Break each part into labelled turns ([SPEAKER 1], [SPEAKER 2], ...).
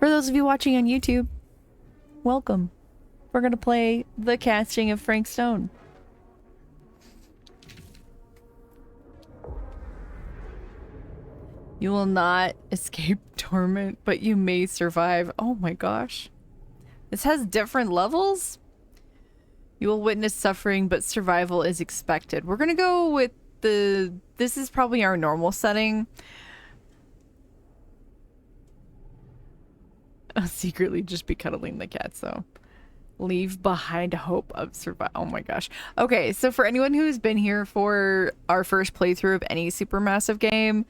[SPEAKER 1] For those of you watching on YouTube, welcome. We're gonna play The Casting of Frank Stone. You will not escape torment, but you may survive. Oh my gosh. This has different levels? You will witness suffering, but survival is expected. We're gonna go with the... This is probably our normal setting. I'll secretly just be cuddling the cat, so... Leave behind hope of survival. Oh my gosh. Okay, so for anyone who's been here for our first playthrough of any Supermassive game,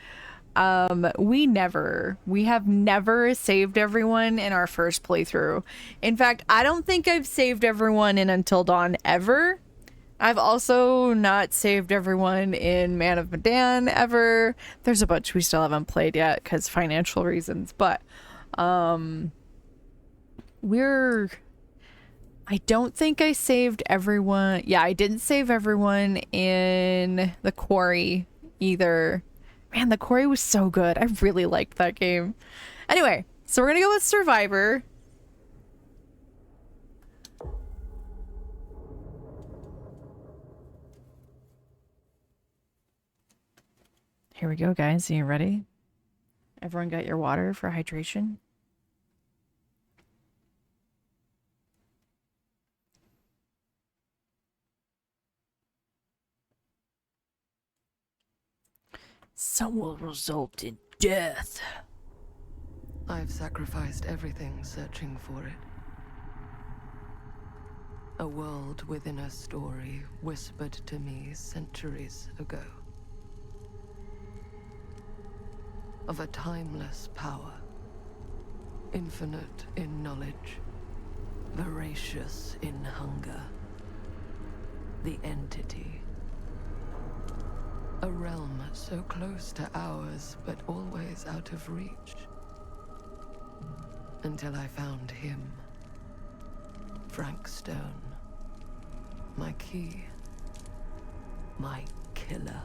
[SPEAKER 1] we have never saved everyone in our first playthrough. In fact, I don't think I've saved everyone in Until Dawn ever. I've also not saved everyone in Man of Medan ever. There's a bunch we still haven't played yet because financial reasons, but I don't think I saved everyone. Yeah, I didn't save everyone in the Quarry either. Man, the Quarry was so good. I really liked that game. Anyway, so we're gonna go with Survivor. Here we go, guys. Are you ready? Everyone got your water for hydration? Some will result in death.
[SPEAKER 2] I've sacrificed everything searching for it. A world within a story whispered to me centuries ago. Of a timeless power, infinite in knowledge, voracious in hunger. The Entity. A realm so close to ours, but always out of reach. Until I found him. Frank Stone. My key. My killer.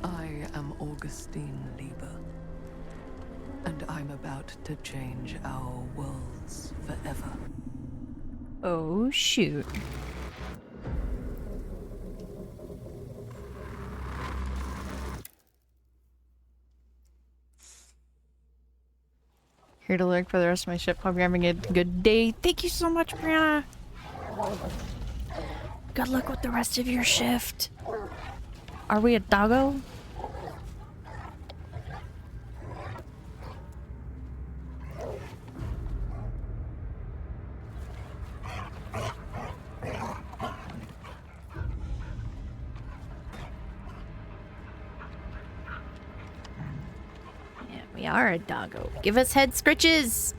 [SPEAKER 2] I am Augustine Lieber. And I'm about to change our worlds forever.
[SPEAKER 1] Oh, shoot. Here to lurk for the rest of my shift. Hope you're having a good day. Thank you so much, Brianna. Good luck with the rest of your shift. Are we a doggo? We are a doggo. Give us head scritches.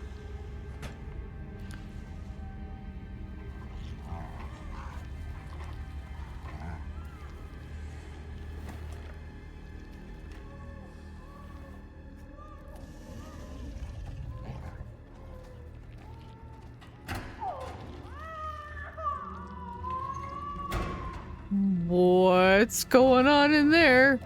[SPEAKER 1] What's going on in there?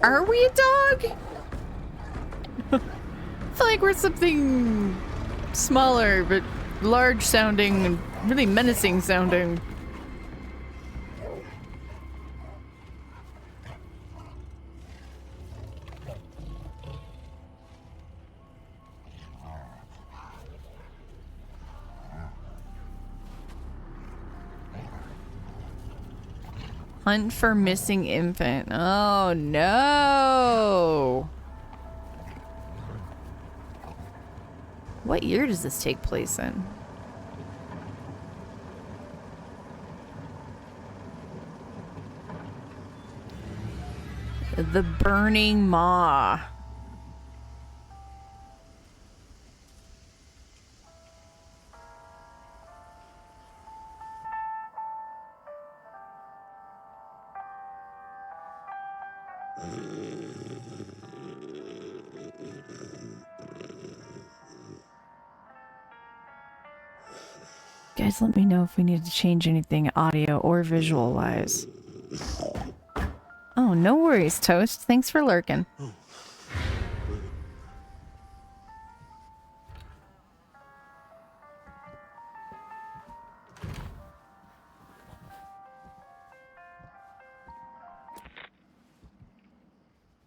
[SPEAKER 1] Are we a dog? I feel like we're something smaller, but large sounding and really menacing sounding. Hunt for missing infant. Oh no. What year does this take place in? The Burning Maw. Guys, let me know if we need to change anything audio or visual wise. Oh, no worries, Toast. Thanks for lurking.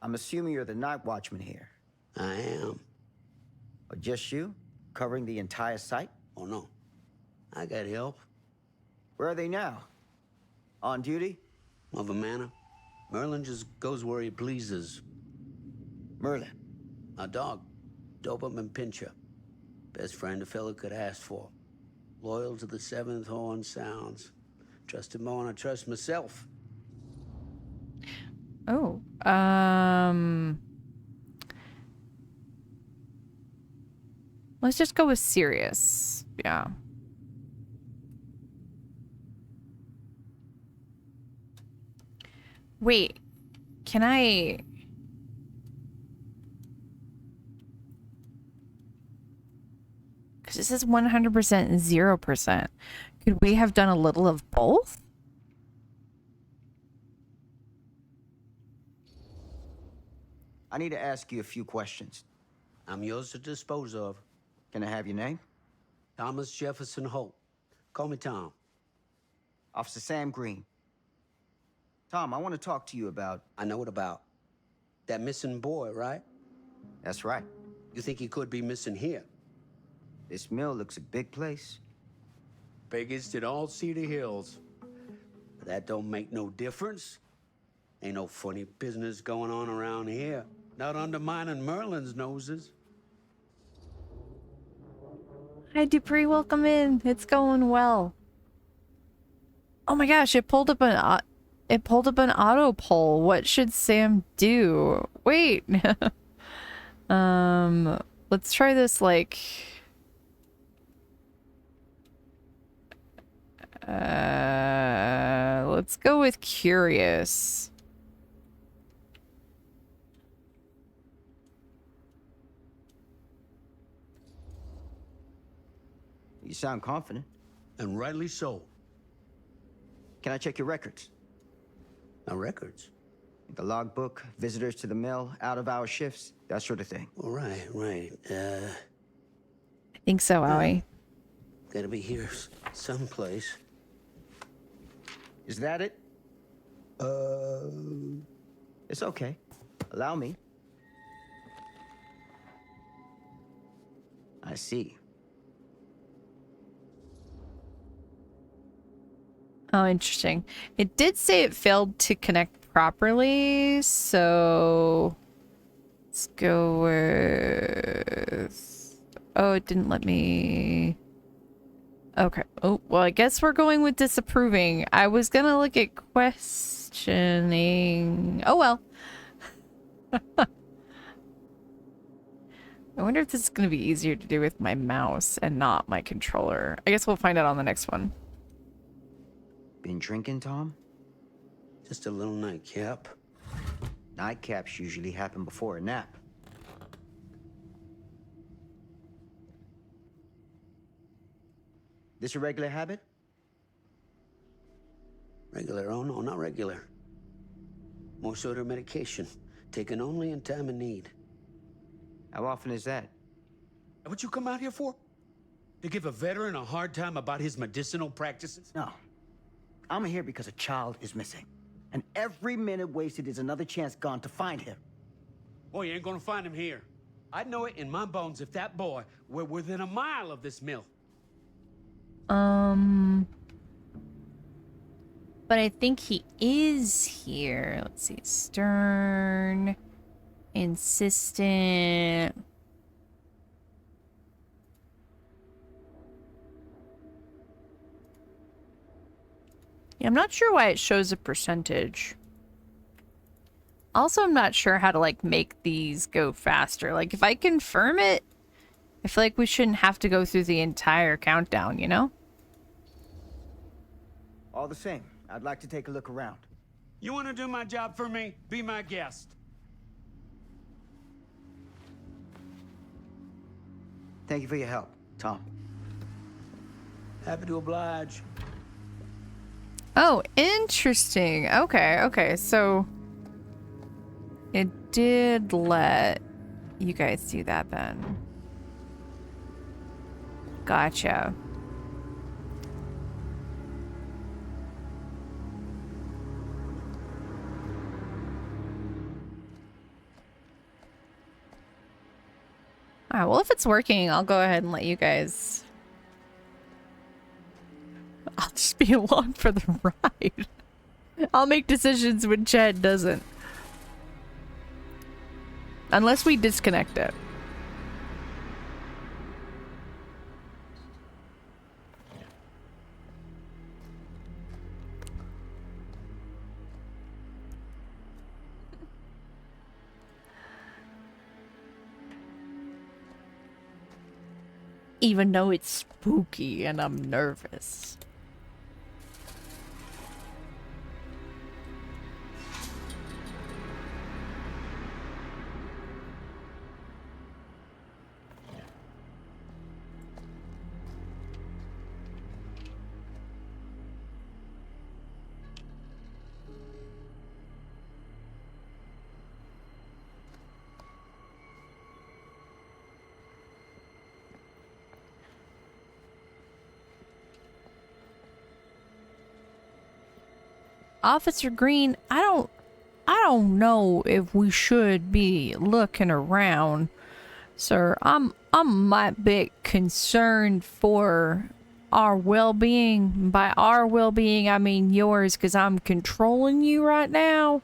[SPEAKER 3] I'm assuming you're the night watchman here.
[SPEAKER 4] I am.
[SPEAKER 3] Or just you? Covering the entire site?
[SPEAKER 4] Oh, no. I got help.
[SPEAKER 3] Where are they now? On duty?
[SPEAKER 4] Mother Manor. Merlin just goes where he pleases.
[SPEAKER 3] Merlin.
[SPEAKER 4] Our dog, Doberman Pinscher. Best friend a fella could ask for. Loyal to the seventh horn sounds. Trust him more than I trust myself.
[SPEAKER 1] Oh, let's just go with serious. Yeah. Wait, can I... Because this is 100% and 0%. Could we have done a little of both?
[SPEAKER 3] I need to ask you a few questions.
[SPEAKER 4] I'm yours to dispose of.
[SPEAKER 3] Can I have your name?
[SPEAKER 4] Thomas Jefferson Holt. Call me Tom.
[SPEAKER 3] Officer Sam Green. Tom, I want to talk to you about...
[SPEAKER 4] I know what about. That missing boy, right?
[SPEAKER 3] That's right.
[SPEAKER 4] You think he could be missing here?
[SPEAKER 3] This mill looks a big place.
[SPEAKER 4] Biggest in all Cedar Hills. But that don't make no difference. Ain't no funny business going on around here. Not undermining Merlin's noses.
[SPEAKER 1] Hi, Dupree. Welcome in. It's going well. Oh my gosh! It pulled up an auto poll. What should Sam do? Wait. Let's try this. Like, let's go with curious.
[SPEAKER 3] You sound confident.
[SPEAKER 4] And rightly so.
[SPEAKER 3] Can I check your records?
[SPEAKER 4] My records?
[SPEAKER 3] The logbook, visitors to the mill, out-of-hour shifts, that sort of thing.
[SPEAKER 4] All right, right.
[SPEAKER 1] I think so, Owie.
[SPEAKER 4] Gotta be here someplace.
[SPEAKER 3] Is that it? It's okay. Allow me. I see.
[SPEAKER 1] Oh, interesting. It did say it failed to connect properly, so let's go with... Oh, it didn't let me... Okay. Oh, well, I guess we're going with disapproving. I was gonna look at questioning... Oh, well. I wonder if this is gonna be easier to do with my mouse and not my controller. I guess we'll find out on the next one.
[SPEAKER 3] Been drinking, Tom?
[SPEAKER 4] Just a little nightcap.
[SPEAKER 3] Nightcaps usually happen before a nap. This a regular habit?
[SPEAKER 4] Regular? Oh, no, not regular. More sort of medication. Taken only in time of need.
[SPEAKER 3] How often is that?
[SPEAKER 4] What you come out here for? To give a veteran a hard time about his medicinal practices?
[SPEAKER 3] No. I'm here because a child is missing. And every minute wasted is another chance gone to find him.
[SPEAKER 4] Boy, you ain't gonna find him here. I'd know it in my bones if that boy were within a mile of this mill.
[SPEAKER 1] But I think he is here. Let's see. Stern. Insistent. Yeah, I'm not sure why it shows a percentage. Also, I'm not sure how to, like, make these go faster. Like, if I confirm it, I feel like we shouldn't have to go through the entire countdown, you know?
[SPEAKER 3] All the same, I'd like to take a look around.
[SPEAKER 4] You wanna do my job for me? Be my guest.
[SPEAKER 3] Thank you for your help, Tom.
[SPEAKER 4] Happy to oblige.
[SPEAKER 1] Oh, interesting. Okay, so it did let you guys do that then. Gotcha. Alright, well, if it's working, I'll go ahead and let you guys... I'll just be along for the ride. I'll make decisions when Chad doesn't. Unless we disconnect it. Even though it's spooky and I'm nervous. Officer Green, I don't know if we should be looking around, sir. I'm a bit concerned for our well-being. By our well-being, I mean yours, because I'm controlling you right now.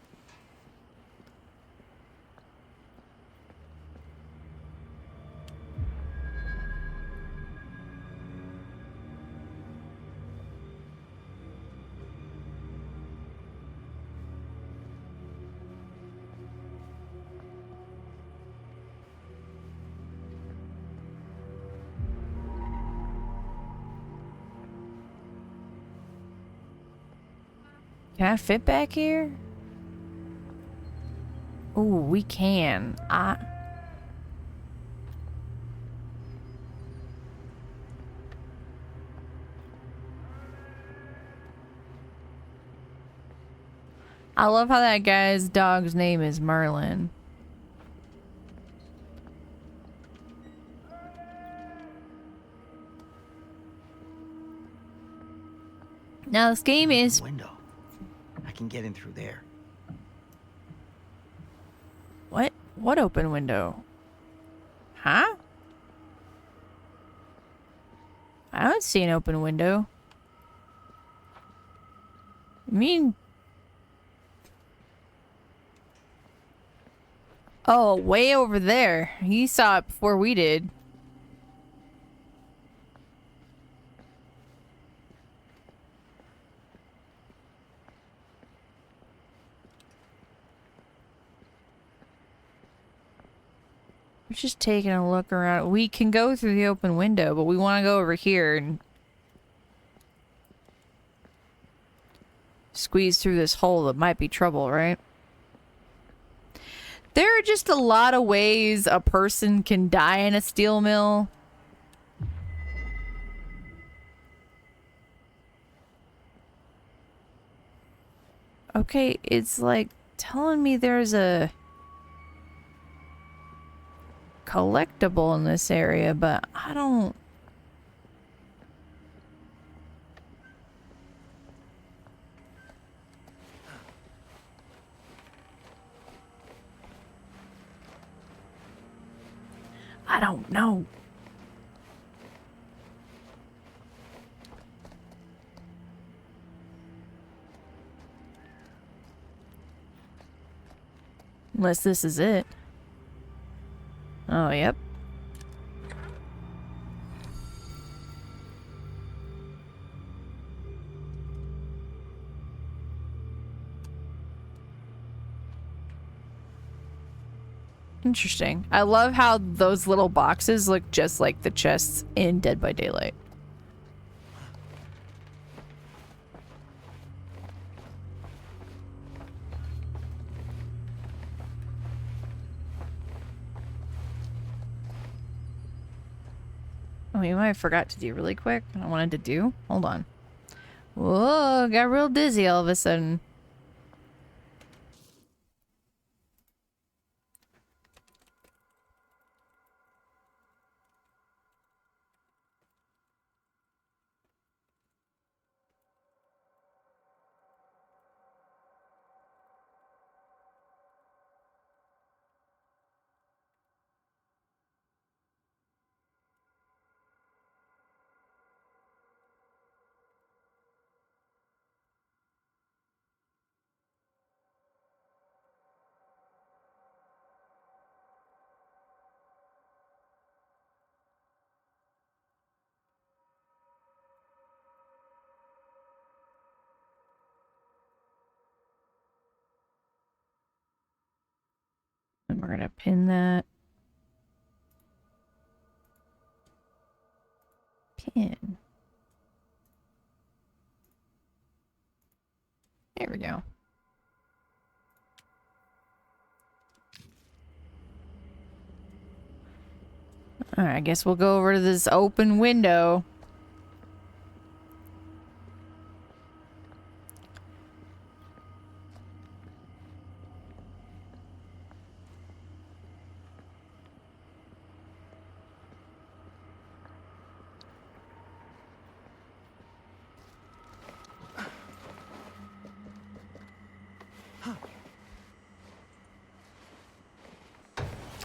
[SPEAKER 1] Can I fit back here? Ooh, we can. I love how that guy's dog's name is Merlin. Now this game is...
[SPEAKER 3] Window. I can get in through there.
[SPEAKER 1] What? What open window? Huh? I don't see an open window. I mean... Oh, way over there. He saw it before we did. We're just taking a look around. We can go through the open window, but we want to go over here and squeeze through this hole that might be trouble, right? There are just a lot of ways a person can die in a steel mill. Okay, it's like telling me there's a collectible in this area, but I don't... I don't know. Unless this is it. Oh, yep. Interesting. I love how those little boxes look just like the chests in Dead by Daylight. Oh, you might have forgot to do really quick. I wanted to do. Hold on. Whoa, got real dizzy all of a sudden. And we're gonna pin that. Pin. There we go. Alright, I guess we'll go over to this open window.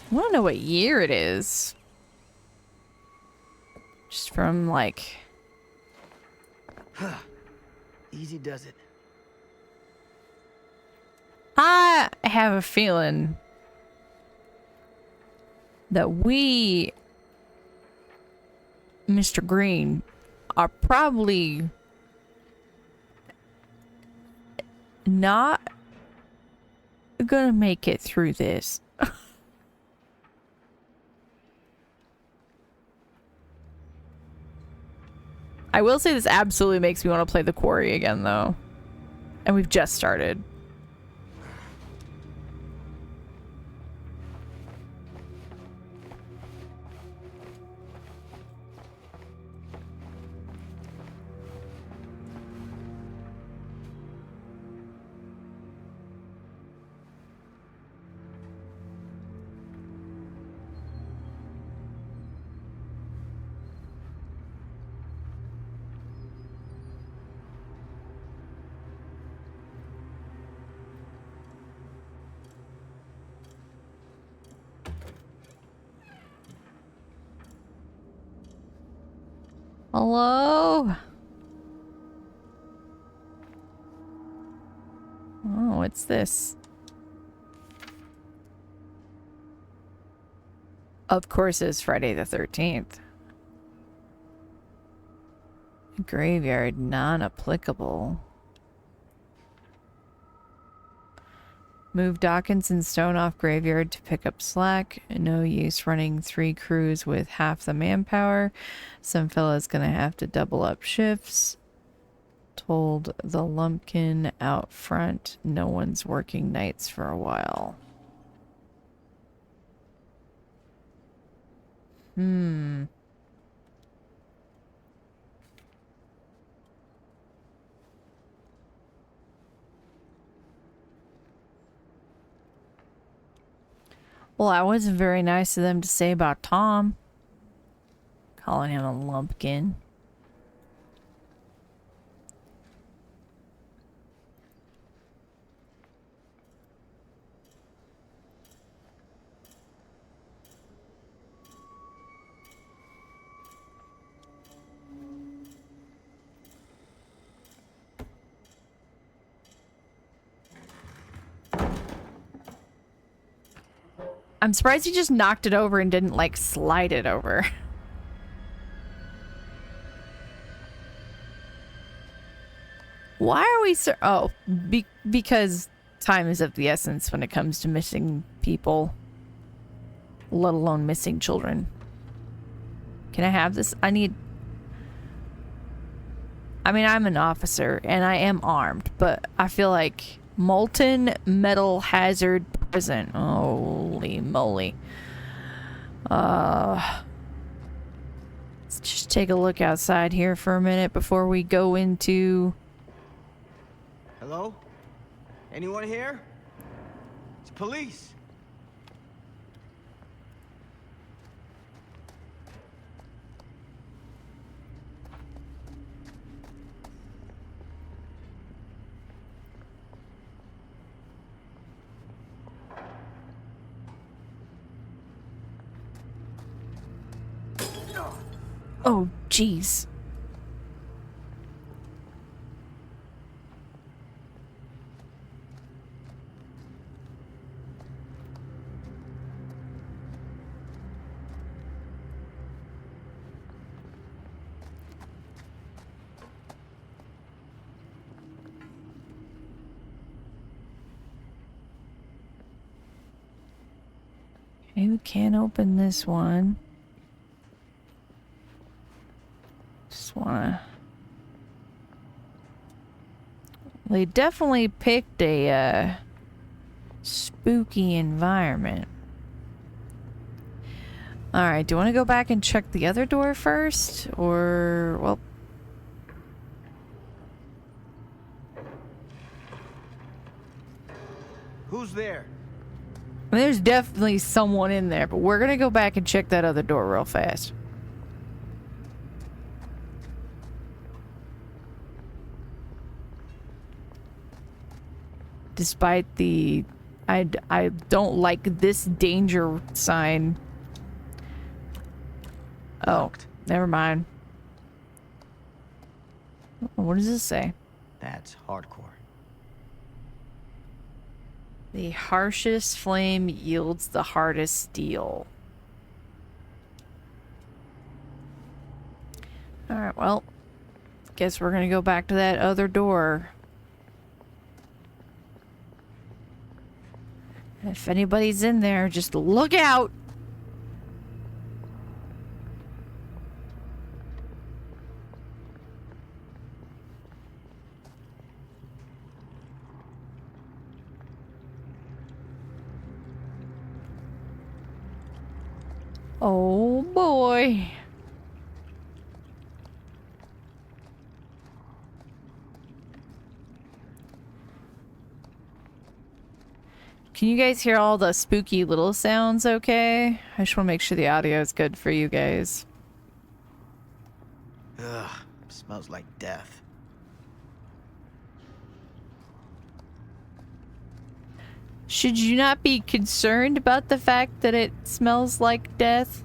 [SPEAKER 1] I want to know what year it is. Just from, like...
[SPEAKER 3] Easy does it.
[SPEAKER 1] I have a feeling that we, Mr. Green, are probably not gonna make it through this. I will say this absolutely makes me want to play The Quarry again, though. And we've just started. Hello? Oh, what's this? Of course it's Friday the 13th. Graveyard non-applicable. Move Dawkins and Stone off graveyard to pick up slack. No use running 3 crews with half the manpower. Some fella's gonna have to double up shifts. Told the lumpkin out front no one's working nights for a while. Well, that wasn't very nice of them to say about Tom. Calling him a lumpkin. I'm surprised he just knocked it over and didn't, like, slide it over. Why are we because time is of the essence when it comes to missing people. Let alone missing children. Can I have this? I mean, I'm an officer and I am armed, but I feel like molten metal hazard present. Holy moly. Let's just take a look outside here for a minute before we go into...
[SPEAKER 5] Hello? Anyone here? It's police.
[SPEAKER 1] Oh, jeez. Okay, we can't open this one. Just wanna... They definitely picked a spooky environment. Alright, do you want to go back and check the other door first? Or, well...
[SPEAKER 5] Who's there?
[SPEAKER 1] I mean, there's definitely someone in there, but we're gonna go back and check that other door real fast. Despite the... I don't like this danger sign. Oh,
[SPEAKER 5] Locked.
[SPEAKER 1] never mind. What does this say?
[SPEAKER 5] That's hardcore.
[SPEAKER 1] The harshest flame yields the hardest steel. Alright, well, guess we're gonna go back to that other door. If anybody's in there, just look out! Oh boy. Can you guys hear all the spooky little sounds okay? I just want to make sure the audio is good for you guys.
[SPEAKER 5] Ugh, smells like death.
[SPEAKER 1] Should you not be concerned about the fact that it smells like death?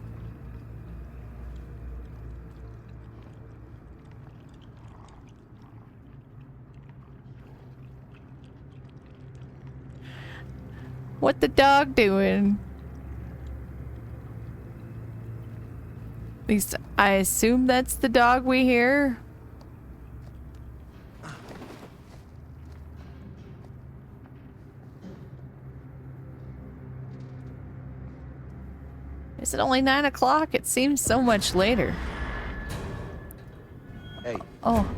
[SPEAKER 1] What the dog doing? At least I assume that's the dog we hear. Is it only 9 o'clock? It seems so much later.
[SPEAKER 4] Hey,
[SPEAKER 1] Oh,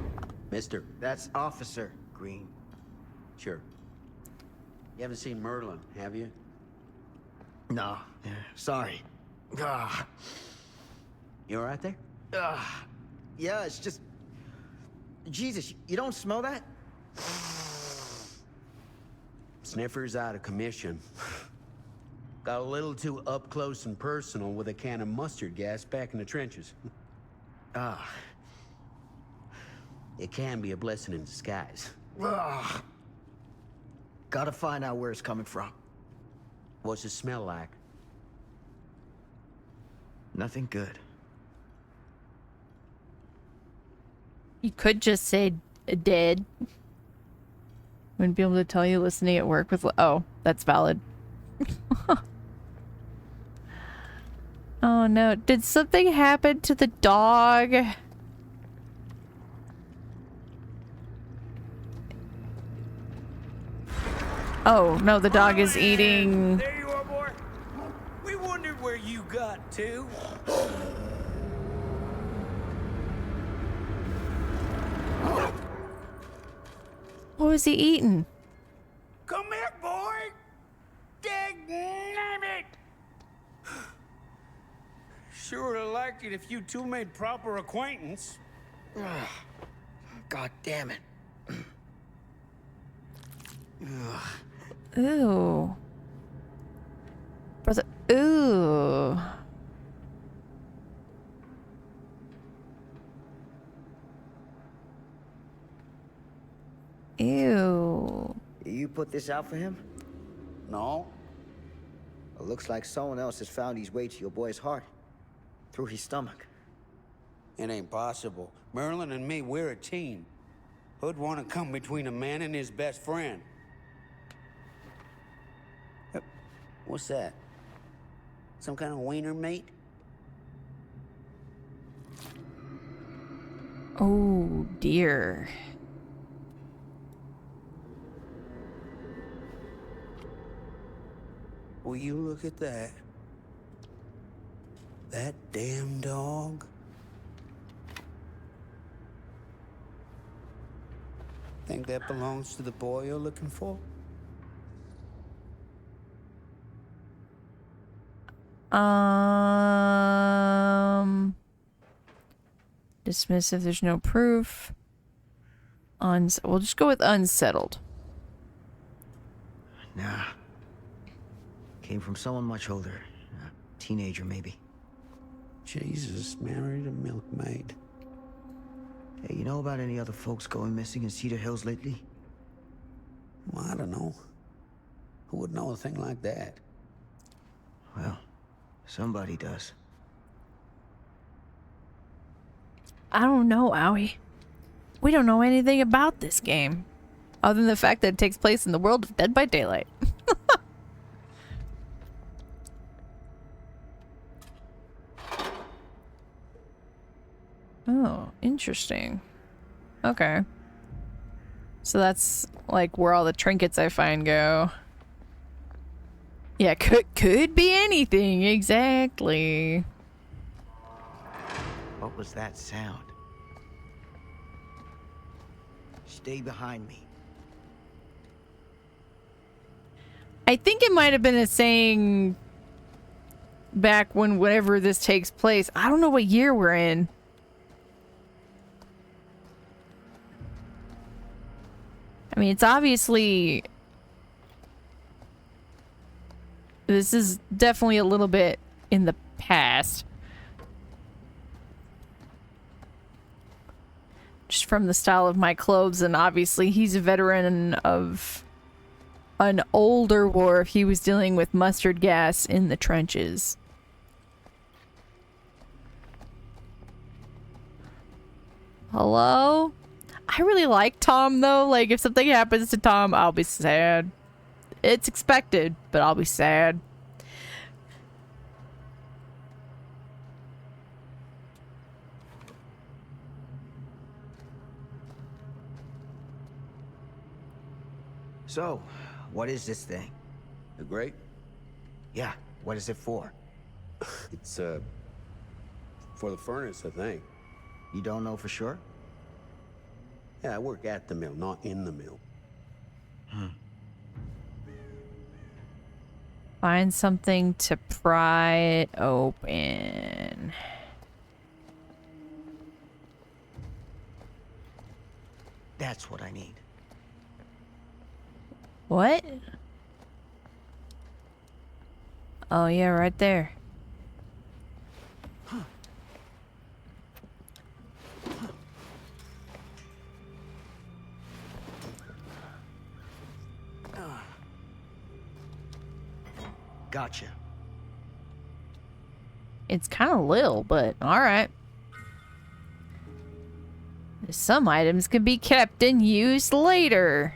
[SPEAKER 4] mister.
[SPEAKER 5] That's Officer Green.
[SPEAKER 4] Sure. You haven't seen Merlin, have you?
[SPEAKER 5] No, sorry. Ugh.
[SPEAKER 4] You all right there?
[SPEAKER 5] Ugh. Yeah, it's just... Jesus, you don't smell that?
[SPEAKER 4] Sniffer's out of commission. Got a little too up close and personal with a can of mustard gas back in the trenches.
[SPEAKER 5] Ah.
[SPEAKER 4] It can be a blessing in disguise.
[SPEAKER 5] Ugh. Gotta find out where it's coming from.
[SPEAKER 4] What's it smell like?
[SPEAKER 5] Nothing good.
[SPEAKER 1] you could just say dead. Wouldn't be able to tell you listening at work with... Oh, that's valid. Oh no, did something happen to the dog? Oh no, the dog is eating...
[SPEAKER 6] There you are, boy. We wondered where you got to.
[SPEAKER 1] What was he eating?
[SPEAKER 6] Come here, boy. Dang it. Sure like
[SPEAKER 4] like it if you two made proper acquaintance.
[SPEAKER 5] God damn it.
[SPEAKER 1] Ooh. Brother. Ooh. Ew.
[SPEAKER 5] You put this out for him?
[SPEAKER 4] No?
[SPEAKER 5] It looks like someone else has found his way to your boy's heart. Through his stomach.
[SPEAKER 4] It ain't possible. Merlin and me, we're a team. Who'd want to come between a man and his best friend? What's that? Some kind of wiener mate?
[SPEAKER 1] Oh, dear.
[SPEAKER 4] Will you look at that? That damn dog? Think that belongs to the boy you're looking for?
[SPEAKER 1] Dismiss if there's no proof. We'll just go with unsettled.
[SPEAKER 5] Nah. Came from someone much older. A teenager, maybe.
[SPEAKER 4] Jesus, married a milkmaid.
[SPEAKER 5] Hey, you know about any other folks going missing in Cedar Hills lately?
[SPEAKER 4] Well, I don't know. Who would know a thing like that?
[SPEAKER 5] Well, somebody does.
[SPEAKER 1] I don't know, Owie. We don't know anything about this game. Other than the fact that it takes place in the world of Dead by Daylight. Oh, interesting. Okay. So that's like where all the trinkets I find go. Yeah, could be anything, exactly.
[SPEAKER 5] What was that sound? Stay behind me.
[SPEAKER 1] I think it might have been a saying back when whenever this takes place. I don't know what year we're in. I mean, it's obviously... This is definitely a little bit in the past. Just from the style of my clothes, and obviously he's a veteran of an older war if he was dealing with mustard gas in the trenches. Hello? I really like Tom, though. Like, if something happens to Tom, I'll be sad. It's expected, but I'll be sad.
[SPEAKER 5] So, what is this thing?
[SPEAKER 4] The grate?
[SPEAKER 5] Yeah, what is it for?
[SPEAKER 4] It's, for the furnace, I think.
[SPEAKER 5] You don't know for sure?
[SPEAKER 4] Yeah, I work at the mill, not in the mill.
[SPEAKER 1] Find something to pry it open.
[SPEAKER 5] That's what I need.
[SPEAKER 1] What? Oh, yeah, right there.
[SPEAKER 5] Gotcha.
[SPEAKER 1] It's kind of little, but alright. Some items can be kept and used later.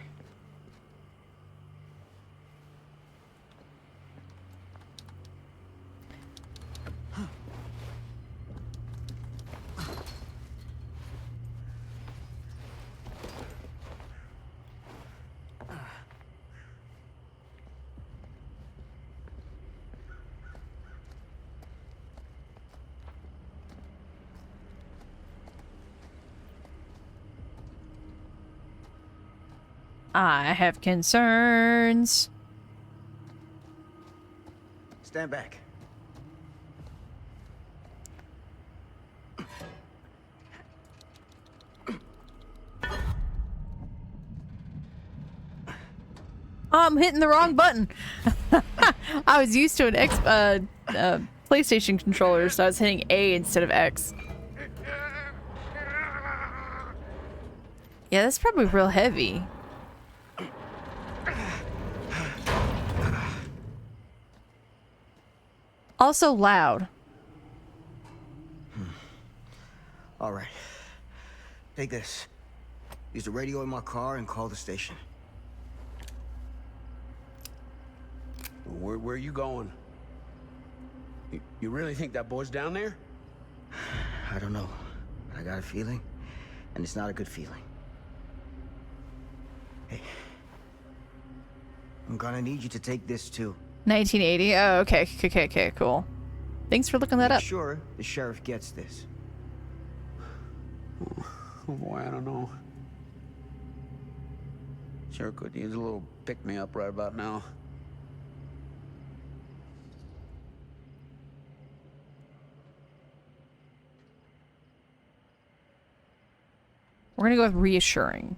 [SPEAKER 1] I have concerns.
[SPEAKER 5] Stand back.
[SPEAKER 1] Oh, I'm hitting the wrong button. I was used to an PlayStation controller, so I was hitting A instead of X. Yeah, that's probably real heavy. Also loud.
[SPEAKER 5] All right. Take this. Use the radio in my car and call the station.
[SPEAKER 4] Where are you going? You really think that boy's down there?
[SPEAKER 5] I don't know. I got a feeling, and it's not a good feeling. Hey. I'm gonna need you to take this too.
[SPEAKER 1] 1980? Oh, okay. Okay, cool. Thanks for looking that
[SPEAKER 5] Make
[SPEAKER 1] up.
[SPEAKER 5] sure the sheriff gets this.
[SPEAKER 4] Oh boy, I don't know. Sure could use a little pick-me-up right about now.
[SPEAKER 1] We're gonna go with reassuring.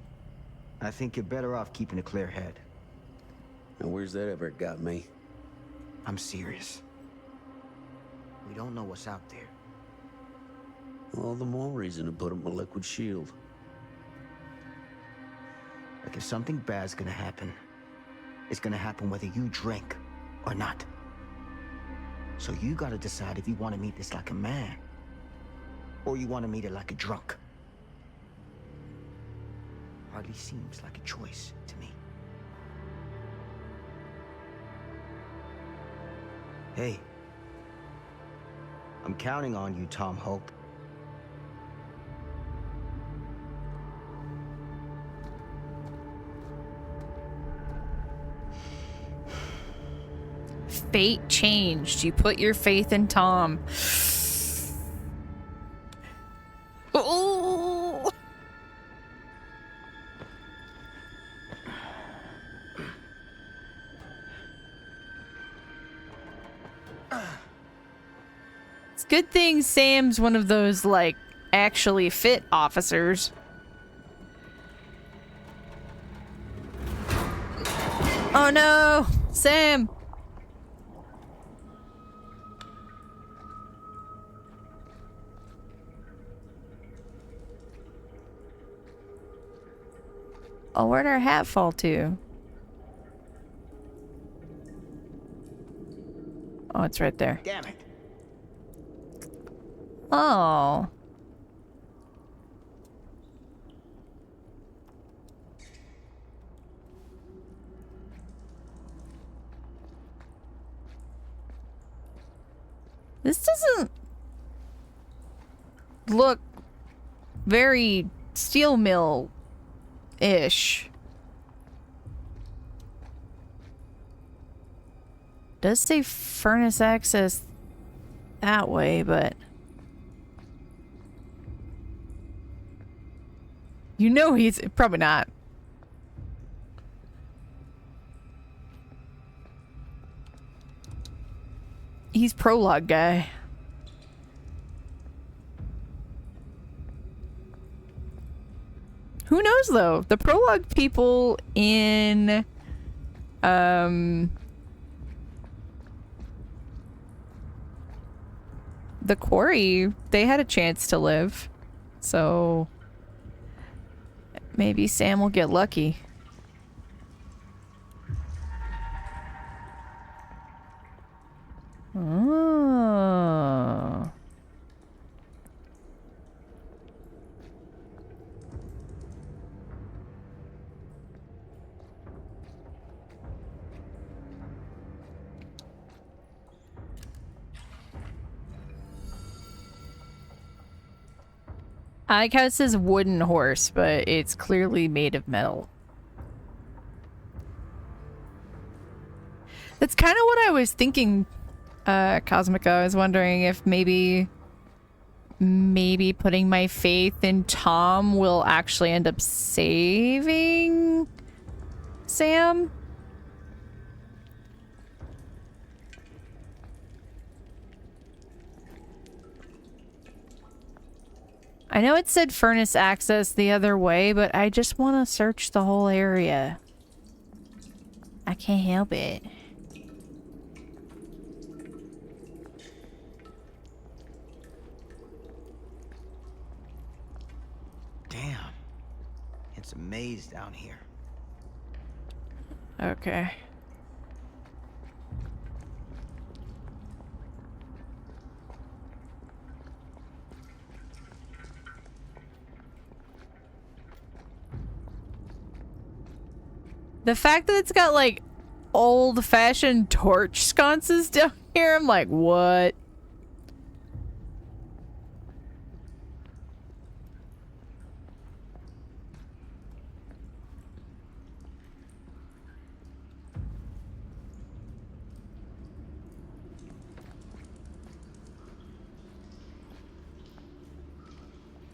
[SPEAKER 5] I think you're better off keeping a clear head.
[SPEAKER 4] And where's that ever got me?
[SPEAKER 5] I'm serious. We don't know what's out there.
[SPEAKER 4] All the more reason to put up a liquid shield.
[SPEAKER 5] Like if something bad's gonna happen, it's gonna happen whether you drink or not. So you gotta decide if you want to meet this like a man, or you want to meet it like a drunk. Hardly seems like a choice to me. Hey, I'm counting on you, Tom Hope.
[SPEAKER 1] Fate changed. You put your faith in Tom. Ooh. It's a good thing Sam's one of those, like, actually fit officers. Oh no! Sam! Oh, where'd our hat fall to? Oh, it's right there.
[SPEAKER 5] Damn it.
[SPEAKER 1] Oh. This doesn't look very steel mill-ish. Does say furnace access that way, but you know he's probably not. He's prologue guy. Who knows though? The prologue people in the quarry, they had a chance to live. So maybe Sam will get lucky. Oh. I like how it says wooden horse, but it's clearly made of metal. That's kind of what I was thinking, Cosmica. I was wondering if maybe putting my faith in Tom will actually end up saving Sam. I know it said furnace access the other way, but I just want to search the whole area. I I can't help it.
[SPEAKER 5] Damn. It's a maze down here.
[SPEAKER 1] Okay. The fact that it's got like old-fashioned torch sconces down here, I'm like, what?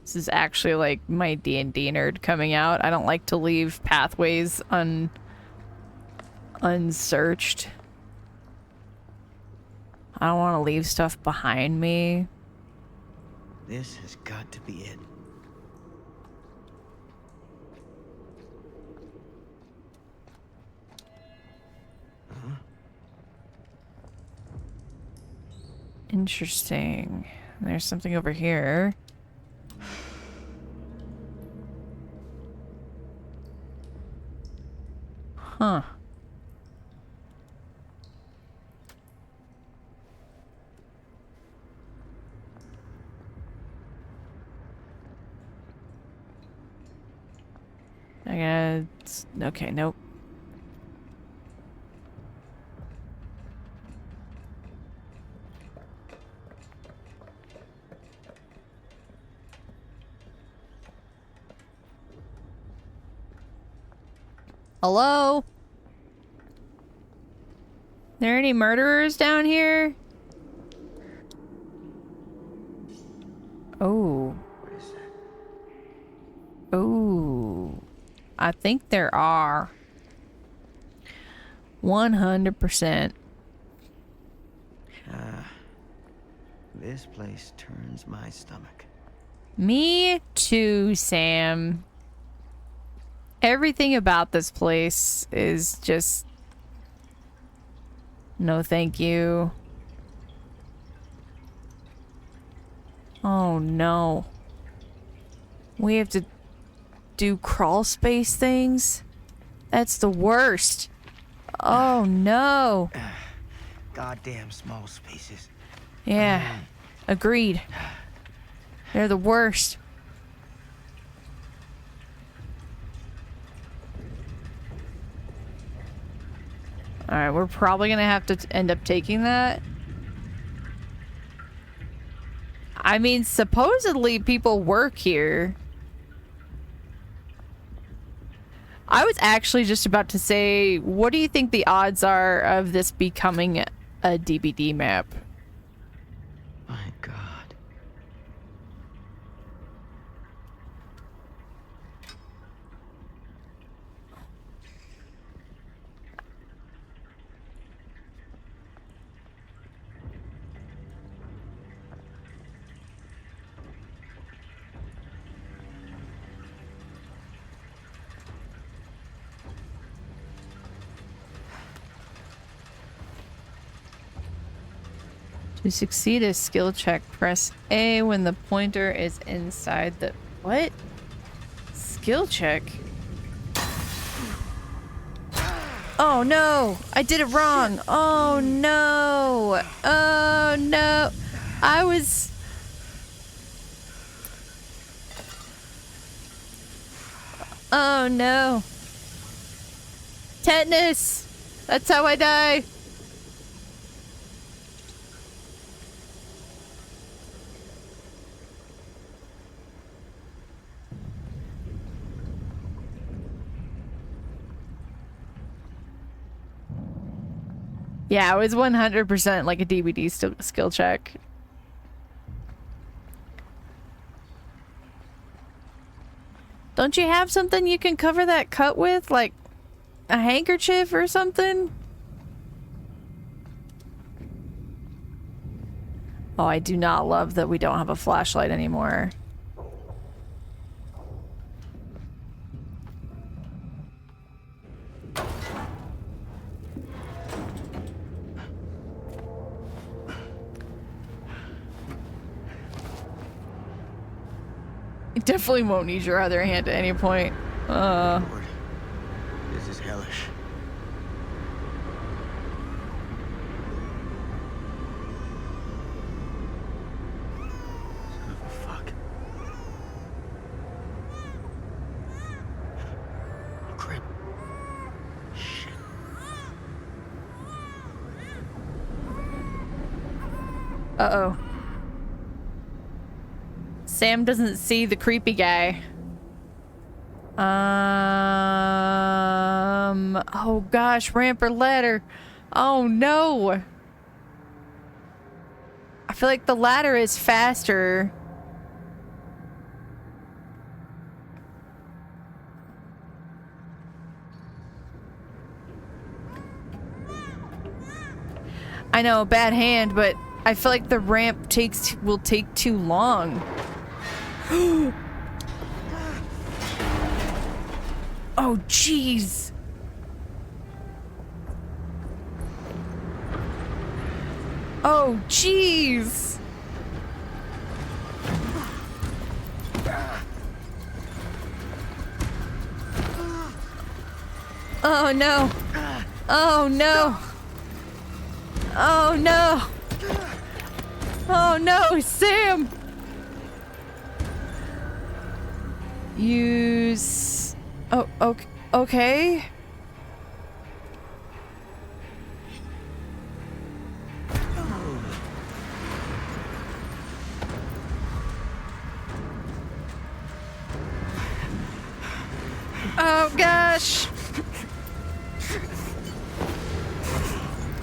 [SPEAKER 1] This is actually like my D&D nerd coming out. I don't like to leave pathways unsearched. I don't want to leave stuff behind me.
[SPEAKER 5] This has got to be it.
[SPEAKER 1] Interesting. There's something over here. Huh. I guess. Okay, nope. Hello? There any murderers down here? Oh.
[SPEAKER 5] What is that?
[SPEAKER 1] Oh. I think there are. 100%.
[SPEAKER 5] This place turns my stomach.
[SPEAKER 1] Me too, Sam. Everything about this place is just... No, thank you. Oh, no. We have to do crawl space things? That's the worst. Oh, no.
[SPEAKER 5] Goddamn small spaces.
[SPEAKER 1] Yeah, agreed. They're the worst. Alright, we're probably gonna have to end up taking that. I mean, supposedly people work here. I was actually just about to say, what do you think the odds are of this becoming a DBD map?
[SPEAKER 5] My God.
[SPEAKER 1] To succeed a skill check, press A when the pointer is inside the... What? Skill check? Oh no! I did it wrong! Oh no! Oh no! I was... Oh no! Tetanus! That's how I die! Yeah, it was 100% like a DVD skill check. Don't you have something you can cover that cut with? Like a handkerchief or something? Oh, I do not love that we don't have a flashlight anymore. It definitely won't need your other hand at any point.
[SPEAKER 5] Lord, this is hellish. Son of a fuck. Oh, crap. Shit.
[SPEAKER 1] Uh-oh. Sam doesn't see the creepy guy. Oh gosh, ramp or ladder. Oh no. I feel like the ladder is faster. I know, bad hand, but I feel like the ramp will take too long. Oh, jeez. Oh, jeez. Oh, no. Oh, no. Oh, no. Oh, no, Sam. Use... Oh, okay. Okay. Oh, gosh.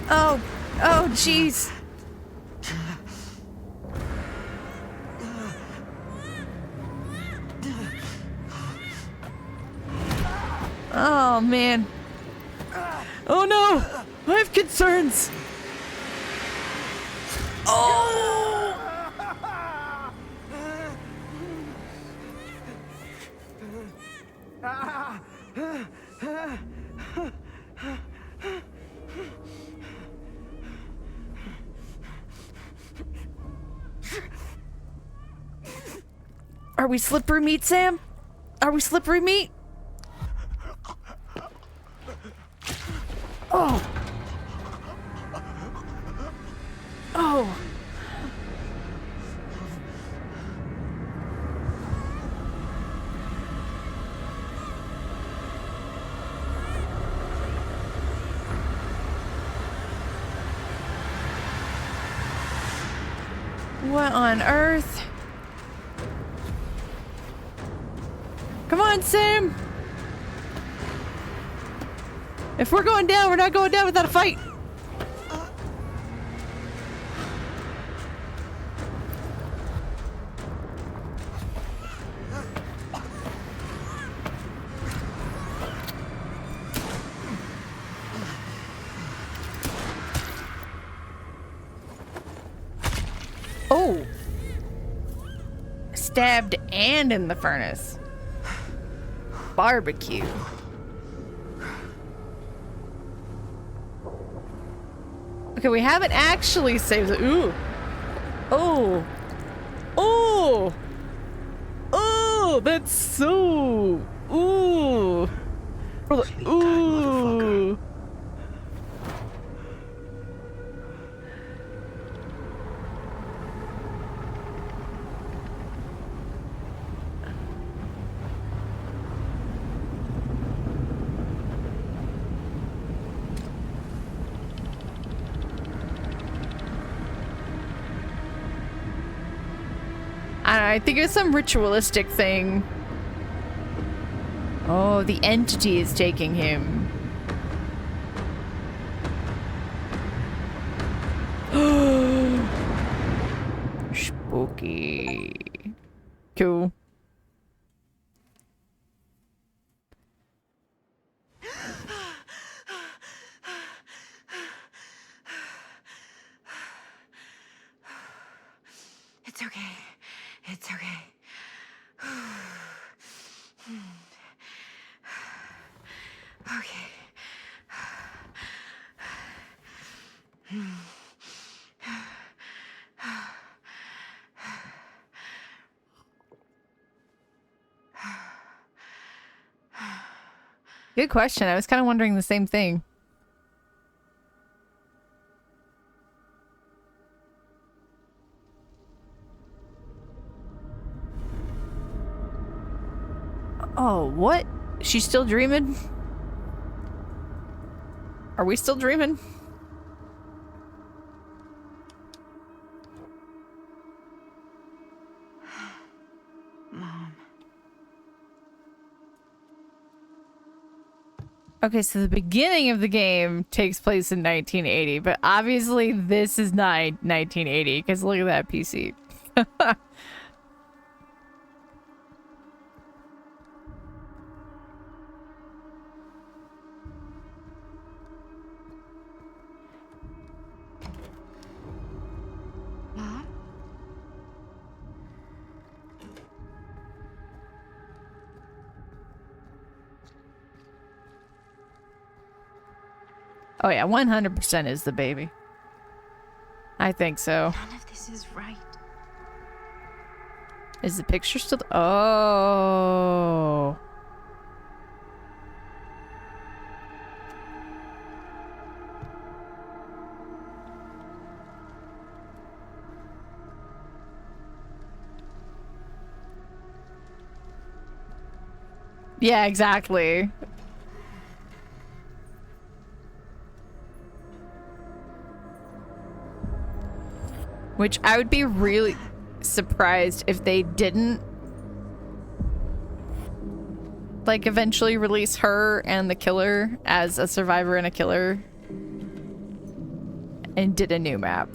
[SPEAKER 1] Oh, oh, jeez. Oh, man. Oh, no. I have concerns. Oh! Are we slippery meat, Sam? Are we slippery meat? Oh. Oh. What on earth? Come on, Sam! If we're going down, we're not going down without a fight! Oh! Stabbed and in the furnace. Barbecue. Okay, we haven't actually saved it. Ooh. Oh. Oh. Oh, that's so. Ooh. Ooh. I think it's some ritualistic thing. Oh, the entity is taking him. Spooky. Cool.
[SPEAKER 7] It's okay. It's okay. Okay.
[SPEAKER 1] Good question. I was kind of wondering the same thing. Oh, what? She's still dreaming? Are we still dreaming?
[SPEAKER 7] Mom.
[SPEAKER 1] Okay, so the beginning of the game takes place in 1980, but obviously this is not 1980 because look at that PC.
[SPEAKER 7] Mom?
[SPEAKER 1] Oh yeah, 100% is the baby. I think so.
[SPEAKER 7] None of this is right.
[SPEAKER 1] Is the picture still? Oh. Yeah, exactly. Which I would be really surprised if they didn't like eventually release her and the killer as a survivor and a killer and did a new map.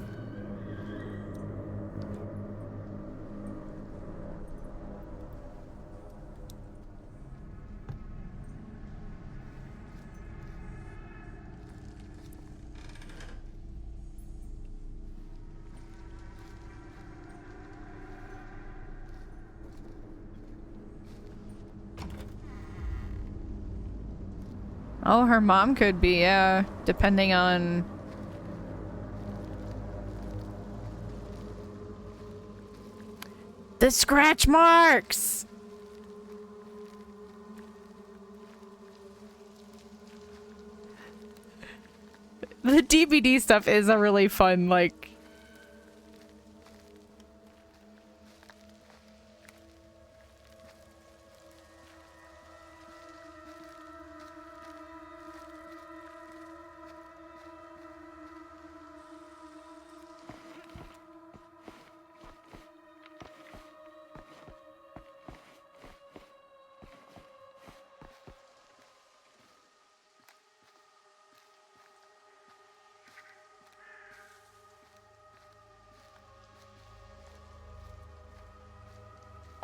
[SPEAKER 1] Oh, her mom could be, yeah, depending on... The scratch marks! The DVD stuff is a really fun, like...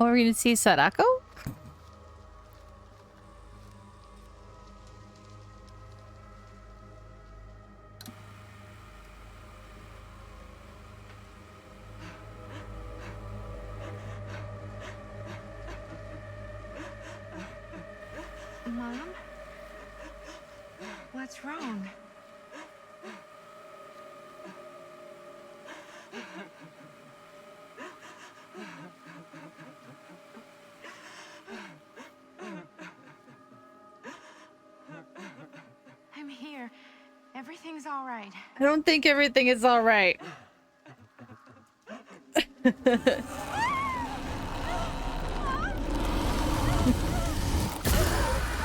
[SPEAKER 1] Oh, are we gonna see Sadako?
[SPEAKER 7] Mom? What's wrong? I'm here. Everything's all right.
[SPEAKER 1] I don't think everything is all right.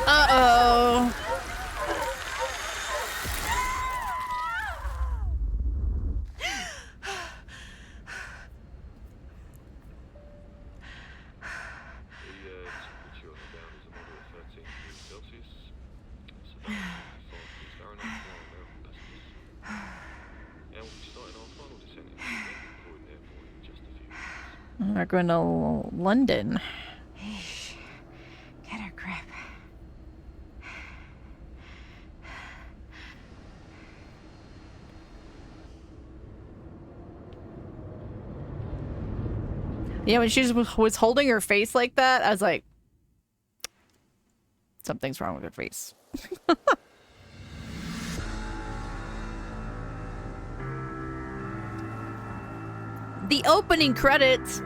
[SPEAKER 1] Uh-oh. We're going to London.
[SPEAKER 7] Eesh. Get a grip.
[SPEAKER 1] Yeah, when she was holding her face like that, I was like, something's wrong with her face. The opening credits.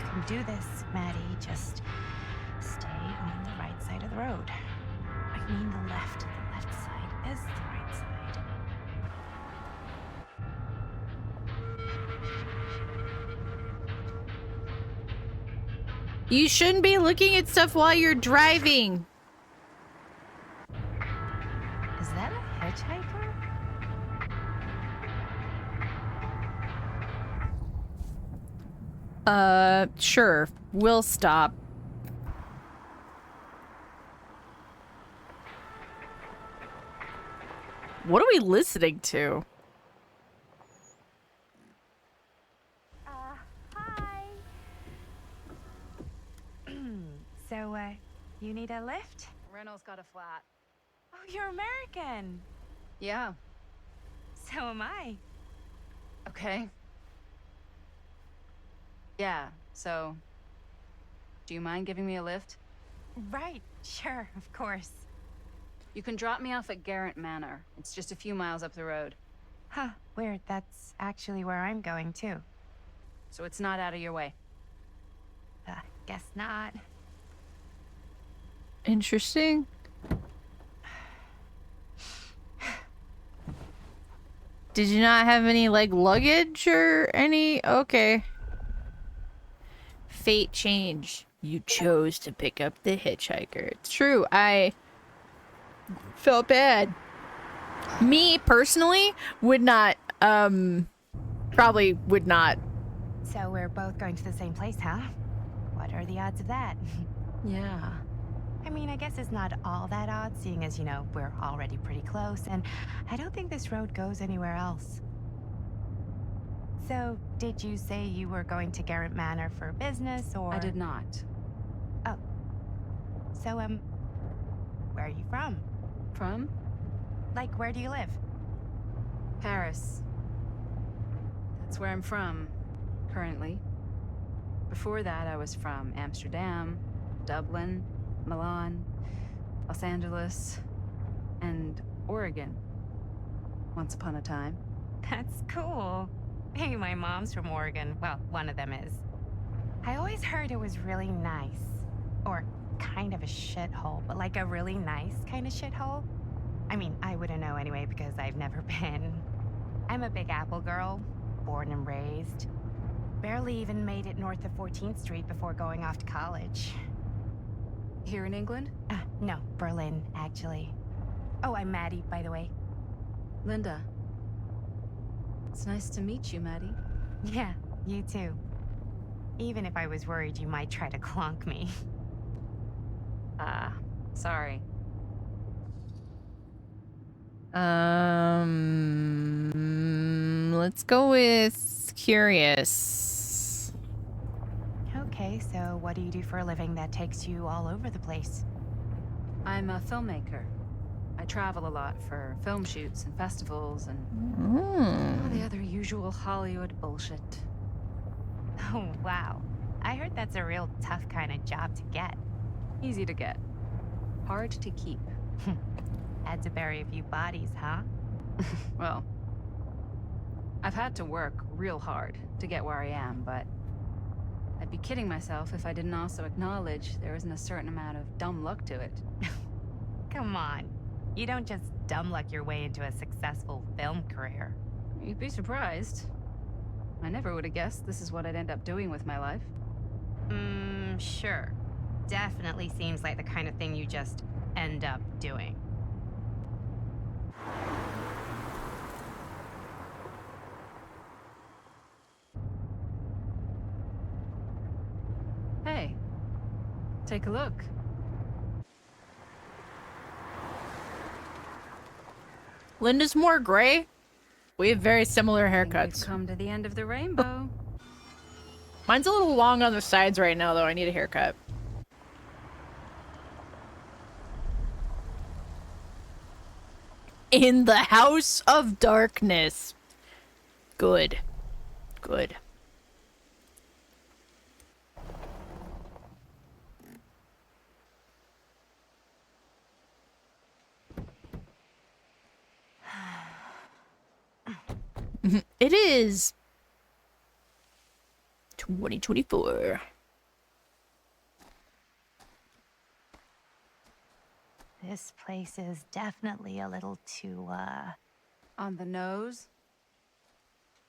[SPEAKER 7] can do this, Maddie. Just stay on the right side of the road. I mean the left. The left side is the right side.
[SPEAKER 1] You shouldn't be looking at stuff while you're driving.
[SPEAKER 7] Is that a hitchhiker?
[SPEAKER 1] Sure. We'll stop. What are we listening to?
[SPEAKER 7] Hi. So, you need a lift?
[SPEAKER 8] Reynolds got a flat.
[SPEAKER 7] Oh, you're American.
[SPEAKER 8] Yeah.
[SPEAKER 7] So am I.
[SPEAKER 8] Okay. Yeah, so... Do you mind giving me a lift?
[SPEAKER 7] Right, sure, of course.
[SPEAKER 8] You can drop me off at Garrett Manor. It's just a few miles up the road.
[SPEAKER 7] Huh, weird. That's actually where I'm going, too.
[SPEAKER 8] So it's not out of your way.
[SPEAKER 7] Guess not.
[SPEAKER 1] Interesting. Did you not have any, like, luggage or any? Okay. Fate change. You chose to pick up the hitchhiker. It's true. I felt bad. Me, personally, would not, probably would not.
[SPEAKER 7] So we're both going to the same place, huh? What are the odds of that?
[SPEAKER 8] Yeah.
[SPEAKER 7] I mean, I guess it's not all that odd, seeing as, you know, we're already pretty close, and I don't think this road goes anywhere else. So, did you say you were going to Garrett Manor for business, or...?
[SPEAKER 8] I did not.
[SPEAKER 7] Oh. So, where are you from?
[SPEAKER 8] From?
[SPEAKER 7] Like, where do you live?
[SPEAKER 8] Paris. That's where I'm from, currently. Before that, I was from Amsterdam, Dublin, Milan, Los Angeles, and Oregon. Once upon a time.
[SPEAKER 7] That's cool. Hey, my mom's from Oregon. Well, one of them is. I always heard it was really nice. Or kind of a shithole, but like a really nice kind of shithole. I mean, I wouldn't know anyway because I've never been. I'm a Big Apple girl, born and raised. Barely even made it north of 14th Street before going off to college.
[SPEAKER 8] Here in England?
[SPEAKER 7] No, Berlin, actually. Oh, I'm Maddie, by the way.
[SPEAKER 8] Linda. It's nice to meet you, Maddie.
[SPEAKER 7] Yeah, you too. Even if I was worried you might try to clonk me.
[SPEAKER 8] Sorry.
[SPEAKER 1] Let's go with curious.
[SPEAKER 7] Okay, so what do you do for a living that takes you all over the place?
[SPEAKER 8] I'm a filmmaker. I travel a lot for film shoots and festivals and all the other usual Hollywood bullshit.
[SPEAKER 7] Oh, wow. I heard that's a real tough kind of job to get.
[SPEAKER 8] Easy to get. Hard to keep.
[SPEAKER 7] Had to bury a few bodies, huh?
[SPEAKER 8] Well, I've had to work real hard to get where I am, but I'd be kidding myself if I didn't also acknowledge there isn't a certain amount of dumb luck to it.
[SPEAKER 7] Come on. You don't just dumb luck your way into a successful film career.
[SPEAKER 8] You'd be surprised. I never would have guessed this is what I'd end up doing with my life.
[SPEAKER 7] Sure. Definitely seems like the kind of thing you just end up doing.
[SPEAKER 8] Hey, take a look.
[SPEAKER 1] Linda's more gray. We have very similar
[SPEAKER 8] We've
[SPEAKER 1] haircuts.
[SPEAKER 8] come to the end of the rainbow.
[SPEAKER 1] Mine's a little long on the sides right now, though. I need a haircut. In the House of Darkness. Good. Good. It is 2024.
[SPEAKER 7] This place is definitely a little too,
[SPEAKER 8] On the nose?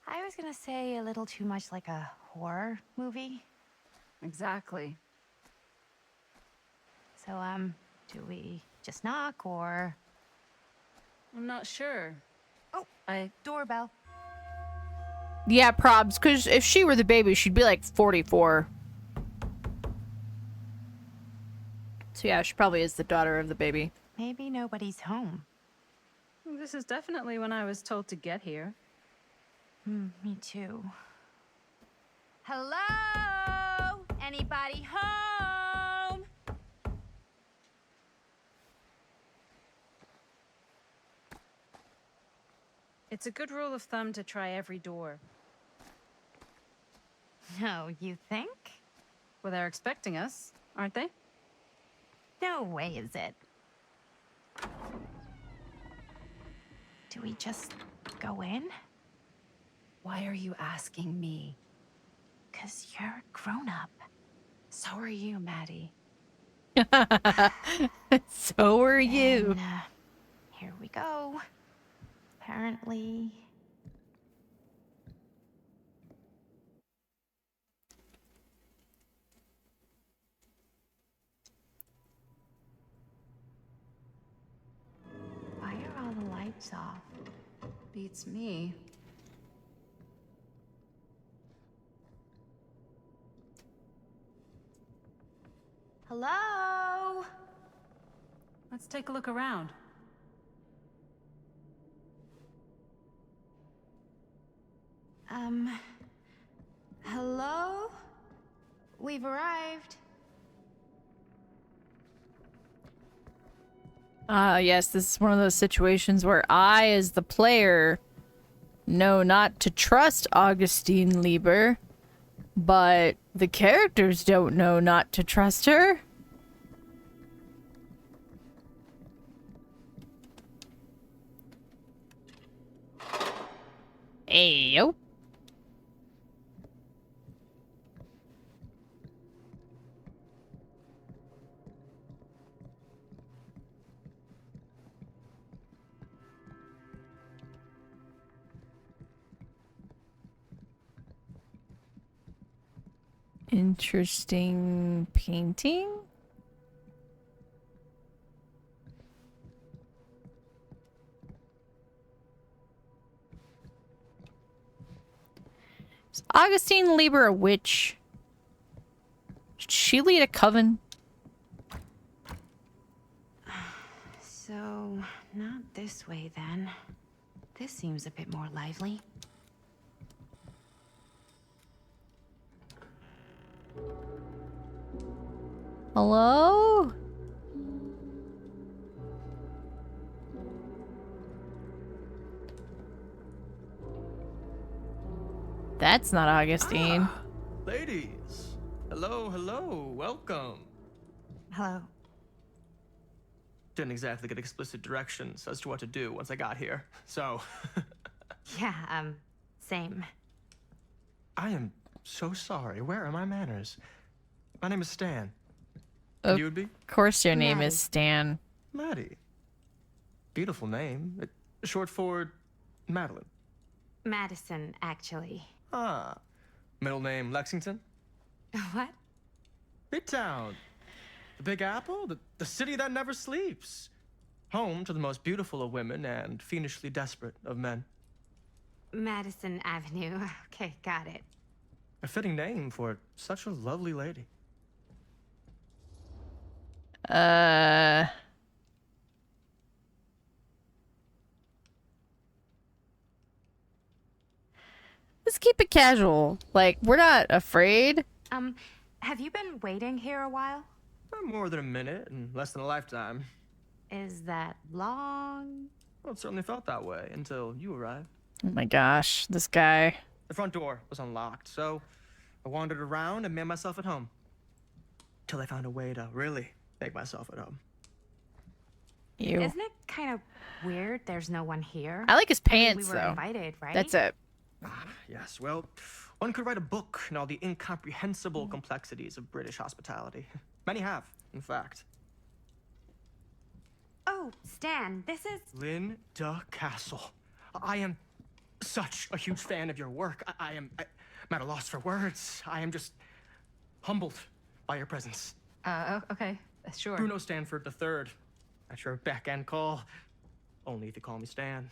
[SPEAKER 7] I was gonna say a little too much like a horror movie.
[SPEAKER 8] Exactly.
[SPEAKER 7] So, do we just knock or...
[SPEAKER 8] I'm not sure.
[SPEAKER 7] Oh,
[SPEAKER 8] I
[SPEAKER 7] doorbell.
[SPEAKER 1] Yeah, probs, because if she were the baby, she'd be like 44. So yeah, she probably is the daughter of the baby.
[SPEAKER 7] Maybe nobody's home.
[SPEAKER 8] This is definitely when I was told to get here.
[SPEAKER 7] Me too. Hello? Anybody home?
[SPEAKER 8] It's a good rule of thumb to try every door.
[SPEAKER 7] No, you think?
[SPEAKER 8] Well, they're expecting us, aren't they?
[SPEAKER 7] No way is it. Do we just go in?
[SPEAKER 8] Why are you asking me?
[SPEAKER 7] 'Cause you're a grown-up.
[SPEAKER 8] So are you, Maddie.
[SPEAKER 1] So are you.
[SPEAKER 7] And, here we go. Apparently... Why are all the lights off?
[SPEAKER 8] Beats me.
[SPEAKER 7] Hello?
[SPEAKER 8] Let's take a look around.
[SPEAKER 7] Hello? We've arrived.
[SPEAKER 1] Yes, this is one of those situations where I, as the player, know not to trust Augustine Lieber, but the characters don't know not to trust her. Hey, yo. Interesting painting. Is Augustine Lieber a witch? Did she lead a coven?
[SPEAKER 7] So, not this way then. This seems a bit more lively.
[SPEAKER 1] Hello? That's not Augustine.
[SPEAKER 9] Ladies, hello, welcome.
[SPEAKER 7] Hello.
[SPEAKER 9] Didn't exactly get explicit directions as to what to do once I got here, so...
[SPEAKER 7] Yeah, same.
[SPEAKER 9] I am so sorry. Where are my manners? My name is Stan.
[SPEAKER 1] Of
[SPEAKER 9] You would be?
[SPEAKER 1] course your name is
[SPEAKER 7] Maddie.
[SPEAKER 1] Stan.
[SPEAKER 9] Maddie. Beautiful name. Short for Madeline.
[SPEAKER 7] Madison, actually.
[SPEAKER 9] Ah. Middle name Lexington?
[SPEAKER 7] What?
[SPEAKER 9] Midtown. The Big Apple? The city that never sleeps. Home to the most beautiful of women and fiendishly desperate of men.
[SPEAKER 7] Madison Avenue. Okay, got it.
[SPEAKER 9] A fitting name for such a lovely lady.
[SPEAKER 1] Let's keep it casual. Like, we're not afraid.
[SPEAKER 7] Have you been waiting here a while?
[SPEAKER 9] More than a minute and less than a lifetime.
[SPEAKER 7] Is that long?
[SPEAKER 9] Well, it certainly felt that way until you arrived.
[SPEAKER 1] Oh my gosh, this guy.
[SPEAKER 9] The front door was unlocked, so I wandered around and made myself at home. Till I found a way to really make myself at home.
[SPEAKER 1] Ew.
[SPEAKER 7] Isn't it kind of weird there's no one here?
[SPEAKER 1] I like his
[SPEAKER 7] I mean,
[SPEAKER 1] pants,
[SPEAKER 7] we were
[SPEAKER 1] though.
[SPEAKER 7] invited, right?
[SPEAKER 1] That's it.
[SPEAKER 9] Yes, well, one could write a book on all the incomprehensible complexities of British hospitality. Many have, in fact.
[SPEAKER 7] Oh, Stan, this is...
[SPEAKER 9] Linda Castle. I am such a huge fan of your work. I'm at a loss for words. I am just humbled by your presence.
[SPEAKER 8] Okay, sure.
[SPEAKER 9] Bruno Stanford III. At your beck and call. Only if you call me Stan.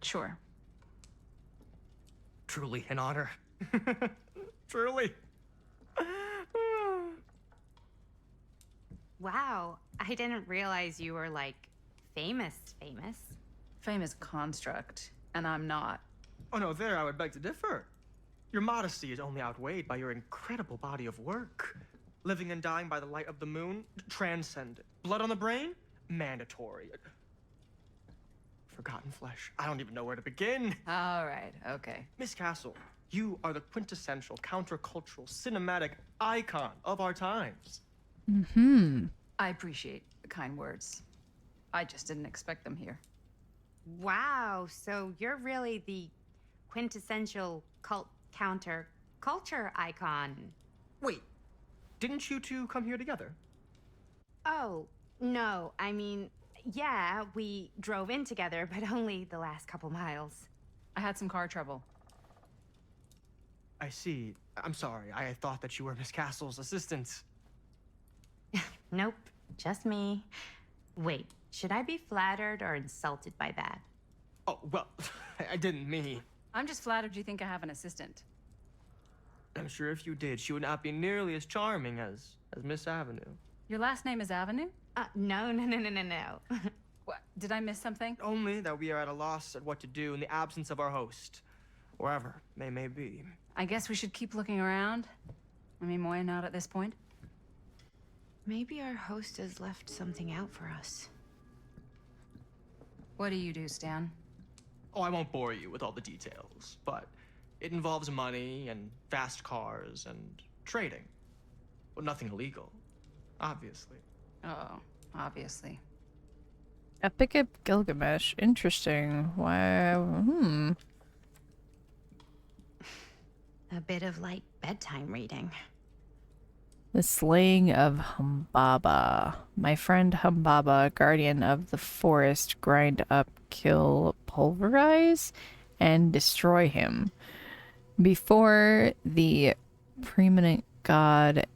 [SPEAKER 8] Sure.
[SPEAKER 9] Truly an honor. Truly.
[SPEAKER 7] Wow, I didn't realize you were, like, famous.
[SPEAKER 8] Famous construct, and I'm not.
[SPEAKER 9] Oh no, there I would beg to differ. Your modesty is only outweighed by your incredible body of work. Living and dying by the light of the moon, transcendent. Blood on the brain, mandatory. Forgotten flesh. I don't even know where to begin.
[SPEAKER 8] All right, okay.
[SPEAKER 9] Miss Castle, you are the quintessential countercultural cinematic icon of our times.
[SPEAKER 8] I appreciate the kind words. I just didn't expect them here.
[SPEAKER 7] Wow, so you're really the quintessential counter-culture icon.
[SPEAKER 9] Wait, didn't you two come here together?
[SPEAKER 7] Oh, no, I mean, yeah, we drove in together, but only the last couple miles.
[SPEAKER 8] I had some car trouble.
[SPEAKER 9] I see. I'm sorry. I thought that you were Miss Castle's assistant.
[SPEAKER 7] Nope, just me. Wait, should I be flattered or insulted by that?
[SPEAKER 9] Oh, well, I didn't mean.
[SPEAKER 8] I'm just flattered you think I have an assistant.
[SPEAKER 9] I'm sure if you did, she would not be nearly as charming as Miss Avenue.
[SPEAKER 8] Your last name is Avenue?
[SPEAKER 7] No.
[SPEAKER 8] What? Did I miss something?
[SPEAKER 9] Only that we are at a loss at what to do in the absence of our host, wherever they may be.
[SPEAKER 8] I guess we should keep looking around. I mean, why not at this point?
[SPEAKER 7] Maybe our host has left something out for us.
[SPEAKER 8] What do you do, Stan?
[SPEAKER 9] Oh, I won't bore you with all the details, but it involves money and fast cars and trading. But nothing illegal, obviously.
[SPEAKER 8] Oh, obviously.
[SPEAKER 1] Epic of Gilgamesh. Interesting. Why?
[SPEAKER 7] A bit of like bedtime reading.
[SPEAKER 1] The Slaying of Humbaba. My friend Humbaba, guardian of the forest, grind up, kill, pulverize, and destroy him. Before the preeminent god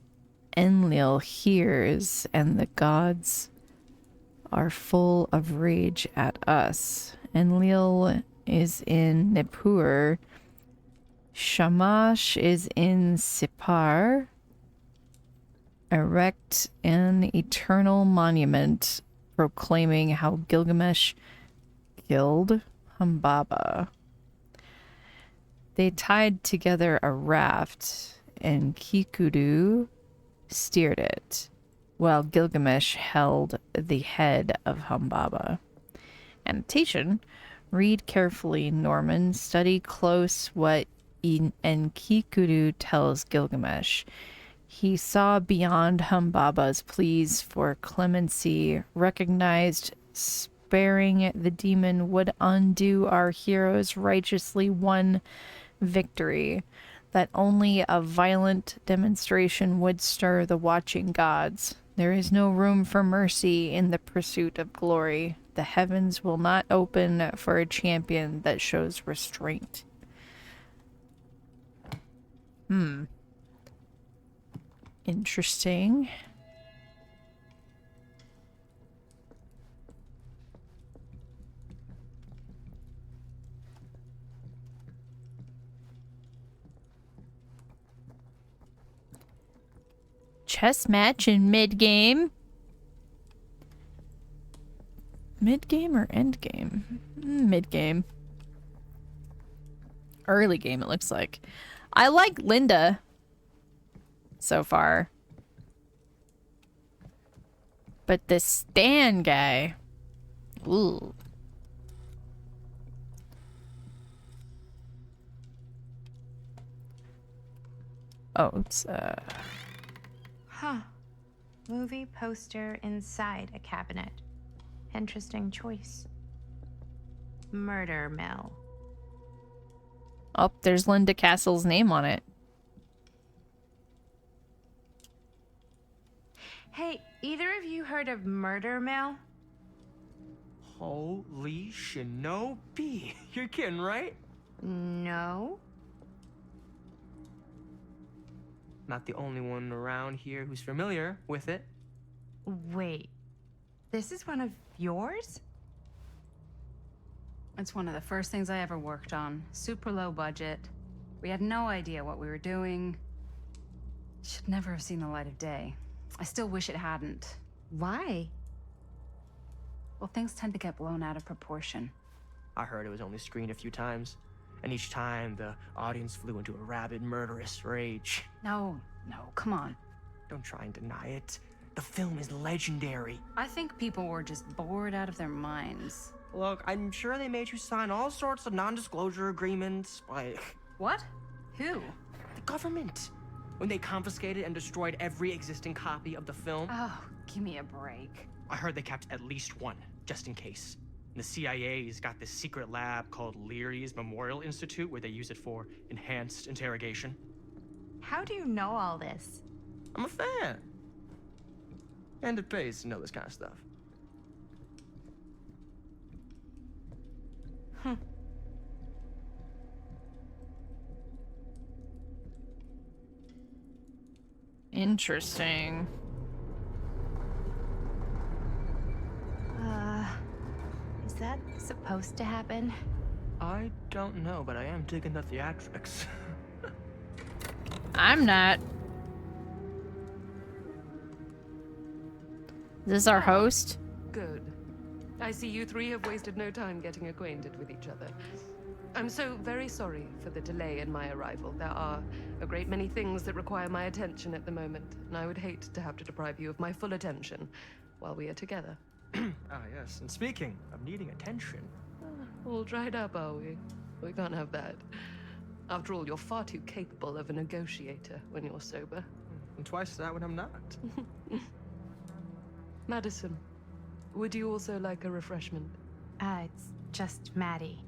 [SPEAKER 1] Enlil hears, and the gods are full of rage at us. Enlil is in Nippur. Shamash is in Sipar. Erect an eternal monument proclaiming how Gilgamesh killed Humbaba. They tied together a raft, and Kikudu steered it, while Gilgamesh held the head of Humbaba. Annotation: read carefully, Norman. Study close what Enkidu tells Gilgamesh. He saw beyond Humbaba's pleas for clemency, recognized sparing the demon would undo our hero's righteously won victory, that only a violent demonstration would stir the watching gods. There is no room for mercy in the pursuit of glory. The heavens will not open for a champion that shows restraint. Interesting. Chess match in mid-game. Mid-game or end-game? Mid-game. Early game, it looks like. I like Linda so far. But this Stan guy. Ooh. Oh, it's
[SPEAKER 7] Huh. Movie poster inside a cabinet. Interesting choice. Murder Mill.
[SPEAKER 1] Oh, there's Linda Castle's name on it.
[SPEAKER 7] Hey, either of you heard of Murder Mill?
[SPEAKER 9] Holy shinobi. You're kidding, right?
[SPEAKER 7] No.
[SPEAKER 9] Not the only one around here who's familiar with it.
[SPEAKER 7] Wait, this is one of yours?
[SPEAKER 8] It's one of the first things I ever worked on. Super low budget. We had no idea what we were doing. Should never have seen the light of day. I still wish it hadn't.
[SPEAKER 7] Why?
[SPEAKER 8] Well, things tend to get blown out of proportion.
[SPEAKER 9] I heard it was only screened a few times, and each time the audience flew into a rabid, murderous rage.
[SPEAKER 8] No, come on.
[SPEAKER 9] Don't try and deny it. The film is legendary.
[SPEAKER 8] I think people were just bored out of their minds.
[SPEAKER 9] Look, I'm sure they made you sign all sorts of non-disclosure agreements, like...
[SPEAKER 8] What? Who?
[SPEAKER 9] The government. When they confiscated and destroyed every existing copy of the film.
[SPEAKER 8] Oh, give me a break.
[SPEAKER 9] I heard they kept at least one, just in case. The CIA's got this secret lab called Leary's Memorial Institute where they use it for enhanced interrogation.
[SPEAKER 7] How do you know all this?
[SPEAKER 9] I'm a fan. And it pays to know this kind of stuff.
[SPEAKER 1] Interesting.
[SPEAKER 7] Is that supposed to happen?
[SPEAKER 9] I don't know, but I am digging the theatrics.
[SPEAKER 1] I'm not. This is our host.
[SPEAKER 10] Good. I see you three have wasted no time getting acquainted with each other. I'm so very sorry for the delay in my arrival. There are a great many things that require my attention at the moment, and I would hate to have to deprive you of my full attention while we are together.
[SPEAKER 9] Ah, yes. And speaking of needing attention...
[SPEAKER 10] All dried up, are we? We can't have that. After all, you're far too capable of a negotiator when you're sober.
[SPEAKER 9] And twice that when I'm not.
[SPEAKER 10] Madison, would you also like a refreshment?
[SPEAKER 7] It's just Maddie.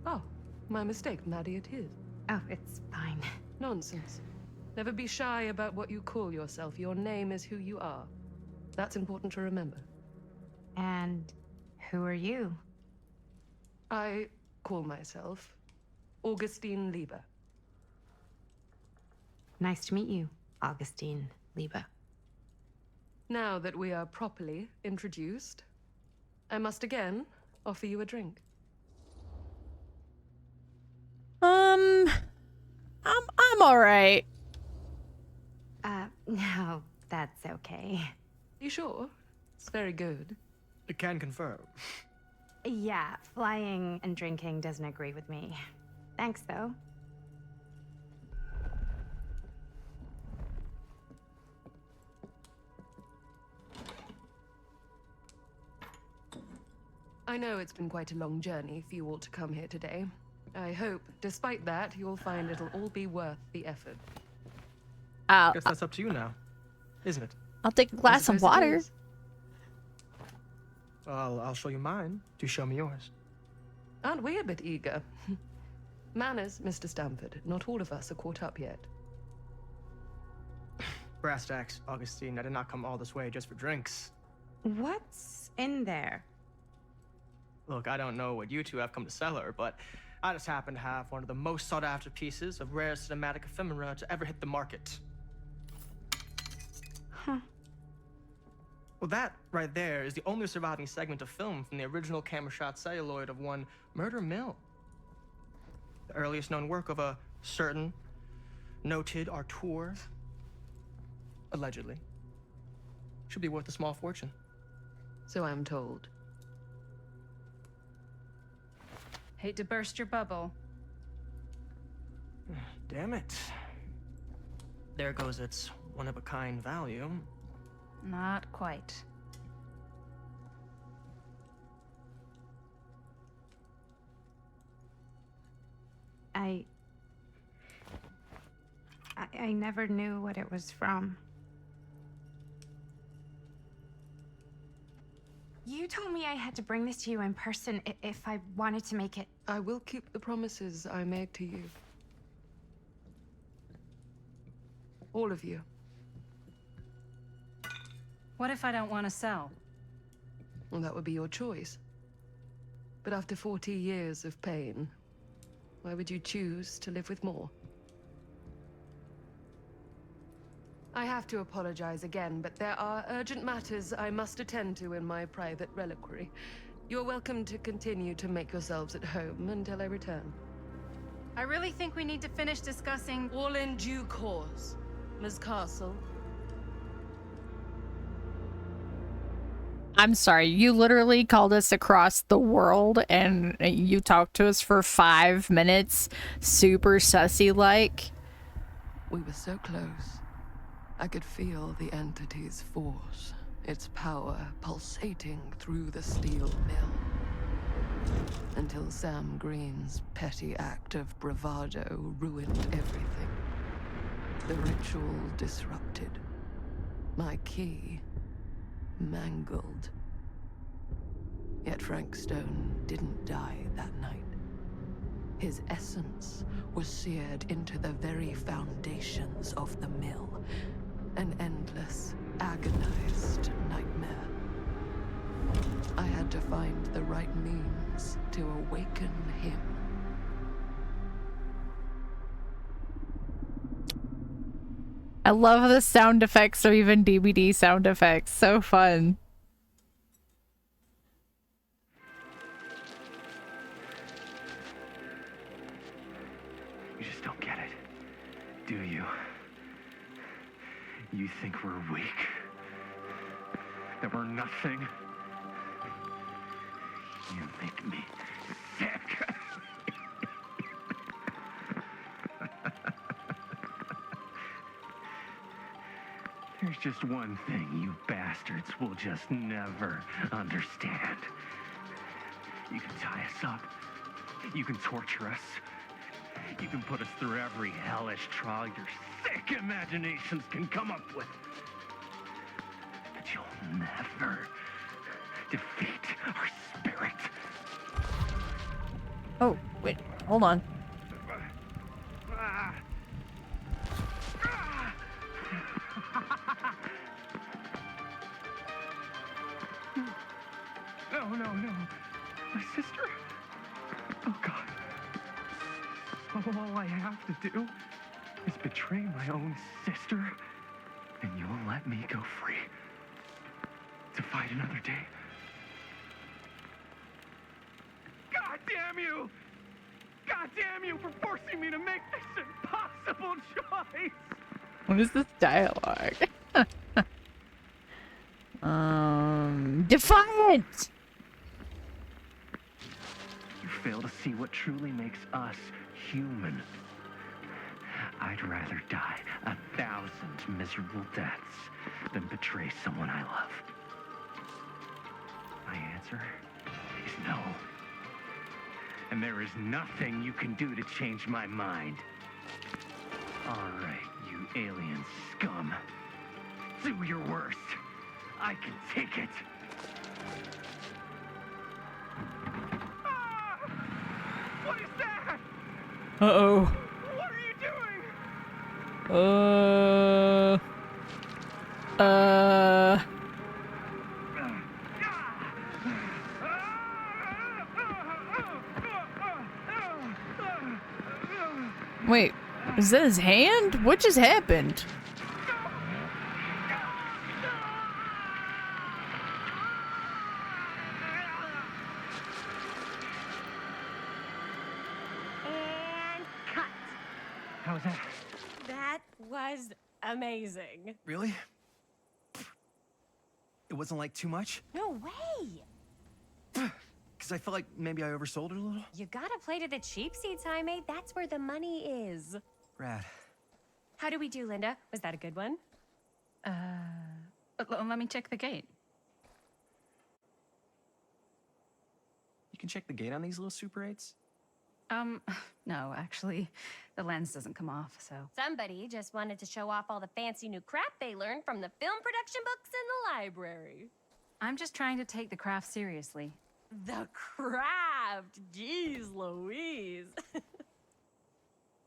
[SPEAKER 10] Oh, my mistake. Maddie it is.
[SPEAKER 7] Oh, it's fine.
[SPEAKER 10] Nonsense. Never be shy about what you call yourself. Your name is who you are. That's important to remember.
[SPEAKER 7] And who are you?
[SPEAKER 10] I call myself Augustine Lieber.
[SPEAKER 7] Nice to meet you, Augustine Lieber.
[SPEAKER 10] Now that we are properly introduced, I must again offer you a drink.
[SPEAKER 1] I'm all right.
[SPEAKER 7] No, that's okay.
[SPEAKER 10] You sure? It's very good.
[SPEAKER 9] I can confirm.
[SPEAKER 7] Yeah, flying and drinking doesn't agree with me. Thanks, though.
[SPEAKER 10] I know it's been quite a long journey for you all to come here today. I hope, despite that, you'll find it'll all be worth the effort.
[SPEAKER 9] Guess that's up to you now, isn't it?
[SPEAKER 1] I'll take a glass of water.
[SPEAKER 9] Well, I'll show you mine. Do show me yours.
[SPEAKER 10] Aren't we a bit eager? Manners, Mr. Stamford. Not all of us are caught up yet.
[SPEAKER 9] Brass tacks, Augustine. I did not come all this way just for drinks.
[SPEAKER 7] What's in there?
[SPEAKER 9] Look, I don't know what you two have come to cellar, but I just happen to have one of the most sought-after pieces of rare cinematic ephemera to ever hit the market.
[SPEAKER 7] Huh.
[SPEAKER 9] Well, that right there is the only surviving segment of film from the original camera shot celluloid of one Murder Mill. The earliest known work of a certain noted auteur, allegedly. Should be worth a small fortune.
[SPEAKER 10] So I'm told.
[SPEAKER 8] Hate to burst your bubble.
[SPEAKER 9] Damn it. There goes its one-of-a-kind value.
[SPEAKER 8] Not quite.
[SPEAKER 7] I never knew what it was from. You told me I had to bring this to you in person if I wanted to make it.
[SPEAKER 10] I will keep the promises I made to you. All of you.
[SPEAKER 8] What if I don't want to sell?
[SPEAKER 10] Well, that would be your choice. But after 40 years of pain, why would you choose to live with more? I have to apologize again, but there are urgent matters I must attend to in my private reliquary. You're welcome to continue to make yourselves at home until I return.
[SPEAKER 8] I really think we need to finish discussing...
[SPEAKER 10] All in due course, Ms. Castle.
[SPEAKER 1] I'm sorry, you literally called us across the world and you talked to us for 5 minutes, super sussy-like.
[SPEAKER 10] We were so close. I could feel the entity's force, its power pulsating through the steel mill. Until Sam Green's petty act of bravado ruined everything. The ritual disrupted. My key mangled. Yet Frank Stone didn't die that night. His essence was seared into the very foundations of the mill. An endless, agonized nightmare. I had to find the right means to awaken him.
[SPEAKER 1] I love the sound effects or even DVD sound effects. So fun.
[SPEAKER 11] You just don't get it, do you? You think we're weak? That we're nothing? You make me sick. There's just one thing you bastards will just never understand. You can tie us up. You can torture us. You can put us through every hellish trial your sick imaginations can come up with. But you'll never defeat our spirit.
[SPEAKER 1] Oh, wait, hold on.
[SPEAKER 11] No. My sister? Oh, God. All I have to do is betray my own sister, and you'll let me go free to fight another day. God damn you! God damn you for forcing me to make this impossible choice!
[SPEAKER 1] What is this dialogue? Defiant!
[SPEAKER 11] You fail to see what truly makes us human. I'd rather die 1,000 miserable deaths than betray someone I love. My answer is no. And there is nothing you can do to change my mind. All right, you alien scum. Do your worst. I can take it. Ah! What is that?
[SPEAKER 1] Uh-oh.
[SPEAKER 11] What are you doing?
[SPEAKER 1] Wait, is that his hand? What just happened?
[SPEAKER 12] And cut.
[SPEAKER 11] How was that?
[SPEAKER 12] That was amazing.
[SPEAKER 9] Really? It wasn't like too much?
[SPEAKER 12] No way.
[SPEAKER 9] Because I felt like maybe I oversold it a little.
[SPEAKER 12] You gotta play to the cheap seats, Jaime. That's where the money is.
[SPEAKER 9] Rad.
[SPEAKER 12] How do we do, Linda? Was that a good one?
[SPEAKER 8] Let me check the gate.
[SPEAKER 9] You can check the gate on these little Super 8s?
[SPEAKER 8] No, actually, the lens doesn't come off, so...
[SPEAKER 12] Somebody just wanted to show off all the fancy new crap they learned from the film production books in the library.
[SPEAKER 8] I'm just trying to take the craft seriously.
[SPEAKER 12] The craft! Jeez Louise!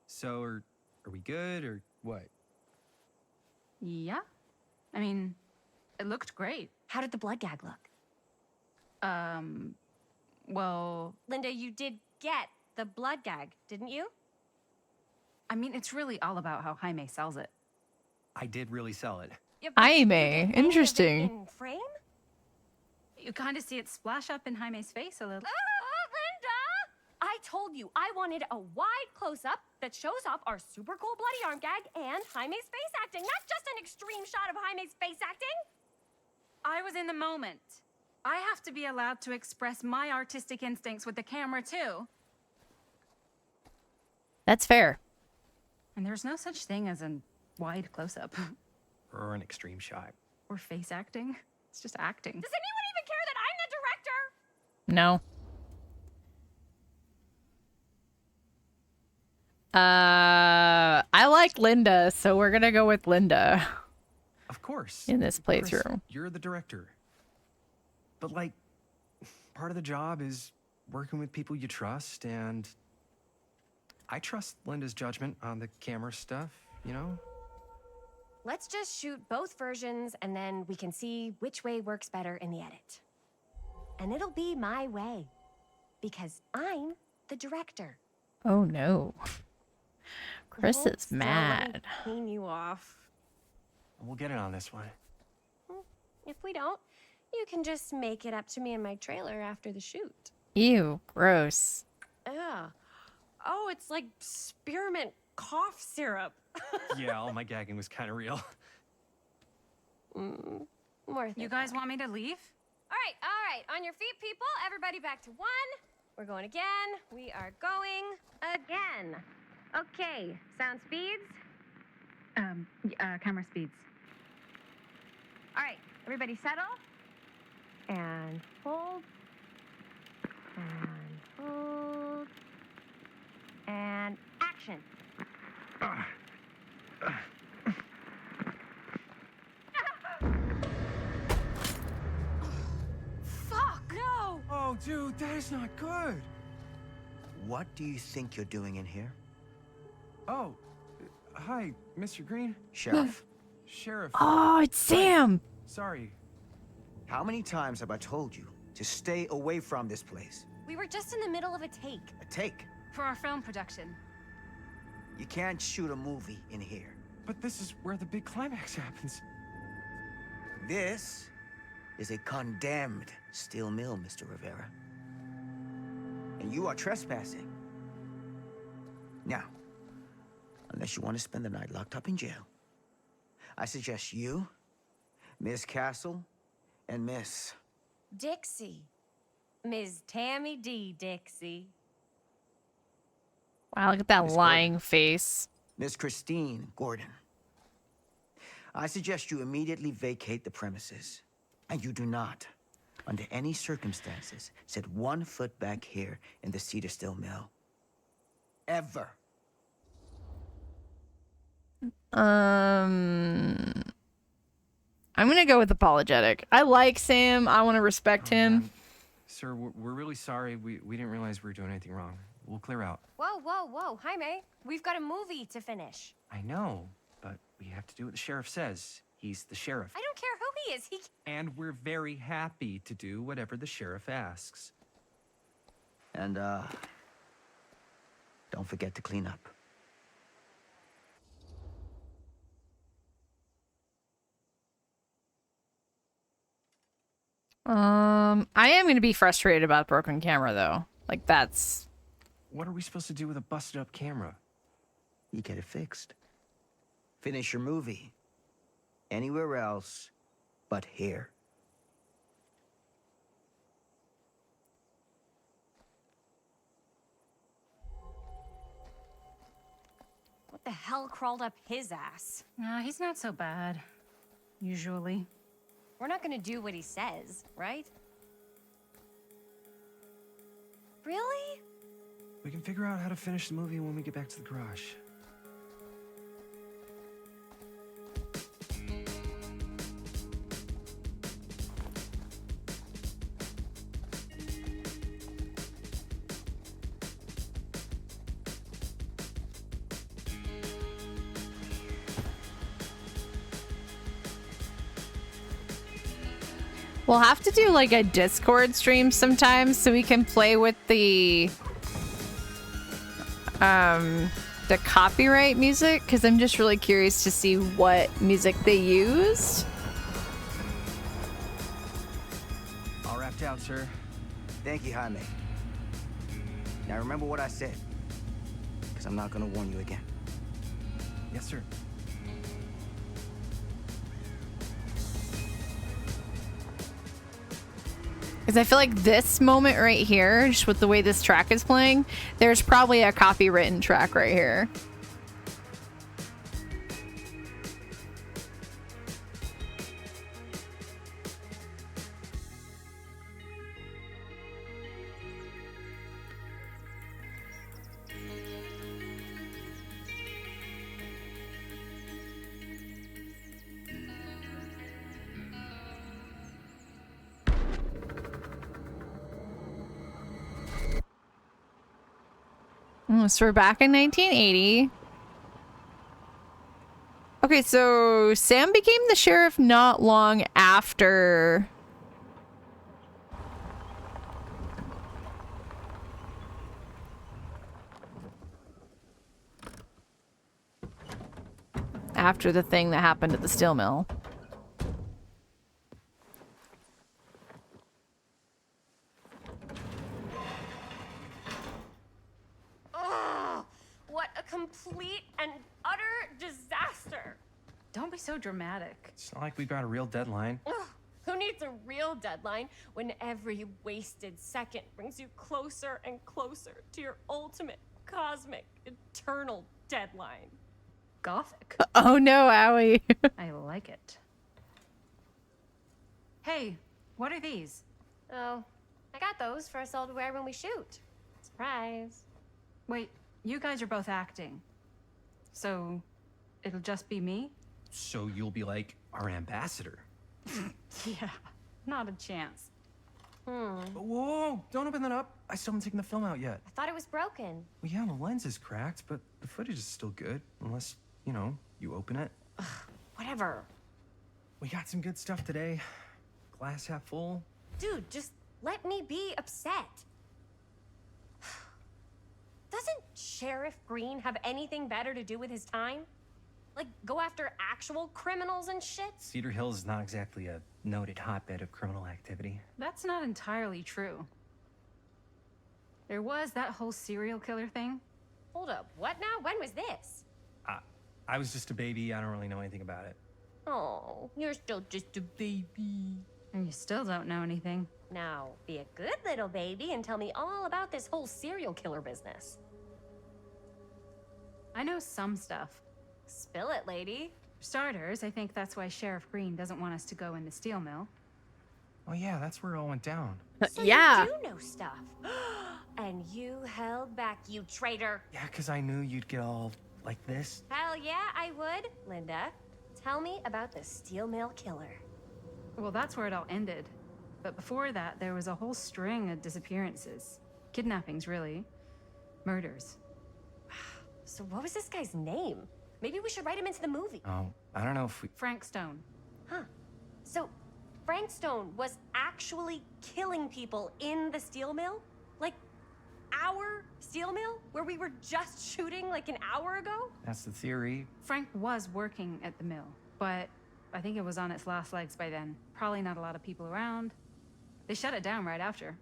[SPEAKER 9] So, are we good, or what?
[SPEAKER 8] Yeah? I mean, It looked great.
[SPEAKER 12] How did the blood gag look?
[SPEAKER 8] Well,
[SPEAKER 12] Linda, you did get the blood gag, didn't you?
[SPEAKER 8] I mean, it's really all about how Jaime sells it.
[SPEAKER 13] I did really sell it.
[SPEAKER 12] Yeah, but
[SPEAKER 1] Jaime,
[SPEAKER 12] did you get any of it
[SPEAKER 1] interesting.
[SPEAKER 12] in frame?
[SPEAKER 8] You kind of see it splash up in Jaime's face a little.
[SPEAKER 12] Linda! I told you I wanted a wide close-up that shows off our super cool bloody arm gag and Jaime's face acting, not just an extreme shot of Jaime's face acting.
[SPEAKER 8] I was in the moment. I have to be allowed to express my artistic instincts with the camera, too.
[SPEAKER 1] That's fair.
[SPEAKER 8] And there's no such thing as a wide close-up.
[SPEAKER 13] Or an extreme shot.
[SPEAKER 8] Or face acting. It's just acting.
[SPEAKER 12] Does anyone even care that I'm the director?
[SPEAKER 1] No. I like Linda, so we're gonna go with Linda
[SPEAKER 13] Of course.
[SPEAKER 1] in this
[SPEAKER 13] Of course,
[SPEAKER 1] playthrough.
[SPEAKER 13] You're the director. But, like, part of the job is working with people you trust, and I trust Linda's judgment on the camera stuff, you know?
[SPEAKER 12] Let's just shoot both versions and then we can see which way works better in the edit. And it'll be my way. Because I'm the director.
[SPEAKER 1] Oh no. Chris
[SPEAKER 12] Hold
[SPEAKER 1] is
[SPEAKER 12] still, let me
[SPEAKER 1] mad.
[SPEAKER 12] Clean you off.
[SPEAKER 13] We'll get it on this one.
[SPEAKER 12] If we don't, you can just make it up to me in my trailer after the shoot.
[SPEAKER 1] Ew, gross.
[SPEAKER 12] Yeah. Oh, it's like spearmint cough syrup.
[SPEAKER 13] Yeah, all my gagging was kind of real.
[SPEAKER 12] More
[SPEAKER 8] You guys want me to leave?
[SPEAKER 12] All right. On your feet, people. Everybody back to one. We're going again. We are going again. Okay, sound speeds.
[SPEAKER 8] Camera speeds.
[SPEAKER 12] All right, everybody settle. And hold. And hold. And action. Fuck, no!
[SPEAKER 13] Oh, dude, that is not good.
[SPEAKER 5] What do you think you're doing in here?
[SPEAKER 13] Oh, hi, Mr. Green.
[SPEAKER 5] Sheriff.
[SPEAKER 13] Sheriff.
[SPEAKER 1] Oh, it's Sam.
[SPEAKER 13] Sorry.
[SPEAKER 5] How many times have I told you to stay away from this place?
[SPEAKER 12] We were just in the middle of a take.
[SPEAKER 5] A take.
[SPEAKER 8] For our film production.
[SPEAKER 5] You can't shoot a movie in here.
[SPEAKER 13] But this is where the big climax happens.
[SPEAKER 5] This is a condemned steel mill, Mr. Rivera. And you are trespassing. Now, unless you want to spend the night locked up in jail, I suggest you, Miss Castle, and Miss...
[SPEAKER 12] Dixie. Ms. Tammy D. Dixie.
[SPEAKER 1] Wow, look at that
[SPEAKER 5] Miss
[SPEAKER 1] lying face.
[SPEAKER 5] Miss Christine Gordon. I suggest you immediately vacate the premises. And you do not, under any circumstances, set 1 foot back here in the Cedar Still Mill. Ever.
[SPEAKER 1] I'm gonna go with apologetic. I like Sam. I want to respect him.
[SPEAKER 13] Sir, we're really sorry. We didn't realize we were doing anything wrong. We'll clear out.
[SPEAKER 12] Whoa. Jaime, we've got a movie to finish.
[SPEAKER 13] I know, but we have to do what the sheriff says. He's the sheriff.
[SPEAKER 12] I don't care who he is.
[SPEAKER 13] And we're very happy to do whatever the sheriff asks.
[SPEAKER 5] And, don't forget to clean up.
[SPEAKER 1] I am gonna be frustrated about broken camera though. Like that's...
[SPEAKER 13] What are we supposed to do with a busted up camera?
[SPEAKER 5] You get it fixed. Finish your movie. Anywhere else but here.
[SPEAKER 12] What the hell crawled up his ass?
[SPEAKER 8] He's not so bad. Usually.
[SPEAKER 12] We're not gonna do what he says, right? Really?
[SPEAKER 13] We can figure out how to finish the movie when we get back to the garage.
[SPEAKER 1] We'll have to do like a Discord stream sometimes so we can play with the copyright music, because I'm just really curious to see what music they used.
[SPEAKER 5] All wrapped out, sir. Thank you, Jaime. Now remember what I said, because I'm not gonna warn you again.
[SPEAKER 13] Yes, sir.
[SPEAKER 1] Because I feel like this moment right here, just with the way this track is playing, there's probably a copywritten track right here. So we're back in 1980. Okay, so Sam became the sheriff not long after. After the thing that happened at the steel mill.
[SPEAKER 12] What a complete and utter disaster.
[SPEAKER 8] Don't be so dramatic.
[SPEAKER 13] It's not like we've got a real deadline.
[SPEAKER 12] Ugh, who needs a real deadline when every wasted second brings you closer and closer to your ultimate, cosmic, eternal deadline?
[SPEAKER 8] Gothic.
[SPEAKER 1] Oh no, Owie.
[SPEAKER 8] I like it. Hey, what are these?
[SPEAKER 12] Oh, I got those for us all to wear when we shoot. Surprise.
[SPEAKER 8] Wait, you guys are both acting. So, it'll just be me?
[SPEAKER 13] So you'll be like our ambassador.
[SPEAKER 8] Yeah, not a chance.
[SPEAKER 13] Whoa, don't open that up. I still haven't taken the film out yet.
[SPEAKER 12] I thought it was broken.
[SPEAKER 13] Well, yeah, the lens is cracked, but the footage is still good. Unless, you know, you open it.
[SPEAKER 12] Whatever.
[SPEAKER 13] We got some good stuff today. Glass half full.
[SPEAKER 12] Dude, just let me be upset. Doesn't Sheriff Green have anything better to do with his time? Like, go after actual criminals and shit?
[SPEAKER 13] Cedar Hills is not exactly a noted hotbed of criminal activity.
[SPEAKER 8] That's not entirely true. There was that whole serial killer thing.
[SPEAKER 12] Hold up, what now? When was this?
[SPEAKER 13] I was just a baby. I don't really know anything about it.
[SPEAKER 12] Oh, you're still just a baby.
[SPEAKER 8] And you still don't know anything.
[SPEAKER 12] Now, be a good little baby and tell me all about this whole serial killer business.
[SPEAKER 8] I know some stuff.
[SPEAKER 12] Spill it, lady.
[SPEAKER 8] For starters, I think that's why Sheriff Green doesn't want us to go in the steel mill.
[SPEAKER 13] Oh yeah, that's where it all went down.
[SPEAKER 12] So
[SPEAKER 1] yeah.
[SPEAKER 12] You do know stuff. And you held back, you traitor.
[SPEAKER 13] Yeah, because I knew you'd get all like this.
[SPEAKER 12] Hell yeah, I would. Linda, tell me about the steel mill killer.
[SPEAKER 8] Well, that's where it all ended. But before that, there was a whole string of disappearances. Kidnappings, really. Murders.
[SPEAKER 12] So what was this guy's name? Maybe we should write him into the movie.
[SPEAKER 13] Oh, I don't know if we...
[SPEAKER 8] Frank Stone.
[SPEAKER 12] Huh. So Frank Stone was actually killing people in the steel mill? Like, our steel mill? Where we were just shooting like an hour ago?
[SPEAKER 13] That's the theory.
[SPEAKER 8] Frank was working at the mill, but I think it was on its last legs by then. Probably not a lot of people around. They shut it down right after.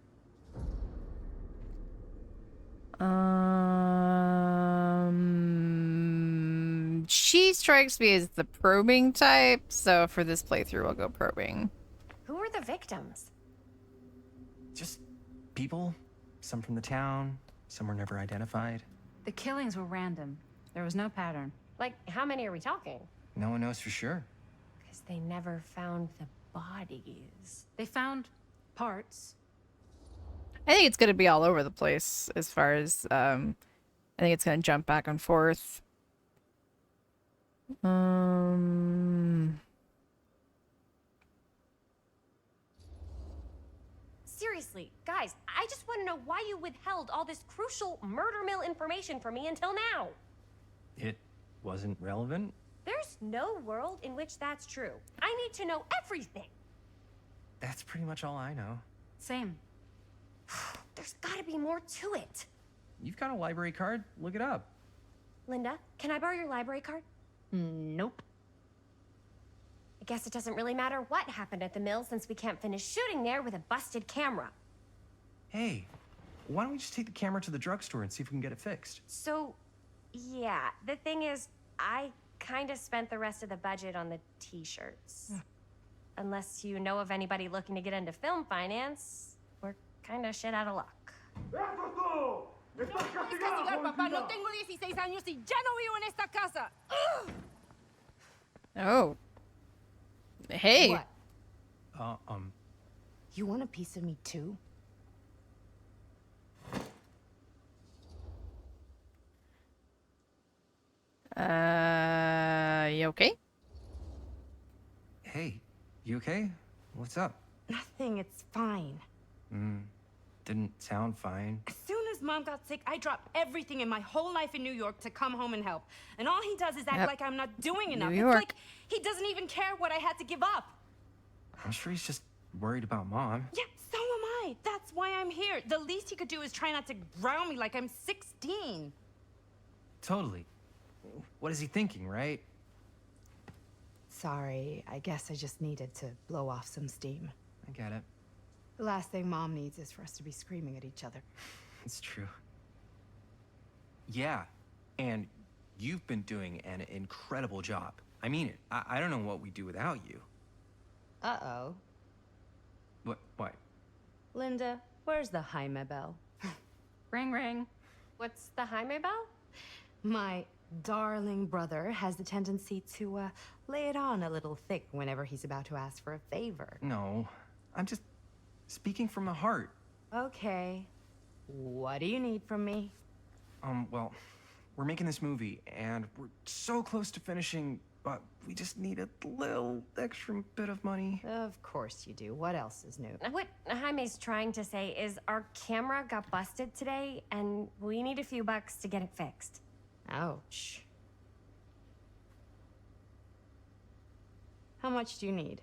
[SPEAKER 1] She strikes me as the probing type, so for this playthrough, we'll go probing.
[SPEAKER 12] Who were the victims?
[SPEAKER 13] Just people. Some from the town, some were never identified.
[SPEAKER 8] The killings were random. There was no pattern.
[SPEAKER 12] Like, how many are we talking?
[SPEAKER 13] No one knows for sure.
[SPEAKER 12] Because they never found the bodies.
[SPEAKER 8] They found parts.
[SPEAKER 1] I think it's going to be all over the place as far as, I think it's going to jump back and forth.
[SPEAKER 12] Seriously, guys, I just want to know why you withheld all this crucial murder mill information from me until now.
[SPEAKER 13] It wasn't relevant?
[SPEAKER 12] There's no world in which that's true. I need to know everything.
[SPEAKER 13] That's pretty much all I know.
[SPEAKER 8] Same.
[SPEAKER 12] There's gotta be more to it.
[SPEAKER 13] You've got a library card. Look it up.
[SPEAKER 12] Linda, can I borrow your library card?
[SPEAKER 8] Nope.
[SPEAKER 12] I guess it doesn't really matter what happened at the mill since we can't finish shooting there with a busted camera.
[SPEAKER 13] Hey, why don't we just take the camera to the drugstore and see if we can get it fixed?
[SPEAKER 12] So, yeah, the thing is, I kind of spent the rest of the budget on the t-shirts. Unless you know of anybody looking to get into film finance, we're kind of shit out of luck.
[SPEAKER 1] Oh. Hey.
[SPEAKER 14] What?
[SPEAKER 13] Uh,
[SPEAKER 14] You want a piece of me too?
[SPEAKER 1] You okay?
[SPEAKER 13] Hey, you okay? What's up?
[SPEAKER 14] Nothing, it's fine.
[SPEAKER 13] Didn't sound fine.
[SPEAKER 14] As soon as Mom got sick, I dropped everything in my whole life in New York to come home and help. And all he does is act
[SPEAKER 1] Yep.
[SPEAKER 14] like I'm not doing enough.
[SPEAKER 1] New
[SPEAKER 14] It's
[SPEAKER 1] York.
[SPEAKER 14] like he doesn't even care what I had to give up.
[SPEAKER 13] I'm sure he's just worried about Mom.
[SPEAKER 14] Yeah, so am I. That's why I'm here. The least he could do is try not to ground me like I'm 16.
[SPEAKER 13] Totally. What is he thinking, right?
[SPEAKER 14] Sorry, I guess I just needed to blow off some steam.
[SPEAKER 13] I get it.
[SPEAKER 14] The last thing Mom needs is for us to be screaming at each other.
[SPEAKER 13] It's true. Yeah, and you've been doing an incredible job. I mean it. I don't know what we'd do without you.
[SPEAKER 14] Uh-oh.
[SPEAKER 13] What?
[SPEAKER 14] Linda, where's the Jaime bell?
[SPEAKER 8] Ring, ring.
[SPEAKER 12] What's the Jaime bell?
[SPEAKER 14] My darling brother has the tendency to, lay it on a little thick whenever he's about to ask for a favor.
[SPEAKER 13] No, I'm just speaking from the heart.
[SPEAKER 14] Okay. What do you need from me?
[SPEAKER 13] Well, we're making this movie, and we're so close to finishing, but we just need a little extra bit of money.
[SPEAKER 14] Of course you do. What else is new?
[SPEAKER 12] What Jaime's trying to say is our camera got busted today, and we need a few bucks to get it fixed.
[SPEAKER 14] Ouch. How much do you need?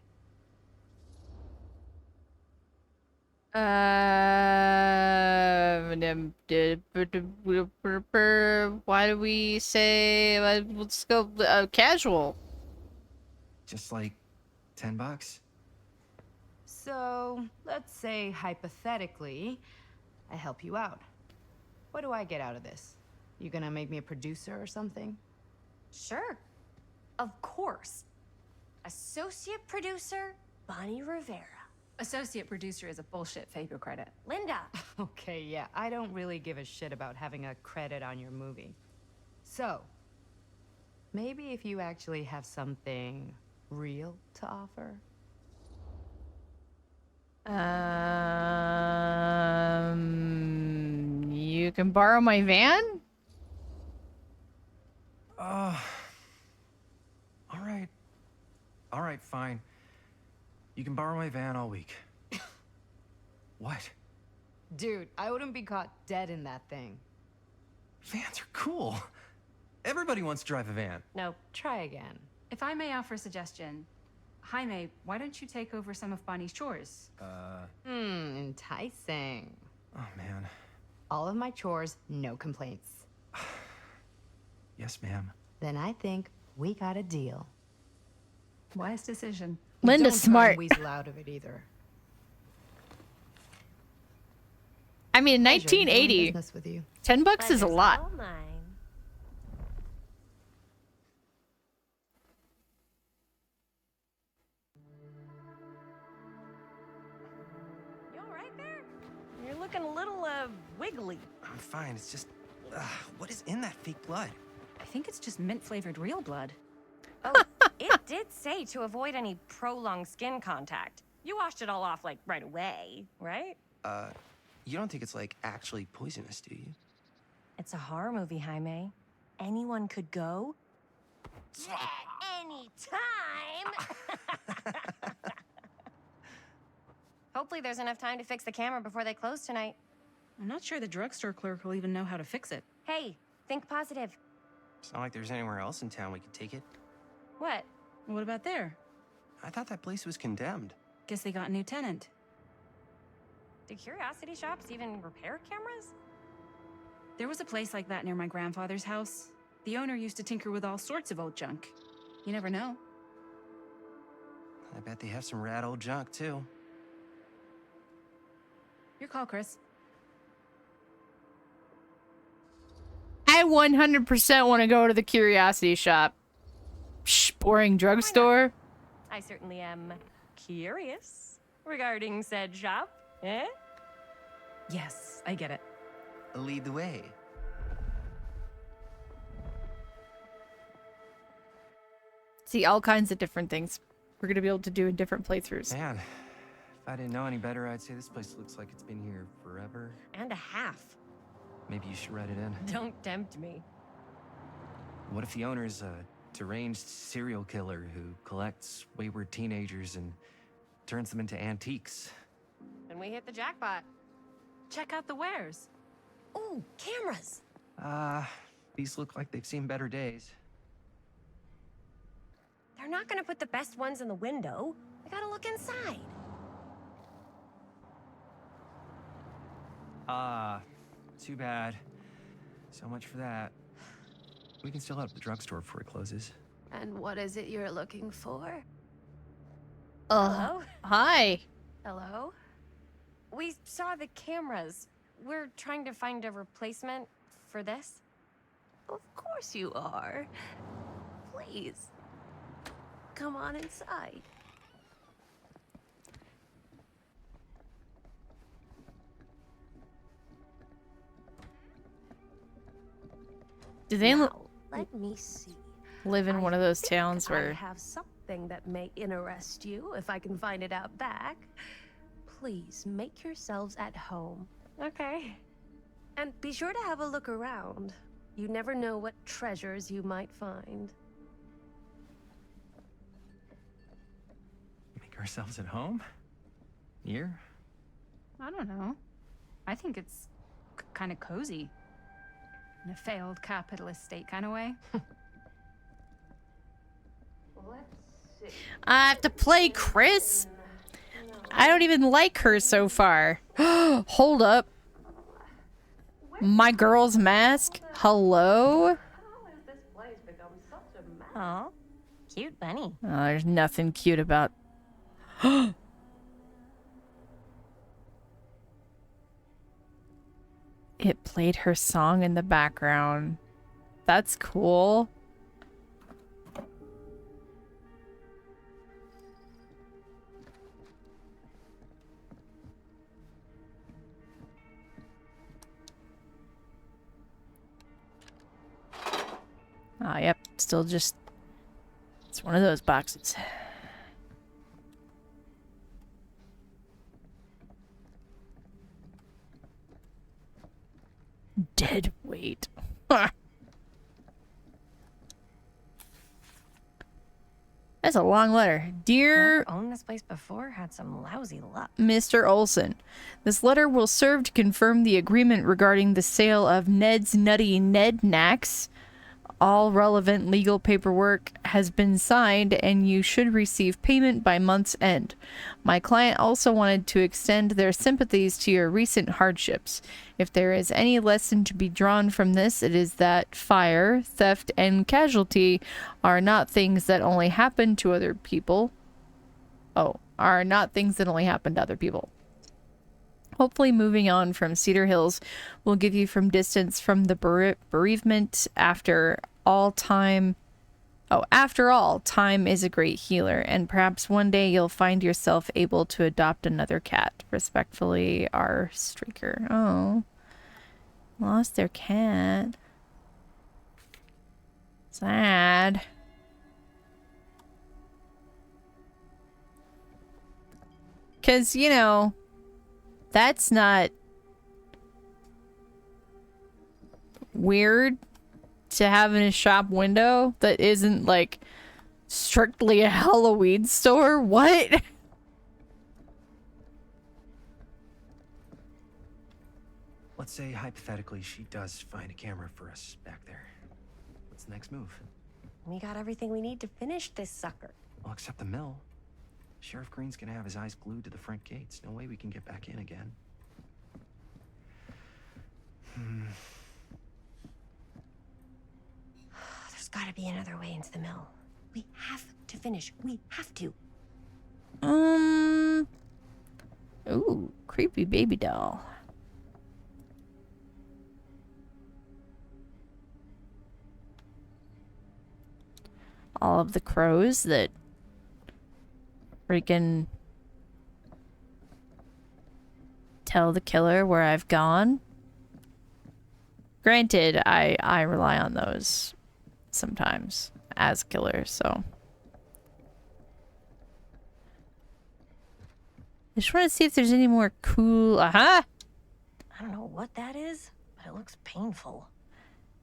[SPEAKER 1] Why do we say let's go casual?
[SPEAKER 13] Just like $10.
[SPEAKER 14] So, let's say hypothetically, I help you out. What do I get out of this? You gonna make me a producer or something?
[SPEAKER 12] Sure. Of course. Associate producer, Bonnie Rivera.
[SPEAKER 8] Associate producer is a bullshit favor credit.
[SPEAKER 12] Linda.
[SPEAKER 14] Okay, yeah, I don't really give a shit about having a credit on your movie. So, maybe if you actually have something real to offer?
[SPEAKER 1] You can borrow my van?
[SPEAKER 13] All right, fine. You can borrow my van all week. What?
[SPEAKER 14] Dude, I wouldn't be caught dead in that thing.
[SPEAKER 13] Vans are cool. Everybody wants to drive a van.
[SPEAKER 14] No, try again.
[SPEAKER 8] If I may offer a suggestion, Jaime, why don't you take over some of Bonnie's chores?
[SPEAKER 14] Enticing.
[SPEAKER 13] Oh, man.
[SPEAKER 14] All of my chores, no complaints.
[SPEAKER 13] Yes, ma'am.
[SPEAKER 14] Then I think we got a deal.
[SPEAKER 8] Wise decision.
[SPEAKER 1] Linda's
[SPEAKER 14] Don't try
[SPEAKER 1] smart.
[SPEAKER 14] and weasel out of it either.
[SPEAKER 1] I mean,
[SPEAKER 14] Pleasure doing
[SPEAKER 1] 1980.
[SPEAKER 14] business with you.
[SPEAKER 1] $10 is a
[SPEAKER 12] Pleasure's
[SPEAKER 1] lot.
[SPEAKER 12] all mine. You all right there? You're looking a little, wiggly.
[SPEAKER 13] I'm fine. It's just, what is in that fake blood?
[SPEAKER 8] I think it's just mint-flavored real blood.
[SPEAKER 12] Oh, it did say to avoid any prolonged skin contact. You washed it all off, like, right away, right?
[SPEAKER 13] You don't think it's, like, actually poisonous, do you?
[SPEAKER 12] It's a horror movie, Jaime. Anyone could go. Any time. Hopefully there's enough time to fix the camera before they close tonight.
[SPEAKER 8] I'm not sure the drugstore clerk will even know how to fix it.
[SPEAKER 12] Hey, think positive.
[SPEAKER 13] It's not like there's anywhere else in town we could take it.
[SPEAKER 12] What?
[SPEAKER 8] What about there?
[SPEAKER 13] I thought that place was condemned.
[SPEAKER 8] Guess they got a new tenant.
[SPEAKER 12] Do curiosity shops even repair cameras?
[SPEAKER 8] There was a place like that near my grandfather's house. The owner used to tinker with all sorts of old junk. You never know.
[SPEAKER 13] I bet they have some rad old junk, too.
[SPEAKER 8] Your call, Chris.
[SPEAKER 1] I 100% want to go to the curiosity shop. Psh, boring drugstore.
[SPEAKER 12] I certainly am curious regarding said shop. Eh?
[SPEAKER 8] Yes, I get it.
[SPEAKER 13] Lead the way.
[SPEAKER 1] See, all kinds of different things we're going to be able to do in different playthroughs.
[SPEAKER 13] Man, if I didn't know any better, I'd say this place looks like it's been here forever.
[SPEAKER 12] And a half.
[SPEAKER 13] Maybe you should write it in.
[SPEAKER 12] Don't tempt me.
[SPEAKER 13] What if the owner's a deranged serial killer who collects wayward teenagers and turns them into antiques?
[SPEAKER 12] Then we hit the jackpot.
[SPEAKER 8] Check out the wares.
[SPEAKER 12] Ooh, cameras.
[SPEAKER 13] These look like they've seen better days.
[SPEAKER 12] They're not gonna put the best ones in the window. I gotta look inside.
[SPEAKER 13] Too bad. So much for that. We can still head up the drugstore before it closes.
[SPEAKER 10] And what is it you're looking for?
[SPEAKER 12] Hello?
[SPEAKER 1] Hi.
[SPEAKER 12] Hello? We saw the cameras. We're trying to find a replacement for this.
[SPEAKER 10] Of course you are. Please. Come on inside.
[SPEAKER 1] Do they
[SPEAKER 10] Let me see.
[SPEAKER 1] live in one of those towns
[SPEAKER 10] I
[SPEAKER 1] where...
[SPEAKER 10] have something that may interest you if I can find it out back. Please make yourselves at home.
[SPEAKER 12] Okay.
[SPEAKER 10] And be sure to have a look around. You never know what treasures you might find.
[SPEAKER 13] Make ourselves at home? Here?
[SPEAKER 8] I don't know. I think it's kind of cozy. In a failed capitalist state kind of way.
[SPEAKER 1] I have to play Chris? I don't even like her so far. Hold up. My girl's mask? Hello?
[SPEAKER 12] Oh, cute bunny.
[SPEAKER 1] Oh, there's nothing cute about... It played her song in the background. That's cool. Ah, yep. Still just... It's one of those boxes. Dead weight. That's a long letter. Dear...
[SPEAKER 12] Whoever owned this place before had some lousy luck.
[SPEAKER 1] Mr. Olson, this letter will serve to confirm the agreement regarding the sale of Ned's Nutty Ned Knacks. All relevant legal paperwork has been signed and you should receive payment by month's end. My client also wanted to extend their sympathies to your recent hardships. If there is any lesson to be drawn from this, it is that fire, theft, and casualty are not things that only happen to other people. Are not things that only happen to other people. Hopefully moving on from Cedar Hills will give you from distance from the bereavement. After all, time is a great healer, and perhaps one day you'll find yourself able to adopt another cat. Respectfully, R. Streaker. Oh. Lost their cat. Sad. Because, you know... That's not weird to have in a shop window that isn't like strictly a Halloween store. What?
[SPEAKER 13] Let's say hypothetically she does find a camera for us back there. What's the next move?
[SPEAKER 12] We got everything we need to finish this sucker.
[SPEAKER 13] Well, except the mill. Sheriff Green's gonna have his eyes glued to the front gates. No way we can get back in again.
[SPEAKER 12] There's gotta be another way into the mill. We have to finish. We have to.
[SPEAKER 1] Ooh, creepy baby doll. All of the crows that freaking tell the killer where I've gone. Granted, I rely on those sometimes as killers, so. I just want to see if there's any more cool... Aha!
[SPEAKER 12] I don't know what that is, but it looks painful.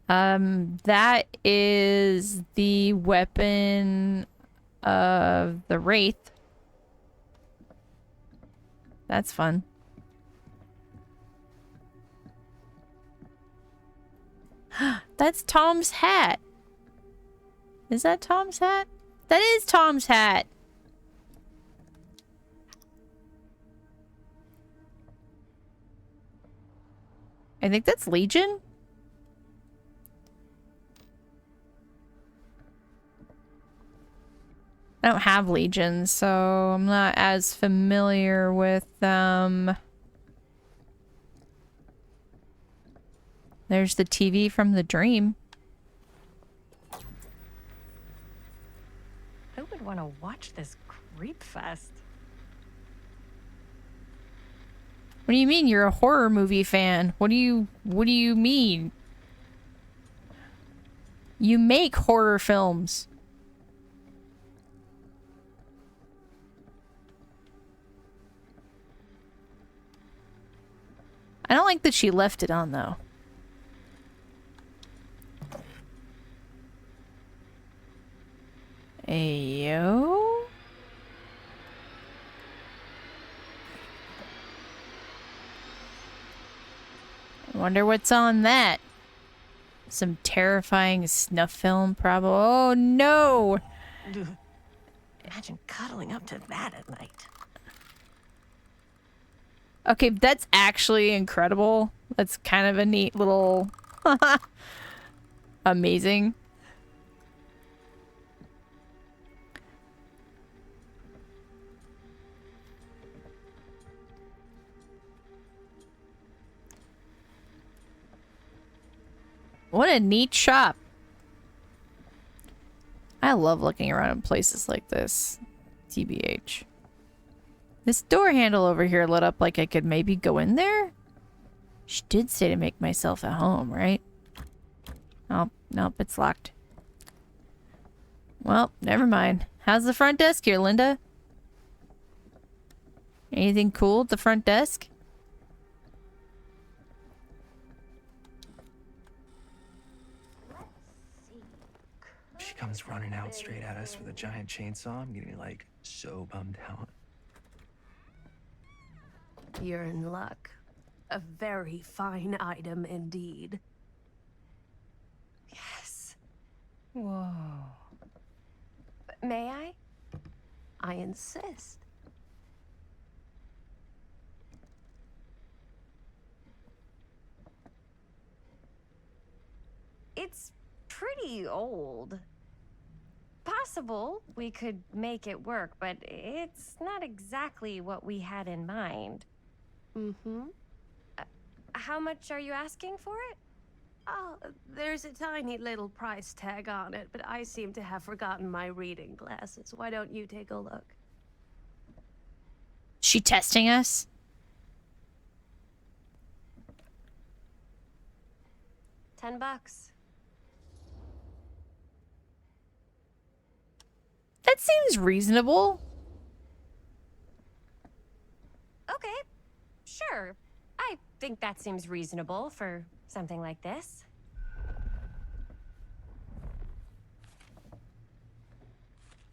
[SPEAKER 1] That is the weapon of the Wraith. That's fun. That's Tom's hat. Is that Tom's hat? That is Tom's hat. I think that's Legion. I don't have Legion, so I'm not as familiar with them. There's the TV from The Dream.
[SPEAKER 12] Who would want to watch this creep fest?
[SPEAKER 1] What do you mean you're a horror movie fan? What do you mean? You make horror films. I don't like that she left it on though. Ayo. I wonder what's on that. Some terrifying snuff film, probably. Oh no!
[SPEAKER 12] Imagine cuddling up to that at night.
[SPEAKER 1] Okay, that's actually incredible. That's kind of a neat little... Amazing. What a neat shop. I love looking around in places like this. TBH. This door handle over here lit up like I could maybe go in there? She did say to make myself at home, right? Oh, nope, it's locked. Well, never mind. How's the front desk here, Linda? Anything cool at the front desk?
[SPEAKER 13] She comes running out straight at us with a giant chainsaw. I'm gonna be like so bummed out.
[SPEAKER 10] You're in luck. A very fine item indeed.
[SPEAKER 12] Yes.
[SPEAKER 10] Whoa.
[SPEAKER 12] May I?
[SPEAKER 10] I insist.
[SPEAKER 12] It's pretty old. Possible we could make it work, but it's not exactly what we had in mind.
[SPEAKER 10] Mm-hmm.
[SPEAKER 12] How much are you asking for it?
[SPEAKER 10] Oh, there's a tiny little price tag on it, but I seem to have forgotten my reading glasses. Why don't you take a look?
[SPEAKER 1] She testing us?
[SPEAKER 12] $10.
[SPEAKER 1] That seems reasonable.
[SPEAKER 12] Okay, sure. I think that seems reasonable for something like this.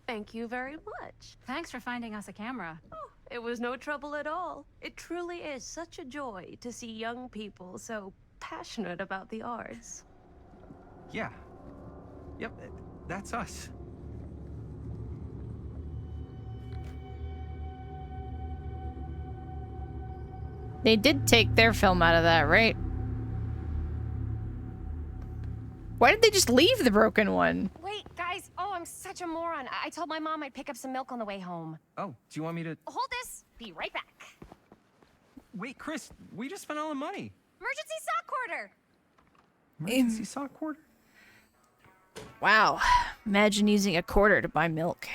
[SPEAKER 10] Thank you very much.
[SPEAKER 8] Thanks for finding us a camera.
[SPEAKER 10] Oh, it was no trouble at all. It truly is such a joy to see young people so passionate about the arts.
[SPEAKER 13] Yeah. Yep, that's us.
[SPEAKER 1] They did take their film out of that, right? Why did they just leave the broken one?
[SPEAKER 12] Wait, guys. Oh, I'm such a moron. I told my mom I'd pick up some milk on the way home.
[SPEAKER 13] Oh, do you want me to...
[SPEAKER 12] Hold this. Be right back.
[SPEAKER 13] Wait, Chris, we just spent all the money.
[SPEAKER 12] Emergency sock quarter.
[SPEAKER 13] Emergency sock quarter?
[SPEAKER 1] Wow. Imagine using a quarter to buy milk.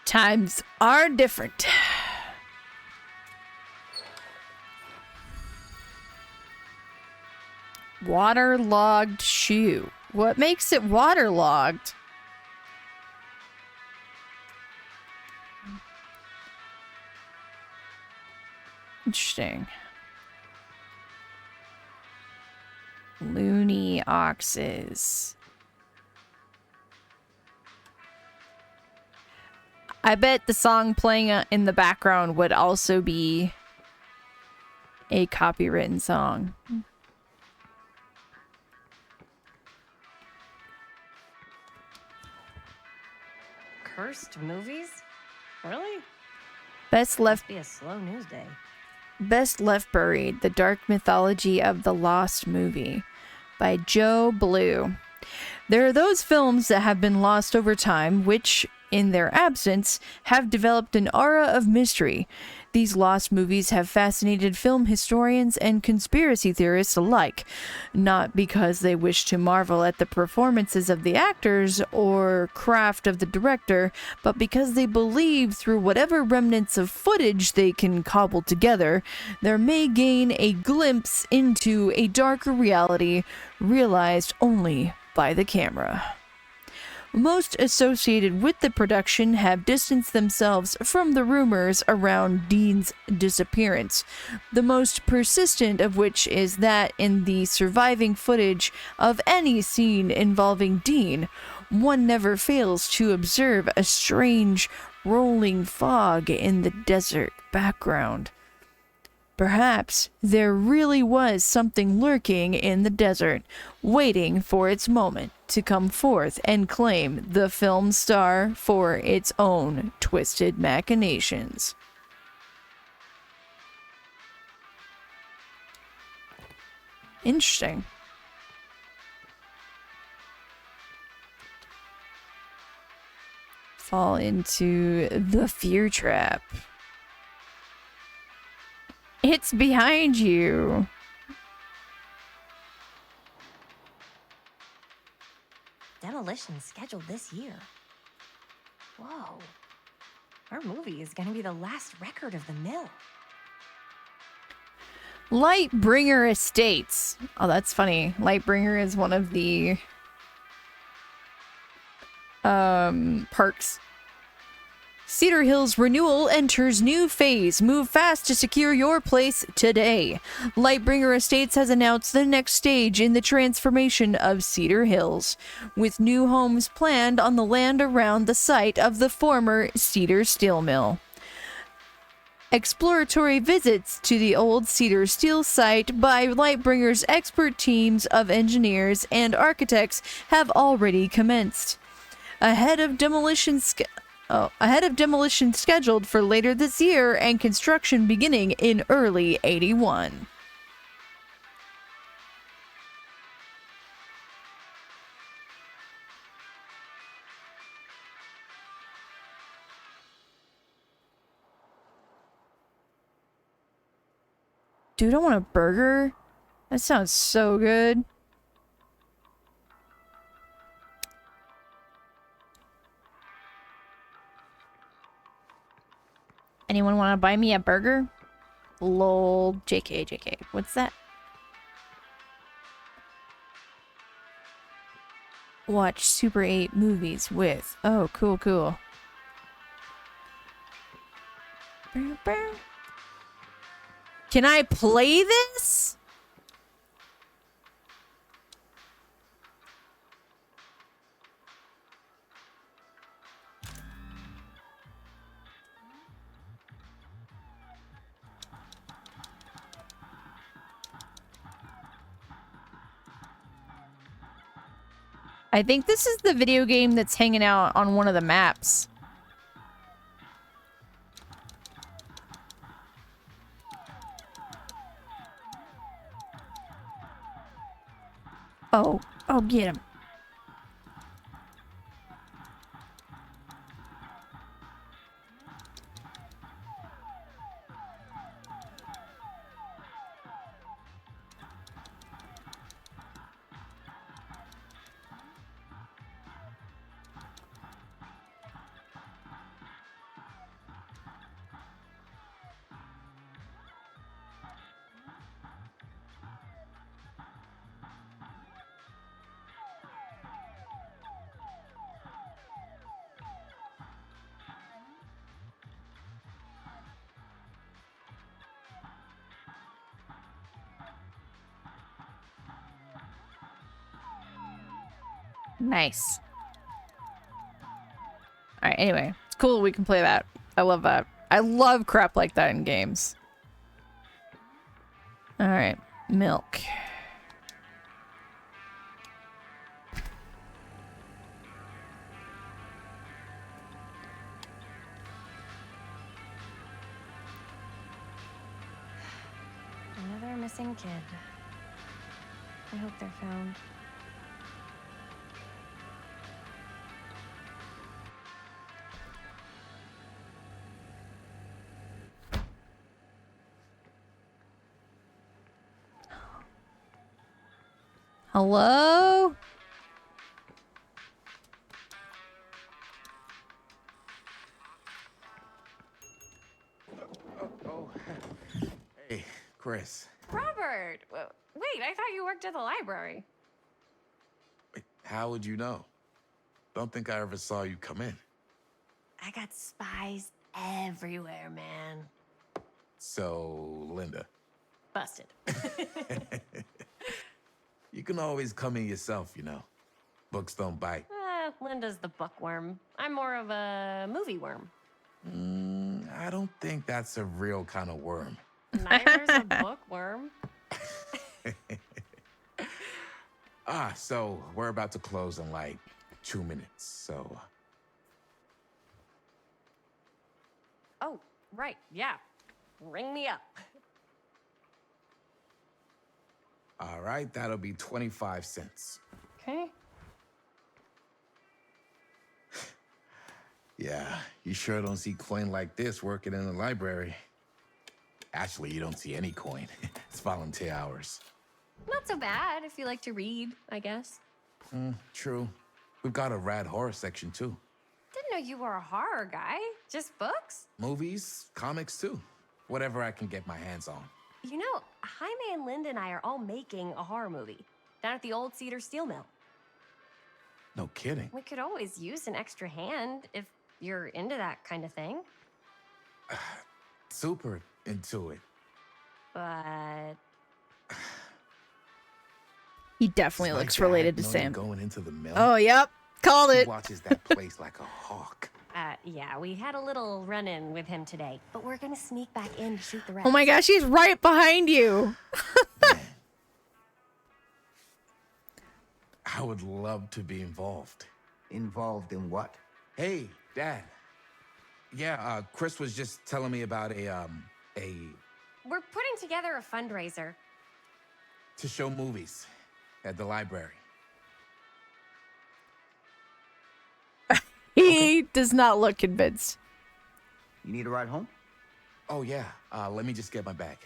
[SPEAKER 1] Times are different. Waterlogged shoe. What makes it waterlogged? Interesting. Loony oxes. I bet the song playing in the background would also be a copywritten song.
[SPEAKER 12] Cursed movies? Really?
[SPEAKER 1] Best left
[SPEAKER 12] Be a slow news day.
[SPEAKER 1] Best Left Buried: The Dark Mythology of the Lost Movie by Joe Blue. There are those films that have been lost over time, which, in their absence, have developed an aura of mystery. These lost movies have fascinated film historians and conspiracy theorists alike, not because they wish to marvel at the performances of the actors or craft of the director, but because they believe through whatever remnants of footage they can cobble together, there may gain a glimpse into a darker reality realized only by the camera. Most associated with the production have distanced themselves from the rumors around Dean's disappearance, the most persistent of which is that in the surviving footage of any scene involving Dean, one never fails to observe a strange rolling fog in the desert background. Perhaps there really was something lurking in the desert, waiting for its moment to come forth and claim the film star for its own twisted machinations. Interesting. Fall into the fear trap. It's behind you.
[SPEAKER 12] Demolition scheduled this year. Whoa. Our movie is gonna be the last record of the mill.
[SPEAKER 1] Lightbringer Estates. Oh, that's funny. Lightbringer is one of the parks. Cedar Hills renewal enters new phase. Move fast to secure your place today. Lightbringer Estates has announced the next stage in the transformation of Cedar Hills, with new homes planned on the land around the site of the former Cedar Steel Mill. Exploratory visits to the old Cedar Steel site by Lightbringer's expert teams of engineers and architects have already commenced. Ahead of demolition scheduled for later this year and construction beginning in early '81. Dude, I want a burger. That sounds so good. Anyone want to buy me a burger? Lol. JK. What's that? Watch Super 8 movies with. Oh, cool. Can I play this? I think this is the video game that's hanging out on one of the maps. Oh, get him. Nice. Alright, anyway. It's cool we can play that. I love that. I love crap like that in games. Alright. Milk.
[SPEAKER 12] Another missing kid. I hope they're found.
[SPEAKER 1] Hello?
[SPEAKER 15] Hey, Chris.
[SPEAKER 12] Robert! Wait, I thought you worked at the library.
[SPEAKER 15] How would you know? Don't think I ever saw you come in.
[SPEAKER 12] I got spies everywhere, man.
[SPEAKER 15] So, Linda,
[SPEAKER 12] Busted.
[SPEAKER 15] you can always come in yourself, you know. Books don't bite.
[SPEAKER 12] Linda's the bookworm. I'm more of a movie worm.
[SPEAKER 15] I don't think that's a real kind of worm.
[SPEAKER 12] Neither's a bookworm.
[SPEAKER 15] So we're about to close in like 2 minutes, so...
[SPEAKER 12] Oh, right, yeah. Ring me up.
[SPEAKER 15] All right, that'll be 25 cents.
[SPEAKER 12] Okay.
[SPEAKER 15] Yeah, you sure don't see coin like this working in the library. Actually, you don't see any coin. It's volunteer hours.
[SPEAKER 12] Not so bad if you like to read, I guess.
[SPEAKER 15] True. We've got a rad horror section, too.
[SPEAKER 12] Didn't know you were a horror guy. Just books?
[SPEAKER 15] Movies, comics, too. Whatever I can get my hands on.
[SPEAKER 12] You know, Jaime and Linda and I are all making a horror movie down at the old Cedar Steel Mill.
[SPEAKER 15] No kidding.
[SPEAKER 12] We could always use an extra hand if you're into that kind of thing.
[SPEAKER 15] Super into it.
[SPEAKER 12] But
[SPEAKER 1] He definitely
[SPEAKER 15] It's my
[SPEAKER 1] looks
[SPEAKER 15] dad
[SPEAKER 1] related to
[SPEAKER 15] know
[SPEAKER 1] Sam.
[SPEAKER 15] you're going into the mill.
[SPEAKER 1] Oh, yep. Called
[SPEAKER 15] He
[SPEAKER 1] it.
[SPEAKER 15] watches that place like a hawk.
[SPEAKER 12] yeah, we had a little run-in with him today, but we're gonna sneak back in to shoot the rest.
[SPEAKER 1] Oh my gosh, he's right behind you.
[SPEAKER 15] I would love to be involved.
[SPEAKER 5] Involved in what?
[SPEAKER 15] Hey, Dad. Yeah, Chris was just telling me about a
[SPEAKER 12] We're putting together a fundraiser.
[SPEAKER 15] to show movies at the library.
[SPEAKER 1] He does not look convinced.
[SPEAKER 5] You need a ride home?
[SPEAKER 15] Oh, yeah. Let me just get my bag.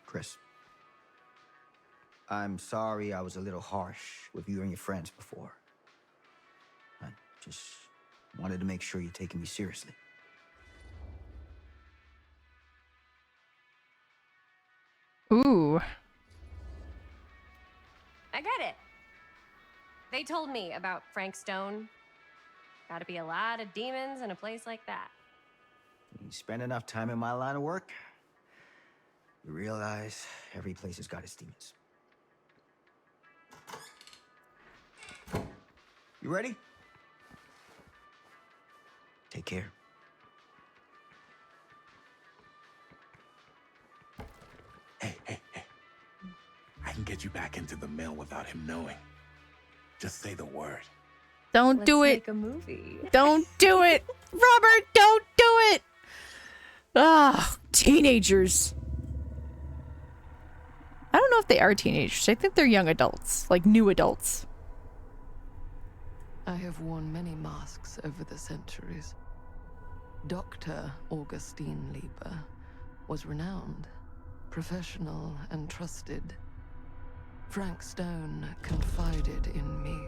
[SPEAKER 5] Chris. I'm sorry I was a little harsh with you and your friends before. I just wanted to make sure you're taking me seriously.
[SPEAKER 1] Ooh.
[SPEAKER 12] I get it. They told me about Frank Stone. Gotta be a lot of demons in a place like that.
[SPEAKER 5] You spend enough time in my line of work, you realize every place has got its demons.
[SPEAKER 3] You ready? Take care.
[SPEAKER 15] Hey. I can get you back into the mill without him knowing. Just say the word.
[SPEAKER 1] Don't do it.
[SPEAKER 8] Make a movie.
[SPEAKER 1] Don't do it. Robert, don't do it. Ah, teenagers. I don't know if they are teenagers. I think they're young adults, like new adults.
[SPEAKER 2] I have worn many masks over the centuries. Dr. Augustine Lieber was renowned, professional, and trusted. Frank Stone confided in me,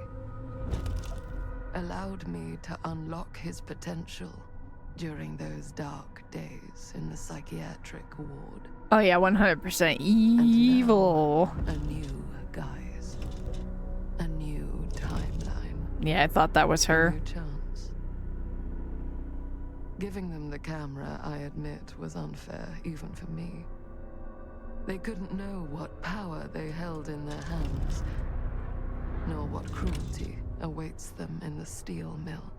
[SPEAKER 2] allowed me to unlock his potential during those dark days in the psychiatric ward.
[SPEAKER 1] Oh yeah, 100% evil.
[SPEAKER 2] A new guise, a new timeline.
[SPEAKER 1] Yeah, I thought that was her.
[SPEAKER 2] A new chance. Giving them the camera, I admit, was unfair, even for me. They couldn't know what power they held in their hands, nor what cruelty awaits them in the steel mill.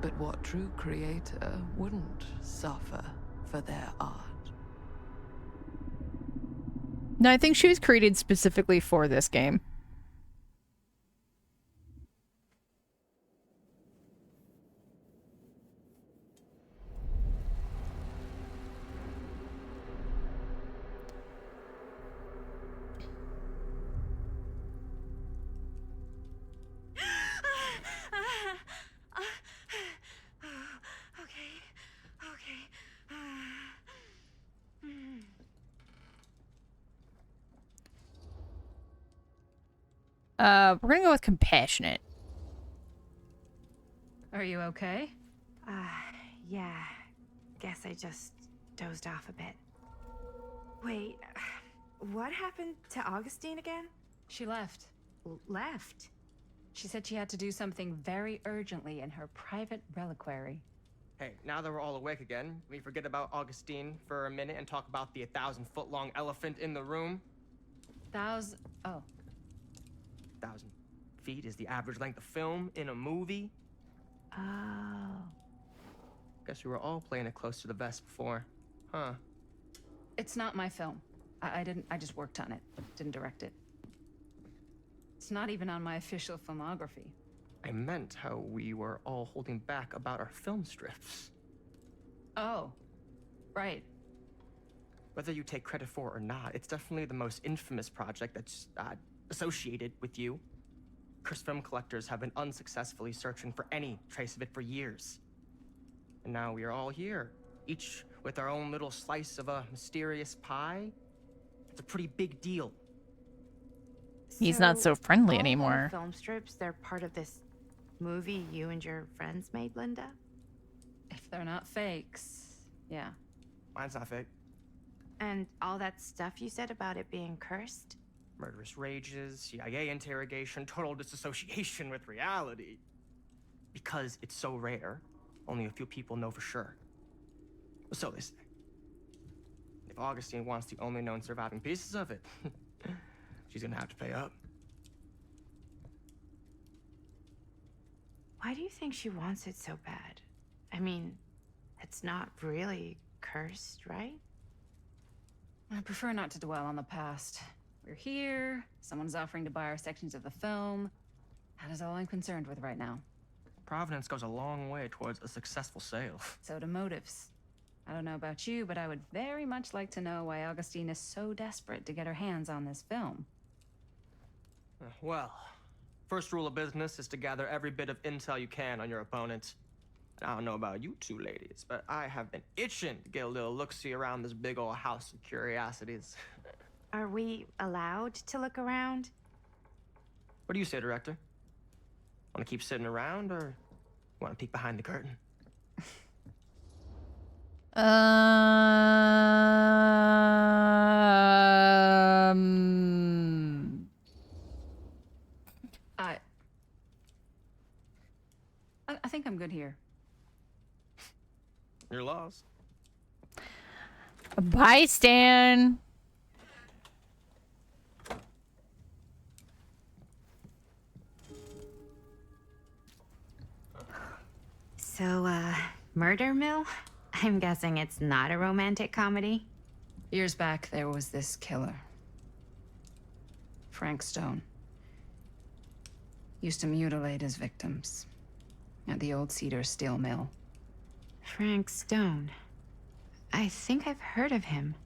[SPEAKER 2] But what true creator wouldn't suffer for their art?
[SPEAKER 1] No, I think she was created specifically for this game. We're gonna go with compassionate.
[SPEAKER 8] Are you okay?
[SPEAKER 7] Yeah. Guess I just dozed off a bit. Wait, what happened to Augustine again?
[SPEAKER 8] She left.
[SPEAKER 7] Left?
[SPEAKER 8] She said she had to do something very urgently in her private reliquary.
[SPEAKER 9] Hey, now that we're all awake again, can we forget about Augustine for a minute and talk about the 1,000-foot-long elephant in the room?
[SPEAKER 8] Oh.
[SPEAKER 9] 1,000 feet is the average length of film in a movie.
[SPEAKER 7] Oh.
[SPEAKER 9] Guess we were all playing it close to the vest before, huh?
[SPEAKER 8] It's not my film. I just worked on it. Didn't direct it. It's not even on my official filmography.
[SPEAKER 9] I meant how we were all holding back about our film strips.
[SPEAKER 8] Oh. Right.
[SPEAKER 9] Whether you take credit for it or not, it's definitely the most infamous project that's associated with you. Cursed film collectors have been unsuccessfully searching for any trace of it for years. And now we are all here, each with our own little slice of a mysterious pie. It's a pretty big deal.
[SPEAKER 1] He's not so friendly
[SPEAKER 7] all
[SPEAKER 1] anymore.
[SPEAKER 7] the film strips, they're part of this movie you and your friends made, Linda?
[SPEAKER 8] If they're not fakes, yeah.
[SPEAKER 9] Mine's not fake.
[SPEAKER 7] And all that stuff you said about it being cursed?
[SPEAKER 9] Murderous rages, CIA interrogation, total disassociation with reality. Because it's so rare, only a few people know for sure. So they say. If Augustine wants the only known surviving pieces of it, she's gonna have to pay up.
[SPEAKER 7] Why do you think she wants it so bad? I mean, it's not really cursed, right?
[SPEAKER 8] I prefer not to dwell on the past. We're here, someone's offering to buy our sections of the film. That is all I'm concerned with right now.
[SPEAKER 9] Providence goes a long way towards a successful sale.
[SPEAKER 8] So do motives. I don't know about you, but I would very much like to know why Augustine is so desperate to get her hands on this film.
[SPEAKER 9] Well, first rule of business is to gather every bit of intel you can on your opponent. And I don't know about you two ladies, but I have been itching to get a little look-see around this big old house of curiosities.
[SPEAKER 7] Are we allowed to look around?
[SPEAKER 9] What do you say, director? Want to keep sitting around, or want to peek behind the curtain?
[SPEAKER 8] I think I'm good here.
[SPEAKER 9] You're lost.
[SPEAKER 1] Bye, Stan.
[SPEAKER 7] So, Murder Mill? I'm guessing it's not a romantic comedy?
[SPEAKER 8] Years back, there was this killer. Frank Stone. Used to mutilate his victims at the old Cedar Steel Mill.
[SPEAKER 7] Frank Stone. I think I've heard of him.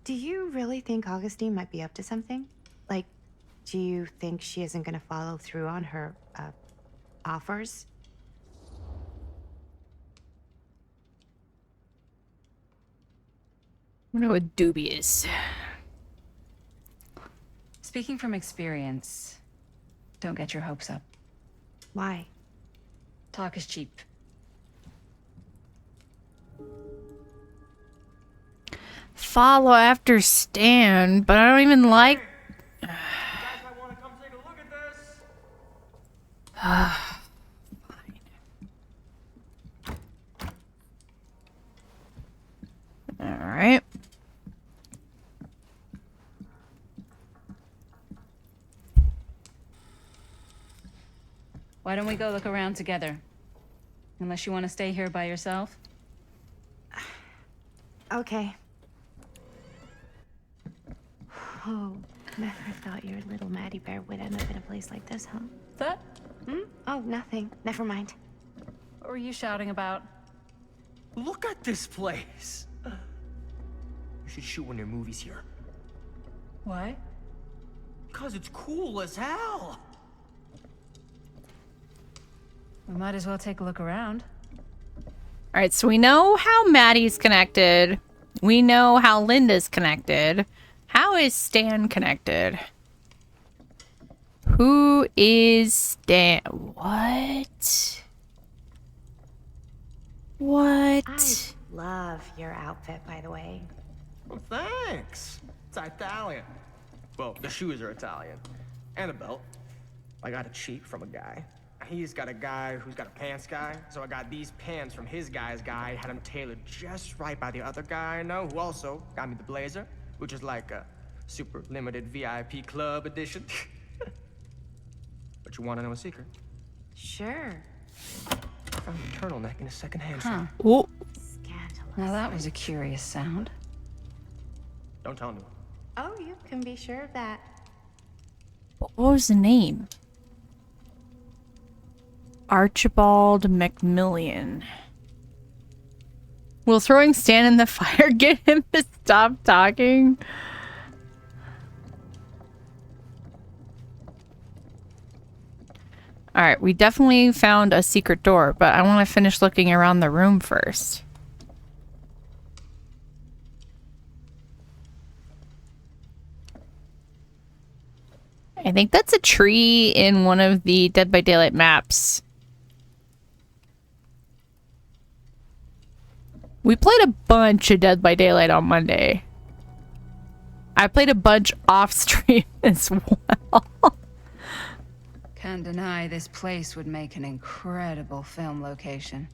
[SPEAKER 7] Do you really think Augustine might be up to something? Like, do you think she isn't gonna follow through on her, offers?
[SPEAKER 1] I know what dubious.
[SPEAKER 8] Speaking from experience, don't get your hopes up.
[SPEAKER 7] Why?
[SPEAKER 8] Talk is cheap.
[SPEAKER 1] Follow after Stan, but I don't even like. All right.
[SPEAKER 8] Why don't we go look around together? Unless you want to stay here by yourself?
[SPEAKER 7] Okay. Oh, never thought your little Maddie Bear would end up in a place like this, huh?
[SPEAKER 8] That?
[SPEAKER 7] Hmm? Oh, nothing. Never mind.
[SPEAKER 8] What were you shouting about?
[SPEAKER 9] Look at this place. You should shoot one of your movies here.
[SPEAKER 8] Why?
[SPEAKER 9] Because it's cool as hell.
[SPEAKER 8] We might as well take a look around.
[SPEAKER 1] All right, so we know how Maddie's connected. We know how Linda's connected. How is Stan connected? Who is Stan? What? What?
[SPEAKER 7] I love your outfit, by the way.
[SPEAKER 9] Well, thanks. It's Italian. Well, the shoes are Italian. And the belt. I got it cheap from a guy. He's got a guy who's got a pants guy, so I got these pants from his guy's guy, had them tailored just right by the other guy I know, who also got me the blazer, which is like a super limited VIP club edition. But you want to know a secret?
[SPEAKER 7] Sure.
[SPEAKER 9] I found a turtleneck in a second-hand
[SPEAKER 8] Huh.
[SPEAKER 9] shop.
[SPEAKER 1] Oh.
[SPEAKER 7] Scandalous.
[SPEAKER 8] Now that was a curious sound.
[SPEAKER 9] Don't tell me.
[SPEAKER 7] Oh, you can be sure of that.
[SPEAKER 1] What was the name? Archibald McMillian. Will throwing Stan in the fire get him to stop talking? Alright, we definitely found a secret door, but I want to finish looking around the room first. I think that's a tree in one of the Dead by Daylight maps. We played a bunch of Dead by Daylight on Monday. I played a bunch off stream as well.
[SPEAKER 8] Can't deny this place would make an incredible film location.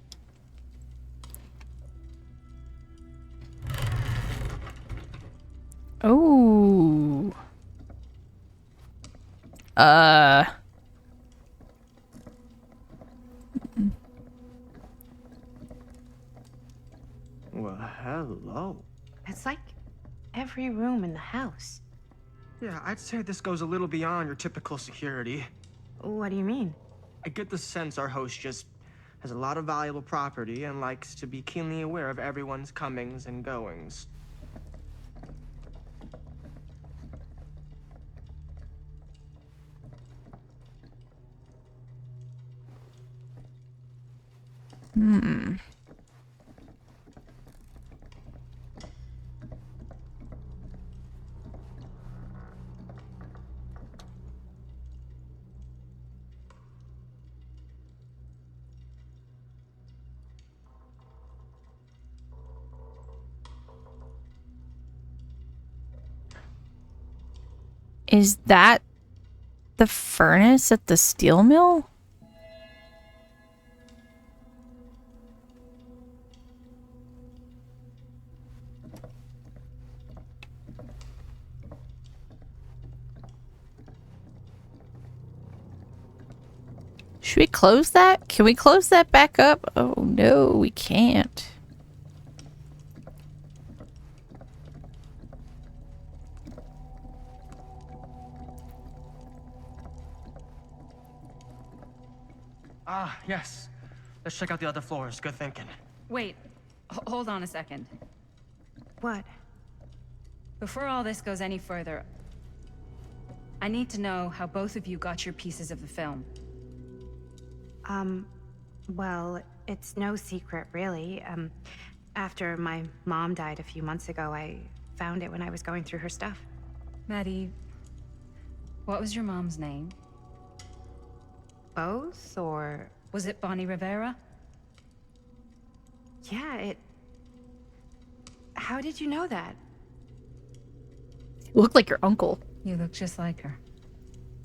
[SPEAKER 1] Oh.
[SPEAKER 9] Well, hello.
[SPEAKER 7] It's like every room in the house.
[SPEAKER 9] Yeah, I'd say this goes a little beyond your typical security.
[SPEAKER 7] What do you mean?
[SPEAKER 9] I get the sense our host just has a lot of valuable property and likes to be keenly aware of everyone's comings and goings.
[SPEAKER 1] Hmm. Is that the furnace at the steel mill? Should we close that? Can we close that back up? Oh, no, we can't.
[SPEAKER 9] Ah, yes. Let's check out the other floors. Good thinking.
[SPEAKER 8] Wait, hold on a second.
[SPEAKER 14] What?
[SPEAKER 8] Before all this goes any further, I need to know how both of you got your pieces of the film.
[SPEAKER 14] Well, it's no secret, really. After my mom died a few months ago, I found it when I was going through her stuff.
[SPEAKER 8] Maddie, what was your mom's name?
[SPEAKER 14] Both, or...
[SPEAKER 8] Was it Bonnie Rivera?
[SPEAKER 14] Yeah, How did you know that?
[SPEAKER 1] You look like your uncle.
[SPEAKER 8] You look just like her.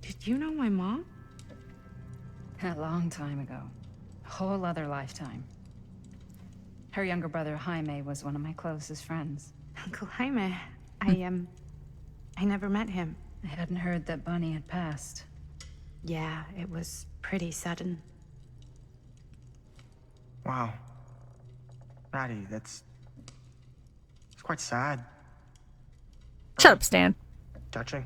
[SPEAKER 14] Did you know my mom?
[SPEAKER 8] A long time ago. A whole other lifetime. Her younger brother, Jaime, was one of my closest friends.
[SPEAKER 14] Uncle Jaime. I never met him.
[SPEAKER 8] I hadn't heard that Bonnie had passed.
[SPEAKER 14] Yeah, it was pretty sudden.
[SPEAKER 9] Wow. Maddie, it's quite sad.
[SPEAKER 1] Shut up, Stan.
[SPEAKER 9] Touching.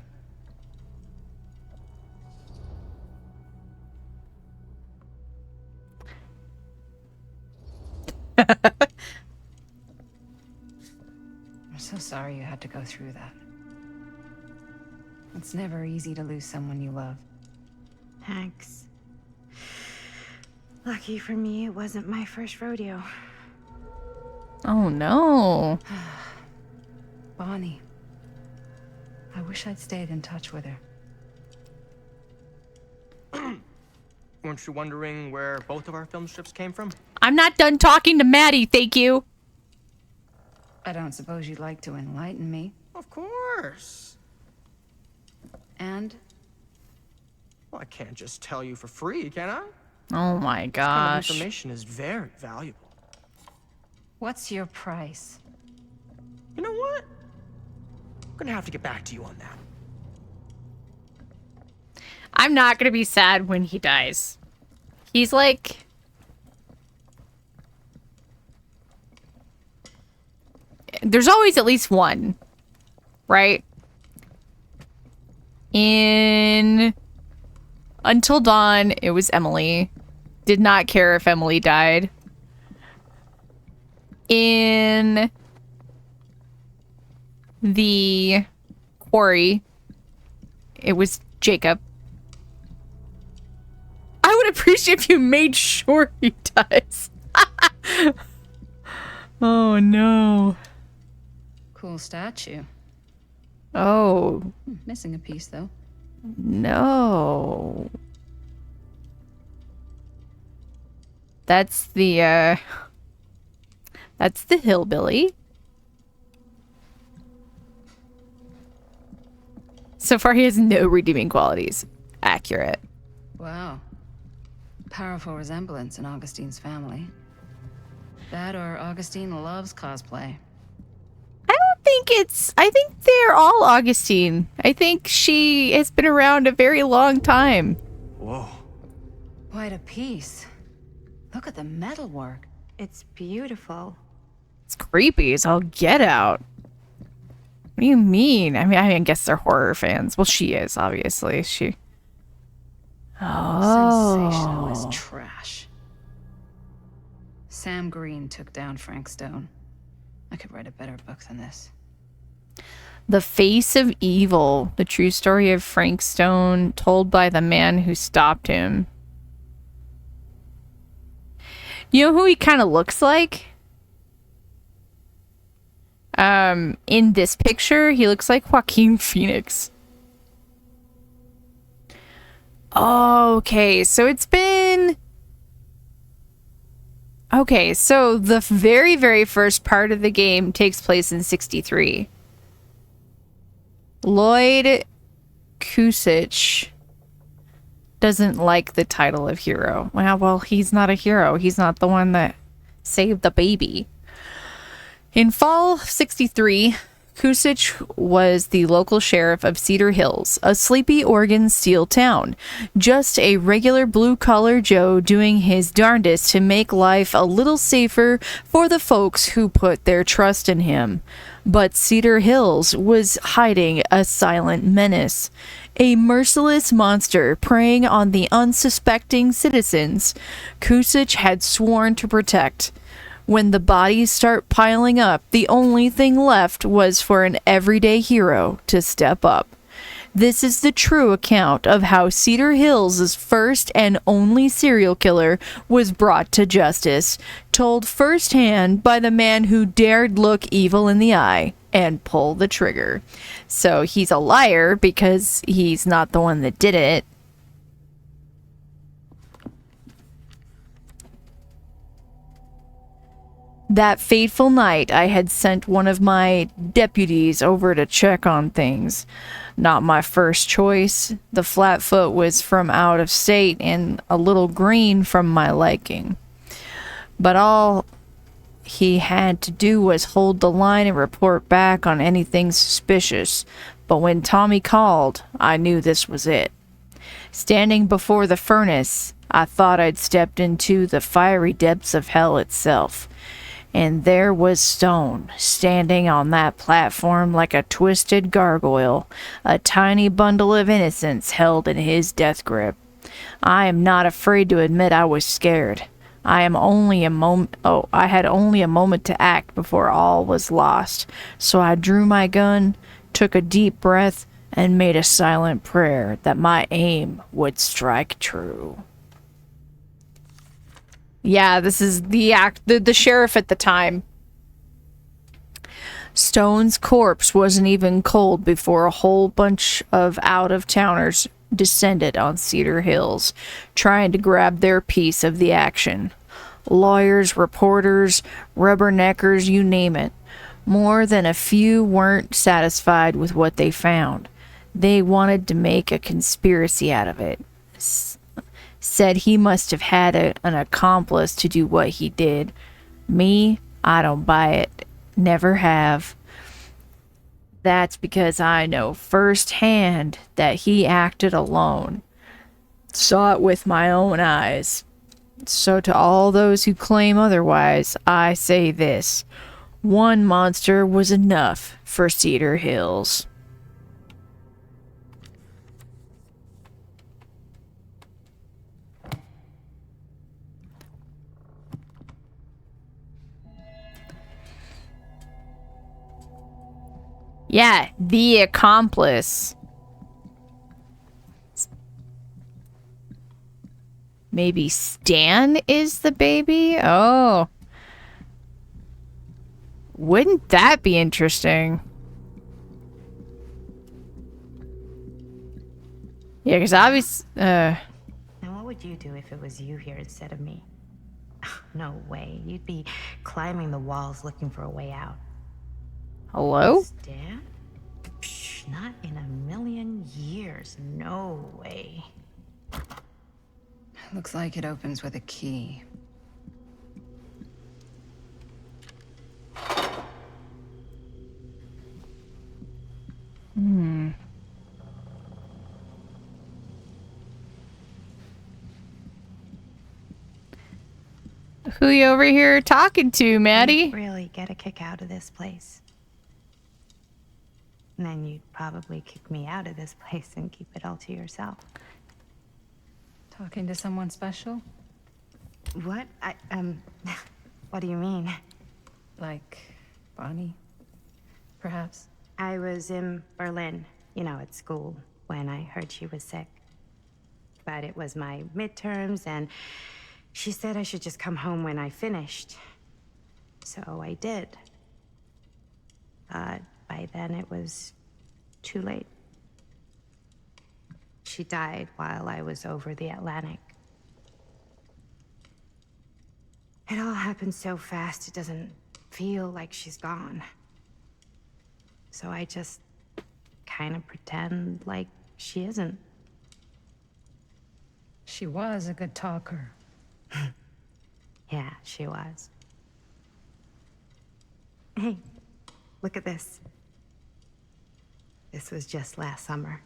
[SPEAKER 8] I'm so sorry you had to go through that. It's never easy to lose someone you love.
[SPEAKER 14] Thanks. Lucky for me, it wasn't my first rodeo.
[SPEAKER 1] Oh, no.
[SPEAKER 8] Bonnie. I wish I'd stayed in touch with her.
[SPEAKER 9] Weren't you wondering where both of our film strips came from?
[SPEAKER 1] I'm not done talking to Maddie, thank you.
[SPEAKER 8] I don't suppose you'd like to enlighten me.
[SPEAKER 9] Of course.
[SPEAKER 8] And?
[SPEAKER 9] Well, I can't just tell you for free, can I?
[SPEAKER 1] Oh my
[SPEAKER 9] This kind of
[SPEAKER 1] gosh.
[SPEAKER 9] information is very valuable.
[SPEAKER 8] What's your price?
[SPEAKER 9] You know what? I'm gonna have to get back to you on that.
[SPEAKER 1] I'm not gonna be sad when he dies. He's like... There's always at least one, right? In Until Dawn, it was Emily. Did not care if Emily died. In The Quarry, it was Jacob. I would appreciate if you made sure he dies. Oh no.
[SPEAKER 8] Cool statue.
[SPEAKER 1] Oh.
[SPEAKER 8] Missing a piece, though.
[SPEAKER 1] No. That's the hillbilly. So far he has no redeeming qualities. Accurate.
[SPEAKER 8] Wow. Powerful resemblance in Augustine's family. That or Augustine loves cosplay.
[SPEAKER 1] I think they're all Augustine. I think she has been around a very long time.
[SPEAKER 9] Whoa.
[SPEAKER 8] Quite a piece. Look at the metalwork.
[SPEAKER 14] It's beautiful.
[SPEAKER 1] It's creepy as all get out. What do you mean? I guess they're horror fans. Well, she is, obviously. She... Oh.
[SPEAKER 8] Sensational as trash. Sam Green took down Frank Stone. I could write a better book than this.
[SPEAKER 1] The Face of Evil, the true story of Frank Stone, told by the man who stopped him. You know who he kind of looks like? In this picture, he looks like Joaquin Phoenix. Okay, so it's been... Okay, so the very, very first part of the game takes place in 63. Lloyd Kusich doesn't like the title of hero. Well, he's not a hero. He's not the one that saved the baby. In fall of 63, Kusich was the local sheriff of Cedar Hills, a sleepy Oregon steel town. Just a regular blue-collar Joe doing his darndest to make life a little safer for the folks who put their trust in him. But Cedar Hills was hiding a silent menace. A merciless monster preying on the unsuspecting citizens Kusich had sworn to protect. When the bodies start piling up, the only thing left was for an everyday hero to step up. This is the true account of how Cedar Hills' first and only serial killer was brought to justice, told firsthand by the man who dared look evil in the eye and pull the trigger. So he's a liar because he's not the one that did it. That fateful night, I had sent one of my deputies over to check on things. Not my first choice. The Flatfoot was from out of state and a little green from my liking. But all he had to do was hold the line and report back on anything suspicious. But when Tommy called, I knew this was it. Standing before the furnace, I thought I'd stepped into the fiery depths of hell itself. And there was Stone, standing on that platform like a twisted gargoyle, a tiny bundle of innocence held in his death grip. I am not afraid to admit I was scared. I had only a moment to act before all was lost. So I drew my gun, took a deep breath, and made a silent prayer that my aim would strike true. Yeah, this is the sheriff at the time. Stone's corpse wasn't even cold before a whole bunch of out-of-towners descended on Cedar Hills, trying to grab their piece of the action. Lawyers, reporters, rubberneckers, you name it. More than a few weren't satisfied with what they found. They wanted to make a conspiracy out of it. Said he must have had an accomplice to do what he did. Me, I don't buy it. Never have. That's because I know firsthand that he acted alone. Saw it with my own eyes. So to all those who claim otherwise, I say this. One monster was enough for Cedar Hills. Yeah, the accomplice. Maybe Stan is the baby? Oh. Wouldn't that be interesting? Yeah, because obviously...
[SPEAKER 14] Now, what would you do if it was you here instead of me? No way. You'd be climbing the walls looking for a way out.
[SPEAKER 1] Hello?
[SPEAKER 14] Stan? Psh, not in a million years. No way.
[SPEAKER 8] Looks like it opens with a key.
[SPEAKER 1] Who you over here talking to, Maddie?
[SPEAKER 14] You'd really get a kick out of this place. And then you'd probably kick me out of this place and keep it all to yourself.
[SPEAKER 8] Talking to someone special?
[SPEAKER 14] What? What do you mean?
[SPEAKER 8] Like Bonnie, perhaps?
[SPEAKER 14] I was in Berlin, at school, when I heard she was sick. But it was my midterms, and she said I should just come home when I finished. So I did. But by then it was too late. She died while I was over the Atlantic. It all happened so fast, it doesn't feel like she's gone. So I just kind of pretend like she isn't.
[SPEAKER 8] She was a good talker.
[SPEAKER 14] Yeah, she was. Hey, look at this. This was just last summer.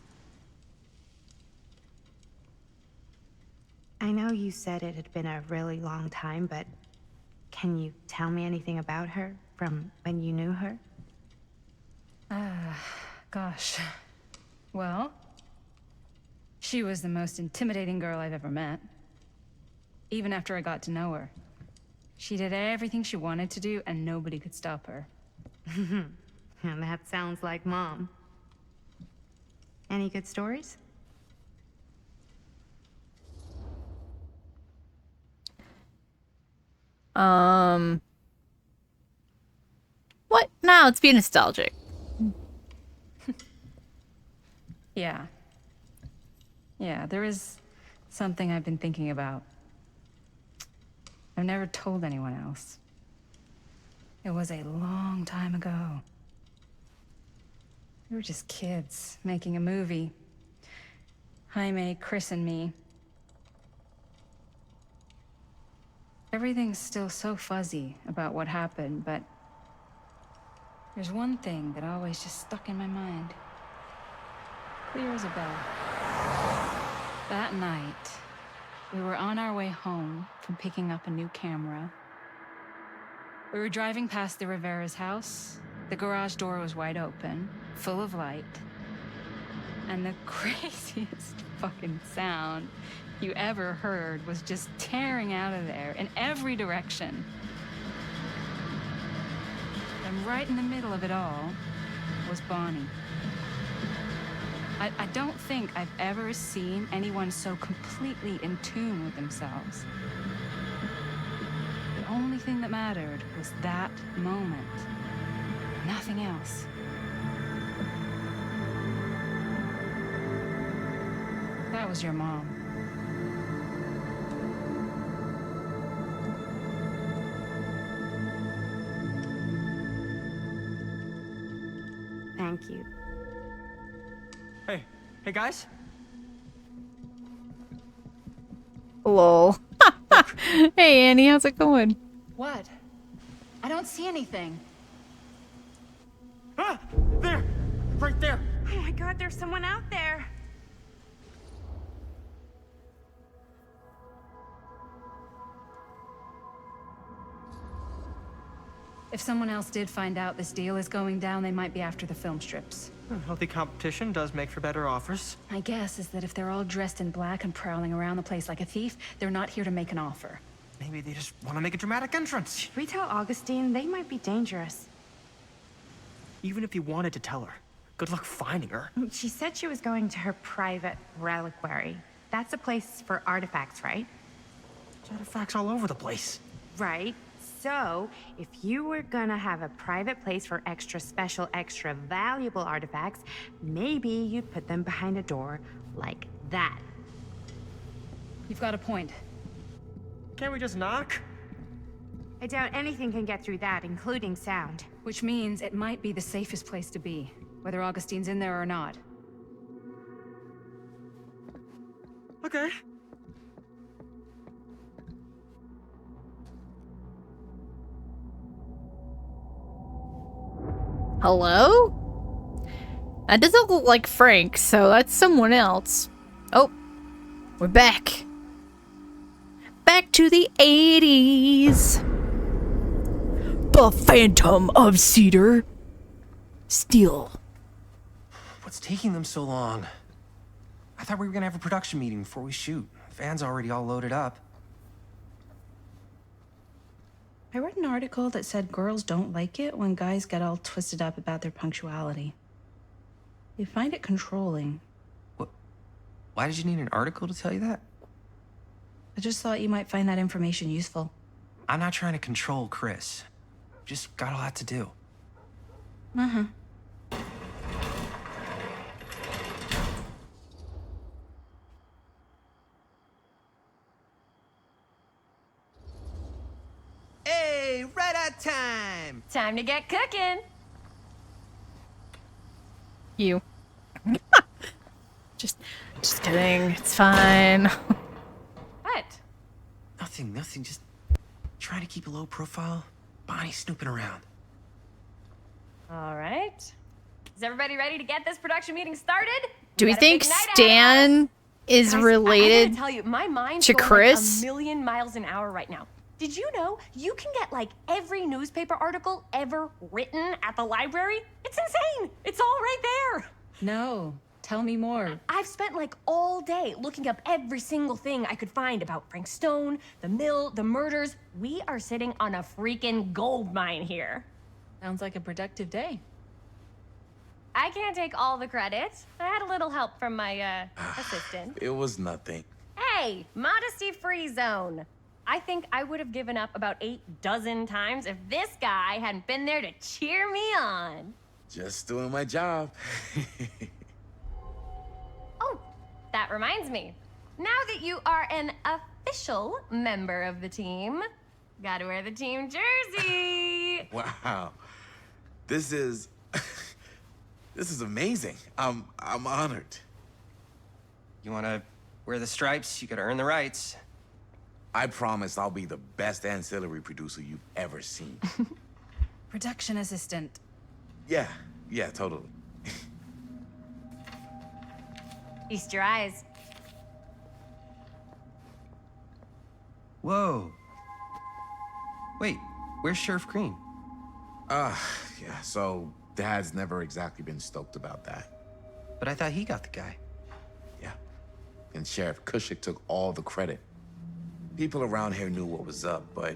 [SPEAKER 14] I know you said it had been a really long time, but can you tell me anything about her from when you knew her?
[SPEAKER 8] Gosh. Well, she was the most intimidating girl I've ever met. Even after I got to know her. She did everything she wanted to do, and nobody could stop her.
[SPEAKER 14] And that sounds like Mom. Any good stories?
[SPEAKER 1] What? No, let's be nostalgic.
[SPEAKER 8] Yeah. Yeah, there is something I've been thinking about. I've never told anyone else. It was a long time ago. We were just kids, making a movie. Jaime, Chris, and me. Everything's still so fuzzy about what happened, but there's one thing that always just stuck in my mind. Clear as a bell. That night, we were on our way home from picking up a new camera. We were driving past the Rivera's house. The garage door was wide open, full of light. And the craziest fucking sound you ever heard was just tearing out of there in every direction. And right in the middle of it all was Bonnie. I don't think I've ever seen anyone so completely in tune with themselves. The only thing that mattered was that moment. Nothing else. That was your mom.
[SPEAKER 14] Thank you.
[SPEAKER 9] Hey guys?
[SPEAKER 1] Lol. Hey Annie, how's it going?
[SPEAKER 8] What? I don't see anything.
[SPEAKER 9] Ah! There! Right there!
[SPEAKER 14] Oh my god, there's someone out there!
[SPEAKER 8] If someone else did find out this deal is going down, they might be after the film strips.
[SPEAKER 9] Healthy competition does make for better offers.
[SPEAKER 8] My guess is that if they're all dressed in black and prowling around the place like a thief, they're not here to make an offer.
[SPEAKER 9] Maybe they just want to make a dramatic entrance.
[SPEAKER 14] Should we tell Augustine? They might be dangerous.
[SPEAKER 9] Even if you wanted to tell her, good luck finding her.
[SPEAKER 14] She said she was going to her private reliquary. That's a place for artifacts, right?
[SPEAKER 9] There's artifacts all over the place.
[SPEAKER 14] Right. So, if you were gonna have a private place for extra special, extra valuable artifacts, maybe you'd put them behind a door like that.
[SPEAKER 8] You've got a point.
[SPEAKER 9] Can't we just knock?
[SPEAKER 14] I doubt anything can get through that, including sound.
[SPEAKER 8] Which means it might be the safest place to be, whether Augustine's in there or not.
[SPEAKER 9] Okay.
[SPEAKER 1] Hello? That doesn't look like Frank, so that's someone else. Oh, we're back. Back to the 80s. The Phantom of Cedar. Steel.
[SPEAKER 13] What's taking them so long? I thought we were gonna have a production meeting before we shoot. The van's already all loaded up.
[SPEAKER 8] I read an article that said girls don't like it when guys get all twisted up about their punctuality. They find it controlling.
[SPEAKER 13] What? Why did you need an article to tell you that?
[SPEAKER 8] I just thought you might find that information useful.
[SPEAKER 13] I'm not trying to control Chris. Just got a lot to do.
[SPEAKER 8] Uh-huh.
[SPEAKER 16] Hey, right at time!
[SPEAKER 12] Time to get cooking!
[SPEAKER 1] You. just kidding. It's fine.
[SPEAKER 12] What?
[SPEAKER 13] Nothing. Just trying to keep a low profile. Bonnie snooping around.
[SPEAKER 12] All right. Is everybody ready to get this production meeting started?
[SPEAKER 1] Do we think Stan is
[SPEAKER 12] Guys, I
[SPEAKER 1] related
[SPEAKER 12] gotta tell you, my mind's
[SPEAKER 1] to
[SPEAKER 12] going
[SPEAKER 1] Chris?
[SPEAKER 12] like a million miles an hour right now. Did you know you can get like every newspaper article ever written at the library? It's insane. It's all right there.
[SPEAKER 8] No, tell me more.
[SPEAKER 12] I've spent like all day looking up every single thing I could find about Frank Stone, the mill, the murders. We are sitting on a freaking gold mine here.
[SPEAKER 8] Sounds like a productive day.
[SPEAKER 12] I can't take all the credit. I had a little help from my assistant.
[SPEAKER 15] It was nothing.
[SPEAKER 12] Hey, modesty-free zone. I think I would have given up about 8 dozen times if this guy hadn't been there to cheer me on.
[SPEAKER 15] Just doing my job.
[SPEAKER 12] Oh, that reminds me. Now that you are an official member of the team, gotta wear the team jersey.
[SPEAKER 15] Wow. This is this is amazing. I'm honored.
[SPEAKER 16] You wanna wear the stripes? You gotta earn the rights.
[SPEAKER 15] I promise I'll be the best ancillary producer you've ever seen.
[SPEAKER 8] Production assistant.
[SPEAKER 15] Yeah, totally.
[SPEAKER 12] Feast your eyes.
[SPEAKER 16] Whoa. Wait, where's Sheriff Green?
[SPEAKER 15] Yeah, so Dad's never exactly been stoked about that.
[SPEAKER 16] But I thought he got the guy.
[SPEAKER 15] Yeah, and Sheriff Cushik took all the credit. People around here knew what was up, but...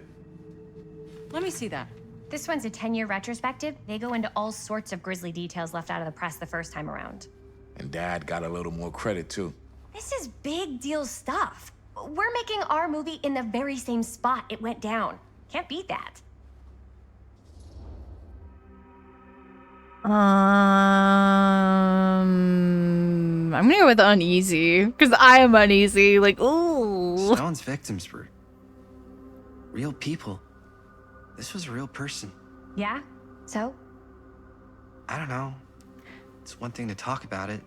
[SPEAKER 8] Let me see that.
[SPEAKER 12] This one's a 10-year retrospective. They go into all sorts of grisly details left out of the press the first time around.
[SPEAKER 15] And Dad got a little more credit, too.
[SPEAKER 12] This is big deal stuff. We're making our movie in the very same spot it went down. Can't beat that.
[SPEAKER 1] I'm gonna go with uneasy because I am uneasy. Like, ooh.
[SPEAKER 16] Stone's victims were real people. This was a real person.
[SPEAKER 12] Yeah? So?
[SPEAKER 16] I don't know. It's one thing to talk about it.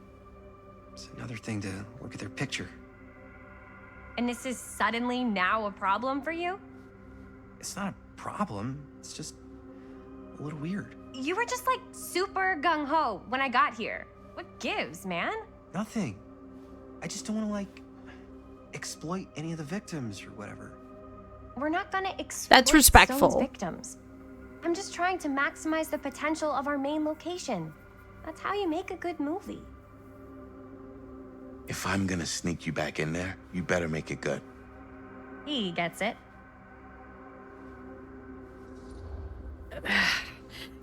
[SPEAKER 16] It's another thing to look at their picture.
[SPEAKER 12] And this is suddenly now a problem for you?
[SPEAKER 16] It's not a problem. It's just a little weird.
[SPEAKER 12] You were just like super gung-ho when I got here. What gives, man?
[SPEAKER 16] Nothing. I just don't want to, like, exploit any of the victims or whatever.
[SPEAKER 12] We're not gonna exploit
[SPEAKER 1] That's respectful.
[SPEAKER 12] Stone's victims. I'm just trying to maximize the potential of our main location. That's how you make a good movie.
[SPEAKER 15] If I'm gonna sneak you back in there, you better make it good.
[SPEAKER 12] He gets it.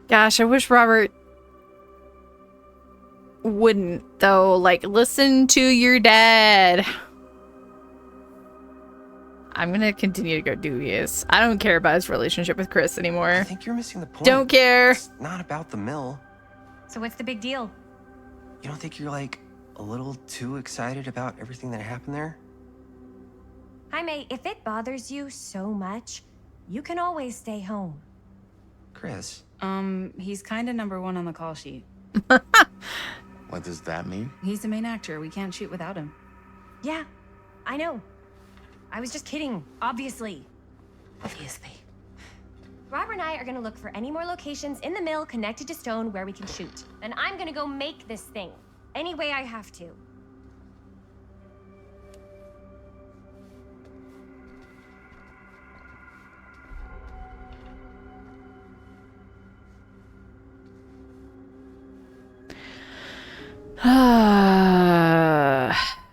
[SPEAKER 1] Gosh, I wish Robert wouldn't, though. Like, listen to your dad. I'm gonna continue to go dubious. I don't care about his relationship with Chris anymore.
[SPEAKER 16] I think you're missing the point.
[SPEAKER 1] Don't care.
[SPEAKER 16] It's not about the mill.
[SPEAKER 12] So what's the big deal?
[SPEAKER 16] You don't think you're, like, a little too excited about everything that happened there?
[SPEAKER 12] Jaime, if it bothers you so much, you can always stay home.
[SPEAKER 16] Chris.
[SPEAKER 8] He's kind of number 1 on the call sheet.
[SPEAKER 15] What does that mean?
[SPEAKER 8] He's the main actor. We can't shoot without him.
[SPEAKER 12] Yeah, I know. I was just kidding, obviously. Obviously. Robert and I are gonna look for any more locations in the mill connected to Stone where we can shoot. And I'm gonna go make this thing, any way I have to.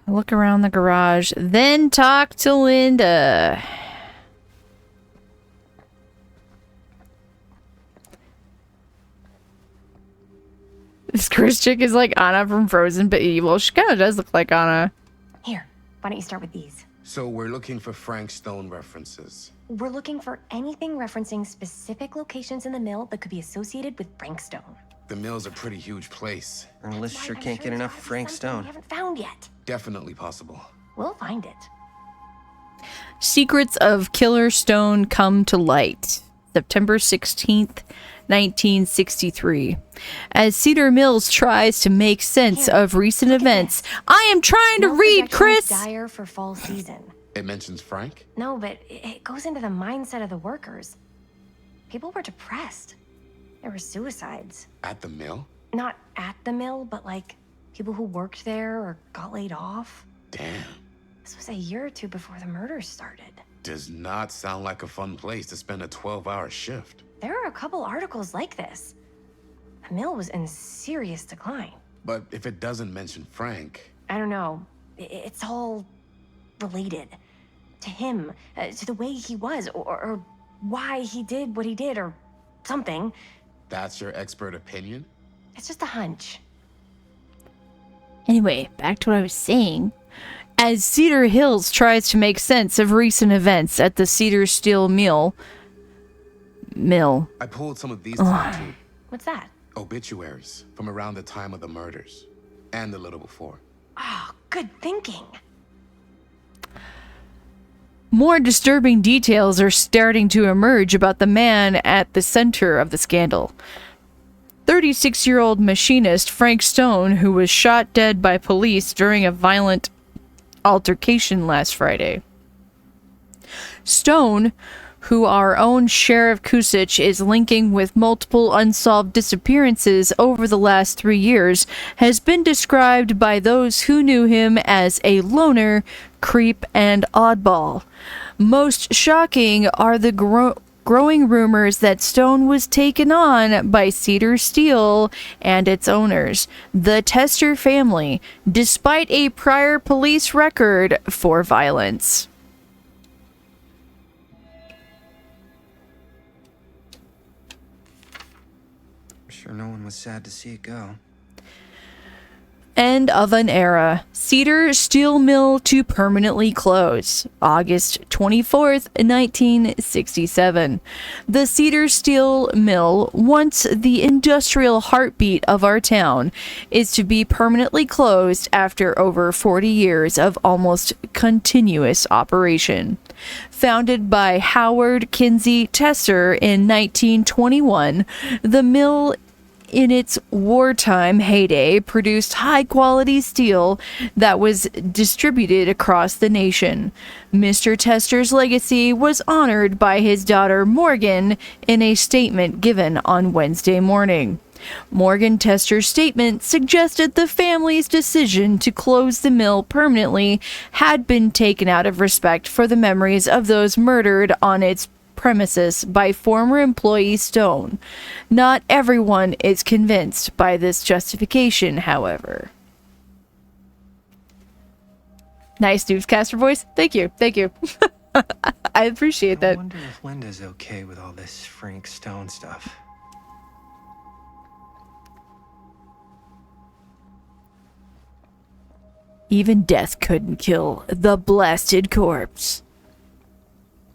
[SPEAKER 1] Look around the garage, then talk to Linda. This Chris chick is like Anna from Frozen, but evil. She kind of does look like Anna.
[SPEAKER 12] Here, why don't you start with these?
[SPEAKER 15] So we're looking for Frank Stone references.
[SPEAKER 12] We're looking for anything referencing specific locations in the mill that could be associated with Frank Stone.
[SPEAKER 15] The mill's a pretty huge place.
[SPEAKER 16] Unless sure can't get enough Frank Stone.
[SPEAKER 12] We haven't found yet.
[SPEAKER 15] Definitely possible.
[SPEAKER 12] We'll find it.
[SPEAKER 1] Secrets of Killer Stone come to light. September 16th, 1963. As Cedar Mills tries to make sense of recent events, I am trying to read, Chris.
[SPEAKER 12] Dire for fall season.
[SPEAKER 15] It mentions Frank?
[SPEAKER 12] No, but it goes into the mindset of the workers. People were depressed. There were suicides.
[SPEAKER 15] At the mill?
[SPEAKER 12] not at the mill, but like people who worked there or got laid off.
[SPEAKER 15] Damn.
[SPEAKER 12] This was a year or two before the murders started.
[SPEAKER 15] Does not sound like a fun place to spend a 12-hour shift.
[SPEAKER 12] There are a couple articles like this. The mill was in serious decline.
[SPEAKER 15] But if it doesn't mention Frank...
[SPEAKER 12] I don't know. It's all related. To him, to the way he was, or why he did what he did, or something.
[SPEAKER 15] That's your expert opinion?
[SPEAKER 12] It's just a hunch.
[SPEAKER 1] Anyway, back to what I was saying. As Cedar Hills tries to make sense of recent events at the Cedar Steel Mill.
[SPEAKER 15] I pulled some of these together too.
[SPEAKER 12] What's that?
[SPEAKER 15] Obituaries from around the time of the murders. And a little before.
[SPEAKER 12] Oh, good thinking.
[SPEAKER 1] More disturbing details are starting to emerge about the man at the center of the scandal. 36-year-old machinist Frank Stone, who was shot dead by police during a violent altercation last Friday. Stone, who our own Sheriff Kusich is linking with multiple unsolved disappearances over the last 3 years, has been described by those who knew him as a loner, creep, and oddball. Most shocking are the growing rumors that Stone was taken on by Cedar Steel and its owners, the Tester family, despite a prior police record for violence.
[SPEAKER 16] I'm sure no one was sad to see it go.
[SPEAKER 1] End of an era. Cedar Steel Mill to permanently close. August 24th, 1967. The Cedar Steel Mill, once the industrial heartbeat of our town, is to be permanently closed after over 40 years of almost continuous operation. Founded by Howard Kinsey Tester in 1921, the mill in its wartime heyday produced high-quality steel that was distributed across the nation. Mr. Tester's legacy was honored by his daughter Morgan in a statement given on Wednesday morning. Morgan Tester's statement suggested the family's decision to close the mill permanently had been taken out of respect for the memories of those murdered on its premises by former employee Stone. Not everyone is convinced by this justification, however. Nice newscaster voice. Thank you. Thank you. I appreciate that.
[SPEAKER 16] I wonder if Linda's okay with all this Frank Stone stuff.
[SPEAKER 1] Even death couldn't kill the blasted corpse.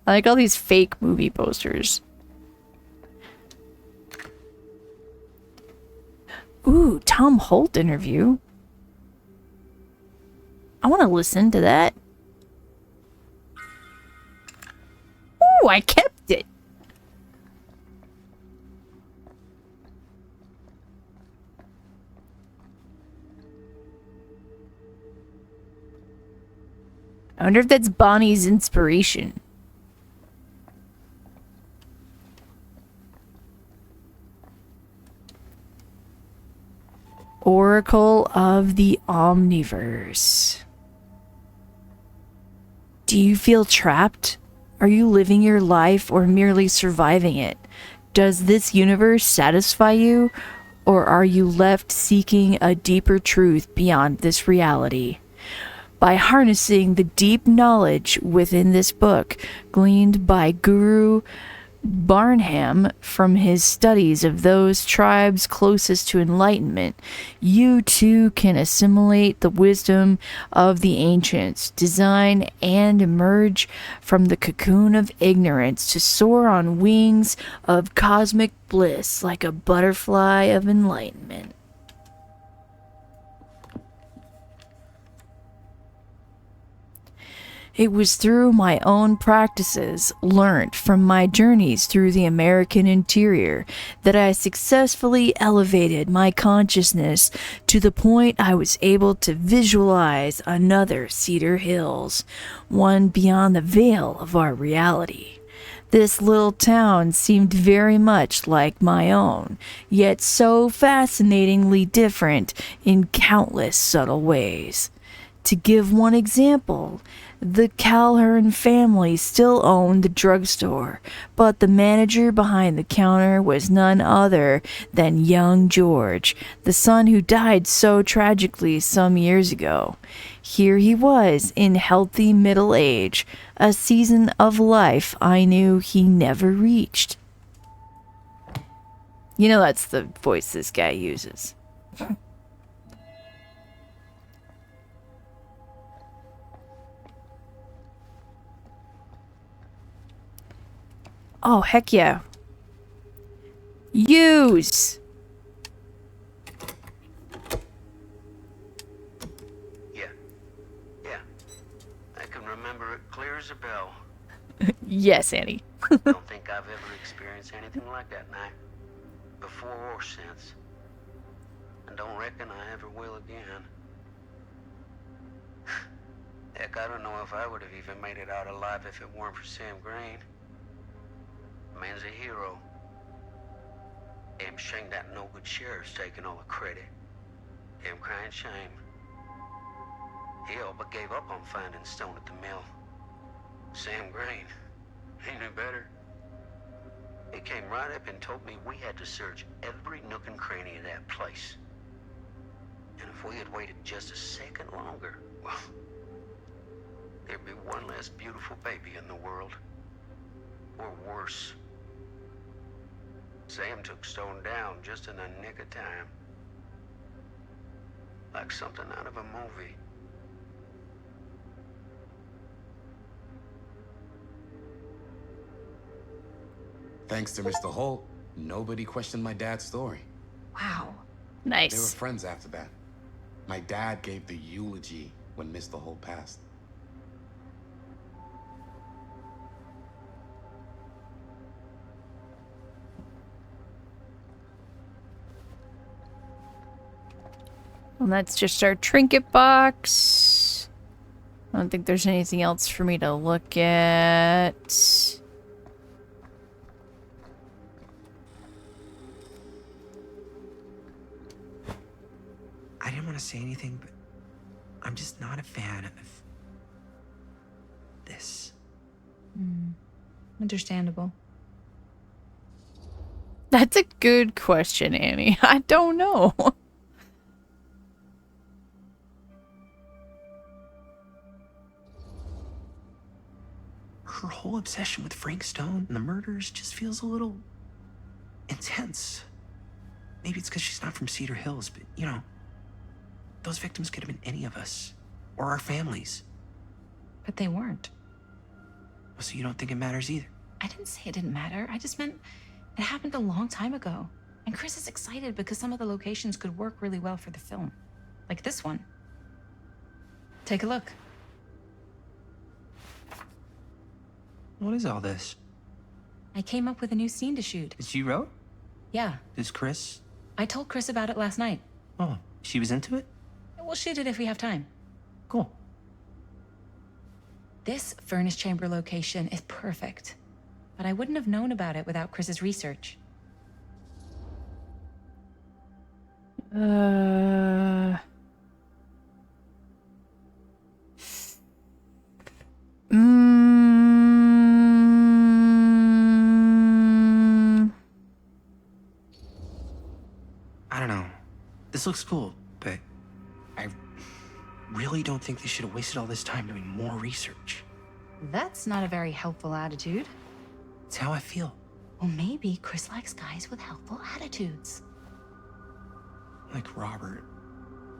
[SPEAKER 1] I like all these fake movie posters. Ooh, Tom Holt interview. I want to listen to that. Ooh, I kept it. I wonder if that's Bonnie's inspiration. Oracle of the Omniverse. Do you feel trapped? Are you living your life or merely surviving it? Does this universe satisfy you, or are you left seeking a deeper truth beyond this reality? By harnessing the deep knowledge within this book, gleaned by Guru Barnham from his studies of those tribes closest to enlightenment, you too can assimilate the wisdom of the ancients, design and emerge from the cocoon of ignorance to soar on wings of cosmic bliss like a butterfly of enlightenment. It was through my own practices, learnt from my journeys through the American interior, that I successfully elevated my consciousness to the point I was able to visualize another Cedar Hills, one beyond the veil of our reality. This little town seemed very much like my own, yet so fascinatingly different in countless subtle ways. To give one example, the Calhoun family still owned the drugstore, but the manager behind the counter was none other than young George, the son who died so tragically some years ago. Here he was in healthy middle age, a season of life I knew he never reached. You know that's the voice this guy uses. Oh, heck yeah. Use!
[SPEAKER 4] Yeah. I can remember it clear as a bell.
[SPEAKER 1] Yes, Annie.
[SPEAKER 4] Don't think I've ever experienced anything like that night. Before or since. And don't reckon I ever will again. Heck, I don't know if I would have even made it out alive if it weren't for Sam Green. Man's a hero. Damn shame that no good sheriff's taking all the credit. Damn crying shame. He all but gave up on finding Stone at the mill. Sam Green, he knew better. He came right up and told me we had to search every nook and cranny of that place. And if we had waited just a second longer, well, there'd be one less beautiful baby in the world. Or worse. Sam took Stone down just in the nick of time. Like something out of a movie.
[SPEAKER 15] Thanks to Mr. Holt, nobody questioned my dad's story.
[SPEAKER 1] Wow.
[SPEAKER 15] They were
[SPEAKER 1] Nice.
[SPEAKER 15] friends after that. My dad gave the eulogy when Mr. Holt passed.
[SPEAKER 1] And that's just our trinket box. I don't think there's anything else for me to look at.
[SPEAKER 16] I didn't want to say anything, but I'm just not a fan of this.
[SPEAKER 8] Understandable.
[SPEAKER 1] That's a good question, Annie. I don't know.
[SPEAKER 16] Her whole obsession with Frank Stone and the murders just feels a little intense. Maybe it's because she's not from Cedar Hills, but you know, those victims could have been any of us or our families.
[SPEAKER 8] But they weren't.
[SPEAKER 16] So you don't think it matters either?
[SPEAKER 8] I didn't say it didn't matter. I just meant it happened a long time ago. And Chris is excited because some of the locations could work really well for the film. Like this one. Take a look.
[SPEAKER 16] What is all this?
[SPEAKER 8] I came up with a new scene to shoot.
[SPEAKER 16] That you wrote?
[SPEAKER 8] Yeah,
[SPEAKER 16] Is Chris?
[SPEAKER 8] I told Chris about it last night.
[SPEAKER 16] Oh, she was into it?
[SPEAKER 8] We'll shoot it if we have time.
[SPEAKER 16] Cool.
[SPEAKER 8] This furnace chamber location is perfect. But I wouldn't have known about it without Chris's research.
[SPEAKER 16] I don't know. This looks cool, but I really don't think they should have wasted all this time doing more research.
[SPEAKER 8] That's not a very helpful attitude.
[SPEAKER 16] It's how I feel.
[SPEAKER 8] Well, maybe Chris likes guys with helpful attitudes.
[SPEAKER 16] Like Robert.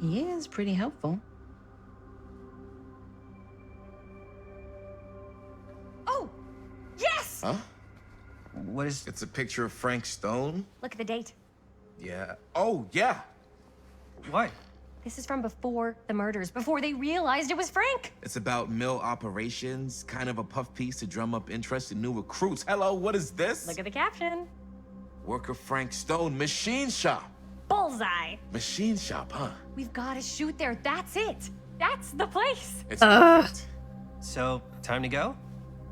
[SPEAKER 8] He is pretty helpful.
[SPEAKER 12] Oh! Yes!
[SPEAKER 15] Huh?
[SPEAKER 16] What is...
[SPEAKER 15] It's a picture of Frank Stone?
[SPEAKER 12] Look at the date.
[SPEAKER 15] Yeah. Oh, yeah.
[SPEAKER 16] What?
[SPEAKER 12] This is from before the murders, before they realized it was Frank.
[SPEAKER 15] It's about mill operations, kind of a puff piece to drum up interest in new recruits. Hello, what is this?
[SPEAKER 12] Look at the caption.
[SPEAKER 15] Worker Frank Stone, machine shop.
[SPEAKER 12] Bullseye.
[SPEAKER 15] Machine shop, huh?
[SPEAKER 12] We've got to shoot there. That's it. That's the place.
[SPEAKER 15] It's
[SPEAKER 16] So, time to go?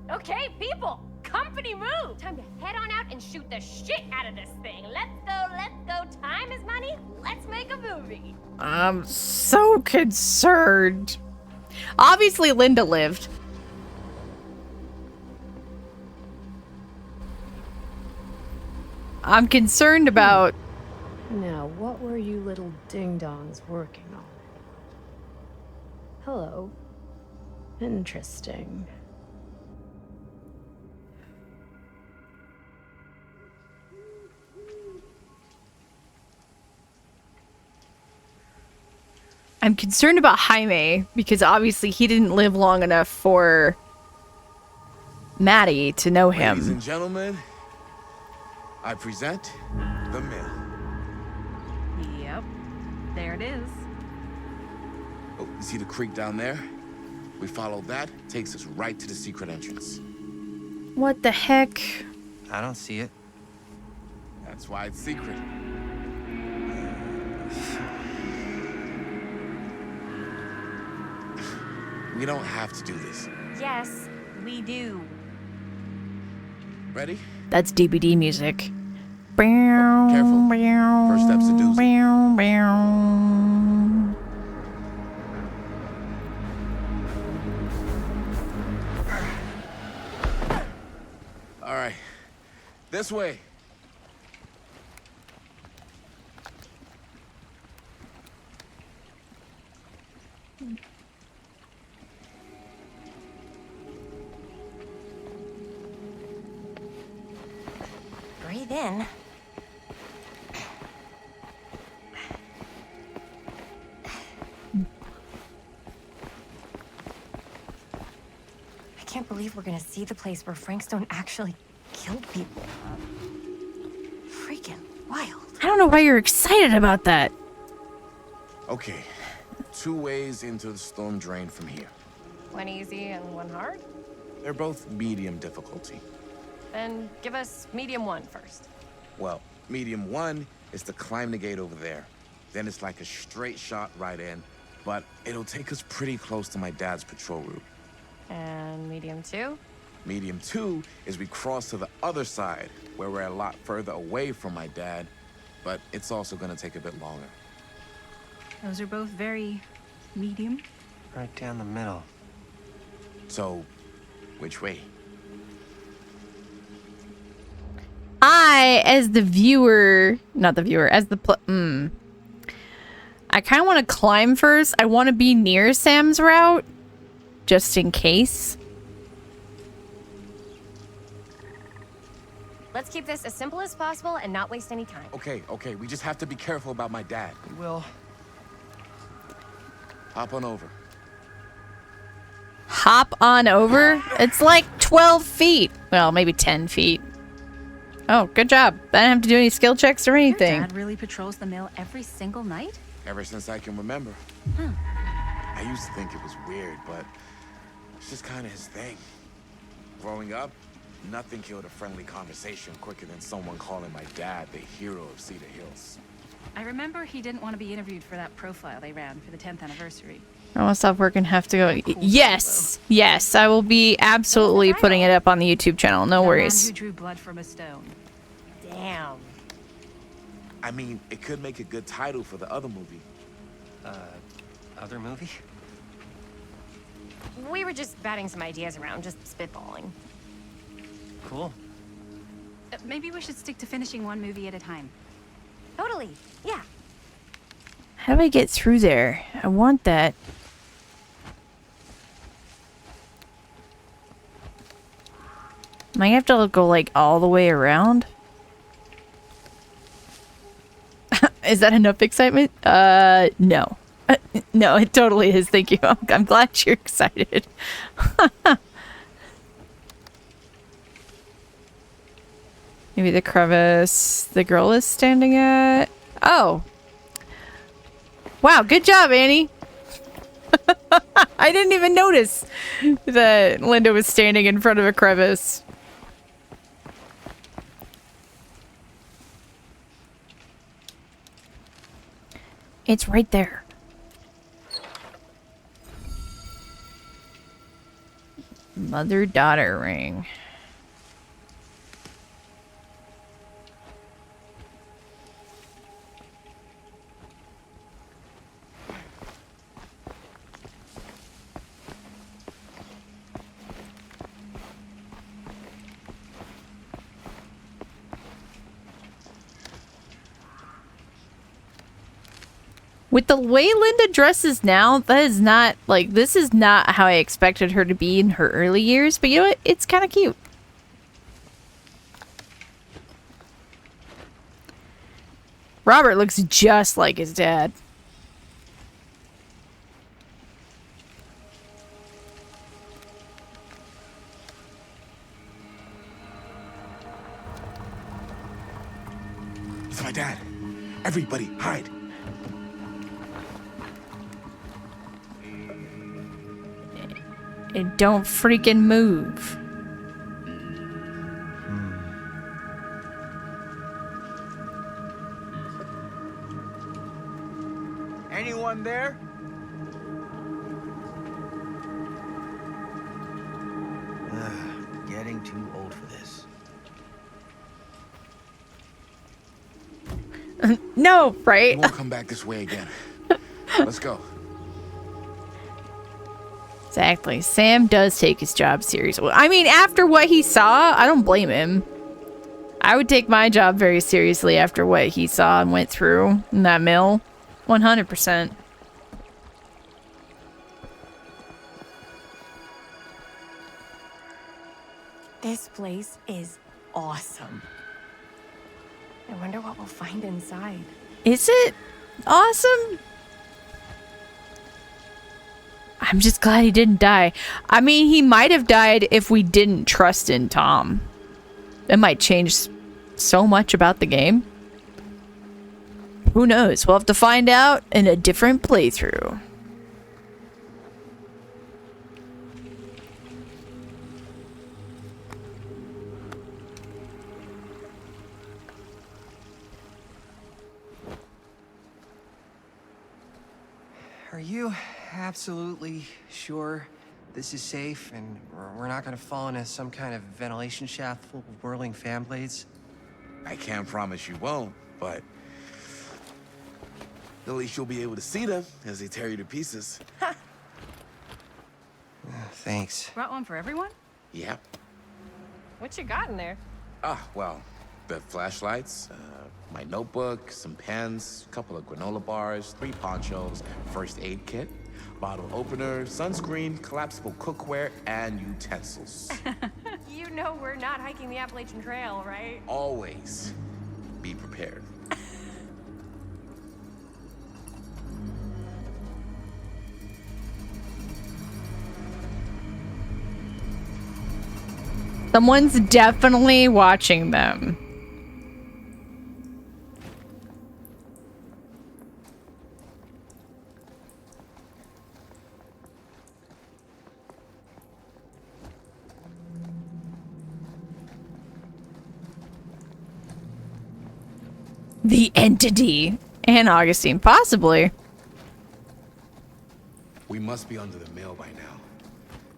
[SPEAKER 12] Okay, people, company move. Time to head on out and shoot the shit out of this thing. Let's go, let's go. Time is money. Let's make a movie.
[SPEAKER 1] I'm so concerned. Obviously, Linda lived. I'm concerned about...
[SPEAKER 17] Now, what were you little ding-dongs working on? Hello. Interesting.
[SPEAKER 1] I'm concerned about Jaime, because obviously he didn't live long enough for Maddie to know him.
[SPEAKER 15] Ladies and gentlemen, I present the mill.
[SPEAKER 8] Yep. There it is.
[SPEAKER 15] Oh, you see the creek down there? We follow that, takes us right to the secret entrance.
[SPEAKER 1] What the heck?
[SPEAKER 13] I don't see it.
[SPEAKER 15] That's why it's secret. We don't have to do this.
[SPEAKER 12] Yes, we do.
[SPEAKER 15] Ready?
[SPEAKER 1] That's DVD music.
[SPEAKER 15] Careful. First step's a doozy. All right. This way.
[SPEAKER 12] Breathe in. I can't believe we're gonna see the place where Frankstone actually killed people. Freaking wild.
[SPEAKER 1] I don't know why you're excited about that.
[SPEAKER 15] Okay. 2 ways into the storm drain from here.
[SPEAKER 12] One easy and one hard?
[SPEAKER 15] They're both medium difficulty.
[SPEAKER 12] Then give us medium one first.
[SPEAKER 15] Well, medium 1 is to climb the gate over there. Then it's like a straight shot right in, but it'll take us pretty close to my dad's patrol route.
[SPEAKER 12] And medium two?
[SPEAKER 15] Medium 2 is we cross to the other side, where we're a lot further away from my dad, but it's also gonna take a bit longer.
[SPEAKER 8] Those are both very medium.
[SPEAKER 13] Right down the middle.
[SPEAKER 15] So, which way?
[SPEAKER 1] I, as the viewer, not the viewer, as the I kind of want to climb first. I want to be near Sam's route, just in case.
[SPEAKER 12] Let's keep this as simple as possible and not waste any time.
[SPEAKER 15] Okay, we just have to be careful about my dad.
[SPEAKER 13] We will.
[SPEAKER 15] Hop on over.
[SPEAKER 1] Hop on over? It's like 12 feet. Well, maybe 10 feet. Oh, good job. I didn't have to do any skill checks or anything.
[SPEAKER 8] Your dad really patrols the mill every single night?
[SPEAKER 15] Ever since I can remember.
[SPEAKER 8] Huh.
[SPEAKER 15] I used to think it was weird, but it's just kind of his thing. Growing up, nothing killed a friendly conversation quicker than someone calling my dad the hero of Cedar Hills.
[SPEAKER 8] I remember he didn't want to be interviewed for that profile they ran for the 10th anniversary.
[SPEAKER 1] I want to stop work and have to go. Yes, yes, I will be absolutely putting it up on the YouTube channel. No worries.
[SPEAKER 8] Man who drew blood from a stone.
[SPEAKER 12] Damn.
[SPEAKER 15] I mean, it could make a good title for the other movie.
[SPEAKER 13] Other movie?
[SPEAKER 12] We were just batting some ideas around, just spitballing.
[SPEAKER 13] Cool.
[SPEAKER 8] Maybe we should stick to finishing one movie at a time.
[SPEAKER 12] Totally. Yeah.
[SPEAKER 1] How do I get through there? I want that. Might have to go like all the way around. Is that enough excitement? No. No, it totally is. Thank you. I'm glad you're excited. Maybe the crevice the girl is standing at. Oh. Wow, good job, Annie. I didn't even notice that Linda was standing in front of a crevice. It's right there. Mother-daughter ring. With the way Linda dresses now, that is not, like, this is not how I expected her to be in her early years, but you know what? It's kind of cute. Robert looks just like his dad.
[SPEAKER 15] It's my dad. Everybody, hide.
[SPEAKER 1] And don't freaking move.
[SPEAKER 3] Anyone there? Getting too old for this.
[SPEAKER 1] No, right?
[SPEAKER 15] We won't come back this way again. Let's go.
[SPEAKER 1] Exactly. Sam does take his job seriously. I mean, after what he saw, I don't blame him. I would take my job very seriously after what he saw and went through in that mill. 100%.
[SPEAKER 12] This place is awesome. I wonder what we'll find inside.
[SPEAKER 1] Is it awesome? I'm just glad he didn't die. I mean, he might have died if we didn't trust in Tom. It might change so much about the game. Who knows? We'll have to find out in a different playthrough.
[SPEAKER 13] Are you absolutely sure this is safe and we're not gonna fall into some kind of ventilation shaft full of whirling fan blades?
[SPEAKER 15] I can't promise you won't, but at least you'll be able to see them as they tear you to pieces.
[SPEAKER 13] Thanks.
[SPEAKER 8] Brought one for everyone?
[SPEAKER 15] Yeah.
[SPEAKER 12] What you got in there?
[SPEAKER 15] Well, the flashlights, my notebook, some pens, a couple of granola bars, 3 ponchos, first aid kit, bottle opener, sunscreen, collapsible cookware, and utensils.
[SPEAKER 12] You know we're not hiking the Appalachian Trail, right?
[SPEAKER 15] Always be prepared.
[SPEAKER 1] Someone's definitely watching them. The entity. And Augustine, possibly.
[SPEAKER 15] We must be under the mill by now.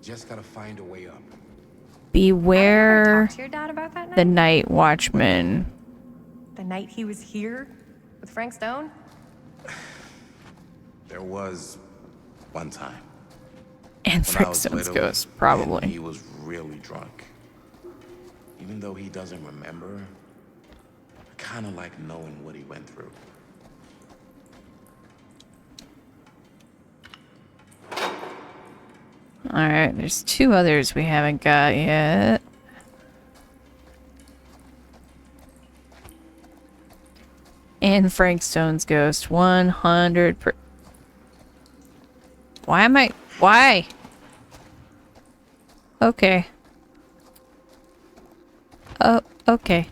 [SPEAKER 15] Just gotta find a way up.
[SPEAKER 1] Beware
[SPEAKER 12] Talk to your dad about that
[SPEAKER 1] the
[SPEAKER 12] night?
[SPEAKER 1] night watchman.
[SPEAKER 12] The night he was here with Frank Stone?
[SPEAKER 15] There was one time.
[SPEAKER 1] And
[SPEAKER 15] when I
[SPEAKER 1] Frank
[SPEAKER 15] was
[SPEAKER 1] Stone's
[SPEAKER 15] little,
[SPEAKER 1] ghost,
[SPEAKER 15] and
[SPEAKER 1] probably.
[SPEAKER 15] he was really drunk. Even though he doesn't remember, I kind of like knowing what he went through.
[SPEAKER 1] Alright, there's 2 others we haven't got yet. And Frank Stone's ghost, 100%. Why am I... Why? Okay. Oh, okay.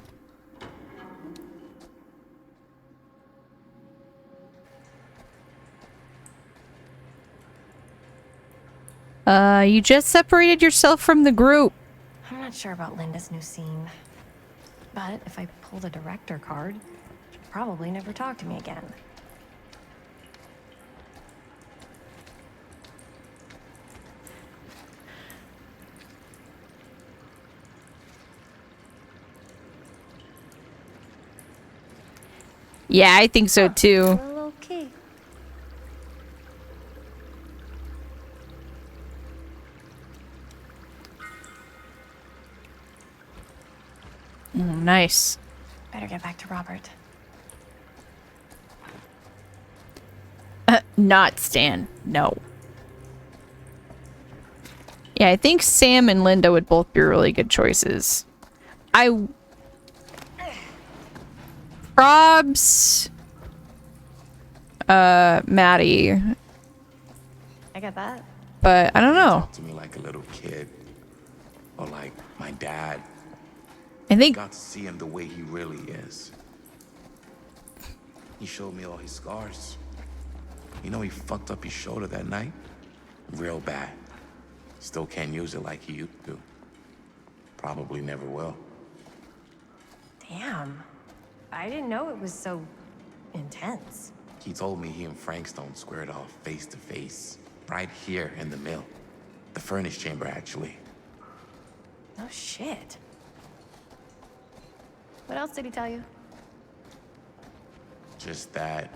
[SPEAKER 1] You just separated yourself from the group.
[SPEAKER 12] I'm not sure about Linda's new scene. But if I pull the director card, she'll probably never talk to me again.
[SPEAKER 1] Yeah, I think so too.
[SPEAKER 12] Well, okay.
[SPEAKER 1] Nice.
[SPEAKER 12] Better get back to Robert.
[SPEAKER 1] not Stan. No. Yeah, I think Sam and Linda would both be really good choices. Probs. Maddie.
[SPEAKER 12] I get that.
[SPEAKER 1] But I don't know.
[SPEAKER 15] Talk to me like a little kid. Or like my dad.
[SPEAKER 1] I think...
[SPEAKER 15] Got to see him the way he really is. He showed me all his scars. You know he fucked up his shoulder that night? Real bad. Still can't use it like he used to. Probably never will.
[SPEAKER 12] Damn. I didn't know it was so intense.
[SPEAKER 15] He told me he and Frankstone squared off face to face. Right here in the mill. The furnace chamber, actually.
[SPEAKER 12] Oh, shit. What else did he tell you?
[SPEAKER 15] Just that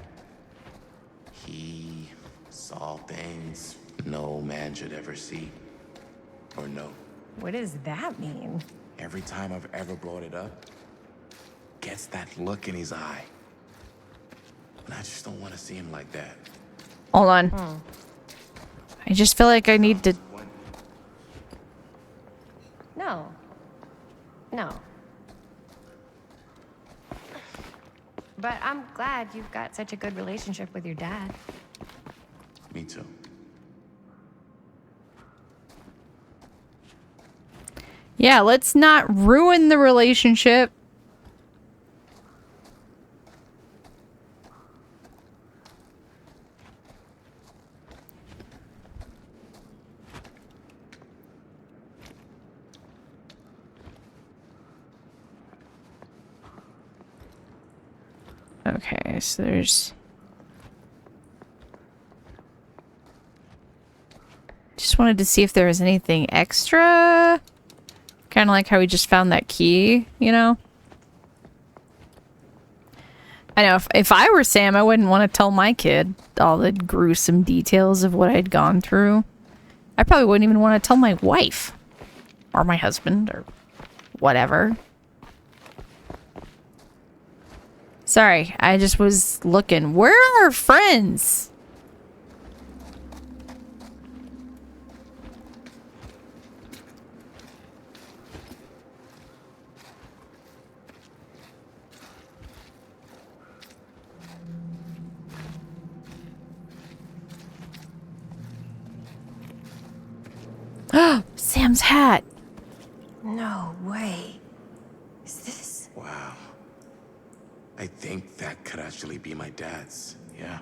[SPEAKER 15] he saw things no man should ever see or know.
[SPEAKER 12] What does that mean?
[SPEAKER 15] Every time I've ever brought it up, gets that look in his eye. And I just don't want to see him like that.
[SPEAKER 1] Hold on. I just feel like I need to...
[SPEAKER 12] No. No. But I'm glad you've got such a good relationship with your dad.
[SPEAKER 15] Me too.
[SPEAKER 1] Yeah, let's not ruin the relationship. Okay, so there's... Just wanted to see if there was anything extra. Kind of like how we just found that key, you know? I know, if I were Sam, I wouldn't want to tell my kid all the gruesome details of what I'd gone through. I probably wouldn't even want to tell my wife. Or my husband, or whatever. Sorry, I just was looking. Where are our friends? Sam's hat.
[SPEAKER 12] No way. Is this...
[SPEAKER 15] Wow. I think that could actually be my dad's, yeah.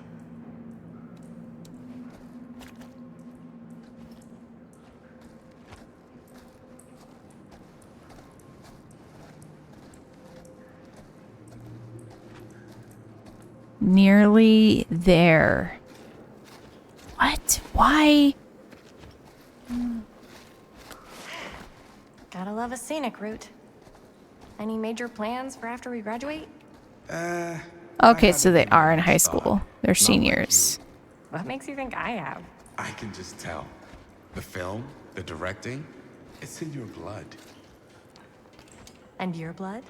[SPEAKER 1] Nearly there. What? Why?
[SPEAKER 12] Gotta love a scenic route. Any major plans for after we graduate?
[SPEAKER 1] Okay, so they are in high school. They're seniors.
[SPEAKER 12] What makes you think I have?
[SPEAKER 15] I can just tell. The film, the directing, it's in your blood.
[SPEAKER 12] And your blood?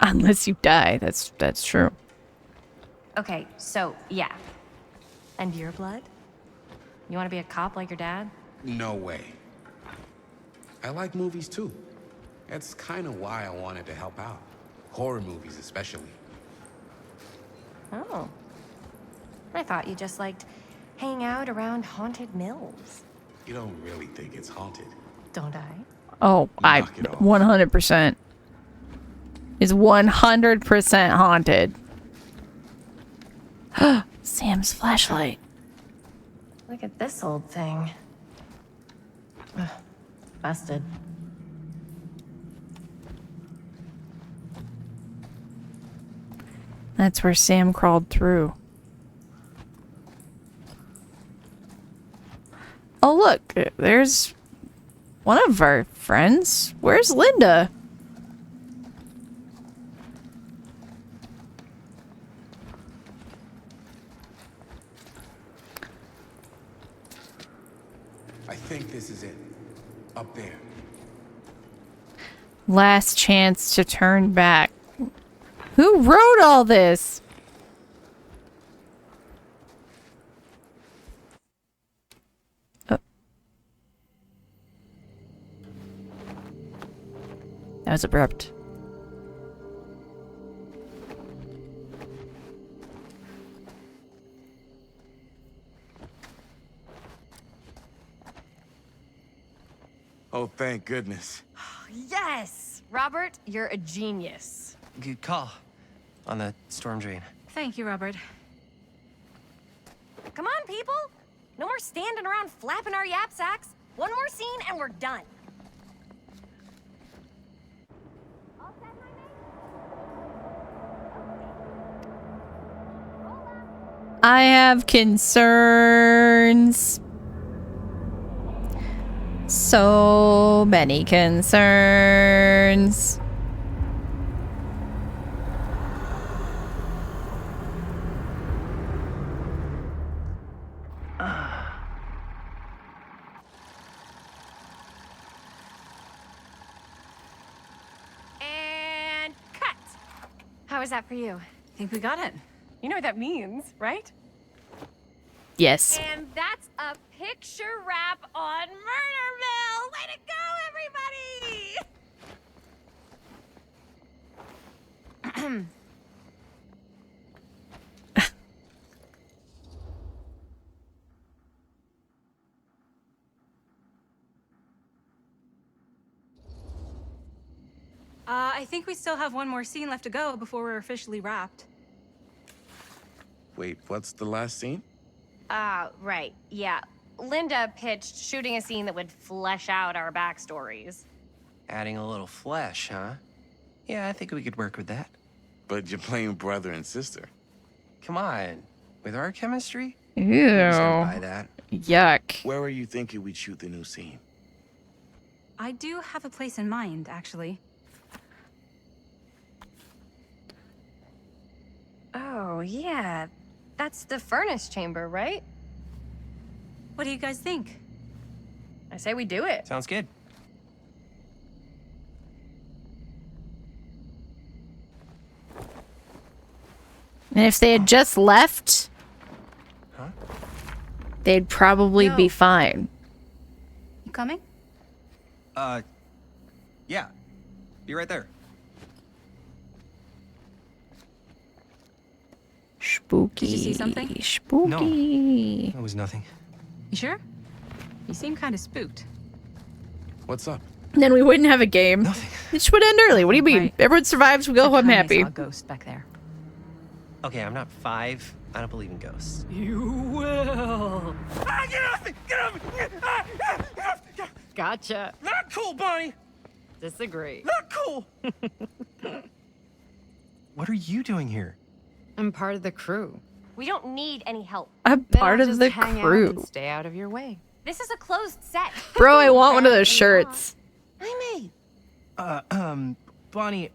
[SPEAKER 1] Unless you die, that's true.
[SPEAKER 12] Okay, so, yeah. And your blood? You want to be a cop like your dad?
[SPEAKER 15] No way. I like movies too. That's kind of why I wanted to help out. Horror movies especially.
[SPEAKER 12] Oh. I thought you just liked hanging out around haunted mills.
[SPEAKER 15] You don't really think it's haunted.
[SPEAKER 12] Don't I?
[SPEAKER 1] Oh, I 100%. Is 100% haunted. Sam's flashlight.
[SPEAKER 12] Look at this old thing. Ugh, busted.
[SPEAKER 1] That's where Sam crawled through. Oh, look. There's one of our friends. Where's Linda?
[SPEAKER 15] I think this is it. Up there.
[SPEAKER 1] Last chance to turn back. Who wrote all this? Oh. That was abrupt.
[SPEAKER 15] Oh, thank goodness.
[SPEAKER 12] Yes! Robert, you're a genius.
[SPEAKER 13] Good call on the storm drain.
[SPEAKER 8] Thank you, Robert.
[SPEAKER 12] Come on, people! No more standing around flapping our yap sacks. One more scene and we're done.
[SPEAKER 1] I have concerns. So many concerns.
[SPEAKER 12] And cut! How was that for you?
[SPEAKER 8] Think we got it.
[SPEAKER 12] You know what that means, right?
[SPEAKER 1] Yes.
[SPEAKER 12] And that's a picture wrap on Murder Mill! Way to go, everybody!
[SPEAKER 8] I think we still have one more scene left to go before we're officially wrapped.
[SPEAKER 15] Wait, what's the last scene?
[SPEAKER 12] Right, yeah. Linda pitched shooting a scene that would flesh out our backstories.
[SPEAKER 13] Adding a little flesh, huh? Yeah, I think we could work with that.
[SPEAKER 15] But you're playing brother and sister.
[SPEAKER 13] Come on. With our chemistry?
[SPEAKER 1] Ew.
[SPEAKER 13] Who's gonna buy that?
[SPEAKER 1] Yuck.
[SPEAKER 15] Where were you thinking we'd shoot the new scene?
[SPEAKER 8] I do have a place in mind, actually.
[SPEAKER 12] Oh, yeah. That's the furnace chamber, right?
[SPEAKER 8] What do you guys think?
[SPEAKER 12] I say we do it.
[SPEAKER 13] Sounds good.
[SPEAKER 1] And if they had just left, they'd probably be fine.
[SPEAKER 8] You coming?
[SPEAKER 13] Yeah. Be right there.
[SPEAKER 1] Spooky.
[SPEAKER 8] Did you see something?
[SPEAKER 1] Spooky.
[SPEAKER 13] That was nothing.
[SPEAKER 8] You sure? You seem kind of spooked.
[SPEAKER 15] What's up?
[SPEAKER 1] Then we wouldn't have a game. Nothing. It should end early. What do you mean?
[SPEAKER 8] Right.
[SPEAKER 1] Everyone survives, we go home happy.
[SPEAKER 8] I saw a ghost back there.
[SPEAKER 13] Okay, I'm not 5. I don't believe in ghosts.
[SPEAKER 8] You will.
[SPEAKER 16] Ah, get off me! Get off me!
[SPEAKER 12] Gotcha.
[SPEAKER 16] Not cool, Bonnie!
[SPEAKER 12] Disagree.
[SPEAKER 16] Not cool!
[SPEAKER 13] What are you doing here?
[SPEAKER 14] I'm part of the crew.
[SPEAKER 12] We don't need any help.
[SPEAKER 1] I'm
[SPEAKER 14] Then
[SPEAKER 1] part
[SPEAKER 14] I'll
[SPEAKER 1] of
[SPEAKER 14] just
[SPEAKER 1] the
[SPEAKER 14] hang out
[SPEAKER 1] crew.
[SPEAKER 14] and stay out of your way.
[SPEAKER 12] This is a closed set.
[SPEAKER 1] Bro, I want one of those shirts.
[SPEAKER 12] I may.
[SPEAKER 13] Bonnie,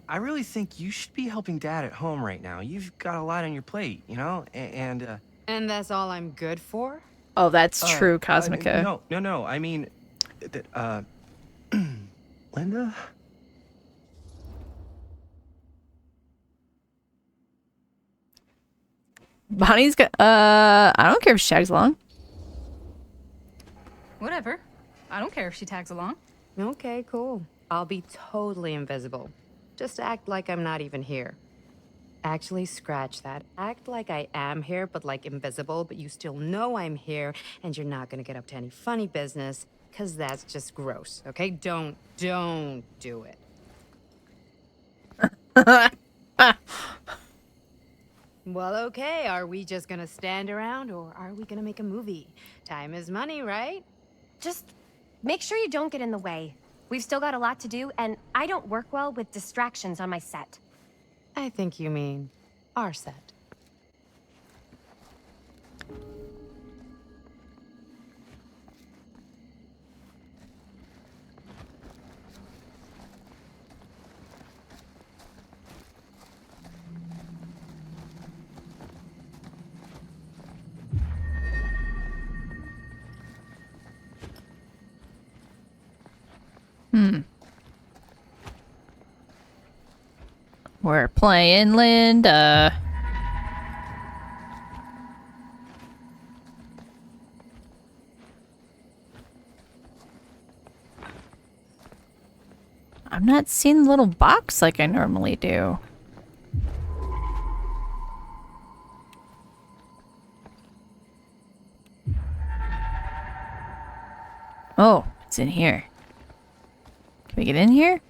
[SPEAKER 13] I really think you should be helping Dad at home right now. You've got a lot on your plate, you know? And
[SPEAKER 14] that's all I'm good for?
[SPEAKER 1] Oh, that's true, Cosmica.
[SPEAKER 13] No. I mean, that, Linda?
[SPEAKER 1] Bonnie's got, I don't care if she tags along.
[SPEAKER 8] Whatever. I don't care if she tags along.
[SPEAKER 14] Okay, cool. I'll be totally invisible. Just act like I'm not even here. Actually, scratch that. Act like I am here, but like invisible, but you still know I'm here, and you're not gonna get up to any funny business, because that's just gross, okay? Don't do it. Well, okay, are we just gonna stand around, or are we gonna make a movie? Time is money, right?
[SPEAKER 12] Just make sure you don't get in the way. We've still got a lot to do, and I don't work well with distractions on my set.
[SPEAKER 14] I think you mean our set.
[SPEAKER 1] We're playing Linda. I'm not seeing the little box like I normally do. Oh, it's in here. Can we get in here?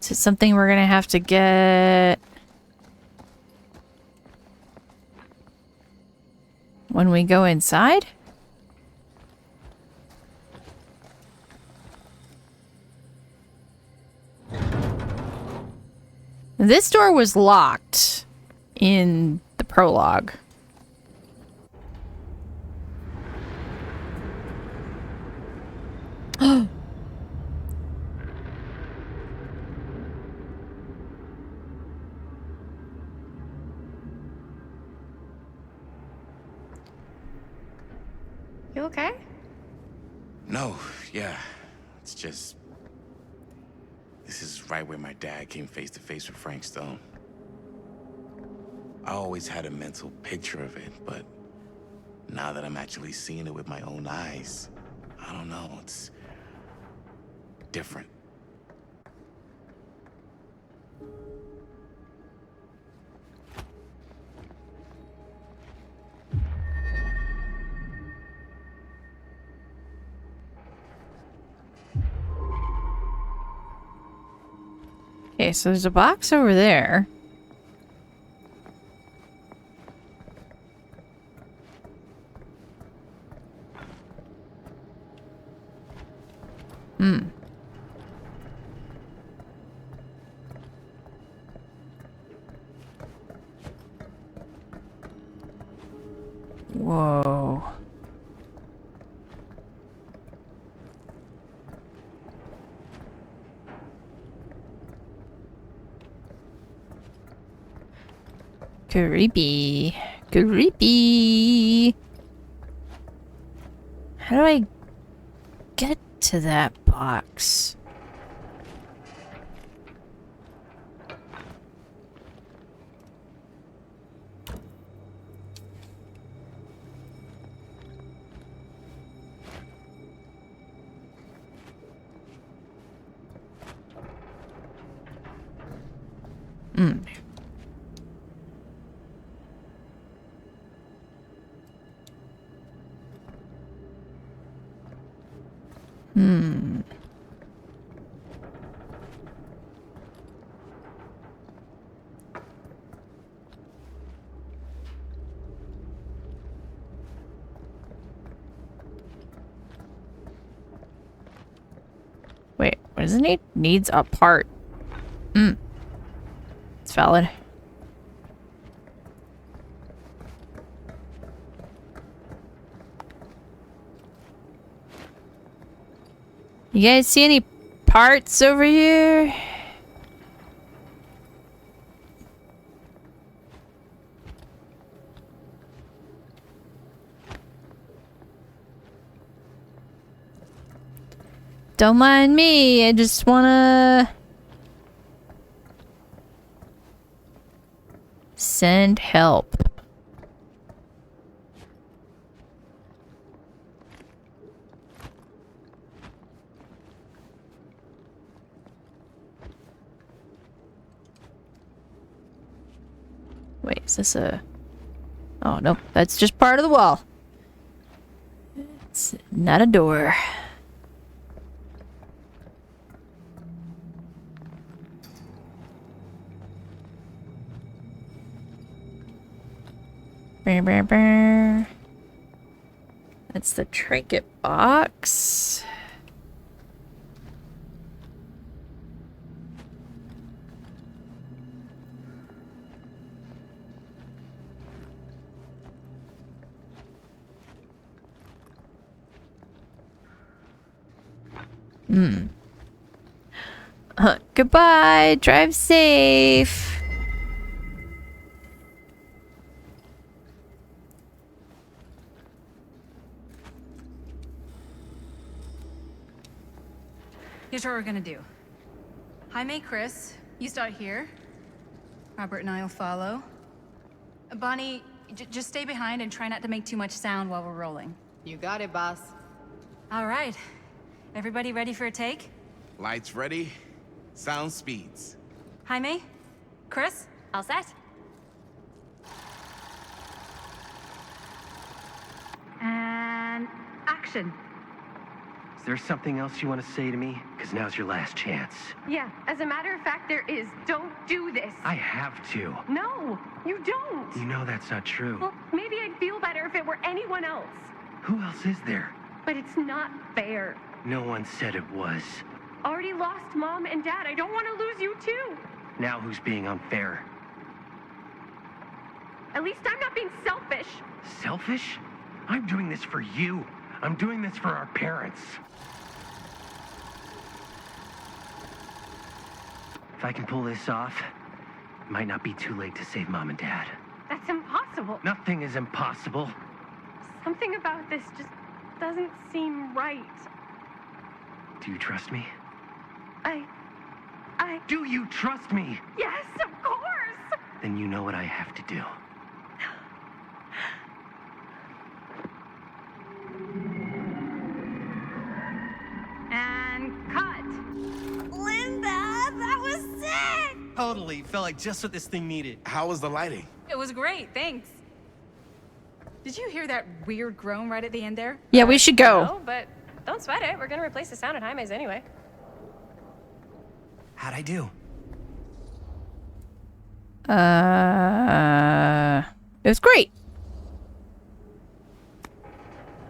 [SPEAKER 1] Is it something we're gonna have to get when we go inside? This door was locked in the prologue.
[SPEAKER 14] You okay?
[SPEAKER 15] No, yeah. It's just... This is right where my dad came face to face with Frank Stone. I always had a mental picture of it, but now that I'm actually seeing it with my own eyes, I don't know, it's different.
[SPEAKER 1] Okay, so there's a box over there. Whoa. Creepy. Creepy. How do I get to that box? Wait, what does it need? Needs a part. It's valid. You guys see any parts over here? Don't mind me, I just wanna send help. Wait, is this a... Oh, no, that's just part of the wall. It's not a door. That's the trinket box. Goodbye. Drive safe.
[SPEAKER 8] Here's what we're gonna do. Jaime, Chris, you start here. Robert and I'll follow. Bonnie, just stay behind and try not to make too much sound while we're rolling.
[SPEAKER 18] You got it, boss.
[SPEAKER 8] All right. Everybody ready for a take?
[SPEAKER 15] Lights ready, sound speeds.
[SPEAKER 8] Jaime? Chris?
[SPEAKER 12] All set?
[SPEAKER 8] And action.
[SPEAKER 16] Is there something else you want to say to me? Because now's your last chance.
[SPEAKER 19] Yeah, as a matter of fact, there is. Don't do this.
[SPEAKER 16] I have to.
[SPEAKER 19] No, you don't.
[SPEAKER 16] You know that's not true.
[SPEAKER 19] Well, maybe I'd feel better if it were anyone else.
[SPEAKER 16] Who else is there?
[SPEAKER 19] But it's not fair.
[SPEAKER 16] No one said it was.
[SPEAKER 19] Already lost Mom and Dad. I don't want to lose you too.
[SPEAKER 16] Now who's being unfair?
[SPEAKER 19] At least I'm not being selfish.
[SPEAKER 16] Selfish? I'm doing this for you. I'm doing this for our parents. If I can pull this off, it might not be too late to save Mom and Dad.
[SPEAKER 19] That's impossible.
[SPEAKER 16] Nothing is impossible.
[SPEAKER 19] Something about this just doesn't seem right.
[SPEAKER 16] Do you trust me?
[SPEAKER 19] I...
[SPEAKER 16] Do you trust me?
[SPEAKER 19] Yes, of course!
[SPEAKER 16] Then you know what I have to do.
[SPEAKER 8] And cut.
[SPEAKER 12] Linda, that was sick!
[SPEAKER 9] Totally. Felt like just what this thing needed.
[SPEAKER 15] How was the lighting?
[SPEAKER 8] It was great, thanks. Did you hear that weird groan right at the end there?
[SPEAKER 1] Yeah, we should go.
[SPEAKER 12] No, but don't sweat it. We're gonna replace the sound at Jaime's anyway.
[SPEAKER 16] How'd I do?
[SPEAKER 1] It was great.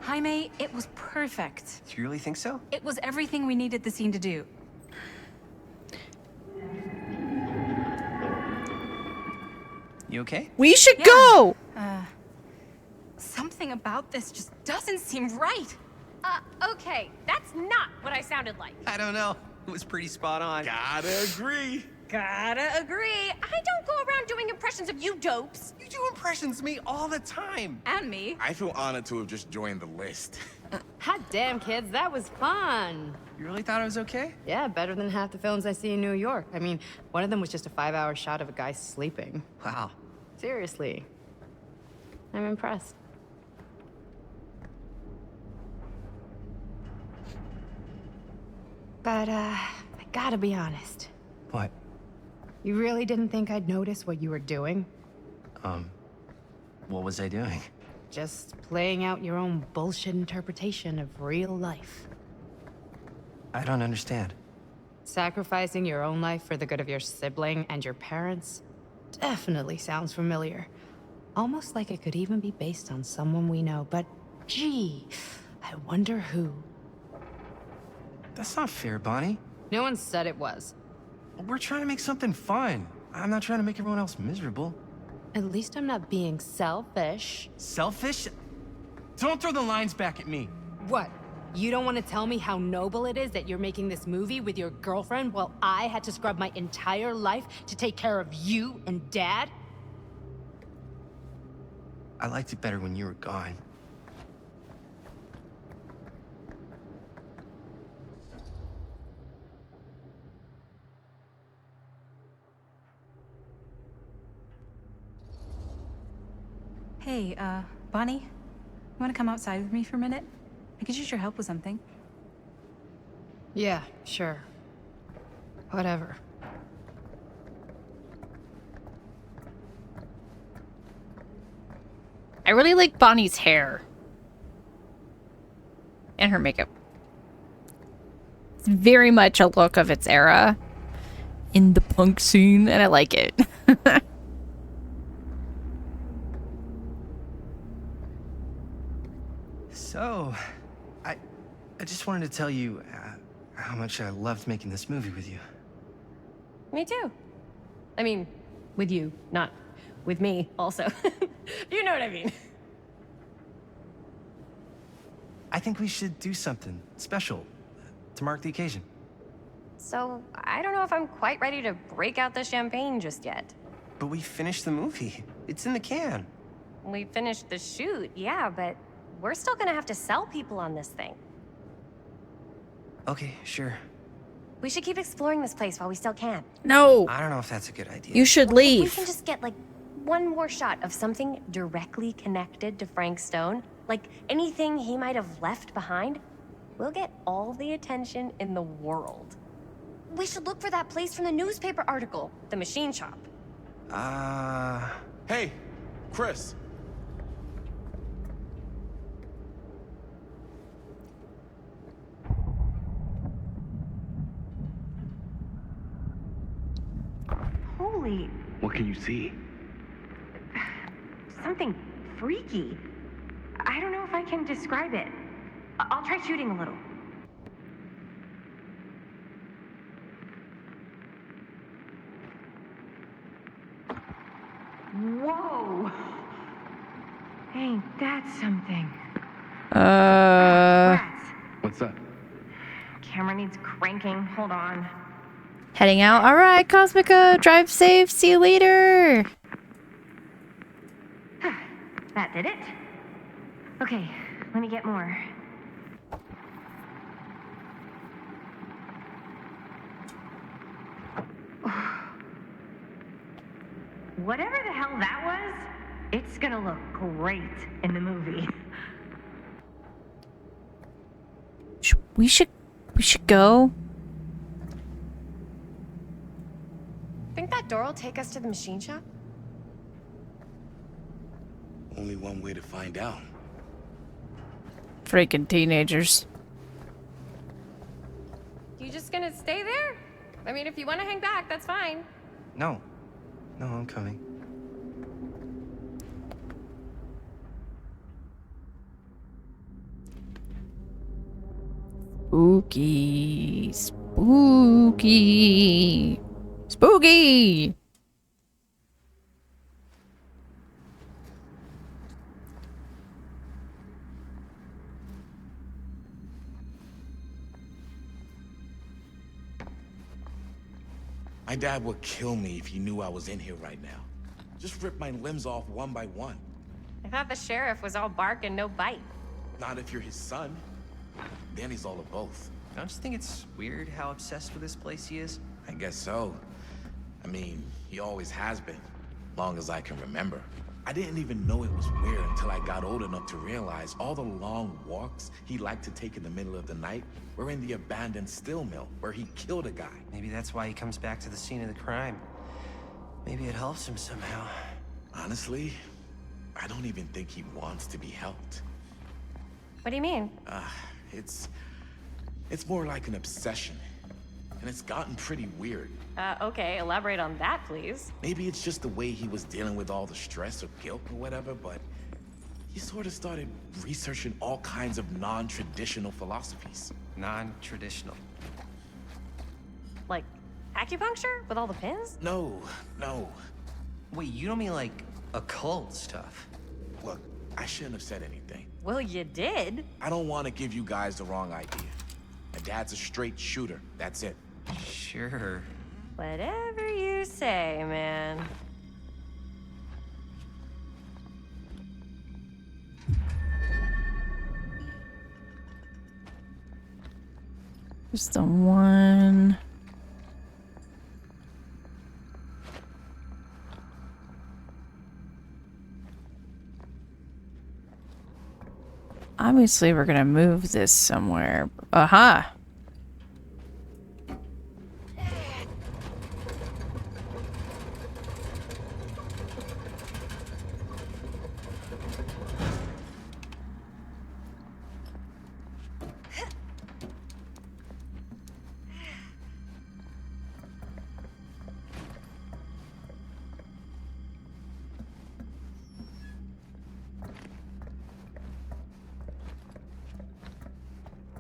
[SPEAKER 8] Jaime, it was perfect.
[SPEAKER 13] Do you really think so?
[SPEAKER 8] It was everything we needed the scene to do.
[SPEAKER 13] You okay?
[SPEAKER 1] We should go.
[SPEAKER 8] Something about this just doesn't seem right.
[SPEAKER 12] Okay, that's not what I sounded like.
[SPEAKER 13] I don't know. It was pretty spot on.
[SPEAKER 15] Gotta agree.
[SPEAKER 12] Gotta agree. I don't go around doing impressions of you dopes.
[SPEAKER 13] You do impressions of me all the time.
[SPEAKER 8] And me.
[SPEAKER 15] I feel honored to have just joined the list.
[SPEAKER 18] Hot damn, kids, that was fun.
[SPEAKER 13] You really thought I was okay?
[SPEAKER 18] Yeah, better than half the films I see in New York. I mean, one of them was just a 5-hour shot of a guy sleeping.
[SPEAKER 13] Wow.
[SPEAKER 18] Seriously. I'm impressed. But, I gotta be honest.
[SPEAKER 13] What?
[SPEAKER 18] You really didn't think I'd notice what you were doing?
[SPEAKER 13] What was I doing?
[SPEAKER 18] Just playing out your own bullshit interpretation of real life.
[SPEAKER 13] I don't understand.
[SPEAKER 18] Sacrificing your own life for the good of your sibling and your parents definitely sounds familiar. Almost like it could even be based on someone we know, but gee, I wonder who.
[SPEAKER 13] That's not fair, Bonnie.
[SPEAKER 18] No one said it was.
[SPEAKER 13] We're trying to make something fun. I'm not trying to make everyone else miserable.
[SPEAKER 18] At least I'm not being selfish.
[SPEAKER 13] Selfish? Don't throw the lines back at me.
[SPEAKER 18] What? You don't want to tell me how noble it is that you're making this movie with your girlfriend while I had to scrub my entire life to take care of you and Dad?
[SPEAKER 13] I liked it better when you were gone.
[SPEAKER 8] Hey, Bonnie, you want to come outside with me for a minute? I could use your help with something.
[SPEAKER 18] Yeah, sure. Whatever.
[SPEAKER 1] I really like Bonnie's hair. And her makeup. It's very much a look of its era in the punk scene, and I like it.
[SPEAKER 13] So, I just wanted to tell you how much I loved making this movie with you.
[SPEAKER 12] Me too. I mean, with you, not with me, also. You know what I mean.
[SPEAKER 13] I think we should do something special to mark the occasion.
[SPEAKER 12] So, I don't know if I'm quite ready to break out the champagne just yet.
[SPEAKER 13] But we finished the movie. It's in the can.
[SPEAKER 12] We finished the shoot, yeah, but we're still gonna have to sell people on this thing.
[SPEAKER 13] Okay, sure.
[SPEAKER 12] We should keep exploring this place while we still can.
[SPEAKER 1] No.
[SPEAKER 16] I don't know if that's a good idea.
[SPEAKER 1] You should
[SPEAKER 12] What if we
[SPEAKER 1] leave.
[SPEAKER 12] can just get, like, one more shot of something directly connected to Frank Stone? Like, anything he might have left behind? We'll get all the attention in the world. We should look for that place from the newspaper article, the machine shop.
[SPEAKER 15] Hey, Chris.
[SPEAKER 14] Holy,
[SPEAKER 11] What can you see?
[SPEAKER 14] something freaky. I don't know if I can describe it. I'll try shooting a little. Whoa! Ain't that something?
[SPEAKER 11] What's up?
[SPEAKER 14] Camera needs cranking. Hold on.
[SPEAKER 1] Heading out. All right, Cosmica, drive safe. See you later.
[SPEAKER 14] That did it. Okay, let me get more. Whatever the hell that was, it's gonna look great in the movie.
[SPEAKER 1] We should go.
[SPEAKER 12] Think that door will take us to the machine shop?
[SPEAKER 15] Only one way to find out.
[SPEAKER 1] Freaking teenagers.
[SPEAKER 12] You just gonna stay there? I mean, if you want to hang back, that's fine.
[SPEAKER 16] No. No, I'm coming.
[SPEAKER 1] Spooky. Spooky. Spooky.
[SPEAKER 15] My dad would kill me if he knew I was in here right now. Just rip my limbs off one by one.
[SPEAKER 12] I thought the sheriff was all bark and no bite.
[SPEAKER 15] Not if you're his son. Danny's all of both.
[SPEAKER 16] Don't you think it's weird how obsessed with this place he is?
[SPEAKER 15] I guess so. I mean, he always has been, long as I can remember. I didn't even know it was weird until I got old enough to realize all the long walks he liked to take in the middle of the night were in the abandoned steel mill where he killed a guy.
[SPEAKER 16] Maybe that's why he comes back to the scene of the crime. Maybe it helps him somehow.
[SPEAKER 15] Honestly, I don't even think he wants to be helped.
[SPEAKER 12] What do you mean?
[SPEAKER 15] It's more like an obsession. And it's gotten pretty weird.
[SPEAKER 12] Okay, elaborate on that, please.
[SPEAKER 15] Maybe it's just the way he was dealing with all the stress or guilt or whatever, but he sort of started researching all kinds of non-traditional philosophies.
[SPEAKER 16] Non-traditional?
[SPEAKER 12] Like acupuncture with all the pins?
[SPEAKER 15] No.
[SPEAKER 16] Wait, you don't mean like occult stuff?
[SPEAKER 15] Look, I shouldn't have said anything.
[SPEAKER 12] Well, you did.
[SPEAKER 15] I don't want to give you guys the wrong idea. My dad's a straight shooter, that's it.
[SPEAKER 16] Sure.
[SPEAKER 12] Whatever you say, man.
[SPEAKER 1] Just the one. Obviously, we're gonna move this somewhere. Aha!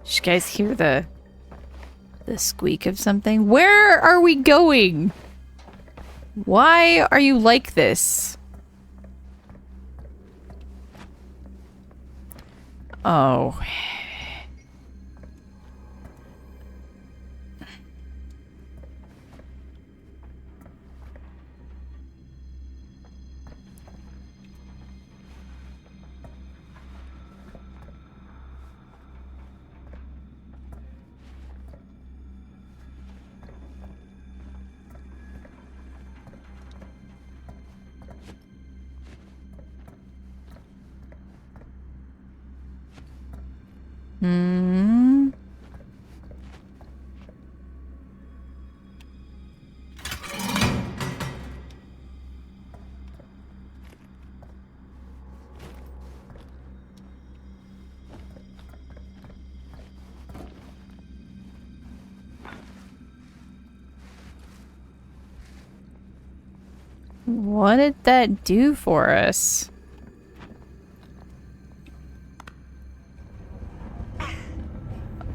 [SPEAKER 1] Did you guys hear the squeak of something? Where are we going? Why are you like this? Oh. Hmm. What did that do for us?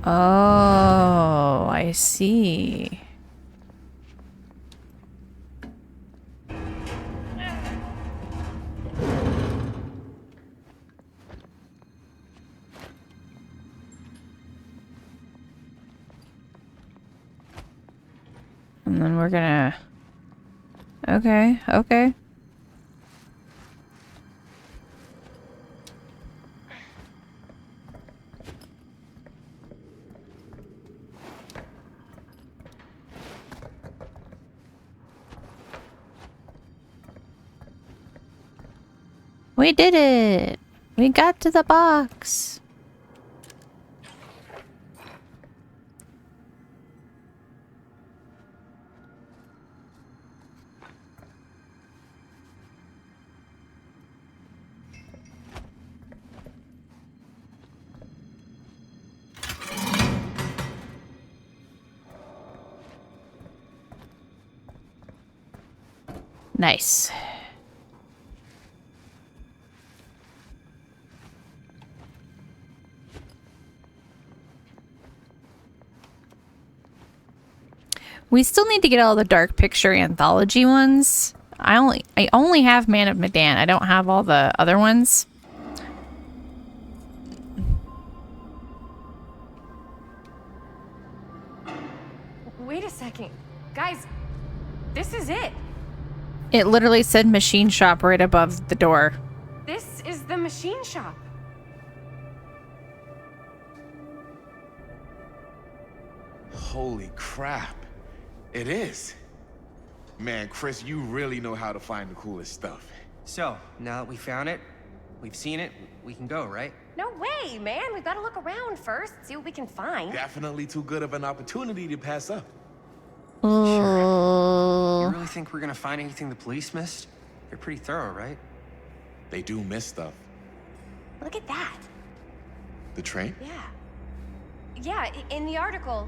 [SPEAKER 1] Oh, I see. And then we're gonna... Okay, okay. We did it! We got to the box! Nice. We still need to get all the Dark Picture anthology ones. I only have Man of Medan. I don't have all the other ones.
[SPEAKER 12] Wait a second. Guys, this is it.
[SPEAKER 1] It literally said machine shop right above the door.
[SPEAKER 12] This is the machine shop.
[SPEAKER 15] Holy crap. It is. Man, Chris, you really know how to find the coolest stuff.
[SPEAKER 13] So, now that we found it, we've seen it, we can go, right?
[SPEAKER 12] No way, man. We've got to look around first, see what we can find.
[SPEAKER 15] Definitely too good of an opportunity to pass up.
[SPEAKER 13] You really think we're gonna find anything the police missed? They're pretty thorough, right?
[SPEAKER 15] They do miss stuff.
[SPEAKER 12] Look at that.
[SPEAKER 15] The train?
[SPEAKER 12] Yeah. Yeah, in the article,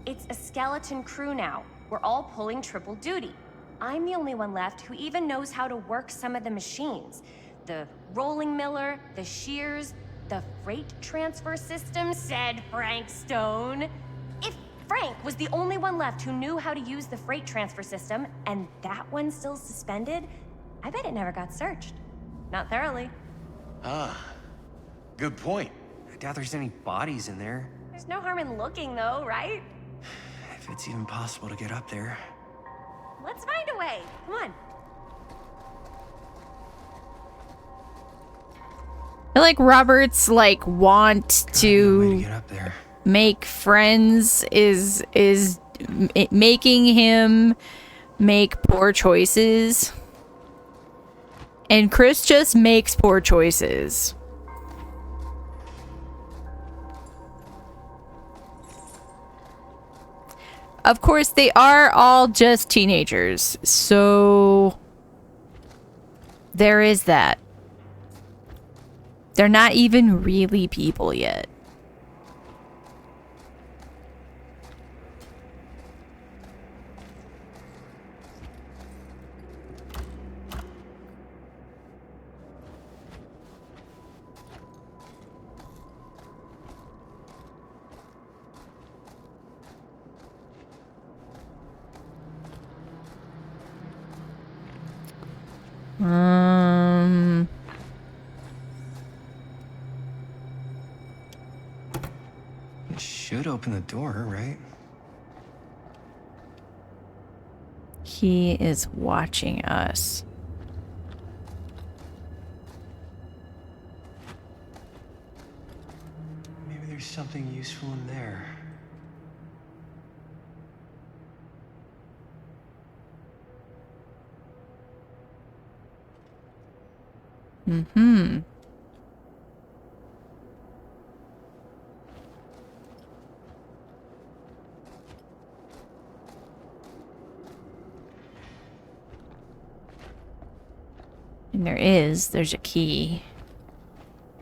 [SPEAKER 12] it's a skeleton crew now. We're all pulling triple duty. I'm the only one left who even knows how to work some of the machines. The rolling miller, the shears, the freight transfer system, said Frank Stone. If Frank was the only one left who knew how to use the freight transfer system, and that one's still suspended, I bet it never got searched. Not thoroughly.
[SPEAKER 15] Ah, good point.
[SPEAKER 13] I doubt there's any bodies in there.
[SPEAKER 12] There's no harm in looking, though, right?
[SPEAKER 13] If it's even possible to get up there.
[SPEAKER 12] Let's find a way. Come on.
[SPEAKER 1] I feel like Robert's like want to
[SPEAKER 13] Get up there.
[SPEAKER 1] make friends is making him make poor choices. And Chris just makes poor choices. Of course, they are all just teenagers, so there is that. They're not even really people yet.
[SPEAKER 13] It should open the door, right?
[SPEAKER 1] He is watching us.
[SPEAKER 13] Maybe there's something useful in there.
[SPEAKER 1] Mm-hmm. And there's a key.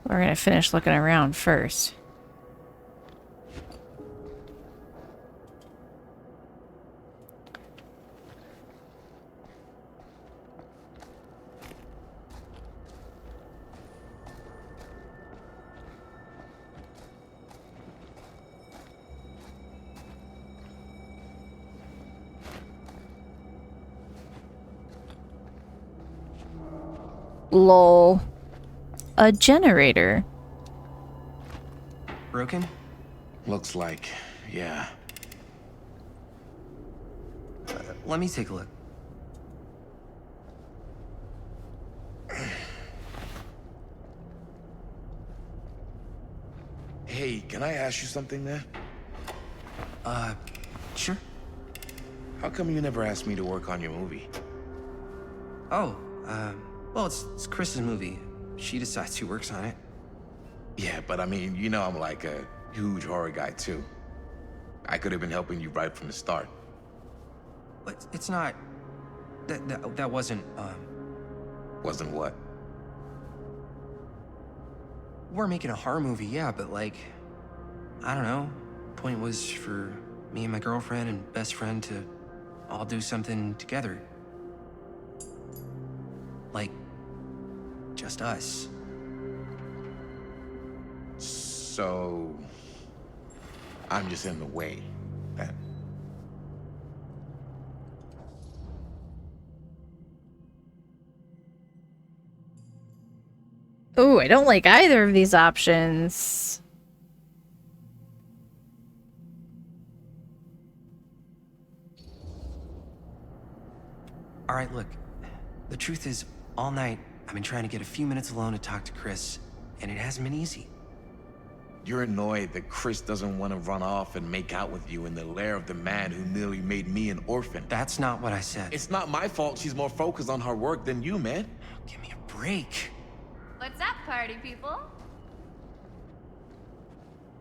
[SPEAKER 1] We're gonna finish looking around first. Lol. A generator.
[SPEAKER 13] Broken?
[SPEAKER 15] Looks like, yeah.
[SPEAKER 13] Let me take a look.
[SPEAKER 15] Hey, can I ask you something there?
[SPEAKER 13] Sure.
[SPEAKER 15] How come you never asked me to work on your movie?
[SPEAKER 13] Oh, well, it's Chris's movie. She decides who works on it.
[SPEAKER 15] Yeah, but I mean, you know I'm like a huge horror guy too. I could have been helping you right from the start.
[SPEAKER 13] But it's not... That wasn't,
[SPEAKER 15] Wasn't what?
[SPEAKER 13] We're making a horror movie, yeah, but like... I don't know. Point was for me and my girlfriend and best friend to all do something together. Like... just us.
[SPEAKER 15] So... I'm just in the way, then.
[SPEAKER 1] Ooh, I don't like either of these options.
[SPEAKER 13] All right, look. The truth is, all night, I've been trying to get a few minutes alone to talk to Chris, and it hasn't been easy.
[SPEAKER 15] You're annoyed that Chris doesn't want to run off and make out with you in the lair of the man who nearly made me an orphan.
[SPEAKER 13] That's not what I said.
[SPEAKER 15] It's not my fault she's more focused on her work than you, man.
[SPEAKER 13] Give me a break.
[SPEAKER 20] What's up, party people?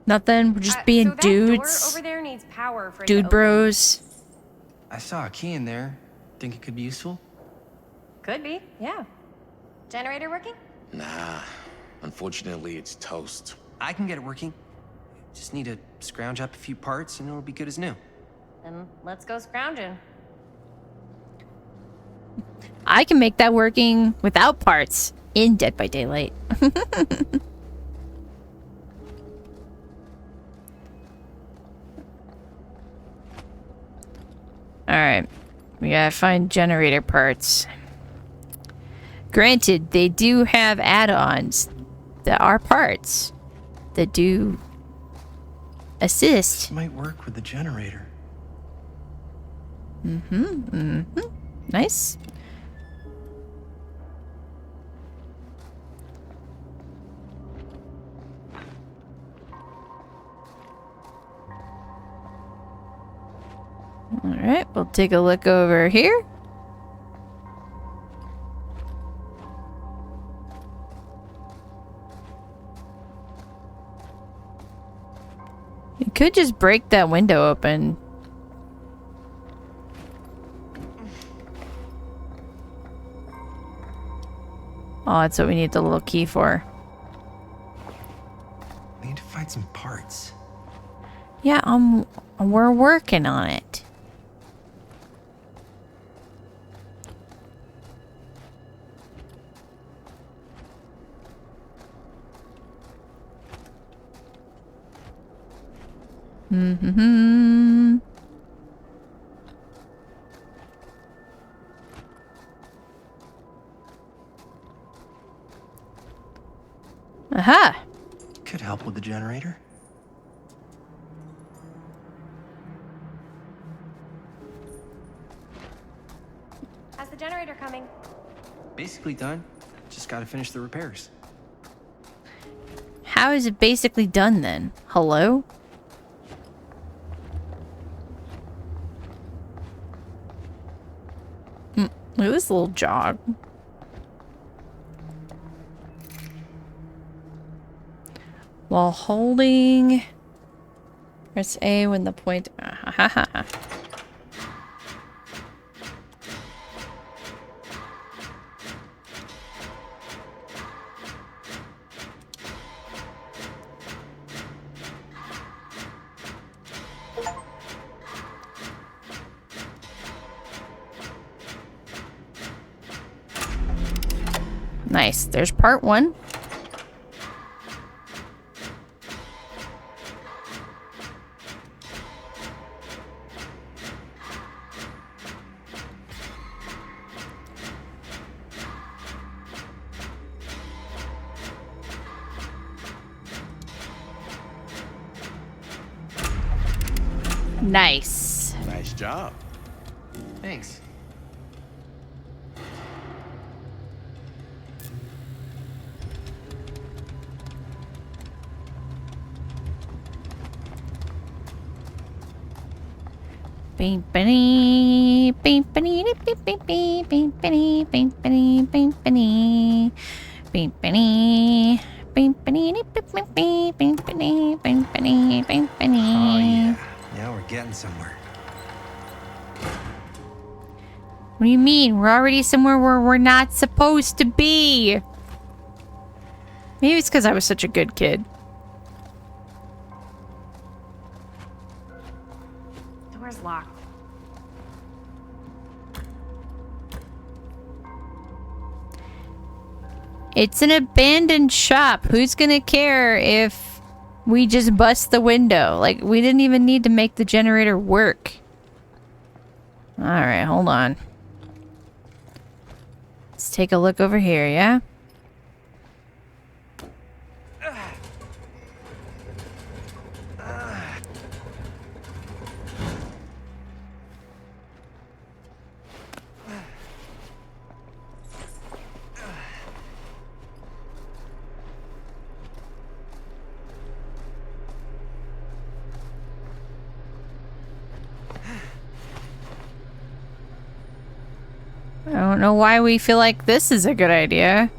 [SPEAKER 1] Nothing. We're just being
[SPEAKER 12] so that
[SPEAKER 1] dudes.
[SPEAKER 12] Door over there needs power for it to
[SPEAKER 1] Dude
[SPEAKER 12] open.
[SPEAKER 1] bros.
[SPEAKER 13] I saw a key in there. Think it could be useful?
[SPEAKER 12] Could be, yeah. Generator working?
[SPEAKER 15] Nah. Unfortunately, it's toast.
[SPEAKER 13] I can get it working. Just need to scrounge up a few parts and it'll be good as new.
[SPEAKER 12] Then let's go scrounging.
[SPEAKER 1] I can make that working without parts in Dead by Daylight. Alright. We gotta find generator parts. Granted, they do have add-ons that are parts that do assist.
[SPEAKER 13] This might work with the generator.
[SPEAKER 1] Nice. Alright, we'll take a look over here. You could just break that window open. Oh, that's what we need the little key for.
[SPEAKER 13] We need to find some parts.
[SPEAKER 1] Yeah, we're working on it. Aha!
[SPEAKER 13] Could help with the generator.
[SPEAKER 12] How's the generator coming?
[SPEAKER 13] Basically done. Just gotta finish the repairs.
[SPEAKER 1] How is it basically done then? Hello? Look at this little jog. While holding... Press A when the point... Nice. There's part 1. Nice.
[SPEAKER 15] Nice job.
[SPEAKER 13] Thanks.
[SPEAKER 1] Beep bunny, beep bunny, beep beep beep beep bunny, beep bunny, beep bunny, beep bunny, beep bunny, beep beep beep beep bunny, beep bunny, beep bunny.
[SPEAKER 16] Oh yeah, now we're getting somewhere.
[SPEAKER 1] What do you mean? We're already somewhere where we're not supposed to be. Maybe it's because I was such a good kid.
[SPEAKER 12] Door's locked.
[SPEAKER 1] It's an abandoned shop. Who's gonna care if we just bust the window? Like, we didn't even need to make the generator work. Alright, hold on. Let's take a look over here, yeah? I don't know why we feel like this is a good idea.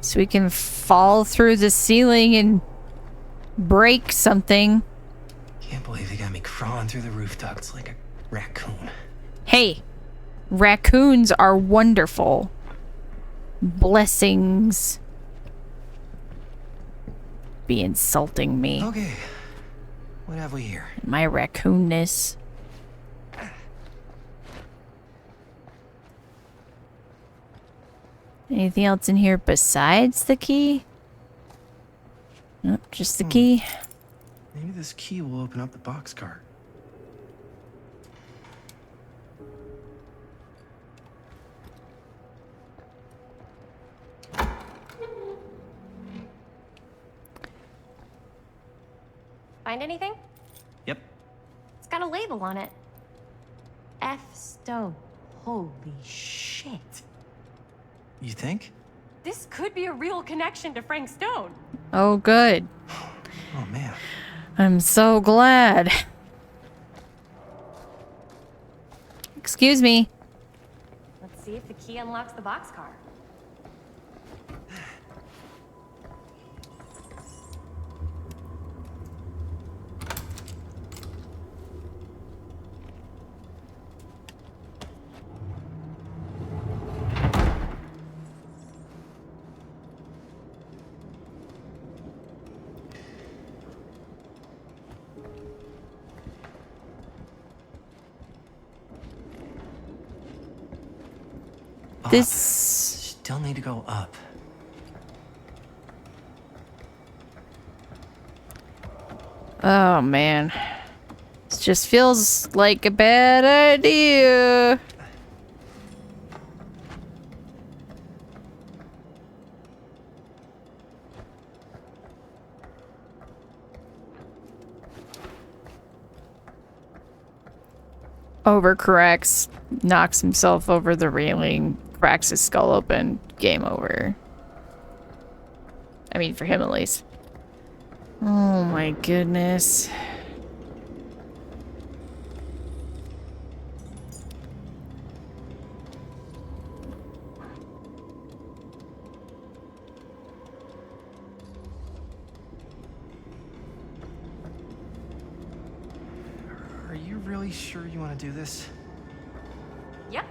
[SPEAKER 1] So we can fall through the ceiling and break something.
[SPEAKER 16] Can't believe they got me crawling through the roof ducts like a raccoon.
[SPEAKER 1] Hey, raccoons are wonderful. Blessings. Be insulting me.
[SPEAKER 16] Okay, what have we here?
[SPEAKER 1] My raccoonness. Anything else in here besides the key? Nope, just the key.
[SPEAKER 16] Maybe this key will open up the boxcar.
[SPEAKER 12] Find anything?
[SPEAKER 16] Yep.
[SPEAKER 12] It's got a label on it. F. Stone. Holy shit.
[SPEAKER 16] You think?
[SPEAKER 12] This could be a real connection to Frank Stone.
[SPEAKER 1] Oh, good.
[SPEAKER 16] Oh, man.
[SPEAKER 1] I'm so glad. Excuse me.
[SPEAKER 12] Let's see if the key unlocks the boxcar.
[SPEAKER 1] This
[SPEAKER 16] still need to go up.
[SPEAKER 1] Oh man. This just feels like a bad idea. Overcorrects, knocks himself over the railing, cracks his skull open, game over. I mean, for him at least. Oh my goodness.
[SPEAKER 16] Are you really sure you want to do this?
[SPEAKER 12] Yep.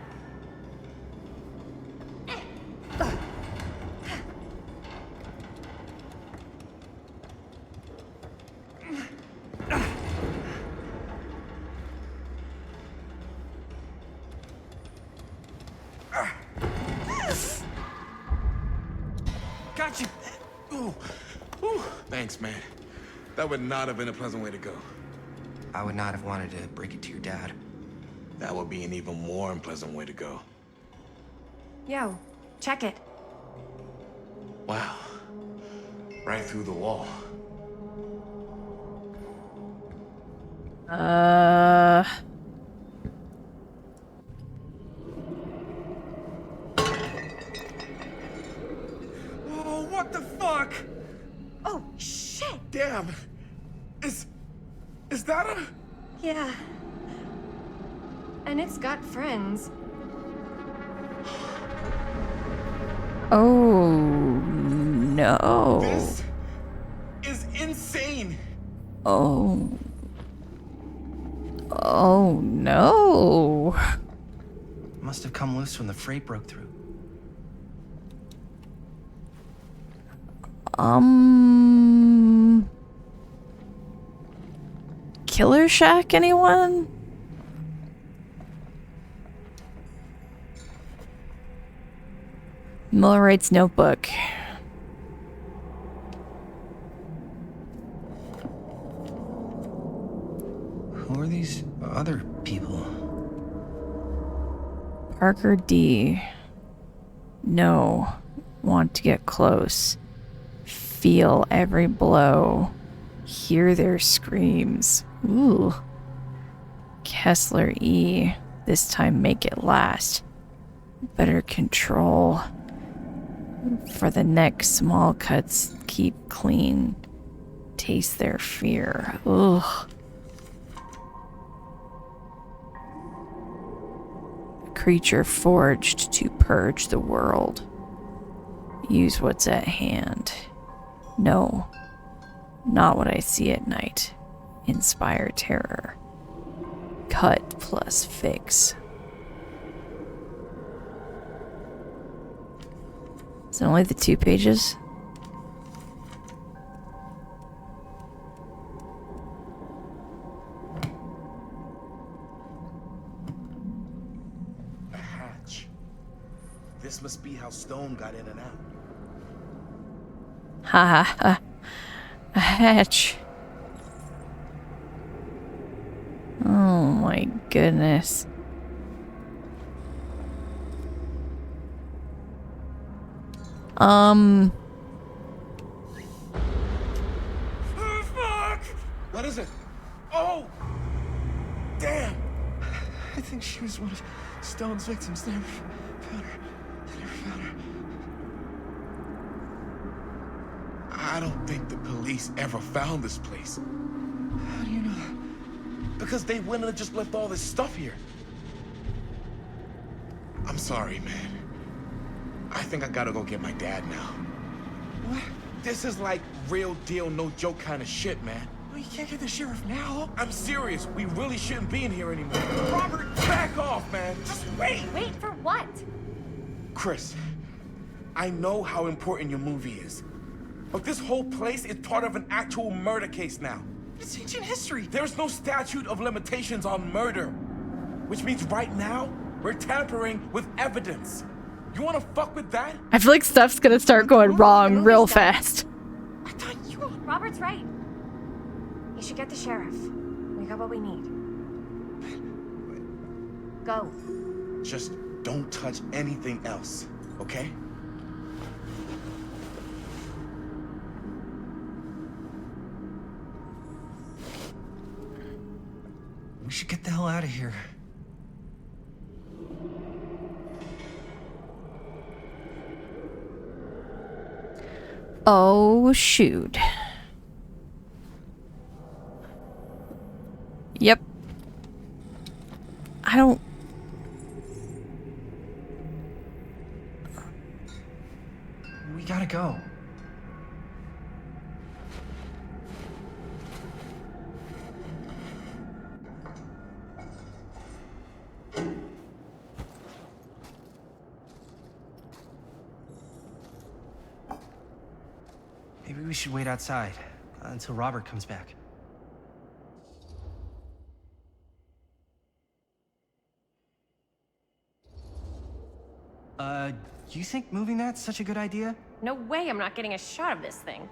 [SPEAKER 16] Got you.
[SPEAKER 15] Ooh. Ooh. Thanks, man. That would not have been a pleasant way to go.
[SPEAKER 13] I would not have wanted to break it to your dad.
[SPEAKER 15] That would be an even more unpleasant way to go.
[SPEAKER 12] Yo, check it.
[SPEAKER 15] Wow. Right through the wall.
[SPEAKER 16] Oh, what the fuck?
[SPEAKER 12] Oh, shit!
[SPEAKER 15] Damn! Is that a...
[SPEAKER 12] Yeah. And it's got friends.
[SPEAKER 1] Oh, no.
[SPEAKER 15] This is insane!
[SPEAKER 1] Oh. Oh, no.
[SPEAKER 13] Must have come loose when the freight broke through.
[SPEAKER 1] Killer Shack, anyone? Millwright's notebook.
[SPEAKER 13] Who are these other people?
[SPEAKER 1] Parker D. No. Want to get close. Feel every blow. Hear their screams. Ooh. Kessler E. This time make it last. Better control. For the next small cuts, keep clean. Taste their fear. Ugh. Creature forged to purge the world. Use what's at hand. No, not what I see at night. Inspire terror. Cut plus fix. Is it only the 2 pages?
[SPEAKER 15] A hatch. This must be how Stone got in and out.
[SPEAKER 1] Ha ha ha. A hatch. Oh my goodness.
[SPEAKER 16] Fuck!
[SPEAKER 15] What is it? Oh! Damn!
[SPEAKER 16] I think she was one of Stone's victims. They never found her. They never found her.
[SPEAKER 15] I don't think the police ever found this place.
[SPEAKER 16] How do you know that?
[SPEAKER 15] Because they wouldn't have just left all this stuff here. I'm sorry, man. I think I gotta go get my dad now.
[SPEAKER 16] What?
[SPEAKER 15] This is like real deal, no joke kind of shit, man.
[SPEAKER 16] Well, you can't get the sheriff now.
[SPEAKER 15] I'm serious. We really shouldn't be in here anymore. Robert, back off, man. Just wait.
[SPEAKER 12] Wait for what?
[SPEAKER 15] Chris, I know how important your movie is. But this whole place is part of an actual murder case now.
[SPEAKER 16] It's ancient history.
[SPEAKER 15] There's no statute of limitations on murder. Which means right now, we're tampering with evidence. You wanna fuck with that?
[SPEAKER 1] I feel like stuff's gonna start going wrong real fast.
[SPEAKER 12] Robert's right. You should get the sheriff. We got what we need. Go.
[SPEAKER 15] Just don't touch anything else, okay?
[SPEAKER 13] We should get the hell out of here.
[SPEAKER 1] Oh, shoot. Yep. I don't...
[SPEAKER 13] We gotta go. Maybe we should wait outside until Robert comes back. You think moving that's such a good idea?
[SPEAKER 12] No way I'm not getting a shot of this thing.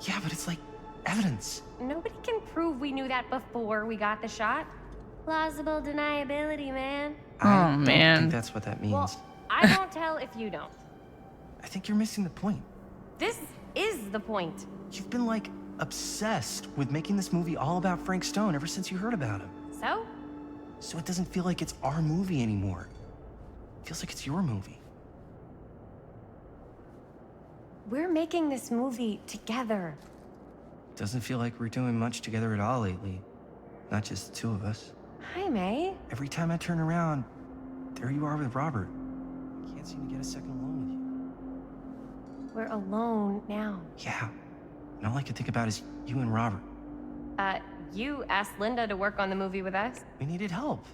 [SPEAKER 13] Yeah, but it's like evidence.
[SPEAKER 12] Nobody can prove we knew that before we got the shot. Plausible deniability, man.
[SPEAKER 13] I don't think that's what that means.
[SPEAKER 12] Well, I don't tell if you don't.
[SPEAKER 13] I think you're missing the point.
[SPEAKER 12] This is the point.
[SPEAKER 13] You've been like obsessed with making this movie all about Frank Stone ever since you heard about him.
[SPEAKER 12] So?
[SPEAKER 13] So it doesn't feel like it's our movie anymore. It feels like it's your movie.
[SPEAKER 12] We're making this movie together.
[SPEAKER 13] Doesn't feel like we're doing much together at all lately. Not just the two of us.
[SPEAKER 12] Hi, May.
[SPEAKER 13] Every time I turn around, there you are with Robert. Can't seem to get a second alone with you.
[SPEAKER 12] We're alone now.
[SPEAKER 13] Yeah. And all I can think about is you and Robert.
[SPEAKER 12] You asked Linda to work on the movie with us?
[SPEAKER 13] We needed help.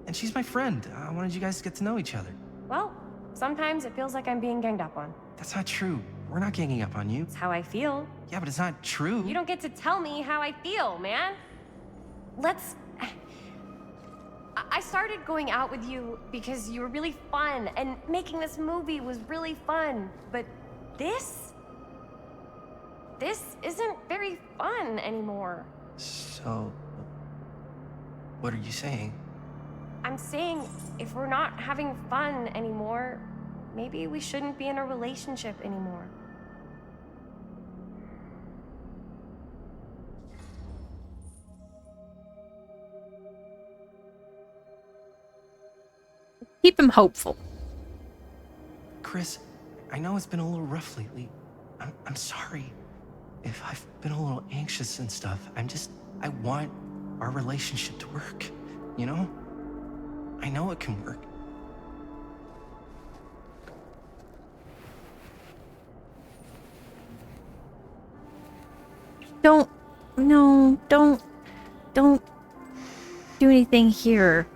[SPEAKER 13] And she's my friend. I wanted you guys to get to know each other.
[SPEAKER 12] Well, sometimes it feels like I'm being ganged up on.
[SPEAKER 13] That's not true. We're not ganging up on you.
[SPEAKER 12] It's how I feel.
[SPEAKER 13] Yeah, but it's not true.
[SPEAKER 12] You don't get to tell me how I feel, man. I started going out with you because you were really fun, and making this movie was really fun. But this isn't very fun anymore.
[SPEAKER 13] So, what are you saying?
[SPEAKER 12] I'm saying if we're not having fun anymore, maybe we shouldn't be in a relationship anymore.
[SPEAKER 1] Keep him hopeful.
[SPEAKER 13] Chris, I know it's been a little rough lately. I'm sorry if I've been a little anxious and stuff. I want our relationship to work, you know? I know it can work.
[SPEAKER 1] Don't do anything here.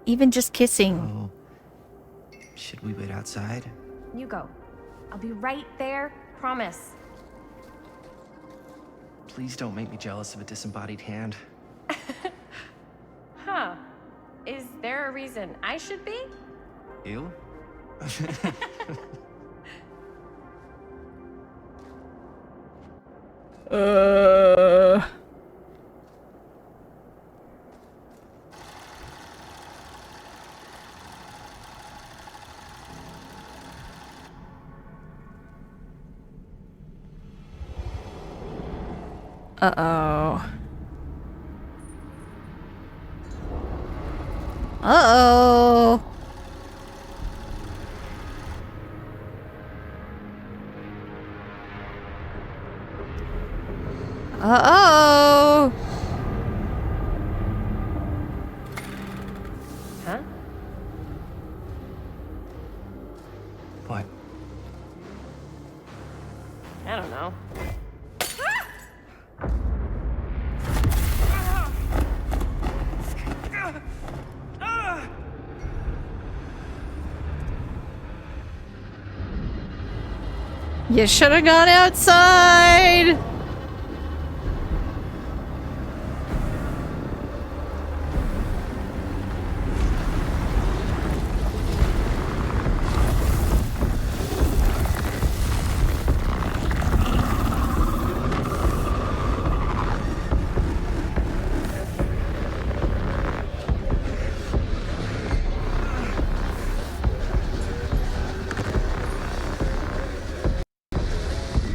[SPEAKER 1] Even just kissing.
[SPEAKER 13] Oh, should we wait outside?
[SPEAKER 12] You go. I'll be right there, promise.
[SPEAKER 13] Please don't make me jealous of a disembodied hand.
[SPEAKER 12] Huh. Is there a reason I should be?
[SPEAKER 13] You?
[SPEAKER 1] Uh-oh. Uh-oh. Uh-oh.
[SPEAKER 12] Huh?
[SPEAKER 13] What?
[SPEAKER 12] I don't know.
[SPEAKER 1] You should have gone outside.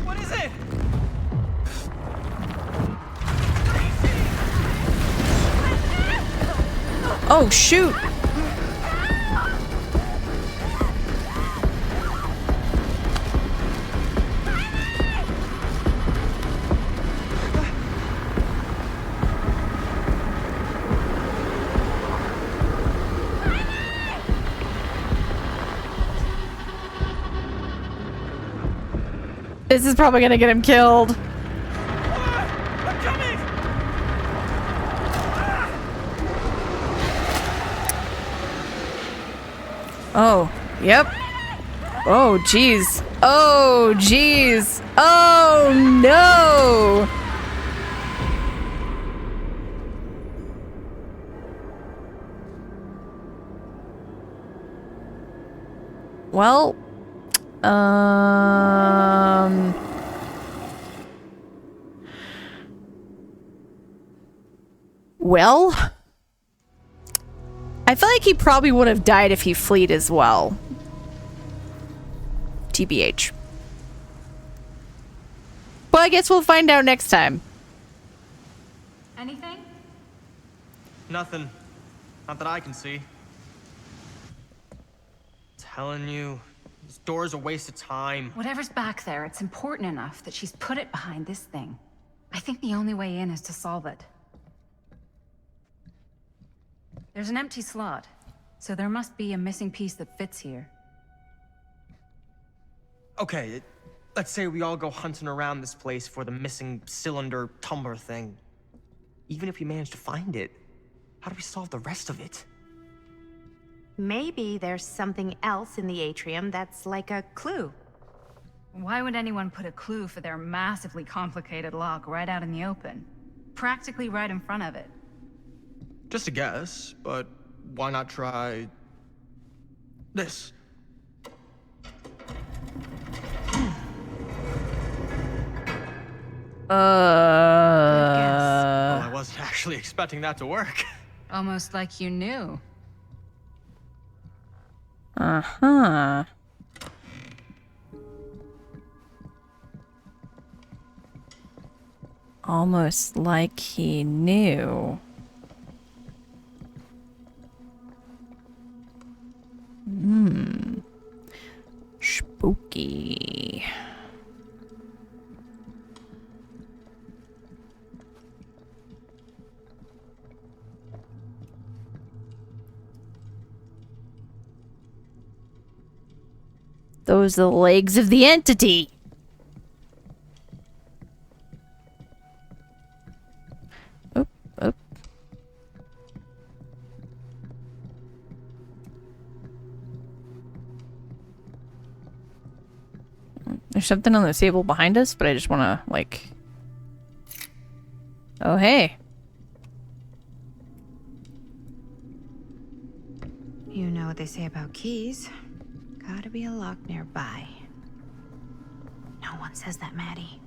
[SPEAKER 9] What is it?
[SPEAKER 1] Oh, shoot. This is probably gonna get him killed. Oh, yep. Oh, jeez. Oh, jeez. Oh, no. Well, well, I feel like he probably would have died if he fled as well. TBH. Well, I guess we'll find out next time.
[SPEAKER 8] Anything?
[SPEAKER 9] Nothing. Not that I can see. Telling you, this door's a waste of time.
[SPEAKER 8] Whatever's back there, it's important enough that she's put it behind this thing. I think the only way in is to solve it. There's an empty slot, so there must be a missing piece that fits here.
[SPEAKER 9] Okay, let's say we all go hunting around this place for the missing cylinder tumbler thing. Even if we manage to find it, how do we solve the rest of it?
[SPEAKER 14] Maybe there's something else in the atrium that's like a clue.
[SPEAKER 8] Why would anyone put a clue for their massively complicated lock right out in the open? Practically right in front of it.
[SPEAKER 9] Just a guess, but why not try this? Well, I wasn't actually expecting that to work.
[SPEAKER 8] Almost like you knew.
[SPEAKER 1] Uh-huh. Almost like he knew. Spooky. Those are the legs of the entity. Oop, oop. There's something on the table behind us, but I just want to, like... Oh, hey.
[SPEAKER 14] You know what they say about keys. Gotta be a lock nearby. No one says that, Maddie.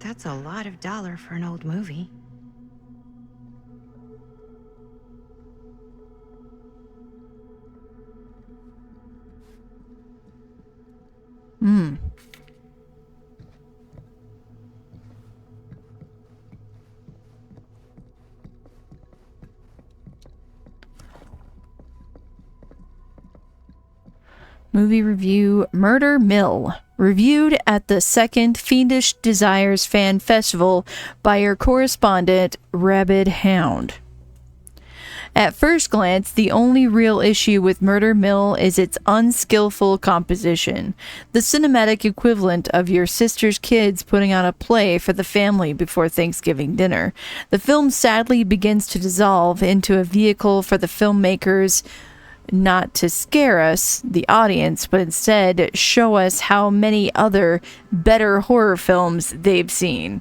[SPEAKER 14] That's a lot of dollar for an old movie.
[SPEAKER 1] Movie review: Murder Mill. Reviewed at the second Fiendish Desires Fan Festival by your correspondent, Rabid Hound. At first glance, the only real issue with Murder Mill is its unskillful composition, the cinematic equivalent of your sister's kids putting on a play for the family before Thanksgiving dinner. The film sadly begins to dissolve into a vehicle for the filmmakers not to scare us, the audience, but instead show us how many other better horror films they've seen.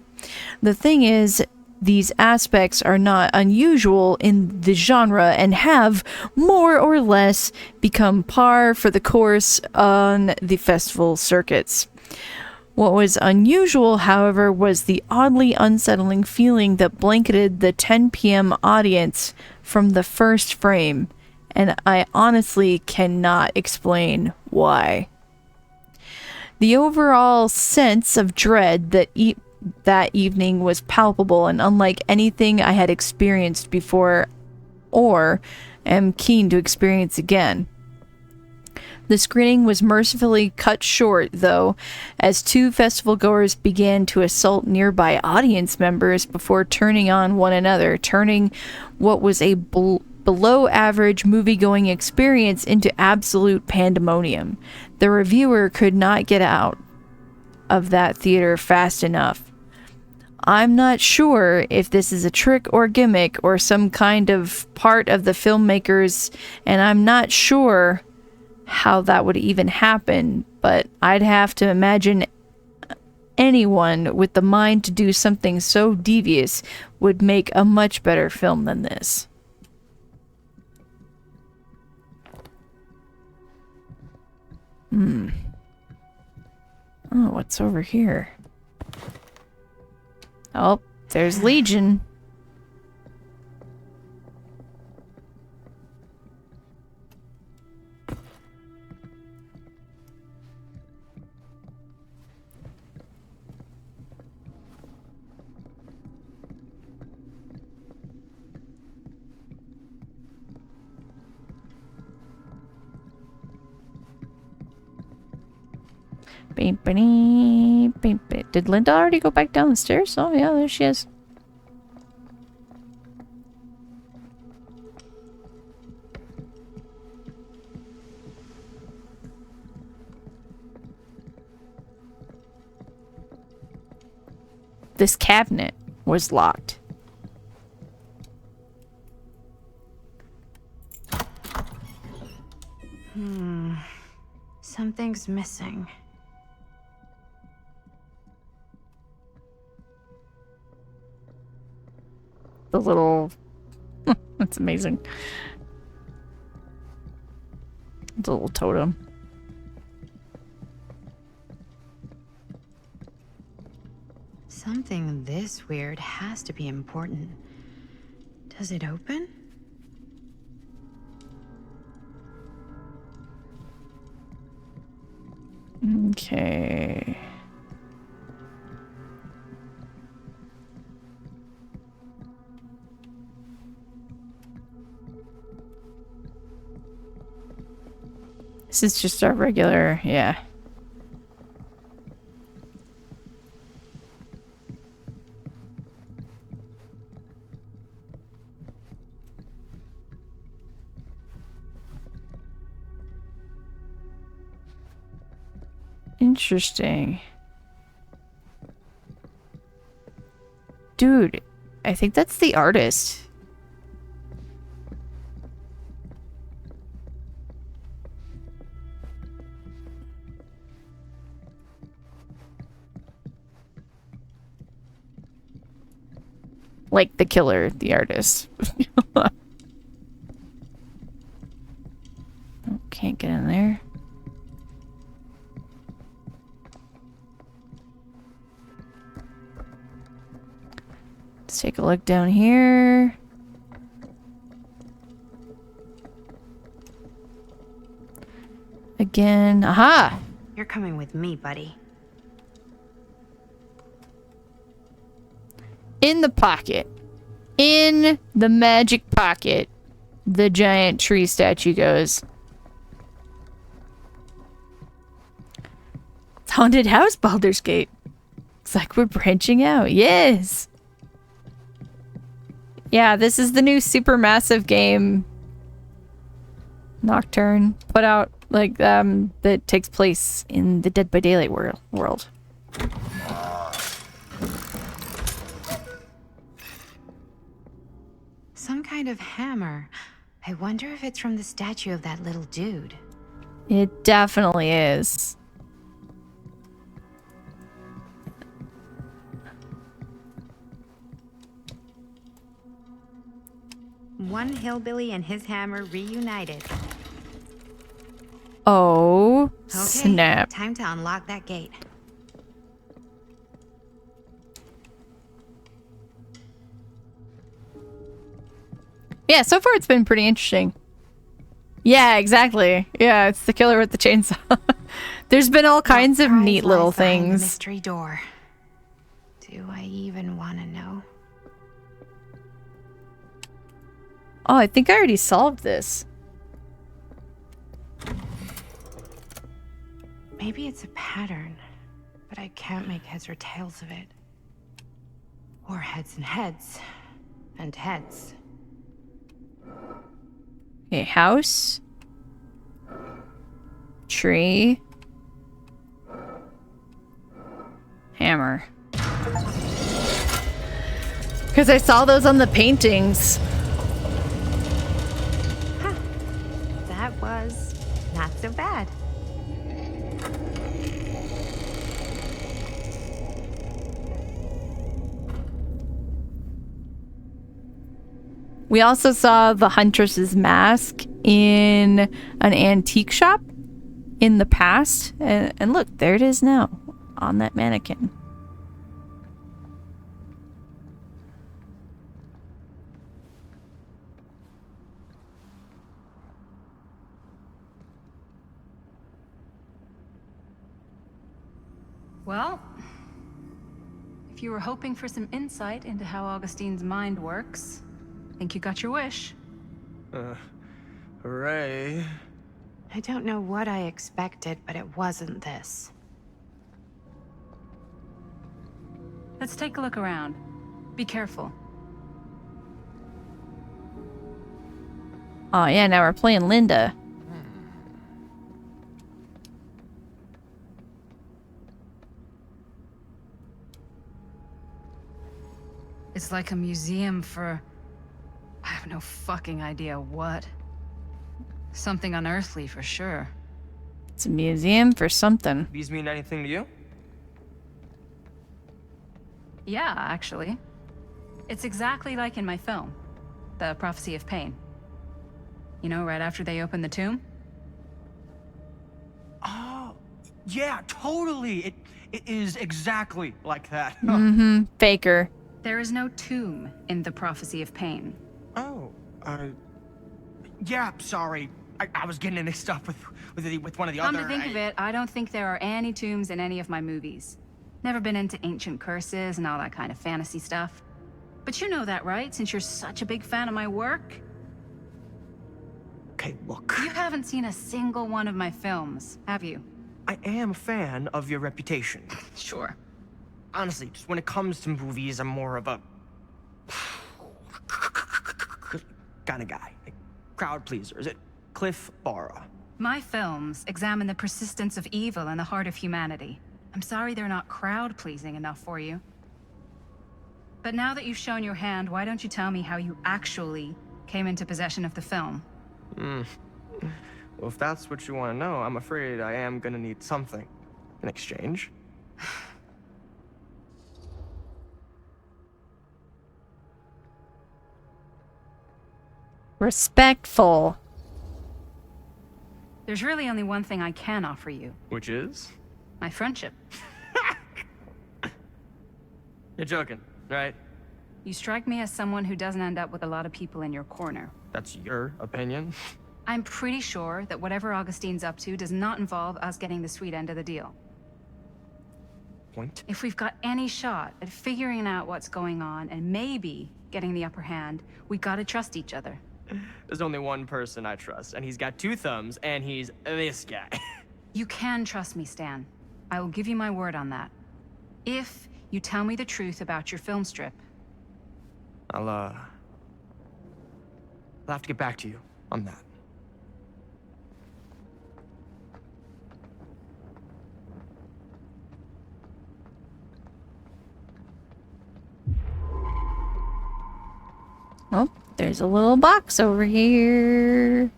[SPEAKER 1] The thing is, these aspects are not unusual in the genre and have more or less become par for the course on the festival circuits. What was unusual, however, was the oddly unsettling feeling that blanketed the 10 p.m. audience from the first frame, and I honestly cannot explain why. The overall sense of dread that evening was palpable and unlike anything I had experienced before or am keen to experience again. The screening was mercifully cut short, though, as two festival goers began to assault nearby audience members before turning on one another, turning what was a below average movie-going experience into absolute pandemonium. The reviewer could not get out of that theater fast enough. I'm not sure if this is a trick or gimmick or some kind of part of the filmmakers, and I'm not sure how that would even happen, but I'd have to imagine anyone with the mind to do something so devious would make a much better film than this. Oh, what's over here? Oh, there's Legion. Did Linda already go back down the stairs? Oh yeah, there she is. This cabinet was locked.
[SPEAKER 14] Something's missing.
[SPEAKER 1] The little... That's amazing. The little totem.
[SPEAKER 14] Something this weird has to be important. Does it open?
[SPEAKER 1] Okay. This is just our regular, yeah. Interesting. Dude, I think that's the artist. Like the killer, the artist. Oh, can't get in there. Let's take a look down here. Again. Aha!
[SPEAKER 14] You're coming with me, buddy.
[SPEAKER 1] In the pocket. In the magic pocket. The giant tree statue goes. It's Haunted House Baldur's Gate. It's like we're branching out. Yes! Yeah, this is the new supermassive game. Nocturne put out, like, that takes place in the Dead by Daylight world.
[SPEAKER 14] Some kind of hammer. I wonder if it's from the statue of that little dude.
[SPEAKER 1] It definitely is.
[SPEAKER 14] One hillbilly and his hammer reunited.
[SPEAKER 1] Oh,
[SPEAKER 14] Okay,
[SPEAKER 1] snap.
[SPEAKER 14] time to unlock that gate.
[SPEAKER 1] Yeah, so far it's been pretty interesting. Yeah, exactly. Yeah, it's the killer with the chainsaw. There's been all kinds of neat little
[SPEAKER 14] Lies behind the
[SPEAKER 1] things.
[SPEAKER 14] mystery door. Do I even want to know?
[SPEAKER 1] Oh, I think I already solved this.
[SPEAKER 14] Maybe it's a pattern, but I can't make heads or tails of it. Or heads and heads. And heads.
[SPEAKER 1] Okay, house. Tree. Hammer. Because I saw those on the paintings.
[SPEAKER 14] That was not so bad.
[SPEAKER 1] We also saw the Huntress's mask in an antique shop in the past. And look, there it is now on that mannequin.
[SPEAKER 8] Well, if you were hoping for some insight into how Augustine's mind works, I think you got your wish.
[SPEAKER 9] Hooray.
[SPEAKER 14] I don't know what I expected, but it wasn't this.
[SPEAKER 8] Let's take a look around. Be careful.
[SPEAKER 1] Oh yeah, now we're playing Linda.
[SPEAKER 8] It's like a museum for... I have no fucking idea what. Something unearthly for sure.
[SPEAKER 1] It's a museum for something.
[SPEAKER 9] These mean anything to you?
[SPEAKER 8] Yeah, actually. It's exactly like in my film, The Prophecy of Pain. You know, right after they open the tomb?
[SPEAKER 9] Oh, yeah, totally. It is exactly like that.
[SPEAKER 1] Mm-hmm. Faker.
[SPEAKER 8] There is no tomb in The Prophecy of Pain.
[SPEAKER 9] Oh, yeah, sorry. I was getting mixed up with one of the other...
[SPEAKER 8] Come to think of it, I don't think there are any tombs in any of my movies. Never been into ancient curses and all that kind of fantasy stuff. But you know that, right? Since you're such a big fan of my work.
[SPEAKER 9] Okay, look.
[SPEAKER 8] You haven't seen a single one of my films, have you?
[SPEAKER 9] I am a fan of your reputation.
[SPEAKER 8] Sure.
[SPEAKER 9] Honestly, just when it comes to movies, I'm more of a... kind of guy. Like, crowd pleaser. Is it Cliff Barra?
[SPEAKER 8] My films examine the persistence of evil in the heart of humanity. I'm sorry they're not crowd-pleasing enough for you. But now that you've shown your hand, why don't you tell me how you actually came into possession of the film?
[SPEAKER 9] Well, if that's what you want to know, I'm afraid I am gonna need something in exchange.
[SPEAKER 1] Respectful.
[SPEAKER 8] There's really only one thing I can offer you.
[SPEAKER 9] Which is?
[SPEAKER 8] My friendship.
[SPEAKER 9] You're joking, right?
[SPEAKER 8] You strike me as someone who doesn't end up with a lot of people in your corner.
[SPEAKER 9] That's your opinion?
[SPEAKER 8] I'm pretty sure that whatever Augustine's up to does not involve us getting the sweet end of the deal.
[SPEAKER 9] Point?
[SPEAKER 8] If we've got any shot at figuring out what's going on and maybe getting the upper hand, we gotta trust each other.
[SPEAKER 9] There's only one person I trust, and he's got two thumbs, and he's this guy.
[SPEAKER 8] You can trust me, Stan. I will give you my word on that. If you tell me the truth about your film strip.
[SPEAKER 9] I'll have to get back to you on that.
[SPEAKER 1] Oh, there's a little box over here.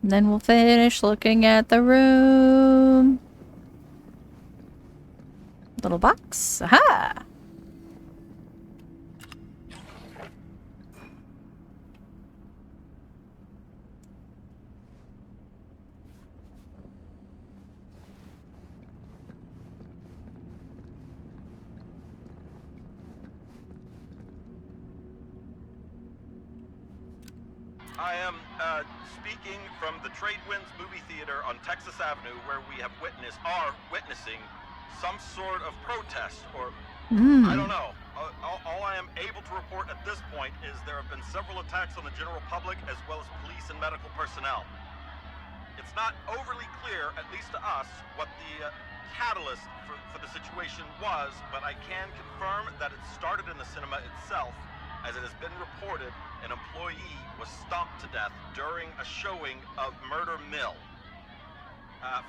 [SPEAKER 1] And then we'll finish looking at the room. Little box. Aha!
[SPEAKER 21] I am speaking from the Tradewinds movie theater on Texas Avenue, where we are witnessing some sort of protest, or I don't know. All I am able to report at this point is there have been several attacks on the general public, as well as police and medical personnel. It's not overly clear, at least to us, what the catalyst for the situation was, but I can confirm that it started in the cinema itself, as it has been reported an employee was stomped to death during a showing of Murder Mill.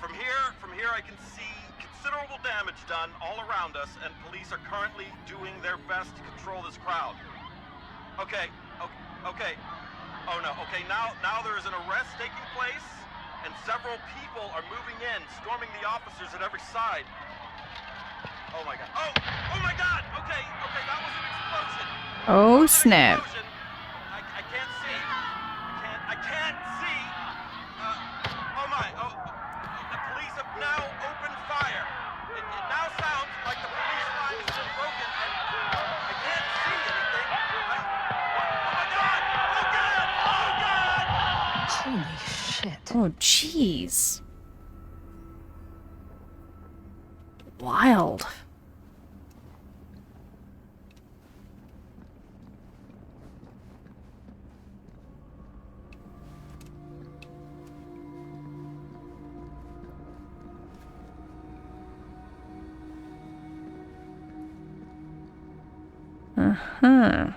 [SPEAKER 21] From here I can see considerable damage done all around us, and police are currently doing their best to control this crowd. Okay. Oh no, okay, now there is an arrest taking place, and several people are moving in, storming the officers at every side. Oh my god. Oh my god! Okay, that was an explosion.
[SPEAKER 1] Oh snap.
[SPEAKER 21] I can't see can't see. Oh my. Oh, the police have now opened fire. It now sounds like the police line has been broken, and I can't see anything. Oh my God! Oh God! Oh God!
[SPEAKER 7] Holy shit.
[SPEAKER 1] Oh, jeez. Wild. Uh-huh.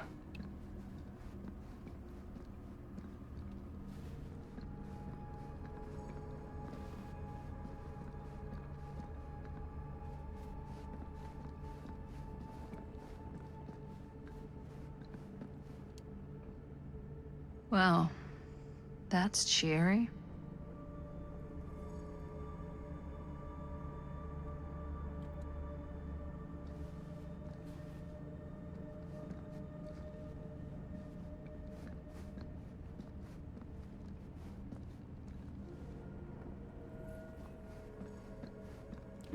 [SPEAKER 8] Well, that's cheery.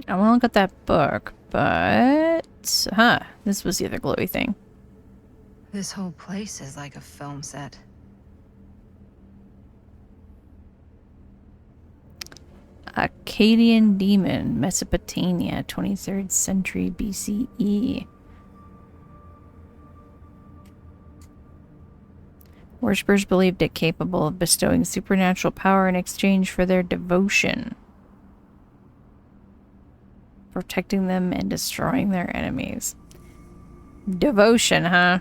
[SPEAKER 1] I want to look at that book, but... Huh, this was the other glowy thing.
[SPEAKER 8] This whole place is like a film set.
[SPEAKER 1] Akkadian demon, Mesopotamia, 23rd century BCE. Worshippers believed it capable of bestowing supernatural power in exchange for their devotion, protecting them and destroying their enemies. Devotion, huh?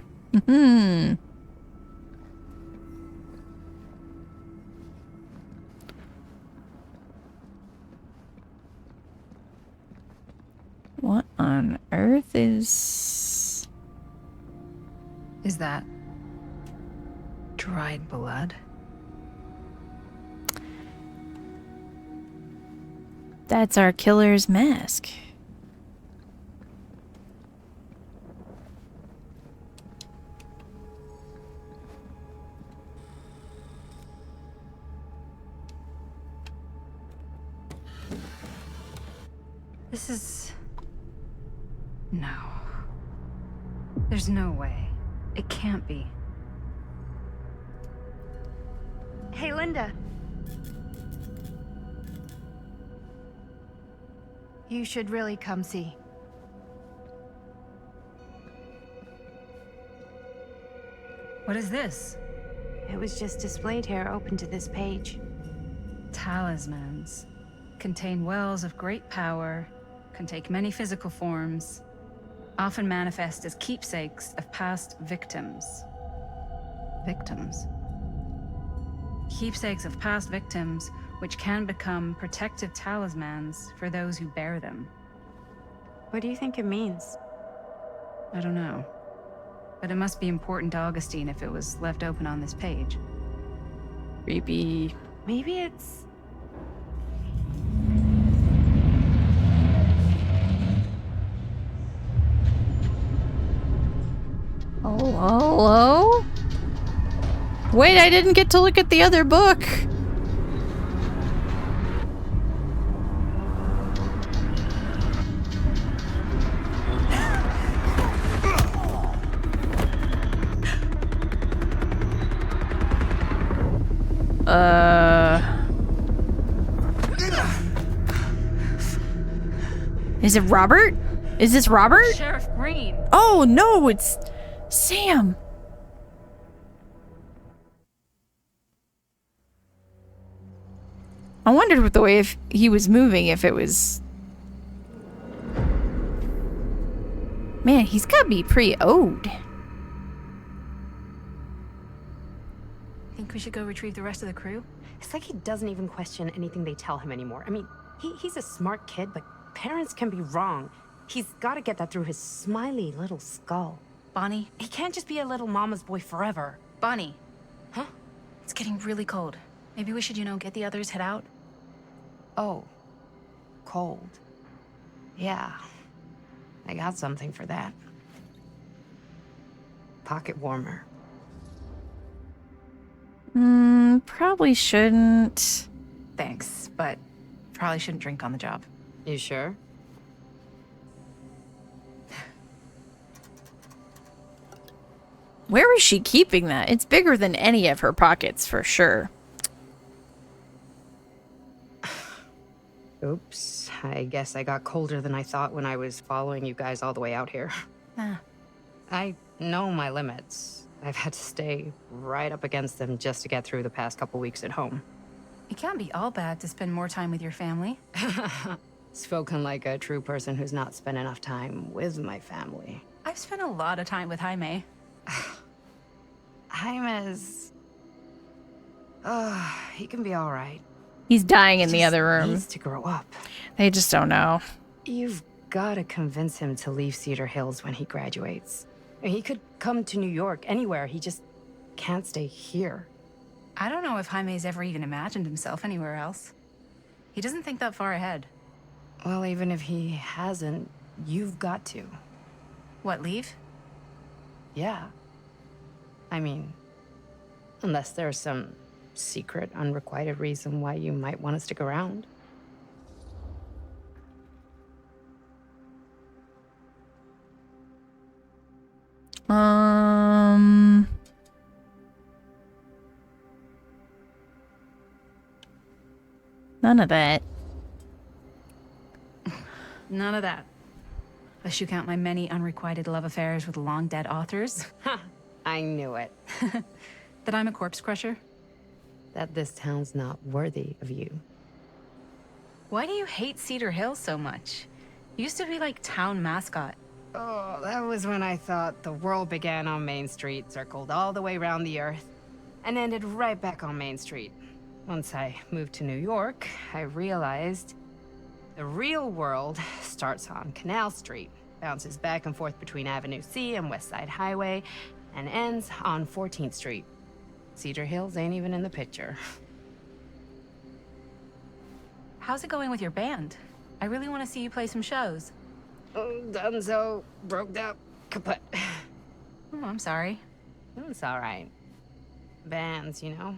[SPEAKER 1] What on earth is...
[SPEAKER 8] Is that dried blood?
[SPEAKER 1] That's our killer's mask.
[SPEAKER 8] This is... No. There's no way. It can't be.
[SPEAKER 14] Hey, Linda. You should really come see.
[SPEAKER 8] What is this?
[SPEAKER 14] It was just displayed here, open to this page.
[SPEAKER 8] Talismans. Contain wells of great power, can take many physical forms, often manifest as keepsakes of past victims. Victims? Keepsakes of past victims, which can become protective talismans for those who bear them.
[SPEAKER 14] What do you think it means?
[SPEAKER 8] I don't know. But it must be important to Augustine if it was left open on this page.
[SPEAKER 1] Creepy.
[SPEAKER 14] Maybe it's...
[SPEAKER 1] Oh, hello? Wait, I didn't get to look at the other book. Is it Robert? Is this Robert?
[SPEAKER 8] Sheriff Green.
[SPEAKER 1] Oh, no, it's Sam. I wondered with the way if he was moving, if it was... Man, he's gotta be pretty old.
[SPEAKER 8] Think we should go retrieve the rest of the crew?
[SPEAKER 14] It's like he doesn't even question anything they tell him anymore. I mean, he's a smart kid, but parents can be wrong. He's got to get that through his smiley little skull.
[SPEAKER 8] Bonnie?
[SPEAKER 14] He can't just be a little mama's boy forever.
[SPEAKER 8] Bonnie.
[SPEAKER 14] Huh?
[SPEAKER 8] It's getting really cold. Maybe we should, get the others, head out?
[SPEAKER 14] Oh. Cold. Yeah. I got something for that. Pocket warmer.
[SPEAKER 1] Probably shouldn't.
[SPEAKER 8] Thanks, but probably shouldn't drink on the job.
[SPEAKER 18] You sure?
[SPEAKER 1] Where is she keeping that? It's bigger than any of her pockets, for sure.
[SPEAKER 18] Oops. I guess I got colder than I thought when I was following you guys all the way out here. I know my limits. I've had to stay right up against them just to get through the past couple weeks at home.
[SPEAKER 8] It can't be all bad to spend more time with your family.
[SPEAKER 18] Spoken like a true person who's not spent enough time with my family.
[SPEAKER 8] I've spent a lot of time with Jaime.
[SPEAKER 18] Jaime's... he can be all right.
[SPEAKER 1] He's dying in the other room.
[SPEAKER 18] He needs to grow up.
[SPEAKER 1] They just don't know.
[SPEAKER 18] You've got to convince him to leave Cedar Hills when he graduates. He could come to New York, anywhere. He just can't stay here.
[SPEAKER 8] I don't know if Jaime's ever even imagined himself anywhere else. He doesn't think that far ahead.
[SPEAKER 18] Well, even if he hasn't, you've got to.
[SPEAKER 8] What, leave?
[SPEAKER 18] Yeah. I mean, unless there's some secret, unrequited reason why you might want to stick around.
[SPEAKER 1] None of that.
[SPEAKER 8] None of that. Unless you count my many unrequited love affairs with long-dead authors.
[SPEAKER 18] I knew it.
[SPEAKER 8] That I'm a corpse crusher.
[SPEAKER 18] That this town's not worthy of you.
[SPEAKER 8] Why do you hate Cedar Hills so much? You used to be like town mascot.
[SPEAKER 18] Oh, that was when I thought the world began on Main Street, circled all the way around the earth, and ended right back on Main Street. Once I moved to New York, I realized the real world starts on Canal Street, bounces back and forth between Avenue C and West Side Highway, and ends on 14th Street. Cedar Hills ain't even in the picture.
[SPEAKER 8] How's it going with your band? I really want to see you play some shows.
[SPEAKER 18] Oh, donezo, broke up, kaput.
[SPEAKER 8] Oh, I'm sorry.
[SPEAKER 18] It's all right. Bands, you know?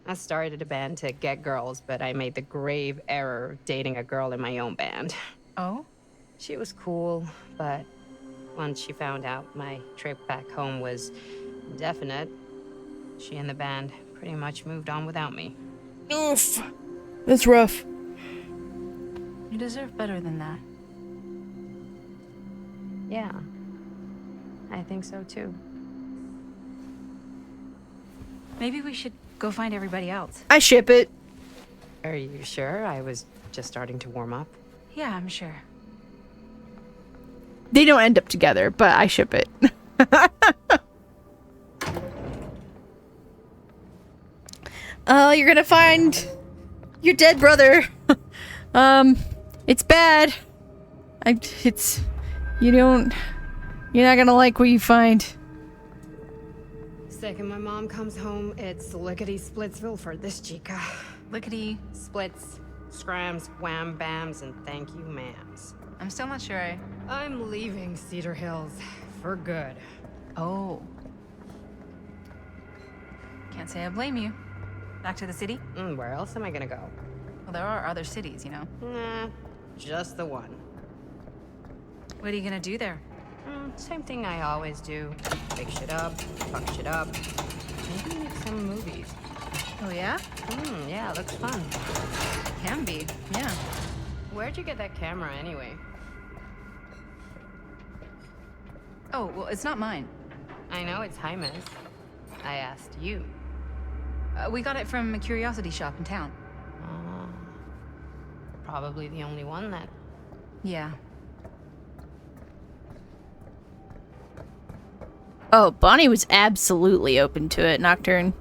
[SPEAKER 18] I started a band to get girls, but I made the grave error of dating a girl in my own band.
[SPEAKER 8] Oh?
[SPEAKER 18] She was cool, but once she found out my trip back home was definite, she and the band pretty much moved on without me.
[SPEAKER 1] Oof. That's rough.
[SPEAKER 8] You deserve better than that.
[SPEAKER 18] Yeah. I think so too.
[SPEAKER 8] Maybe we should go find everybody else.
[SPEAKER 1] I ship it.
[SPEAKER 18] Are you sure? I was just starting to warm up.
[SPEAKER 8] Yeah, I'm sure.
[SPEAKER 1] They don't end up together, but I ship it. You're gonna find your dead brother. It's bad. You're not gonna like what you find.
[SPEAKER 18] Second my mom comes home, it's lickety-splitsville for this chica.
[SPEAKER 8] Lickety
[SPEAKER 18] splits, scrams, wham bams, and thank you ma'ams.
[SPEAKER 8] I'm still not sure
[SPEAKER 18] I'm leaving Cedar Hills for good.
[SPEAKER 8] Oh. Can't say I blame you. Back to the city?
[SPEAKER 18] Where else am I gonna go?
[SPEAKER 8] Well, there are other cities, you know.
[SPEAKER 18] Nah, just the one.
[SPEAKER 8] What are you gonna do there?
[SPEAKER 18] Same thing I always do. Pick shit up, fuck shit up. Maybe make some movies.
[SPEAKER 8] Oh, yeah?
[SPEAKER 18] Yeah, looks fun.
[SPEAKER 8] Can be, yeah.
[SPEAKER 18] Where'd you get that camera anyway?
[SPEAKER 8] Oh, well, it's not mine.
[SPEAKER 18] I know it's Jaime's. I asked you.
[SPEAKER 8] We got it from a curiosity shop in town.
[SPEAKER 18] Probably the only one then.
[SPEAKER 8] Yeah.
[SPEAKER 1] Oh, Bonnie was absolutely open to it, Nocturne.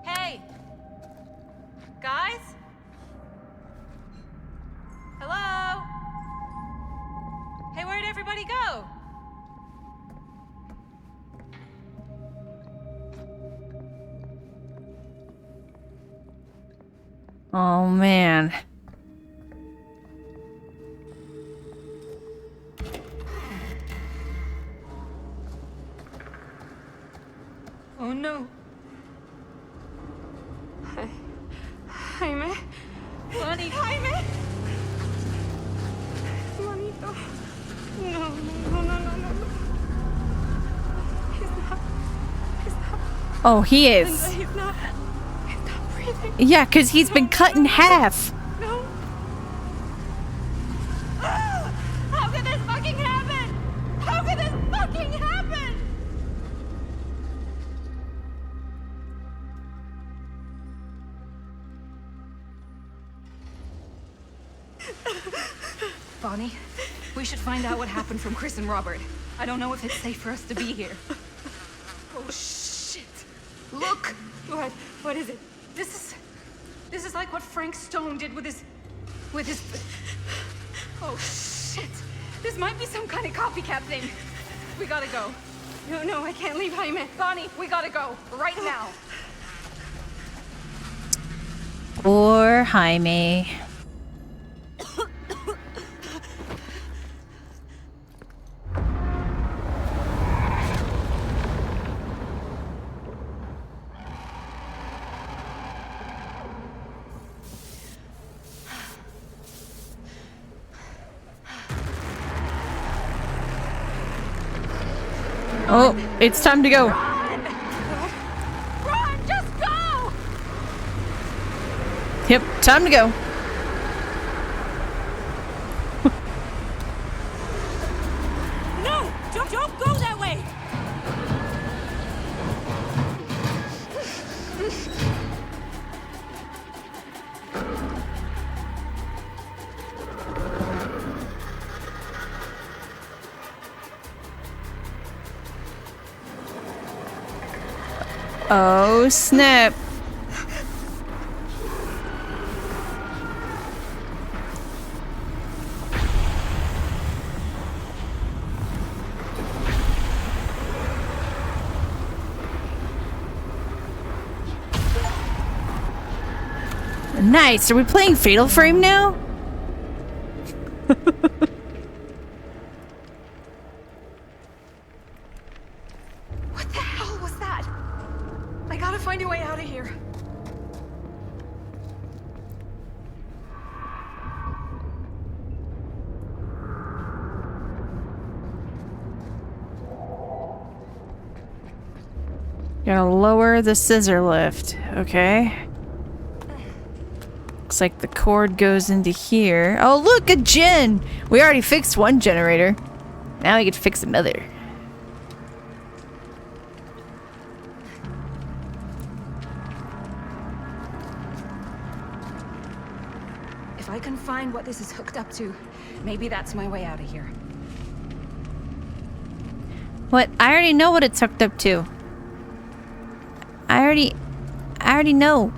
[SPEAKER 8] Hey! Guys? Hello? Hey, where'd everybody go?
[SPEAKER 1] Oh, man.
[SPEAKER 8] Oh no.
[SPEAKER 7] Jaime.
[SPEAKER 8] Bunny.
[SPEAKER 7] Jaime. Manito. No, no, no, no, no, no. He's not.
[SPEAKER 1] Oh, he is.
[SPEAKER 7] He's not breathing.
[SPEAKER 1] Yeah, because he's been cut in half.
[SPEAKER 7] No. Ah! How could this fucking happen? How could this fucking happen?
[SPEAKER 8] Bonnie, we should find out what happened from Chris and Robert. I don't know if it's safe for us to be here. Oh shit! Look!
[SPEAKER 7] What? What is it?
[SPEAKER 8] This is like what Frank Stone did with his... Oh shit! This might be some kind of copycat thing. We gotta go.
[SPEAKER 7] No, no, I can't leave Jaime.
[SPEAKER 8] Bonnie, we gotta go. Right now.
[SPEAKER 1] Poor Jaime. Oh, it's time to go.
[SPEAKER 7] Run, just go!
[SPEAKER 1] Yep, time to go.
[SPEAKER 7] No, don't go that way.
[SPEAKER 1] Oh, snap. Nice. Are we playing Fatal Frame now?
[SPEAKER 8] What the hell was that? I gotta find a way out of here.
[SPEAKER 1] Gotta lower the scissor lift. Okay. Looks like the cord goes into here. Oh, look, a gen! We already fixed one generator. Now we get to fix another.
[SPEAKER 8] If I can find what this is hooked up to, maybe that's my way out of here.
[SPEAKER 1] What? I already know what it's hooked up to. I already know.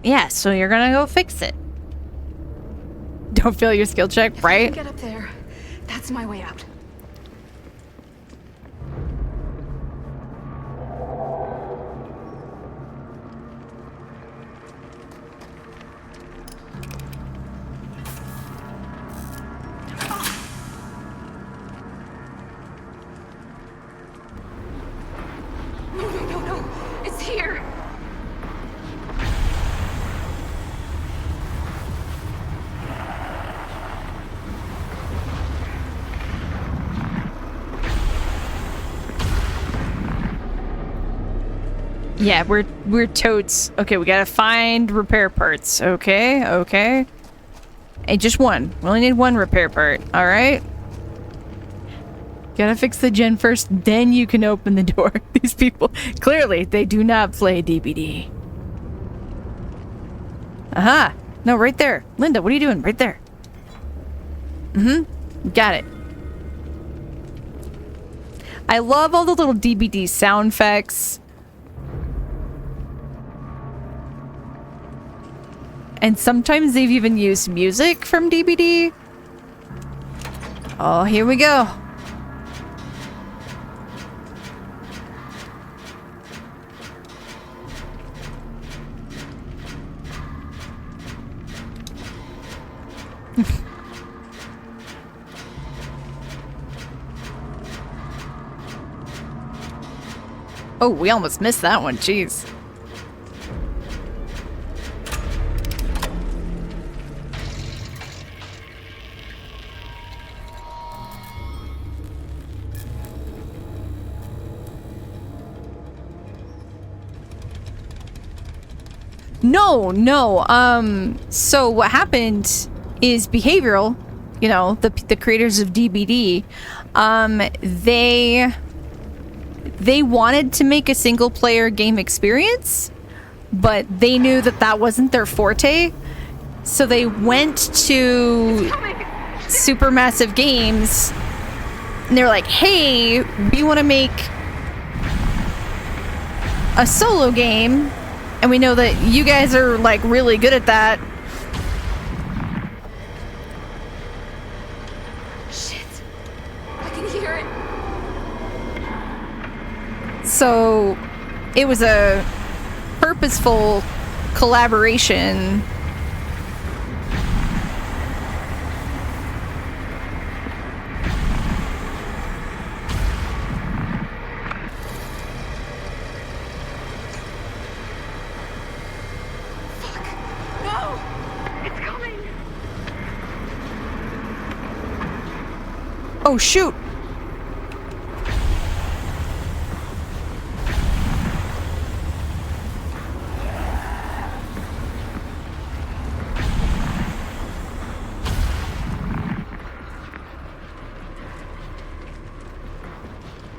[SPEAKER 1] Yeah, so you're gonna go fix it. Don't fail your skill check, right?
[SPEAKER 8] Get up there. That's my way out. No. It's here.
[SPEAKER 1] Yeah, we're totes. Okay, we gotta find repair parts. Okay. Hey, just one. We only need one repair part. All right. Gotta fix the gen first, then you can open the door. These people, clearly, they do not play DBD. Aha! No, right there. Linda, what are you doing? Right there. Got it. I love all the little DBD sound effects. And sometimes they've even used music from DBD. Oh, here we go. Oh, we almost missed that one. Jeez. No. So what happened is Behavioral, you know, the creators of DBD, they wanted to make a single player game experience, but they knew that that wasn't their forte. So they went to Supermassive Games and they were like, hey, we want to make a solo game. And we know that you guys are like really good at that.
[SPEAKER 20] Shit. I can hear it.
[SPEAKER 1] So it was a purposeful collaboration. Oh, shoot!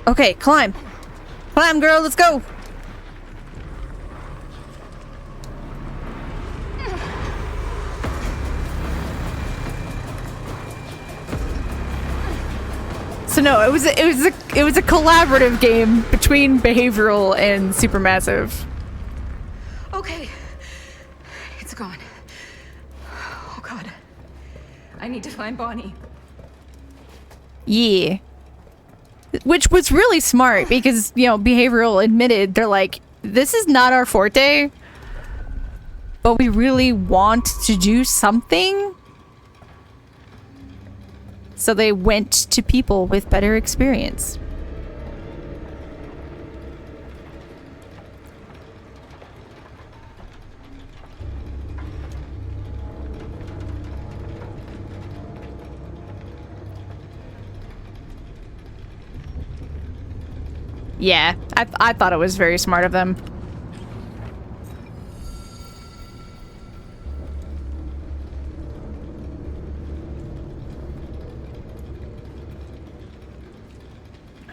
[SPEAKER 1] Okay, climb. Climb, girl, let's go! So no, it was a collaborative game between Behavioral and Supermassive.
[SPEAKER 8] Okay. It's gone. Oh god. I need to find Bonnie.
[SPEAKER 1] Yeah. Which was really smart because, you know, Behavioral admitted, they're like, this is not our forte, but we really want to do something. So they went to people with better experience. Yeah, I thought it was very smart of them.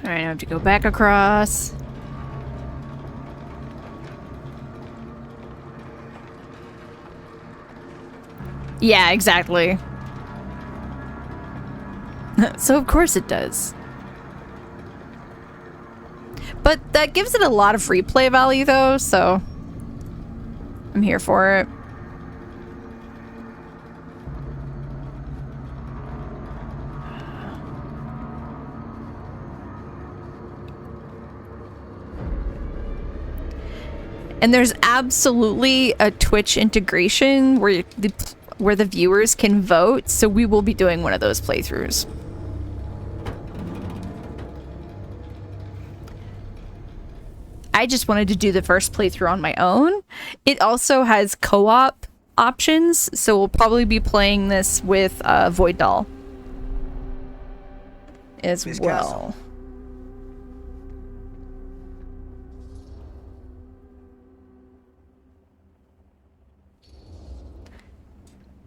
[SPEAKER 1] Alright, I have to go back across. Yeah, exactly. So of course it does. But that gives it a lot of replay value though, so I'm here for it. And there's absolutely a Twitch integration where the viewers can vote, so we will be doing one of those playthroughs. I just wanted to do the first playthrough on my own. It also has co-op options, so we'll probably be playing this with Void Doll as well.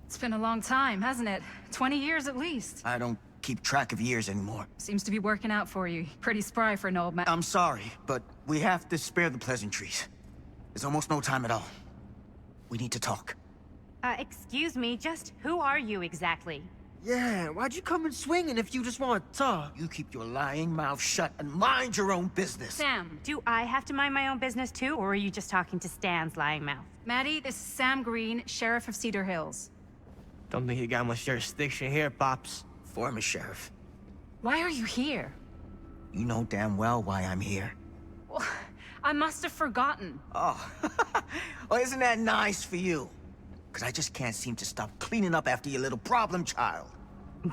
[SPEAKER 8] It's been a long time, hasn't it? 20 years at least.
[SPEAKER 5] I don't keep track of years anymore.
[SPEAKER 8] Seems to be working out for you. Pretty spry for an old man.
[SPEAKER 5] I'm sorry, but we have to spare the pleasantries. There's almost no time at all. We need to talk.
[SPEAKER 14] Excuse me, just who are you exactly?
[SPEAKER 3] Yeah, why'd you come in swinging if you just want to talk? You keep your lying mouth shut and mind your own business.
[SPEAKER 8] Sam.
[SPEAKER 14] Do I have to mind my own business too, or are you just talking to Stan's lying mouth?
[SPEAKER 8] Maddie, this is Sam Green, Sheriff of Cedar Hills.
[SPEAKER 9] Don't think you got much jurisdiction here, Pops.
[SPEAKER 5] Former sheriff.
[SPEAKER 8] Why are you here?
[SPEAKER 5] You know damn well why I'm here.
[SPEAKER 8] Well, I must have forgotten.
[SPEAKER 5] Oh, well, isn't that nice for you? Because I just can't seem to stop cleaning up after your little problem child.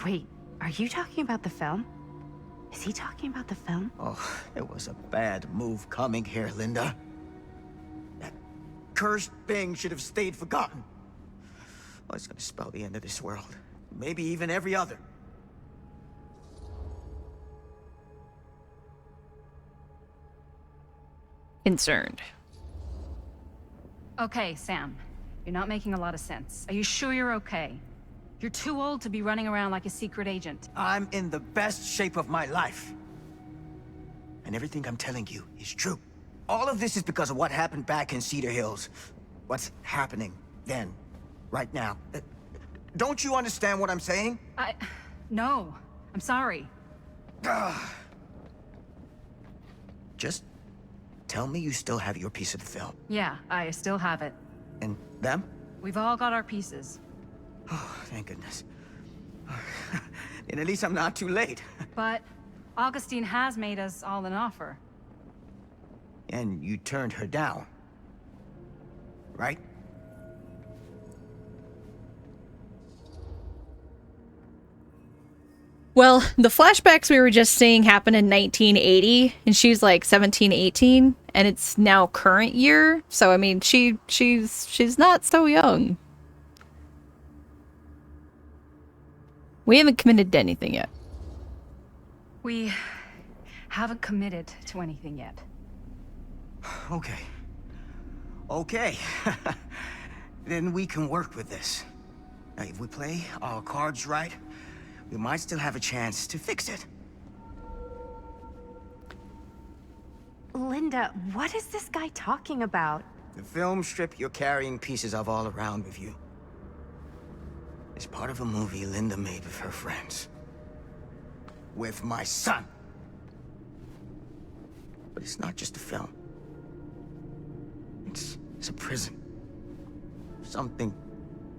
[SPEAKER 14] Wait, are you talking about the film? Is he talking about the film?
[SPEAKER 5] Oh, it was a bad move coming here, Linda. That cursed thing should have stayed forgotten. Oh, it's gonna spell the end of this world. Maybe even every other.
[SPEAKER 1] Concerned.
[SPEAKER 8] Okay, Sam. You're not making a lot of sense. Are you sure you're okay? You're too old to be running around like a secret agent.
[SPEAKER 5] I'm in the best shape of my life. And everything I'm telling you is true. All of this is because of what happened back in Cedar Hills. What's happening then, right now. Don't you understand what I'm saying?
[SPEAKER 8] No. I'm sorry.
[SPEAKER 5] Just tell me you still have your piece of the film.
[SPEAKER 8] Yeah, I still have it.
[SPEAKER 5] And them?
[SPEAKER 8] We've all got our pieces.
[SPEAKER 5] Oh, thank goodness. And at least I'm not too late.
[SPEAKER 8] But Augustine has made us all an offer.
[SPEAKER 5] And you turned her down, right?
[SPEAKER 1] Well, the flashbacks we were just seeing happened in 1980, and she's like 17, 18, and it's now current year. So I mean, she's not so young. We haven't committed to anything yet.
[SPEAKER 8] We haven't committed to anything yet.
[SPEAKER 5] Okay. Okay. Then we can work with this. Now, if we play our cards right, we might still have a chance to fix it.
[SPEAKER 14] Linda, what is this guy talking about?
[SPEAKER 5] The film strip you're carrying pieces of all around with you is part of a movie Linda made with her friends. With my son. But it's not just a film. It's a prison. Something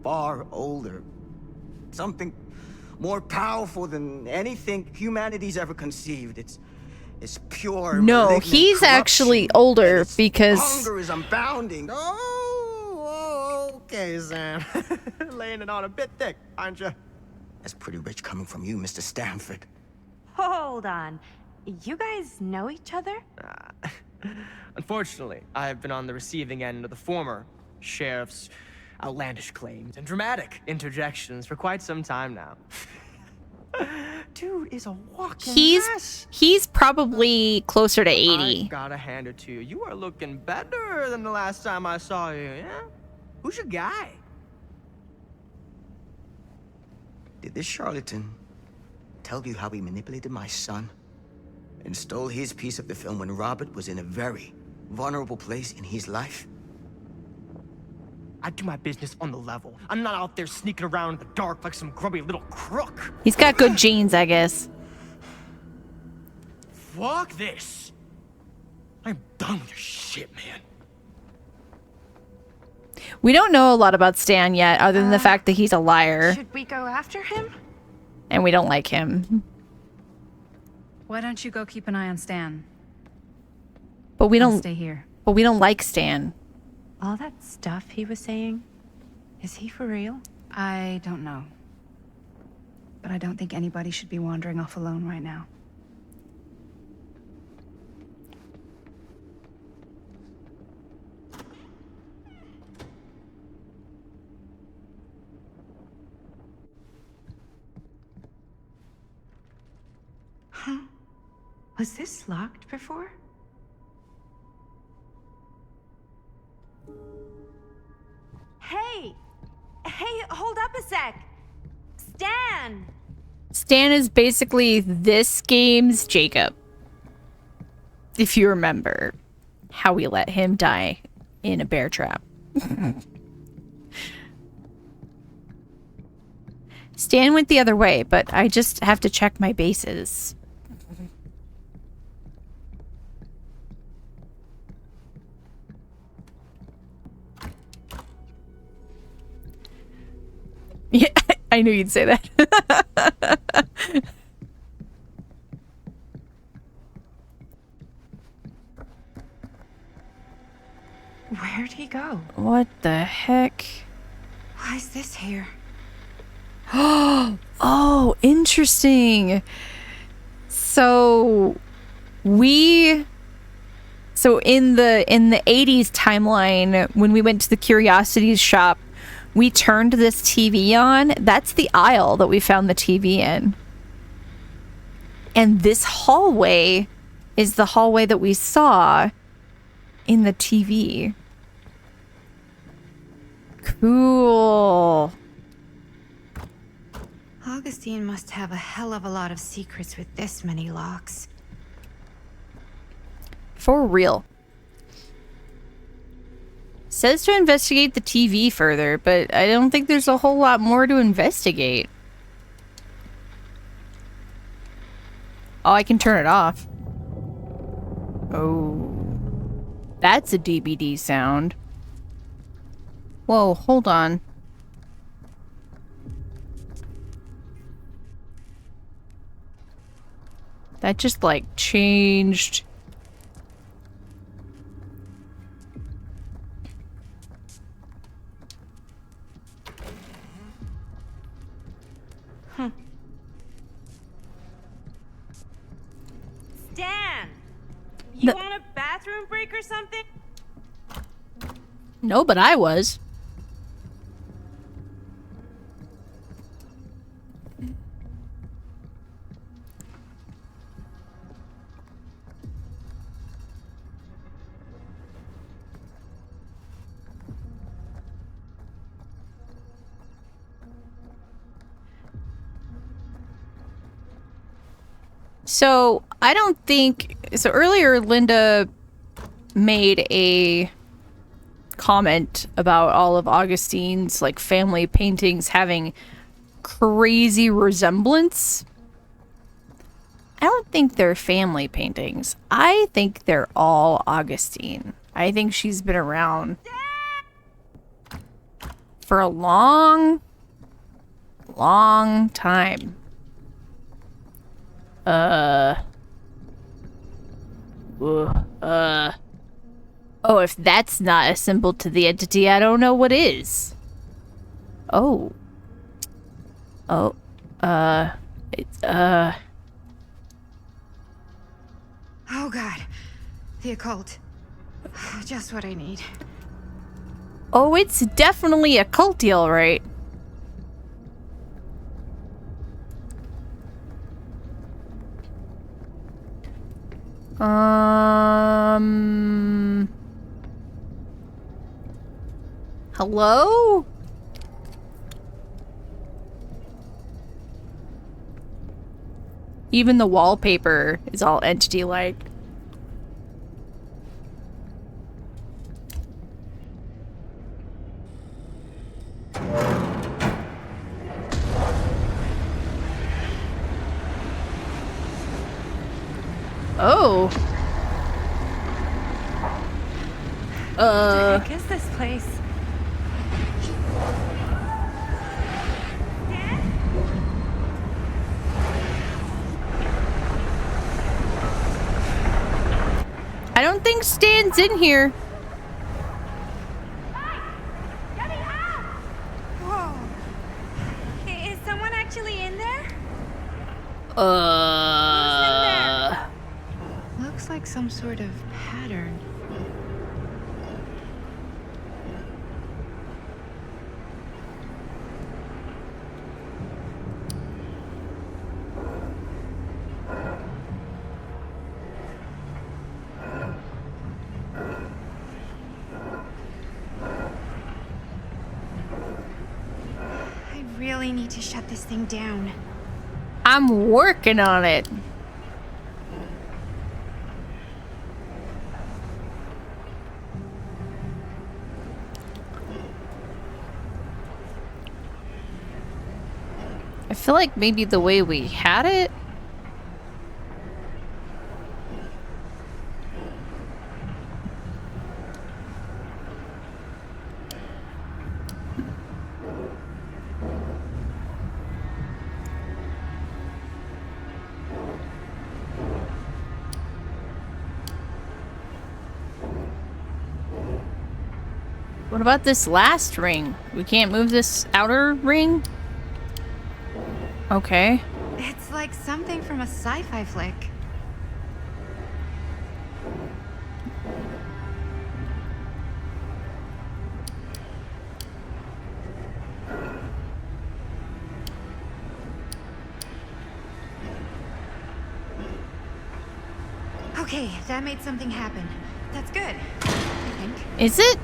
[SPEAKER 5] far older. Something more powerful than anything humanity's ever conceived. It's pure.
[SPEAKER 1] No,
[SPEAKER 5] malignant
[SPEAKER 1] he's
[SPEAKER 5] corruption.
[SPEAKER 1] actually older because
[SPEAKER 5] Hunger is unbounding.
[SPEAKER 9] Oh, okay, Sam. Laying it on a bit thick, aren't you?
[SPEAKER 5] That's pretty rich coming from you, Mr. Stanford.
[SPEAKER 14] Hold on. You guys know each other?
[SPEAKER 9] Unfortunately, I've been on the receiving end of the former sheriff's outlandish claims and dramatic interjections for quite some time now. Dude is a walking mess.
[SPEAKER 1] He's probably closer to 80.
[SPEAKER 9] I gotta hand it to you. You are looking better than the last time I saw you, yeah? Who's your guy?
[SPEAKER 5] Did this charlatan tell you how he manipulated my son and stole his piece of the film when Robert was in a very vulnerable place in his life?
[SPEAKER 9] I do my business on the level. I'm not out there sneaking around in the dark like some grubby little crook.
[SPEAKER 1] He's got good genes, I guess.
[SPEAKER 9] Fuck this. I'm done with your shit, man.
[SPEAKER 1] We don't know a lot about Stan yet, other than the fact that he's a liar.
[SPEAKER 14] Should we go after him?
[SPEAKER 1] And we don't like him.
[SPEAKER 8] Why don't you go keep an eye on Stan?
[SPEAKER 1] But we
[SPEAKER 8] I'll
[SPEAKER 1] don't
[SPEAKER 8] stay here.
[SPEAKER 1] But we don't like Stan.
[SPEAKER 14] All that stuff he was saying, is he for real?
[SPEAKER 8] I don't know. But I don't think anybody should be wandering off alone right now.
[SPEAKER 14] Huh? Was this locked before? Hey! Hey, hold up a sec! Stan!
[SPEAKER 1] Stan is basically this game's Jacob. If you remember how we let him die in a bear trap. Stan went the other way, but I just have to check my bases. Yeah, I knew you'd say that.
[SPEAKER 14] Where'd he go?
[SPEAKER 1] What the heck?
[SPEAKER 14] Why is this here?
[SPEAKER 1] Oh, interesting. So in the 80s timeline, when we went to the Curiosities shop, we turned this TV on. That's the aisle that we found the TV in. And this hallway is the hallway that we saw in the TV. Cool.
[SPEAKER 14] Augustine must have a hell of a lot of secrets with this many locks.
[SPEAKER 1] For real. Says to investigate the TV further, but I don't think there's a whole lot more to investigate. Oh, I can turn it off. Oh. That's a DVD sound. Whoa, hold on. That just, like, changed.
[SPEAKER 14] Stan! You want a bathroom break or something?
[SPEAKER 1] No, but I was. So, I don't think... So, earlier, Linda made a comment about all of Augustine's, like, family paintings having crazy resemblance. I don't think they're family paintings. I think they're all Augustine. I think she's been around for a long time. Oh, if that's not a symbol to the entity, I don't know what is. Oh. Oh. It's,
[SPEAKER 14] Oh god. The occult. Just what I need.
[SPEAKER 1] Oh, it's definitely a culty, all right. Hello? Even the wallpaper is all entity-like. Oh.
[SPEAKER 14] What the heck is this place?
[SPEAKER 1] I don't think Stan's in here.
[SPEAKER 14] Whoa. Is someone actually in there? Who's in there? Looks like some sort of pattern. I really need to shut this thing down.
[SPEAKER 1] I'm working on it. feel like maybe the way we had it. What about this last ring? We can't move this outer ring? Okay.
[SPEAKER 14] It's like something from a sci-fi flick. Okay, that made something happen. That's good, I think.
[SPEAKER 1] Is it?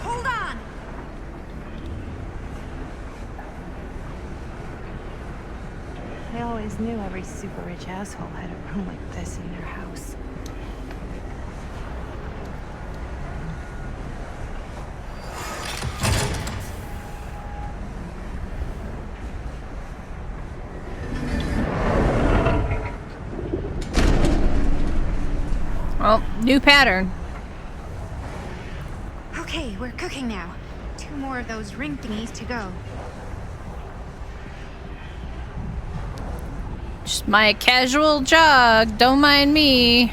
[SPEAKER 14] Hold on! I always knew every super rich asshole had a room like this in their house.
[SPEAKER 1] Well, new pattern.
[SPEAKER 14] Okay, we're cooking now. 2 more of those ring thingies to go.
[SPEAKER 1] Just my casual jog. Don't mind me.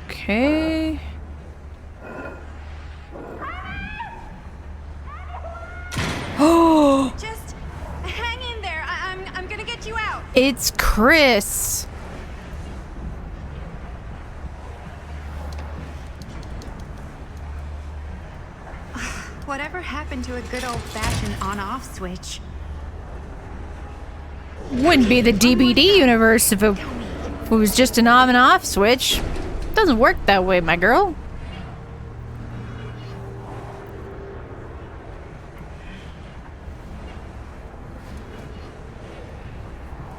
[SPEAKER 1] Okay. Oh!
[SPEAKER 14] Just hang in there. I'm gonna get you out.
[SPEAKER 1] It's Chris.
[SPEAKER 14] Whatever happened to a good old-fashioned on-off switch?
[SPEAKER 1] Wouldn't be the DBD universe if it was just an on and off switch. Doesn't work that way, my girl.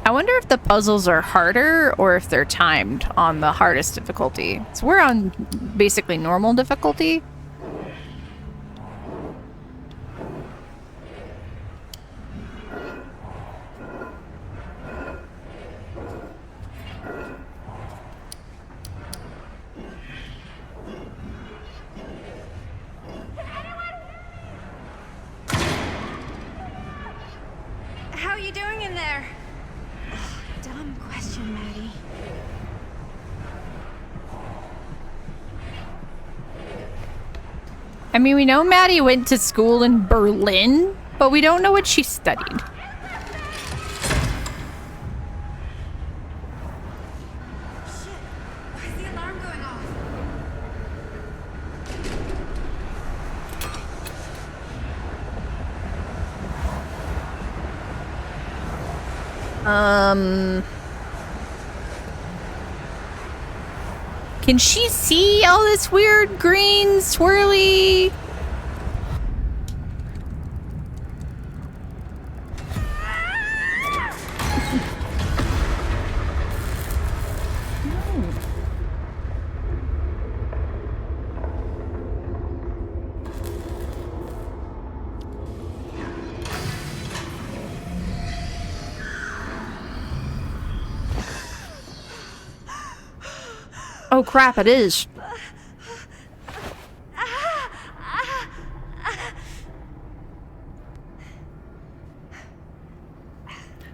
[SPEAKER 1] I wonder if the puzzles are harder or if they're timed on the hardest difficulty. So we're on basically normal difficulty.
[SPEAKER 14] How are you doing in there? Dumb question, Maddie.
[SPEAKER 1] I mean, we know Maddie went to school in Berlin, but we don't know what she studied. Can she see all this weird green swirly? Oh crap, it is.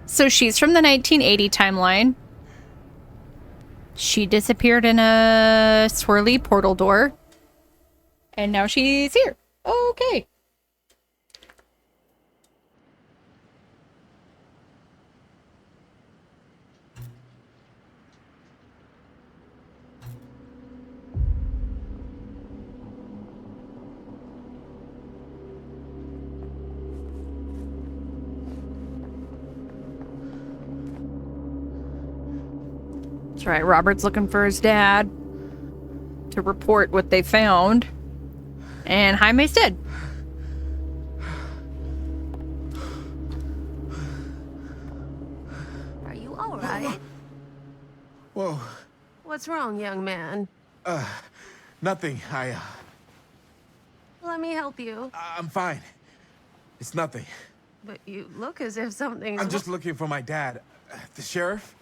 [SPEAKER 1] So she's from the 1980 timeline. She disappeared in a swirly portal door. And now she's here. Okay. That's right, Robert's looking for his dad to report what they found. And Jaime's dead.
[SPEAKER 15] Whoa.
[SPEAKER 10] What's wrong, young man?
[SPEAKER 15] Nothing.
[SPEAKER 10] Let me help you.
[SPEAKER 15] I'm fine. It's nothing.
[SPEAKER 10] But you look as if something's...
[SPEAKER 15] I'm just looking for my dad. The sheriff?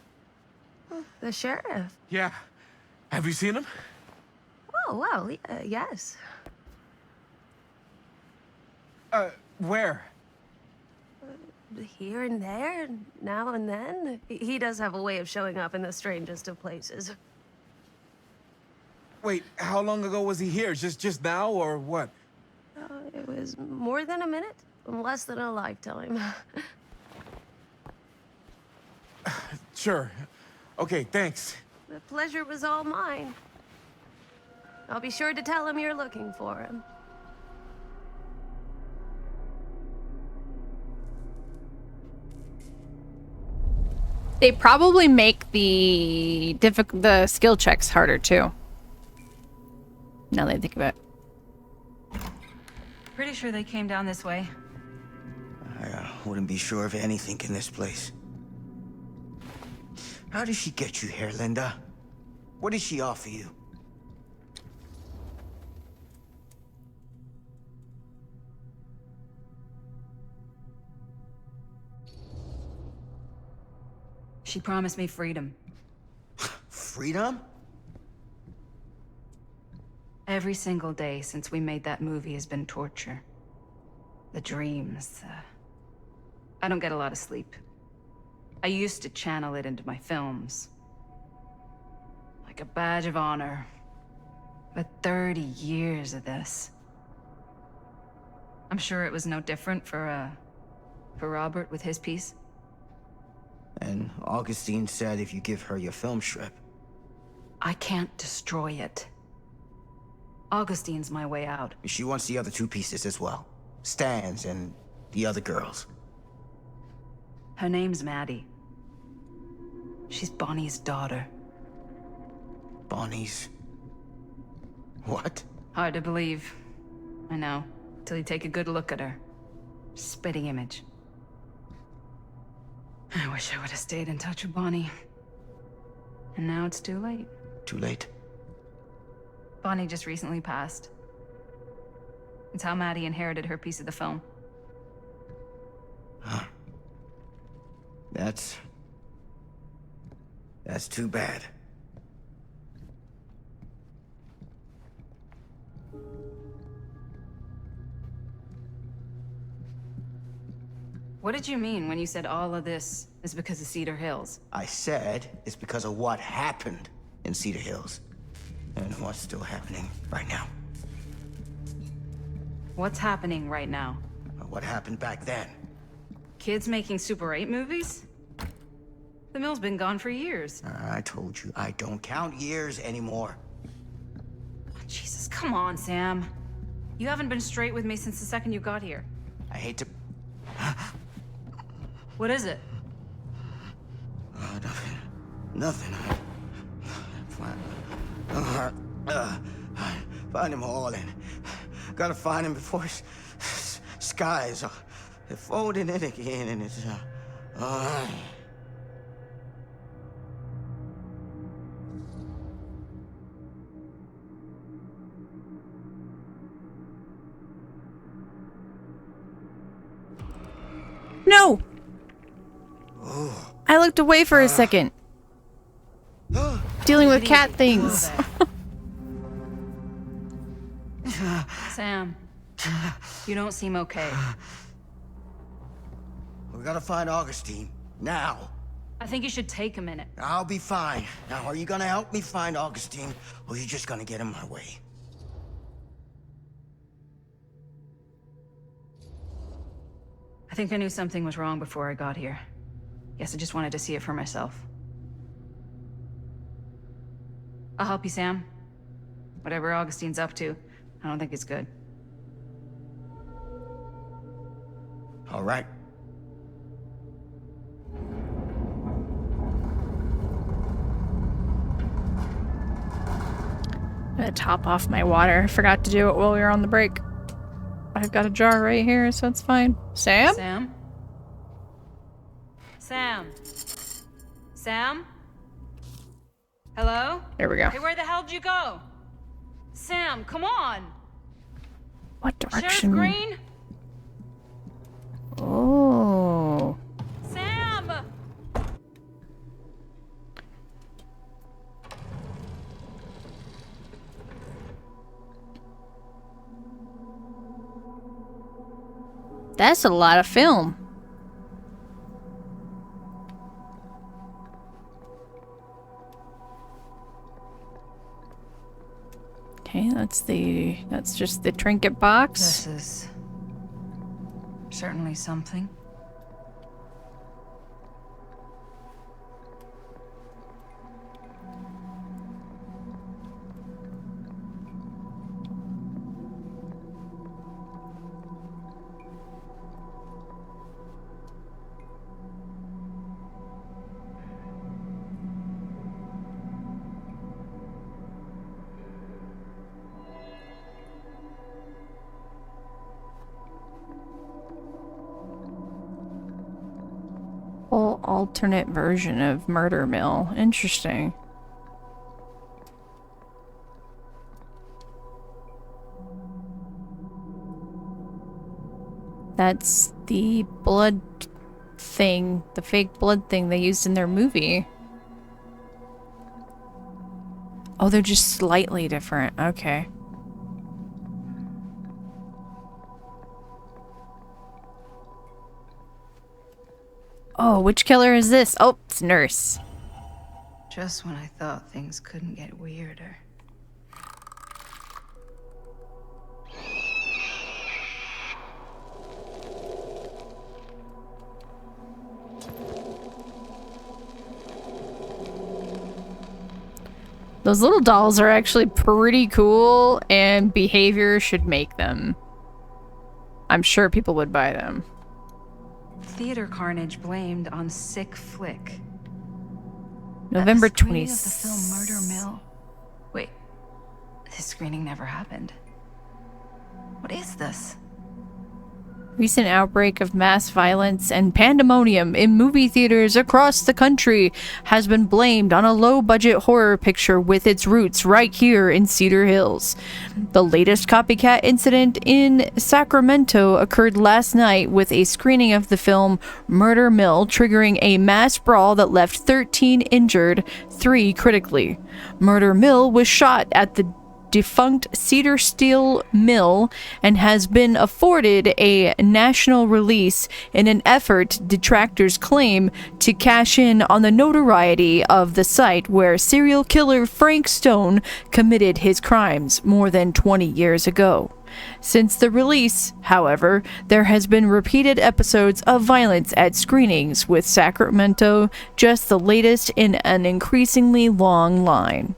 [SPEAKER 10] The sheriff?
[SPEAKER 15] Yeah. Have you seen him?
[SPEAKER 10] Oh, well, yes.
[SPEAKER 15] Where?
[SPEAKER 10] Here and there, now and then. He does have a way of showing up in the strangest of places.
[SPEAKER 15] Wait, how long ago was he here? Just now, or what?
[SPEAKER 10] It was more than a minute, less than a lifetime.
[SPEAKER 15] Sure. Okay, thanks.
[SPEAKER 10] The pleasure was all mine. I'll be sure to tell him you're looking for him.
[SPEAKER 1] They probably make the skill checks harder too. Now that I think of it.
[SPEAKER 8] Pretty sure they came down this way.
[SPEAKER 5] I wouldn't be sure of anything in this place. How did she get you here, Linda? What did she offer you?
[SPEAKER 8] She promised me freedom.
[SPEAKER 5] Freedom?
[SPEAKER 8] Every single day since we made that movie has been torture. The dreams. I don't get a lot of sleep. I used to channel it into my films. Like a badge of honor. But 30 years of this. I'm sure it was no different for Robert with his piece.
[SPEAKER 5] And Augustine said if you give her your film strip.
[SPEAKER 8] I can't destroy it. Augustine's my way out.
[SPEAKER 5] She wants the other two pieces as well. Stan's and the other girls.
[SPEAKER 8] Her name's Maddie. She's Bonnie's daughter.
[SPEAKER 5] Bonnie's... what?
[SPEAKER 8] Hard to believe. I know. Till you take a good look at her. Spitting image. I wish I would have stayed in touch with Bonnie. And now it's too late.
[SPEAKER 5] Too late?
[SPEAKER 8] Bonnie just recently passed. It's how Maddie inherited her piece of the film.
[SPEAKER 5] Huh. That's too bad.
[SPEAKER 8] What did you mean when you said all of this is because of Cedar Hills?
[SPEAKER 5] I said it's because of what happened in Cedar Hills. And what's still happening right now.
[SPEAKER 8] What's happening right now?
[SPEAKER 5] What happened back then?
[SPEAKER 8] Kids making Super 8 movies? The mill's been gone for years.
[SPEAKER 5] I told you, I don't count years anymore.
[SPEAKER 8] Oh, Jesus, come on, Sam. You haven't been straight with me since the second you got here.
[SPEAKER 5] I hate to...
[SPEAKER 8] What is it?
[SPEAKER 5] Nothing. Find them all and gotta find him before his skies are folding in again and it's
[SPEAKER 1] No! I looked away for a second. Dealing with cat things.
[SPEAKER 8] Sam, you don't seem okay.
[SPEAKER 5] We gotta find Augustine. Now.
[SPEAKER 8] I think you should take a minute.
[SPEAKER 5] I'll be fine. Now, are you gonna help me find Augustine, or are you just gonna get in my way?
[SPEAKER 8] I think I knew something was wrong before I got here. Guess I just wanted to see it for myself. I'll help you, Sam. Whatever Augustine's up to, I don't think it's good.
[SPEAKER 5] All right.
[SPEAKER 1] I'm gonna top off my water. I forgot to do it while we were on the break. I've got a jar right here, so it's fine. Sam?
[SPEAKER 8] Sam? Sam? Sam? Hello?
[SPEAKER 1] There we go.
[SPEAKER 8] Hey, where the hell did you go? Sam, come on!
[SPEAKER 1] What
[SPEAKER 8] Sheriff
[SPEAKER 1] direction?
[SPEAKER 8] Green?
[SPEAKER 1] Oh.
[SPEAKER 8] Sam!
[SPEAKER 1] That's a lot of film. Okay, that's just the trinket box.
[SPEAKER 8] This is certainly something.
[SPEAKER 1] Whole alternate version of Murder Mill. Interesting. That's the blood thing, the fake blood thing they used in their movie. Oh, they're just slightly different. Okay. Oh, which killer is this? Oh, it's Nurse.
[SPEAKER 8] Just when I thought things couldn't get weirder.
[SPEAKER 1] Those little dolls are actually pretty cool, and behavior should make them. I'm sure people would buy them.
[SPEAKER 8] Theater carnage blamed on sick flick.
[SPEAKER 1] November
[SPEAKER 8] At the screening
[SPEAKER 1] 20th.
[SPEAKER 8] of the film Murder Mill. Wait, this screening never happened. What is this?
[SPEAKER 1] Recent outbreak of mass violence and pandemonium in movie theaters across the country has been blamed on a low-budget horror picture with its roots right here in Cedar Hills. The latest copycat incident in Sacramento occurred last night with a screening of the film Murder Mill triggering a mass brawl that left 13 injured, 3 critically. Murder Mill was shot at the defunct Cedar Steel Mill and has been afforded a national release in an effort, detractors claim, to cash in on the notoriety of the site where serial killer Frank Stone committed his crimes more than 20 years ago. Since the release, however, there has been repeated episodes of violence at screenings, with Sacramento just the latest in an increasingly long line.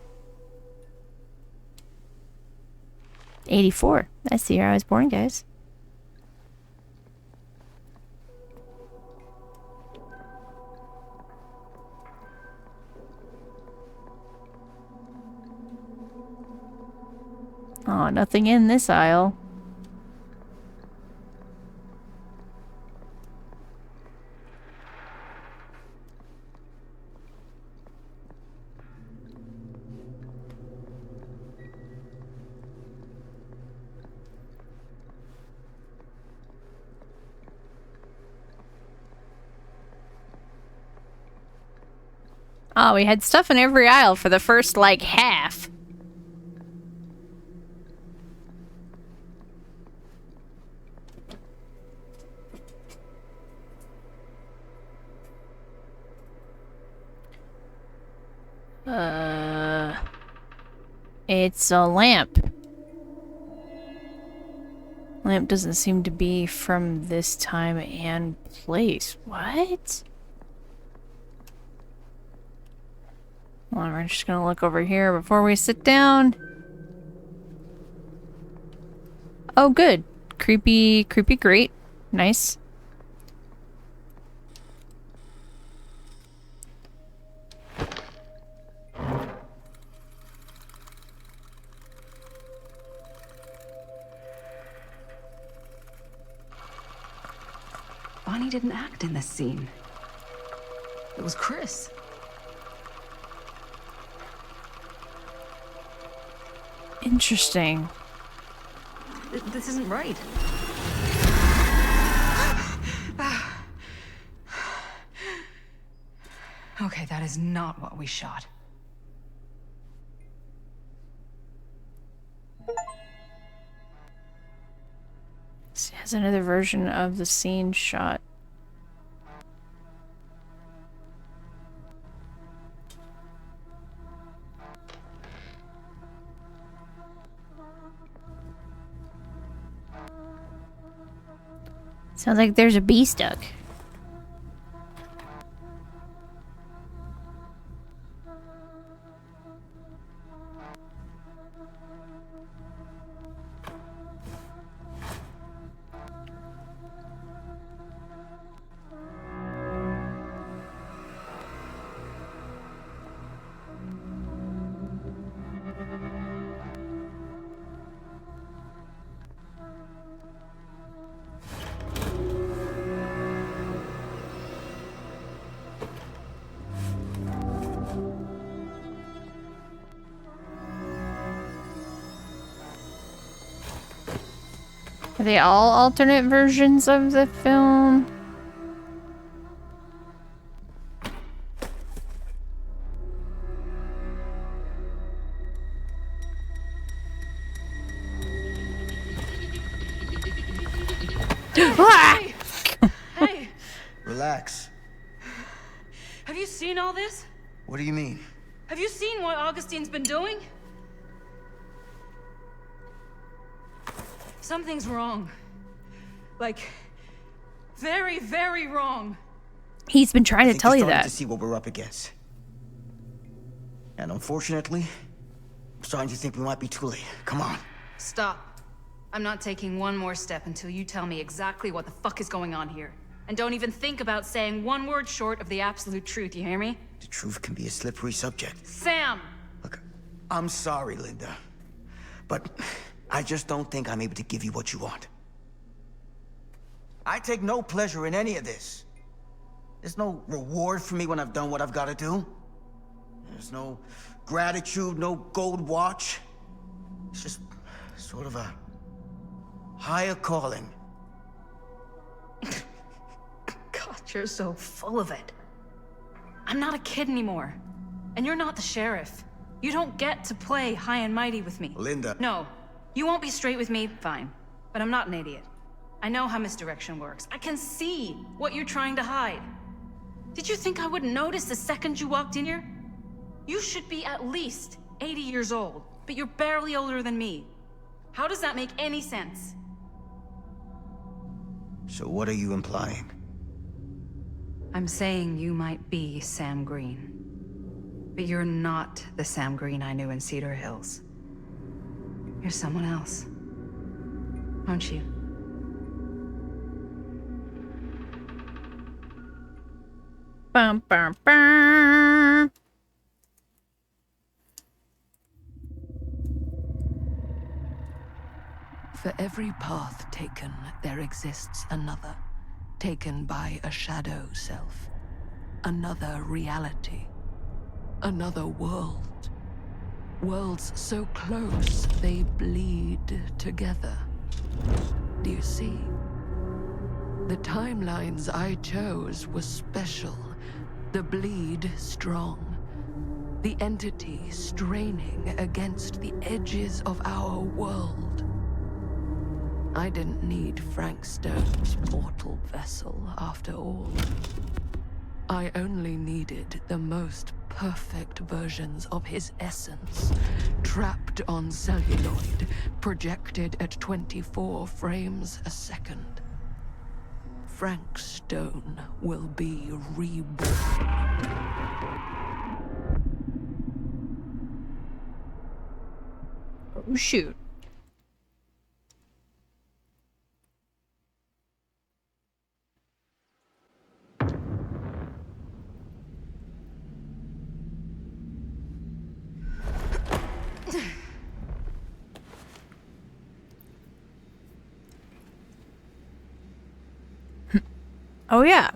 [SPEAKER 1] 84. That's the year I was born, guys. Oh, nothing in this aisle. Oh, we had stuff in every aisle for the first, like, half. It's a lamp. Lamp doesn't seem to be from this time and place. What? Well, we're just gonna look over here before we sit down. Oh, good. Creepy grate. Nice.
[SPEAKER 8] Bonnie didn't act in this scene. It was Chris.
[SPEAKER 1] Interesting.
[SPEAKER 8] This isn't right. Okay, that is not what we shot.
[SPEAKER 1] This has another version of the scene shot. Sounds like there's a bee stuck. Are they all alternate versions of the film?
[SPEAKER 8] Hey! Hey!
[SPEAKER 5] Relax.
[SPEAKER 8] Have you seen all this?
[SPEAKER 5] What do you mean?
[SPEAKER 8] Have you seen what Augustine's been doing? Something's wrong. Like, very, very wrong.
[SPEAKER 1] He's been trying to tell you
[SPEAKER 5] you're starting
[SPEAKER 1] that.
[SPEAKER 5] to see what we're up against. And unfortunately, I'm starting to think we might be too late. Come on.
[SPEAKER 8] Stop. I'm not taking one more step until you tell me exactly what the fuck is going on here. And don't even think about saying one word short of the absolute truth, you hear me?
[SPEAKER 5] The truth can be a slippery subject.
[SPEAKER 8] Sam!
[SPEAKER 5] I'm sorry, Linda. But I just don't think I'm able to give you what you want. I take no pleasure in any of this. There's no reward for me when I've done what I've got to do. There's no gratitude, no gold watch. It's just sort of a higher calling.
[SPEAKER 8] God, you're so full of it. I'm not a kid anymore. And you're not the sheriff. You don't get to play high and mighty with me.
[SPEAKER 5] Linda.
[SPEAKER 8] No. You won't be straight with me, fine. But I'm not an idiot. I know how misdirection works. I can see what you're trying to hide. Did you think I wouldn't notice the second you walked in here? You should be at least 80 years old, but you're barely older than me. How does that make any sense?
[SPEAKER 5] So what are you implying?
[SPEAKER 8] I'm saying you might be Sam Green. But you're not the Sam Green I knew in Cedar Hills. You're someone else. Aren't you?
[SPEAKER 1] Bum, bum, bum.
[SPEAKER 2] For every path taken, there exists another, taken by a shadow self. Another reality. Another world. Worlds so close, they bleed together. Do you see? The timelines I chose were special. The bleed strong. The entity straining against the edges of our world. I didn't need Frank Stone's mortal vessel, after all. I only needed the most perfect versions of his essence, trapped on celluloid, projected at 24 frames a second. Frank Stone will be reborn.
[SPEAKER 1] Oh, shoot. Oh, yeah.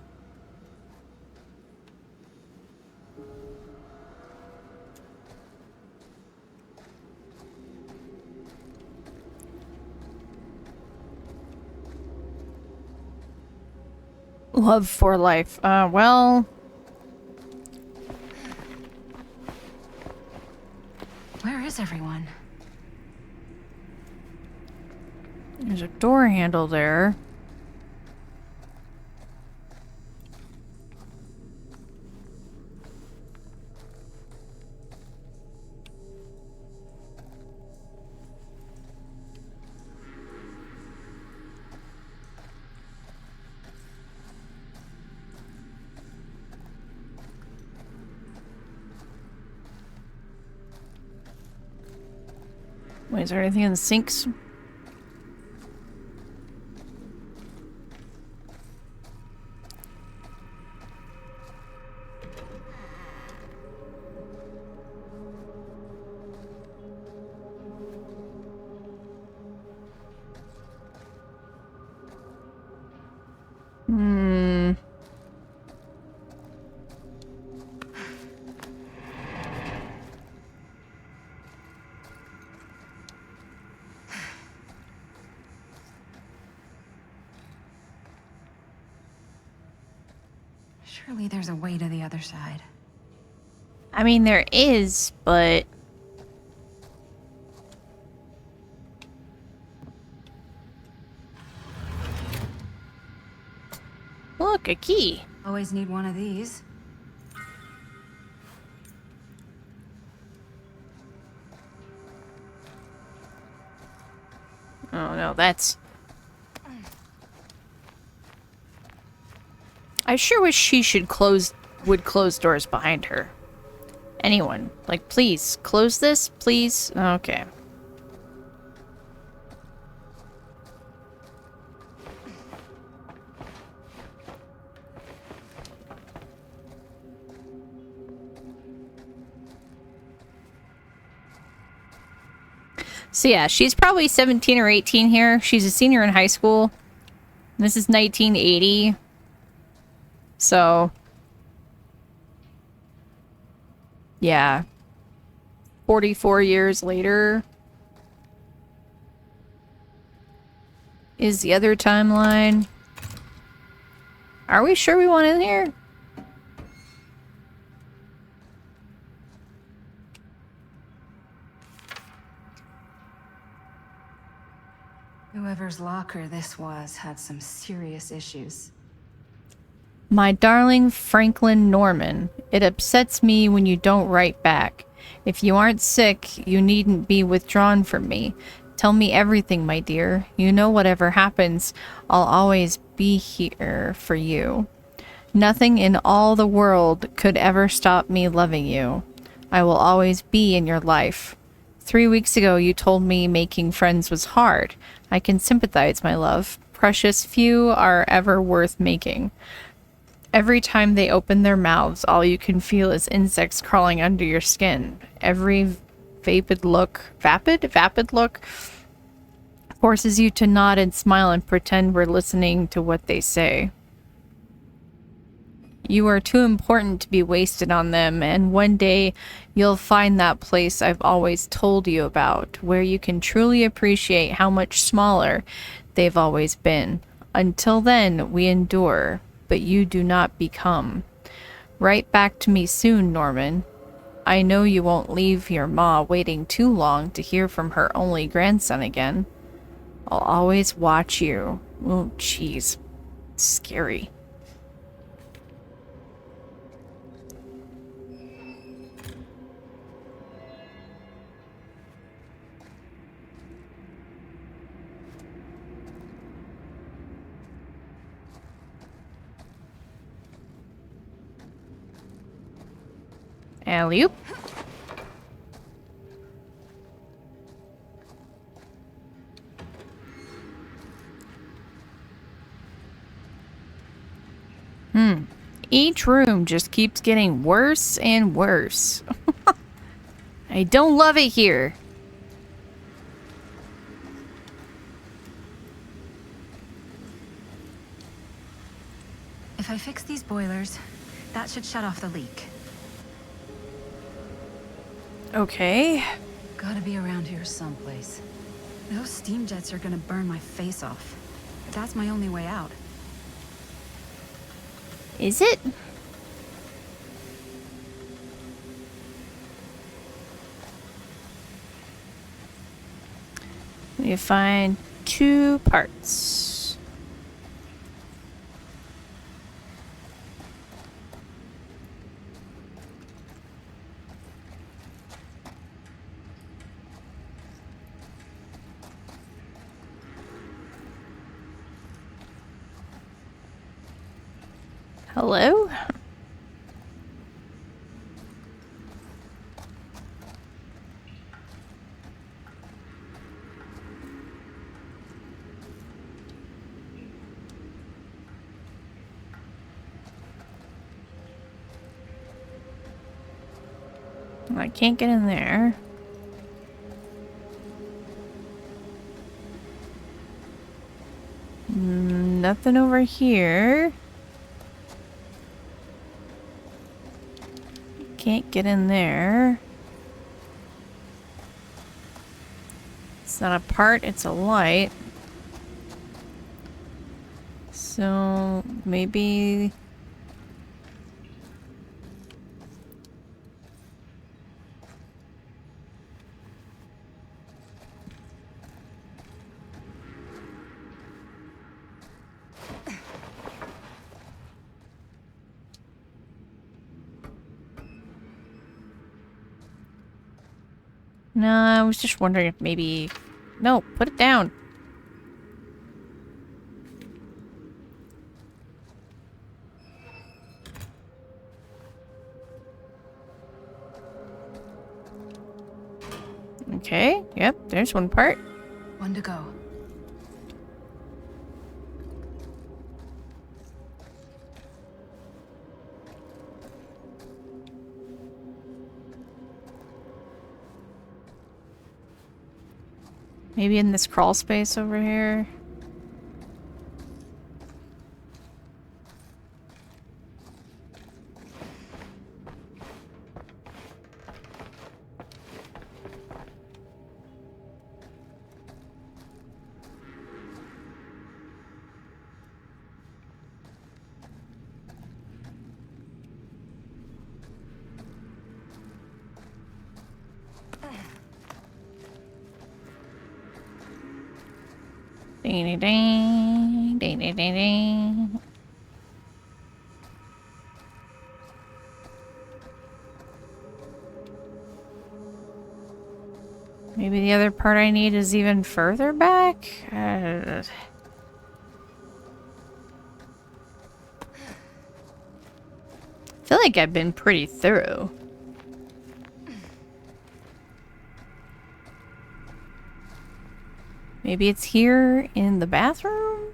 [SPEAKER 1] Love for life. Well...
[SPEAKER 8] Where is everyone?
[SPEAKER 1] There's a door handle there. Wait, is there anything in the sinks?
[SPEAKER 8] Surely there's a way to the other side.
[SPEAKER 1] I mean, there is, but... Look, a key.
[SPEAKER 8] Always need one of these.
[SPEAKER 1] Oh no, that's... I sure wish she would close doors behind her. Anyone. Like, please, close this, please? Okay. So yeah, she's probably 17 or 18 here. She's a senior in high school. This is 1980. So, yeah. 44 years later is the other timeline. Are we sure we want in here?
[SPEAKER 8] Whoever's locker this was had some serious issues.
[SPEAKER 1] My darling Franklin Norman, it upsets me when you don't write back. If you aren't sick, you needn't be withdrawn from me. Tell me everything, my dear. You know whatever happens, I'll always be here for you. Nothing in all the world could ever stop me loving you. I will always be in your life. 3 weeks ago, you told me making friends was hard. I can sympathize, my love. Precious few are ever worth making. Every time they open their mouths, all you can feel is insects crawling under your skin. Every vapid look forces you to nod and smile and pretend we're listening to what they say. You are too important to be wasted on them, and one day you'll find that place I've always told you about, where you can truly appreciate how much smaller they've always been. Until then, we endure, but you do not become. Write back to me soon, Norman. I know you won't leave your ma waiting too long to hear from her only grandson again. I'll always watch you. Oh, jeez. Scary. Alley-oop. Each room just keeps getting worse and worse. I don't love it here.
[SPEAKER 8] If I fix these boilers, that should shut off the leak.
[SPEAKER 1] Okay.
[SPEAKER 8] Gotta be around here someplace. Those steam jets are gonna burn my face off. That's my only way out.
[SPEAKER 1] Is it? You find 2 parts. Hello? I can't get in there. Nothing over here. Can't get in there. It's not a part, it's a light. So maybe... No, I was just wondering if maybe... No, put it down. Okay, yep, there's one part.
[SPEAKER 8] One to go.
[SPEAKER 1] Maybe in this crawl space over here. Ding ding ding ding ding ding. Maybe the other part I need is even further back? I feel like I've been pretty thorough. Maybe it's here in the bathroom?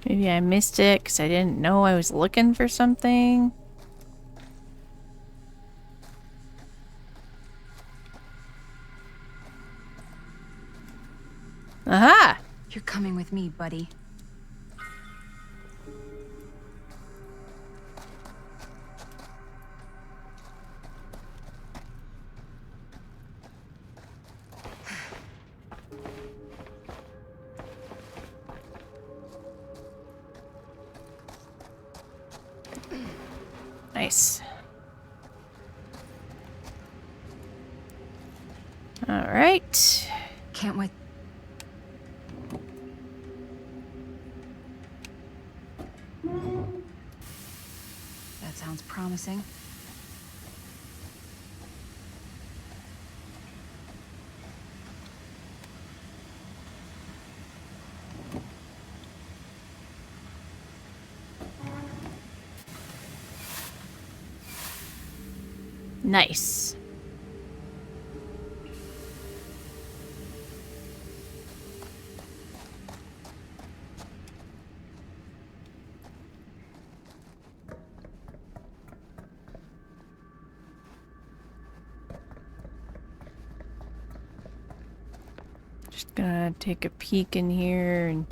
[SPEAKER 1] Maybe I missed it because I didn't know I was looking for something. Aha!
[SPEAKER 8] You're coming with me, buddy.
[SPEAKER 1] Nice. All right.
[SPEAKER 8] Can't wait. That sounds promising.
[SPEAKER 1] Nice. Just gonna take a peek in here and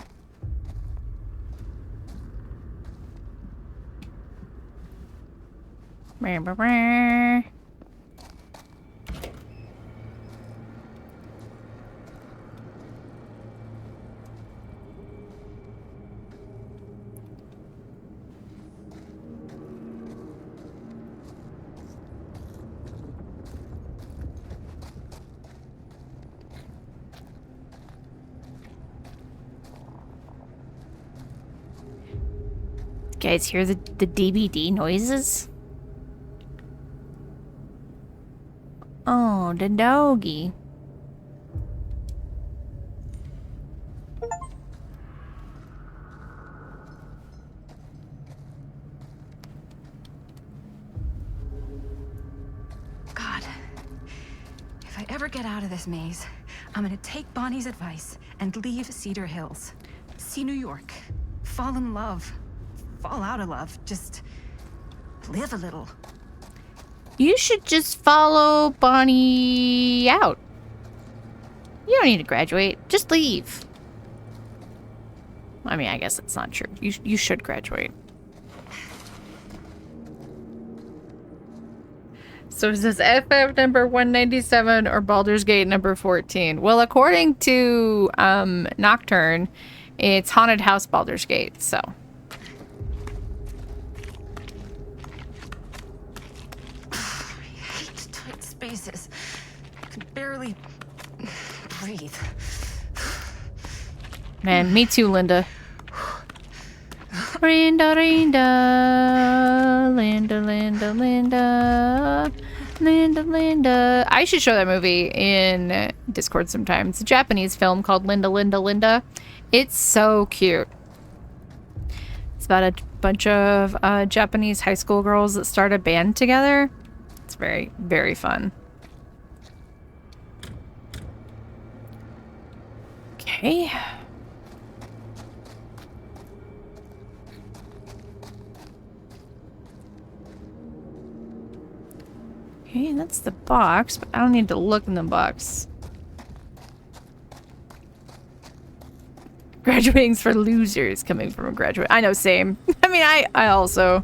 [SPEAKER 1] Guys, hear the DVD noises? Oh, the doggy.
[SPEAKER 8] God, if I ever get out of this maze, I'm gonna take Bonnie's advice and leave Cedar Hills. See New York. Fall in love. Fall out of love. Just live a little.
[SPEAKER 1] You should just follow Bonnie out. You don't need to graduate. Just leave. I mean, I guess it's not true. You should graduate. So it says FF number 197 or Baldur's Gate number 14. Well, according to Nocturne, it's Haunted House Baldur's Gate, so.
[SPEAKER 8] I hate tight spaces. I can barely breathe.
[SPEAKER 1] Man, me too, Linda. Linda, Linda, Linda, Linda, Linda, Linda, Linda. I should show that movie in Discord sometime. It's a Japanese film called Linda, Linda, Linda. It's so cute. It's about a bunch of Japanese high school girls that start a band together. It's very, very fun. Okay. Okay, that's the box, but I don't need to look in the box. Graduating's for losers, coming from a graduate. I know, same. I mean, I also.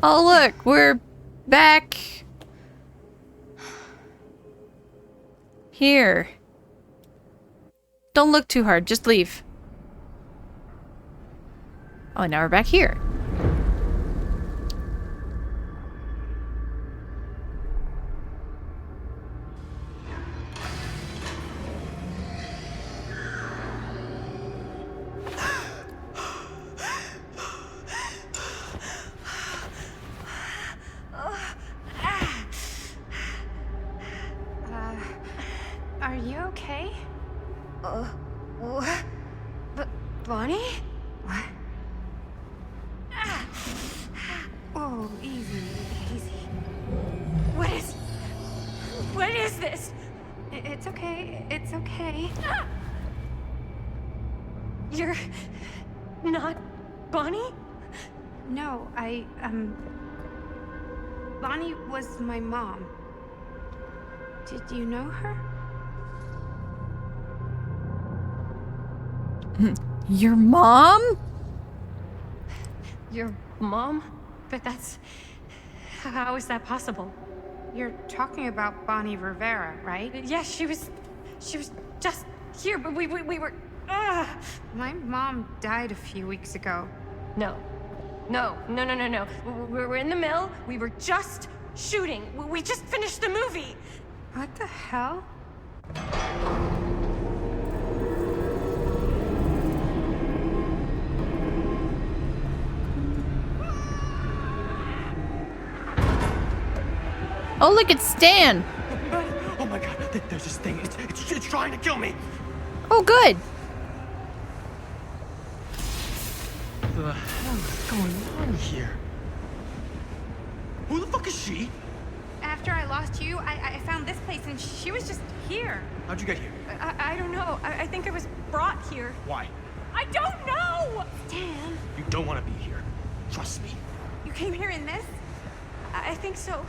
[SPEAKER 1] Oh, look, we're back here. Don't look too hard, just leave. Oh, now we're back here.
[SPEAKER 14] Are you okay?
[SPEAKER 12] What? Bonnie?
[SPEAKER 14] What? Oh, easy, easy.
[SPEAKER 12] What is this?
[SPEAKER 14] It's okay. It's okay.
[SPEAKER 12] You're not Bonnie?
[SPEAKER 14] No, Bonnie was my mom. Did you know her?
[SPEAKER 1] Your mom?
[SPEAKER 12] Your mom? But how is that possible?
[SPEAKER 14] You're talking about Bonnie Rivera, right?
[SPEAKER 12] Yes, she was just here, but we were.
[SPEAKER 14] My mom died a few weeks ago.
[SPEAKER 12] No. We were in the mill. We were just shooting. We just finished the movie.
[SPEAKER 14] What the hell?
[SPEAKER 1] Oh, look, it's Stan.
[SPEAKER 16] Oh my god, there's this thing. It's trying to kill me.
[SPEAKER 1] Oh, good.
[SPEAKER 16] What the hell is going on here? Who the fuck is she?
[SPEAKER 14] After I lost you, I found this place and she was just here.
[SPEAKER 16] How'd you get here?
[SPEAKER 12] I don't know. I think I was brought here.
[SPEAKER 16] Why?
[SPEAKER 12] I don't know!
[SPEAKER 14] Stan.
[SPEAKER 16] You don't want to be here. Trust me.
[SPEAKER 14] You came here in this?
[SPEAKER 12] I think so.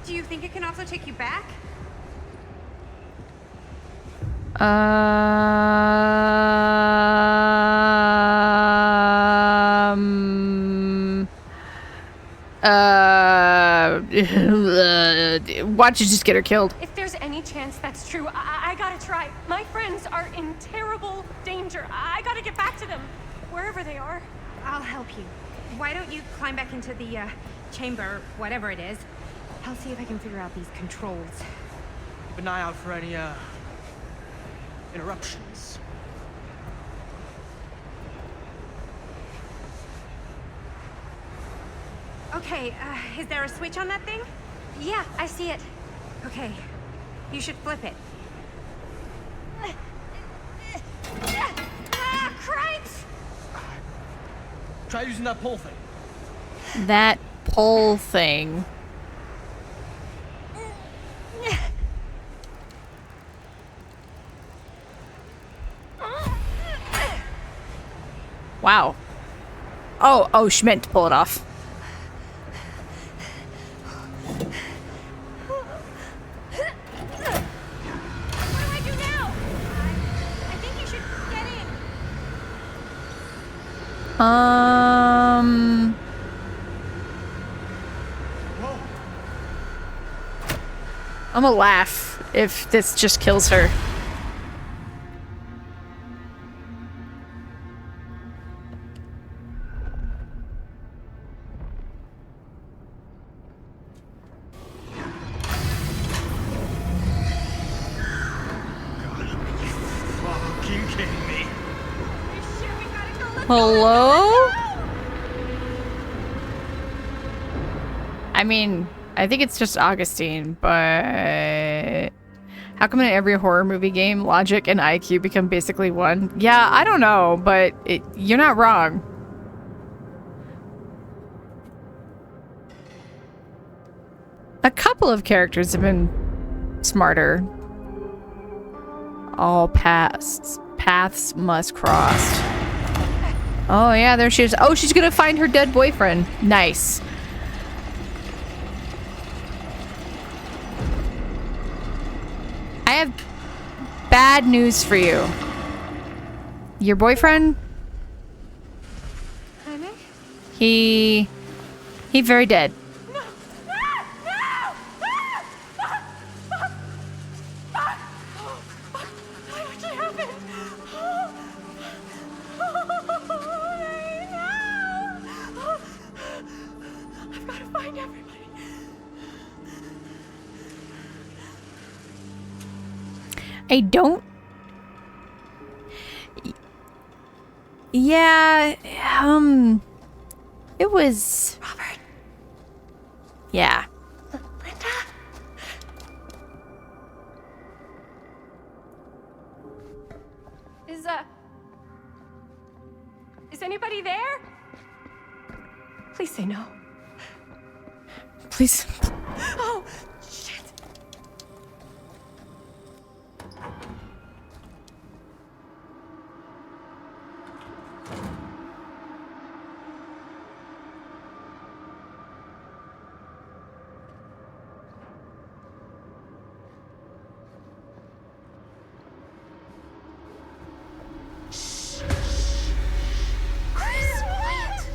[SPEAKER 14] Do you think it can also take you back?
[SPEAKER 1] Watch you just get her killed.
[SPEAKER 12] If there's any chance that's true, I gotta try. My friends are in terrible danger. I gotta get back to them, wherever they are.
[SPEAKER 14] I'll help you. Why don't you climb back into the chamber, whatever it is? I'll see if I can figure out these controls.
[SPEAKER 9] Keep an eye out for any interruptions.
[SPEAKER 14] Okay, is there a switch on that thing?
[SPEAKER 12] Yeah, I see it.
[SPEAKER 14] Okay, you should flip it.
[SPEAKER 12] Cripes!
[SPEAKER 9] Try using that pole thing.
[SPEAKER 1] That pole thing. Wow. Oh, she meant to pull it off.
[SPEAKER 12] What do I do now? I think you should get in.
[SPEAKER 1] I'm gonna laugh if this just kills her.
[SPEAKER 9] Fucking kidding me?
[SPEAKER 1] Hello? I mean, I think it's just Augustine, but how come in every horror movie game, logic and IQ become basically one? Yeah, I don't know, but you're not wrong. A couple of characters have been smarter. All paths must cross. Oh yeah, there she is. Oh, she's gonna find her dead boyfriend. Nice. I have bad news for you. Your boyfriend?
[SPEAKER 12] Honey?
[SPEAKER 1] He very dead.
[SPEAKER 12] I've got to find everybody.
[SPEAKER 1] I don't. Yeah, it was
[SPEAKER 12] Robert.
[SPEAKER 1] Yeah.
[SPEAKER 12] Linda? Is anybody there? Please say no.
[SPEAKER 1] Please.
[SPEAKER 12] Oh, shit.
[SPEAKER 20] Chris, quiet.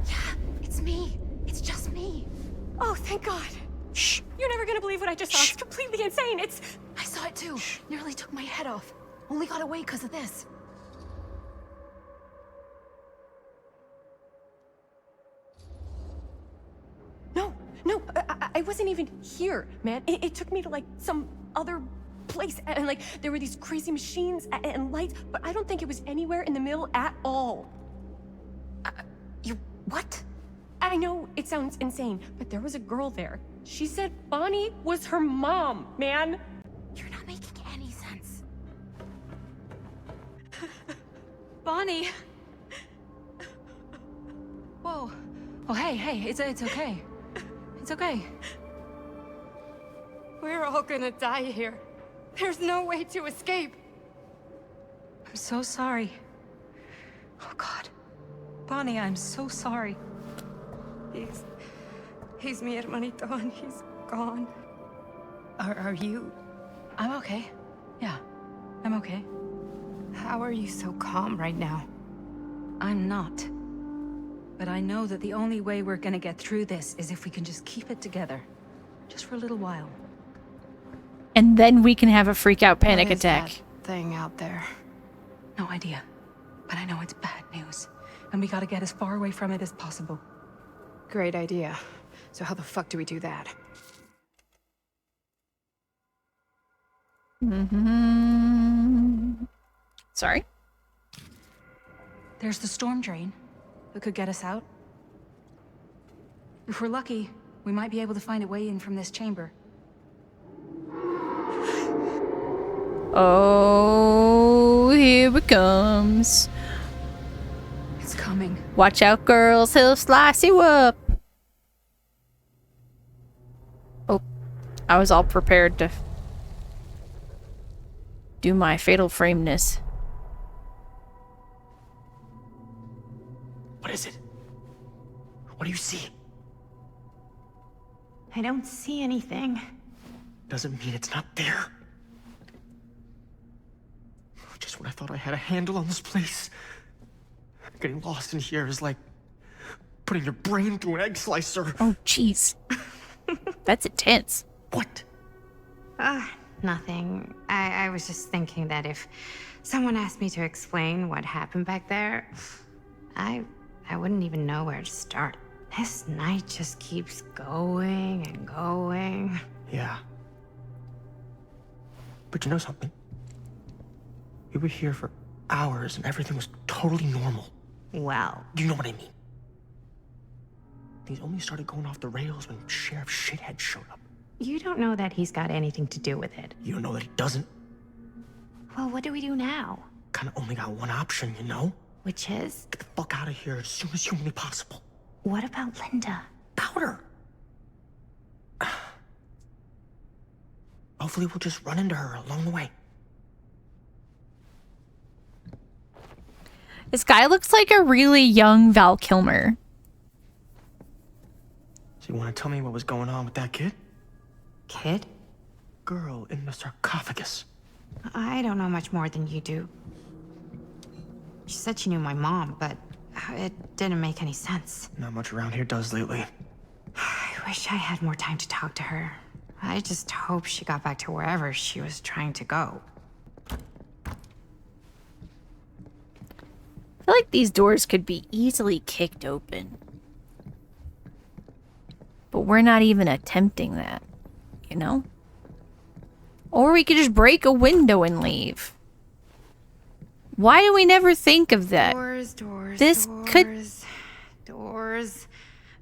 [SPEAKER 12] Yeah, it's me. It's just me. Oh, thank God.
[SPEAKER 1] Shh.
[SPEAKER 12] You're never gonna believe what I just saw. It's completely insane.
[SPEAKER 20] I saw it too. Nearly took my head off. Only got away because of this.
[SPEAKER 12] No, I wasn't even here, man. It took me to like some other place, and like there were these crazy machines and lights, but I don't think it was anywhere in the middle at all.
[SPEAKER 20] You what?
[SPEAKER 12] I know it sounds insane, but there was a girl there. She said Bonnie was her mom, man.
[SPEAKER 20] You're not making any sense.
[SPEAKER 8] Bonnie! Whoa. Oh, hey, it's okay. It's okay.
[SPEAKER 14] We're all gonna die here. There's no way to escape.
[SPEAKER 8] I'm so sorry. Oh, God. Bonnie, I'm so sorry.
[SPEAKER 14] He's mi hermanito and he's gone.
[SPEAKER 8] Are you... I'm okay. Yeah, I'm okay.
[SPEAKER 14] How are you so calm right now?
[SPEAKER 8] I'm not. But I know that the only way we're gonna get through this is if we can just keep it together. Just for a little while.
[SPEAKER 1] And then we can have a freak out panic
[SPEAKER 14] What is
[SPEAKER 1] attack.
[SPEAKER 14] that thing out there?
[SPEAKER 8] No idea. But I know it's bad news. And we gotta get as far away from it as possible.
[SPEAKER 14] Great idea. So how the fuck do we do that?
[SPEAKER 1] Sorry?
[SPEAKER 8] There's the storm drain that could get us out.
[SPEAKER 20] If we're lucky, we might be able to find a way in from this chamber.
[SPEAKER 1] Oh, here it comes.
[SPEAKER 20] It's coming.
[SPEAKER 1] Watch out, girls. He'll slice you up. Oh, I was all prepared to do my fatal frameness.
[SPEAKER 16] What is it? What do you see?
[SPEAKER 14] I don't see anything.
[SPEAKER 16] Doesn't mean it's not there. Just when I thought I had a handle on this place. Getting lost in here is like putting your brain through an egg slicer.
[SPEAKER 1] Oh, jeez. That's intense.
[SPEAKER 16] What?
[SPEAKER 14] Nothing. I was just thinking that if someone asked me to explain what happened back there, I wouldn't even know where to start. This night just keeps going and going.
[SPEAKER 16] Yeah. But you know something? We were here for hours and everything was totally normal.
[SPEAKER 14] Well.
[SPEAKER 16] You know what I mean? Things only started going off the rails when Sheriff Shithead showed up.
[SPEAKER 14] You don't know that he's got anything to do with it.
[SPEAKER 16] You don't know that he doesn't.
[SPEAKER 14] Well, what do we do now?
[SPEAKER 16] Kinda only got one option, you know?
[SPEAKER 14] Which is?
[SPEAKER 16] Get the fuck out of here as soon as humanly possible.
[SPEAKER 14] What about Linda?
[SPEAKER 16] About her. Hopefully we'll just run into her along the way.
[SPEAKER 1] This guy looks like a really young Val Kilmer.
[SPEAKER 16] So you want to tell me what was going on with that kid?
[SPEAKER 14] Kid?
[SPEAKER 16] Girl in the sarcophagus.
[SPEAKER 14] I don't know much more than you do. She said she knew my mom, but it didn't make any sense.
[SPEAKER 16] Not much around here does lately.
[SPEAKER 14] I wish I had more time to talk to her. I just hope she got back to wherever she was trying to go.
[SPEAKER 1] I feel like these doors could be easily kicked open. But we're not even attempting that, you know? Or we could just break a window and leave. Why do we never think of that? This could...
[SPEAKER 14] Doors.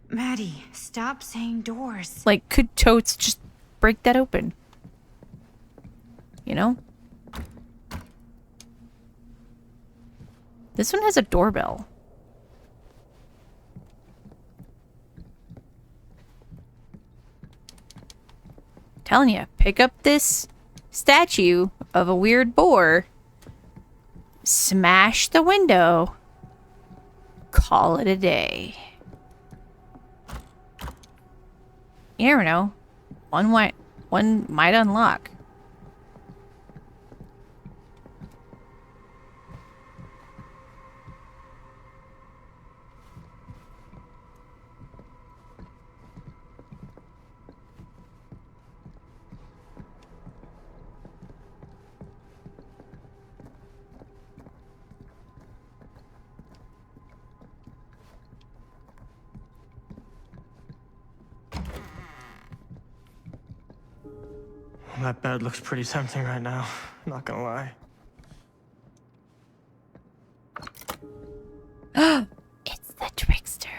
[SPEAKER 14] Maddie, stop saying doors.
[SPEAKER 1] Like, could Totes just break that open? You know? This one has a doorbell. Telling you, pick up this statue of a weird boar, smash the window, call it a day. You never know. One might unlock.
[SPEAKER 16] That bed looks pretty tempting right now. Not gonna lie.
[SPEAKER 1] It's the trickster.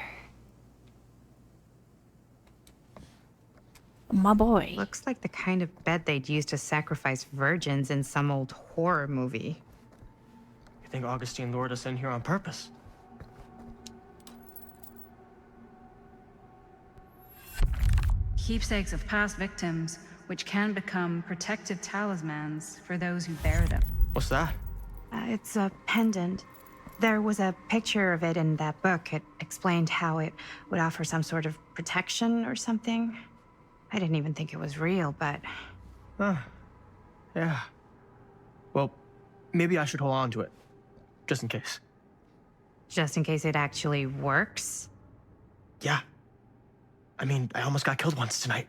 [SPEAKER 1] My boy.
[SPEAKER 14] Looks like the kind of bed they'd use to sacrifice virgins in some old horror movie.
[SPEAKER 16] You think Augustine lured us in here on purpose?
[SPEAKER 8] Keepsakes of past victims, which can become protective talismans for those who bear them.
[SPEAKER 16] What's that?
[SPEAKER 14] It's a pendant. There was a picture of it in that book. It explained how it would offer some sort of protection or something. I didn't even think it was real, but...
[SPEAKER 16] Yeah. Well, maybe I should hold on to it. Just in case.
[SPEAKER 14] Just in case it actually works?
[SPEAKER 16] Yeah. I mean, I almost got killed once tonight.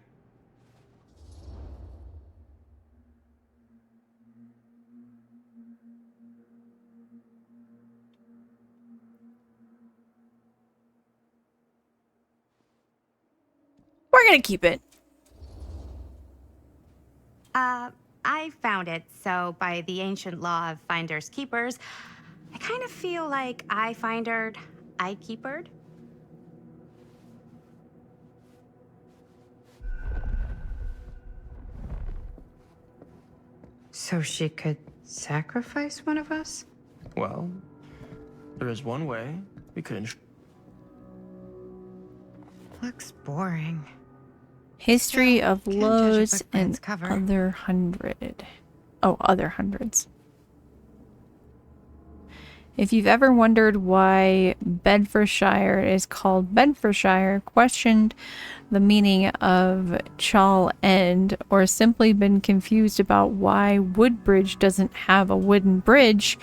[SPEAKER 1] We're gonna keep it.
[SPEAKER 14] I found it, so by the ancient law of finders keepers, I kind of feel like I findered, I keepered. So she could sacrifice one of us?
[SPEAKER 9] Well, there is one way we could
[SPEAKER 14] Looks boring.
[SPEAKER 1] History of
[SPEAKER 14] can't judge a
[SPEAKER 1] Lowe's
[SPEAKER 14] book by its
[SPEAKER 1] and
[SPEAKER 14] cover.
[SPEAKER 1] other hundred. Oh, other hundreds. If you've ever wondered why Bedfordshire is called Bedfordshire, questioned the meaning of Chal End, or simply been confused about why Woodbridge doesn't have a wooden bridge,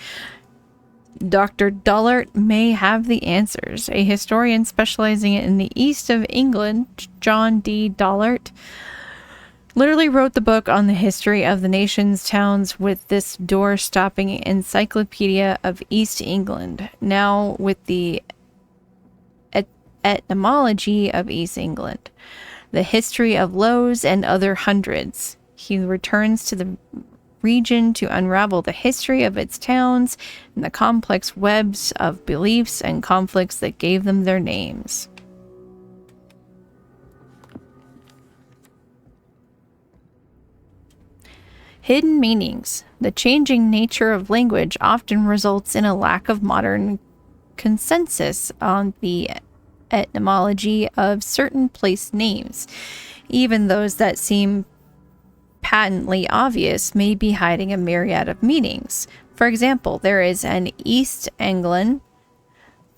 [SPEAKER 1] Dr. Dollart may have the answers. A historian specializing in the east of England, John D. Dollart, literally wrote the book on the history of the nation's towns with this door-stopping encyclopedia of East England, now with the etymology of East England, the history of Lowe's and other hundreds. He returns to the region to unravel the history of its towns and the complex webs of beliefs and conflicts that gave them their names. Hidden meanings. The changing nature of language often results in a lack of modern consensus on the etymology of certain place names. Even those that seem patently obvious may be hiding a myriad of meanings. For example, there is an East Anglian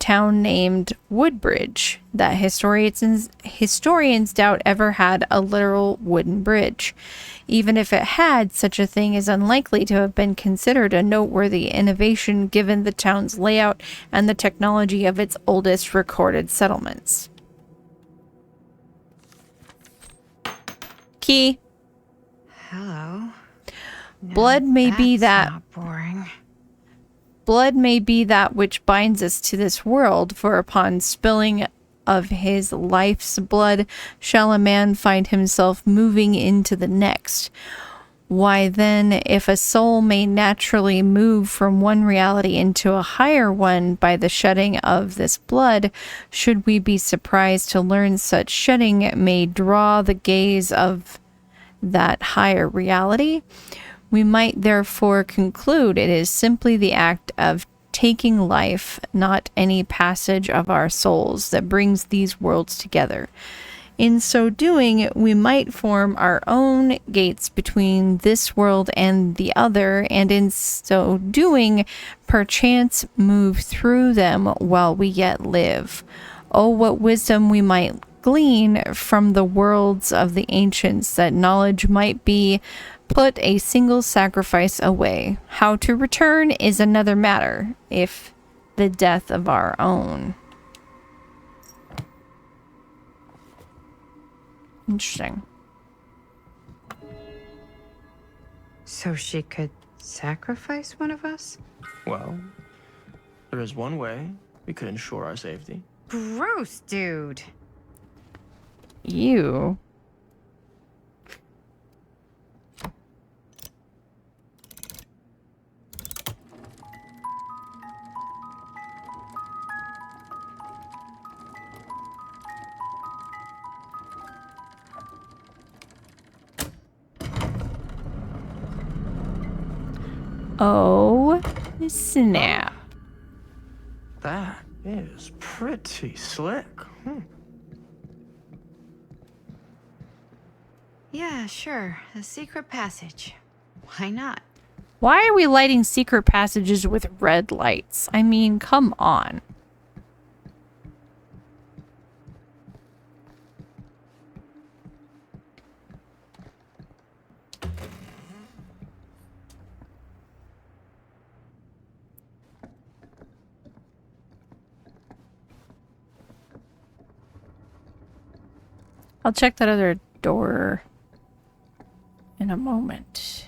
[SPEAKER 1] town named Woodbridge that historians doubt ever had a literal wooden bridge. Even if it had, such a thing is unlikely to have been considered a noteworthy innovation given the town's layout and the technology of its oldest recorded settlements. Key.
[SPEAKER 14] Hello.
[SPEAKER 1] Blood may be that.
[SPEAKER 14] Not boring.
[SPEAKER 1] Blood may be that which binds us to this world, for upon spilling of his life's blood shall a man find himself moving into the next. Why then, if a soul may naturally move from one reality into a higher one by the shedding of this blood, should we be surprised to learn such shedding may draw the gaze of that higher reality? We might therefore conclude it is simply the act of taking life, not any passage of our souls, that brings these worlds together. In so doing, we might form our own gates between this world and the other, and in so doing, perchance move through them while we yet live. Oh, what wisdom we might glean from the worlds of the ancients, that knowledge might be put a single sacrifice away. How to return is another matter, if the death of our own. Interesting.
[SPEAKER 14] So she could sacrifice one of us?
[SPEAKER 9] Well, there is one way we could ensure our safety.
[SPEAKER 14] Gross, dude.
[SPEAKER 1] You. Oh, snap.
[SPEAKER 9] That is pretty slick.
[SPEAKER 14] Yeah, sure. A secret passage. Why not?
[SPEAKER 1] Why are we lighting secret passages with red lights? I mean, come on. I'll check that other door in a moment.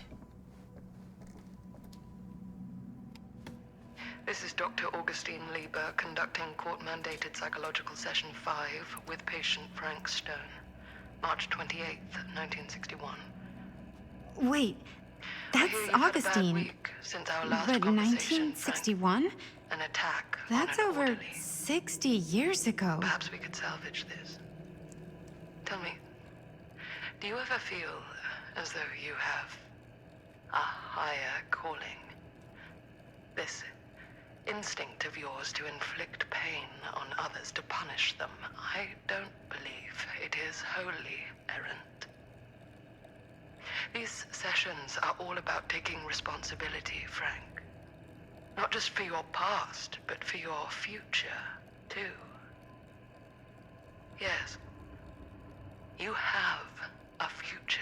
[SPEAKER 2] This is Dr. Augustine Lieber conducting court-mandated psychological session 5 with patient Frank Stone. March 28th, 1961.
[SPEAKER 14] Wait, that's Augustine.
[SPEAKER 2] Since our last
[SPEAKER 14] But
[SPEAKER 2] conversation,
[SPEAKER 14] 1961?
[SPEAKER 2] an attack.
[SPEAKER 14] That's over 60 years ago.
[SPEAKER 2] Perhaps we could salvage this. Tell me, do you ever feel as though you have a higher calling. This instinct of yours to inflict pain on others, to punish them, I don't believe it is wholly errant. These sessions are all about taking responsibility, Frank. Not just for your past, but for your future, too. Yes, you have a future.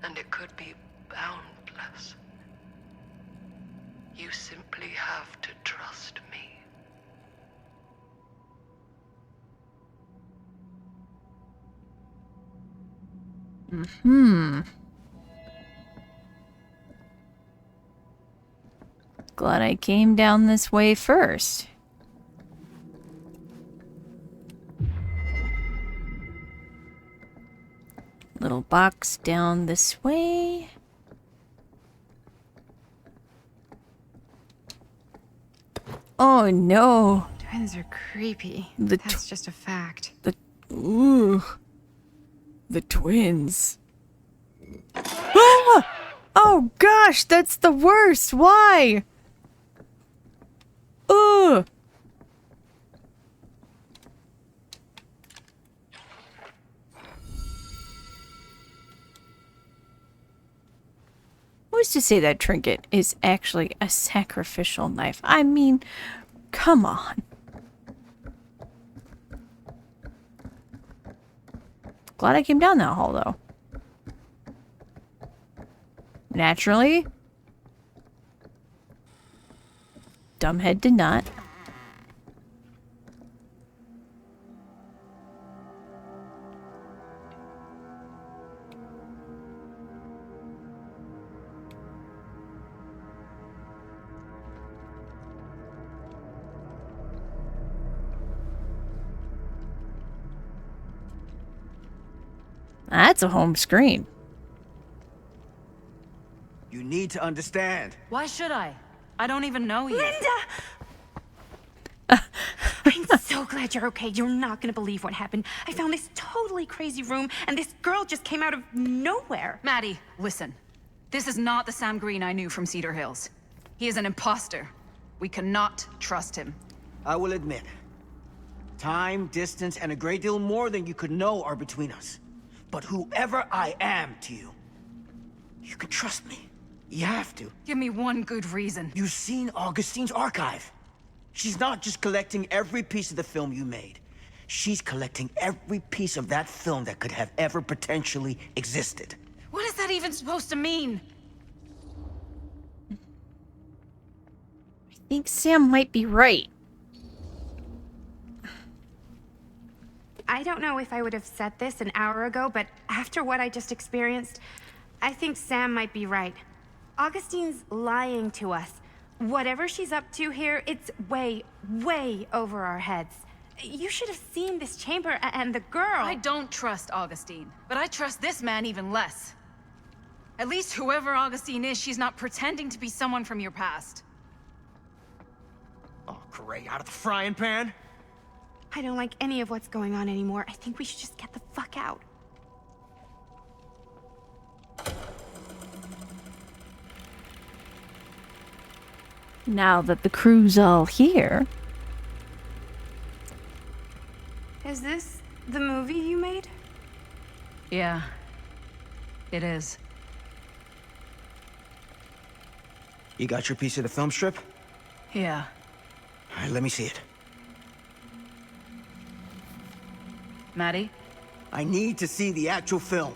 [SPEAKER 2] And it could be boundless. You simply have to trust me.
[SPEAKER 1] Glad I came down this way first. Little box down this way. Oh no.
[SPEAKER 18] Twins are creepy.
[SPEAKER 1] The
[SPEAKER 18] That's just a fact.
[SPEAKER 1] Ooh. The twins. Ah! Oh gosh, that's the worst. Why? Ugh. Who's to say that trinket is actually a sacrificial knife? I mean, come on. Glad I came down that hall, though. Naturally. Dumbhead did not. That's a home screen.
[SPEAKER 5] You need to understand.
[SPEAKER 8] Why should I? I don't even know you.
[SPEAKER 14] Linda! I'm so glad you're okay. You're not gonna believe what happened. I found this totally crazy room, and this girl just came out of nowhere.
[SPEAKER 8] Maddie, listen. This is not the Sam Green I knew from Cedar Hills. He is an imposter. We cannot trust him.
[SPEAKER 5] I will admit, time, distance, and a great deal more than you could know are between us. But whoever I am to you, you can trust me. You have to.
[SPEAKER 8] Give me one good reason.
[SPEAKER 5] You've seen Augustine's archive. She's not just collecting every piece of the film you made. She's collecting every piece of that film that could have ever potentially existed.
[SPEAKER 8] What is that even supposed to mean?
[SPEAKER 1] I think Sam might be right.
[SPEAKER 14] I don't know if I would have said this an hour ago, but after what I just experienced, I think Sam might be right. Augustine's lying to us. Whatever she's up to here, it's way, way over our heads. You should have seen this chamber and the girl.
[SPEAKER 8] I don't trust Augustine, but I trust this man even less. At least whoever Augustine is, she's not pretending to be someone from your past.
[SPEAKER 9] Oh, great. Out of the frying pan?
[SPEAKER 14] I don't like any of what's going on anymore. I think we should just get the fuck out.
[SPEAKER 1] Now that the crew's all here.
[SPEAKER 14] Is this the movie you made?
[SPEAKER 8] Yeah, it is.
[SPEAKER 5] You got your piece of the film strip?
[SPEAKER 8] Yeah.
[SPEAKER 5] All right, let me see it.
[SPEAKER 8] Maddie?
[SPEAKER 5] I need to see the actual film.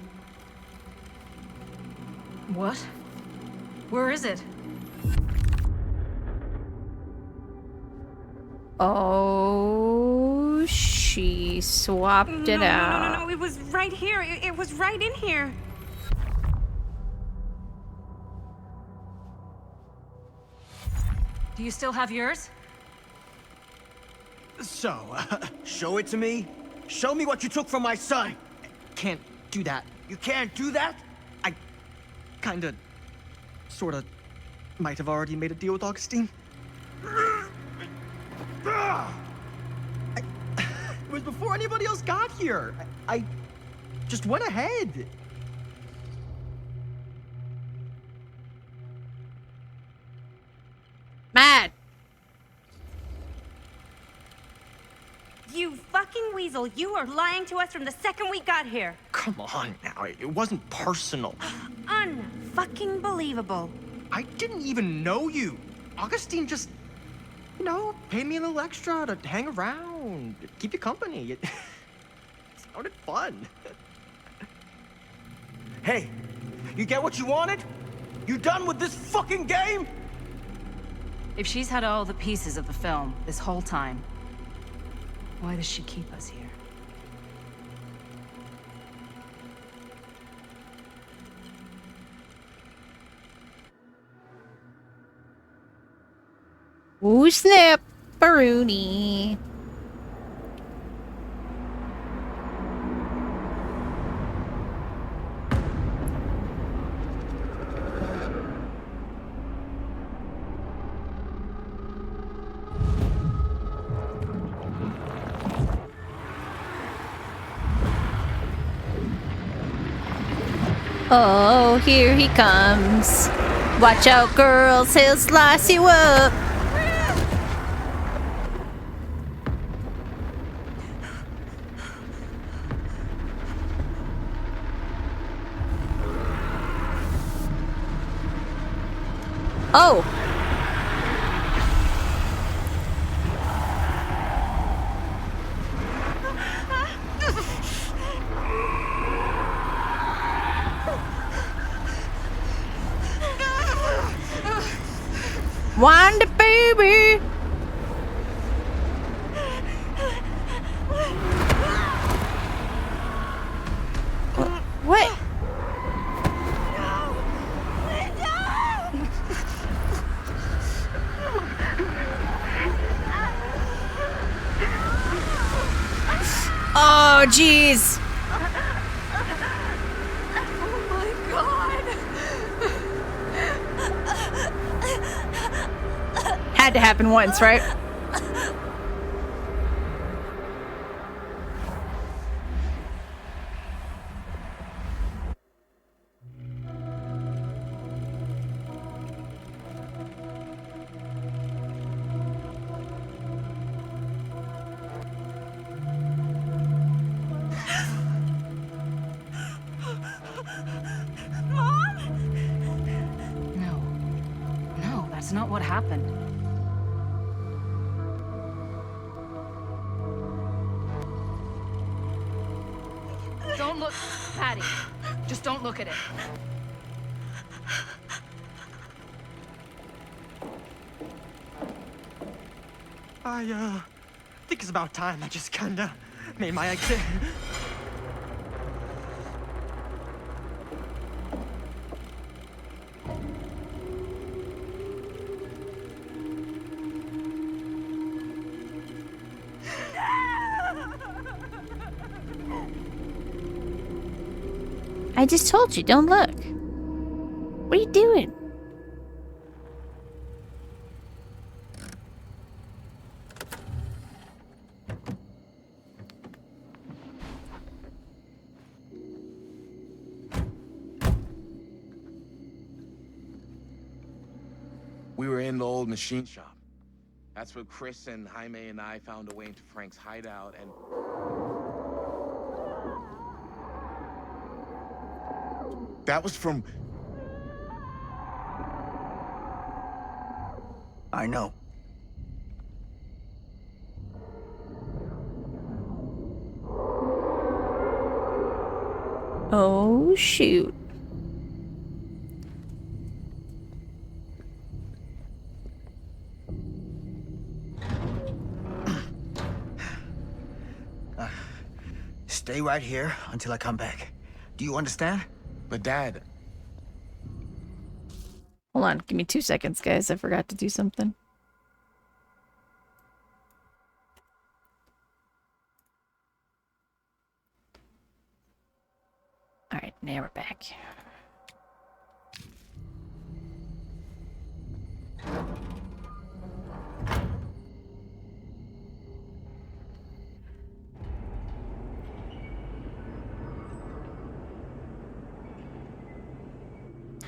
[SPEAKER 8] What? Where is it?
[SPEAKER 1] Oh, she swapped it out.
[SPEAKER 14] No, it was right here. It was right in here.
[SPEAKER 8] Do you still have yours?
[SPEAKER 9] So,
[SPEAKER 5] show it to me. Show me what you took from my son.
[SPEAKER 9] Can't do that.
[SPEAKER 5] You can't do that?
[SPEAKER 9] I kinda, sorta, might have already made a deal with Augustine. It was before anybody else got here. I just went ahead.
[SPEAKER 12] fucking weasel. You are lying to us from the second we got here.
[SPEAKER 9] Come on now, it wasn't personal.
[SPEAKER 12] Unfucking believable.
[SPEAKER 9] I didn't even know you. Augustine just, paid me a little extra to hang around, keep you company. It sounded fun.
[SPEAKER 3] Hey, you get what you wanted? You done with this fucking game?
[SPEAKER 8] If she's had all the pieces of the film this whole time, why does she keep us here?
[SPEAKER 1] Ooh, snap, Baruni. Oh, here he comes. Watch out, girls, he'll slice you up. Oh. Wind it, baby. What? Oh, jeez. Had to happen once, right?
[SPEAKER 8] No, that's not what happened. Don't look, Patty. Just don't look at it.
[SPEAKER 9] I think it's about time I just kinda made my exit.
[SPEAKER 1] I just told you, don't look. What are you doing?
[SPEAKER 15] We were in the old machine shop. That's where Chris and Jaime and I found a way into Frank's hideout and... That was from...
[SPEAKER 3] I know.
[SPEAKER 1] Oh, shoot.
[SPEAKER 3] Stay right here until I come back. Do you understand?
[SPEAKER 15] But Dad...
[SPEAKER 1] Hold on, give me 2 seconds, guys. I forgot to do something. Alright, now we're back.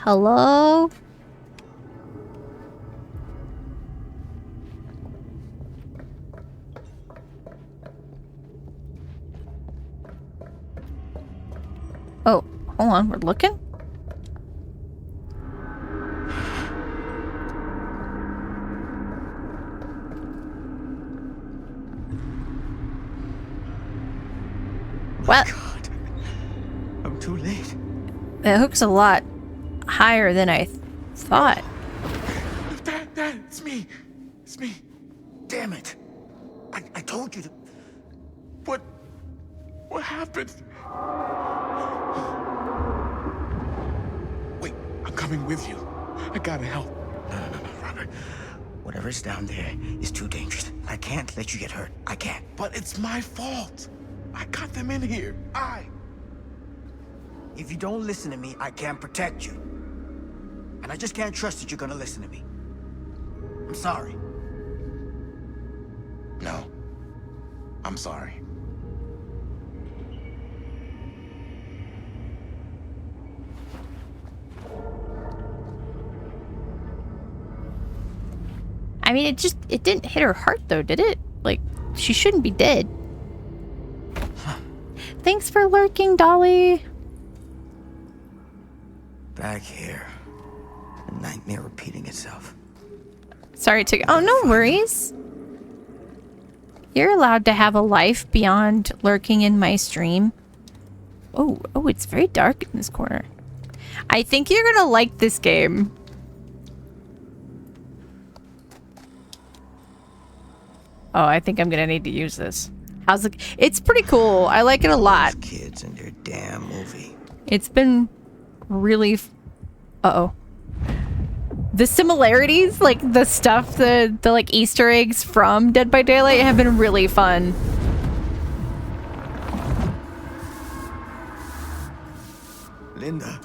[SPEAKER 1] Hello? Hold on, we're looking? What?
[SPEAKER 5] God. I'm too late.
[SPEAKER 1] The hook's a lot higher than I thought.
[SPEAKER 5] Dad, it's me. It's me. Damn it. I told you to... What happened?
[SPEAKER 15] Wait, I'm coming with you. I gotta help.
[SPEAKER 5] No, Robert. Whatever's down there is too dangerous. I can't let you get hurt. I can't.
[SPEAKER 15] But it's my fault. I got them in here.
[SPEAKER 5] If you don't listen to me, I can't protect you. And I just can't trust that you're gonna listen to me. I'm sorry.
[SPEAKER 15] No. I'm sorry.
[SPEAKER 1] I mean, it didn't hit her heart though, did it? Like, she shouldn't be dead. Thanks for lurking, Dolly.
[SPEAKER 5] Back here. A nightmare repeating itself.
[SPEAKER 1] Sorry to... Oh, no worries. You're allowed to have a life beyond lurking in my stream. Oh, it's very dark in this corner. I think you're gonna like this game. Oh, I think I'm gonna need to use this. How's it? It's pretty cool. I like it a lot.
[SPEAKER 5] Those kids and their damn movie.
[SPEAKER 1] It's been really... Uh-oh. The similarities, like the stuff, the like Easter eggs from Dead by Daylight have been really fun.
[SPEAKER 5] Linda.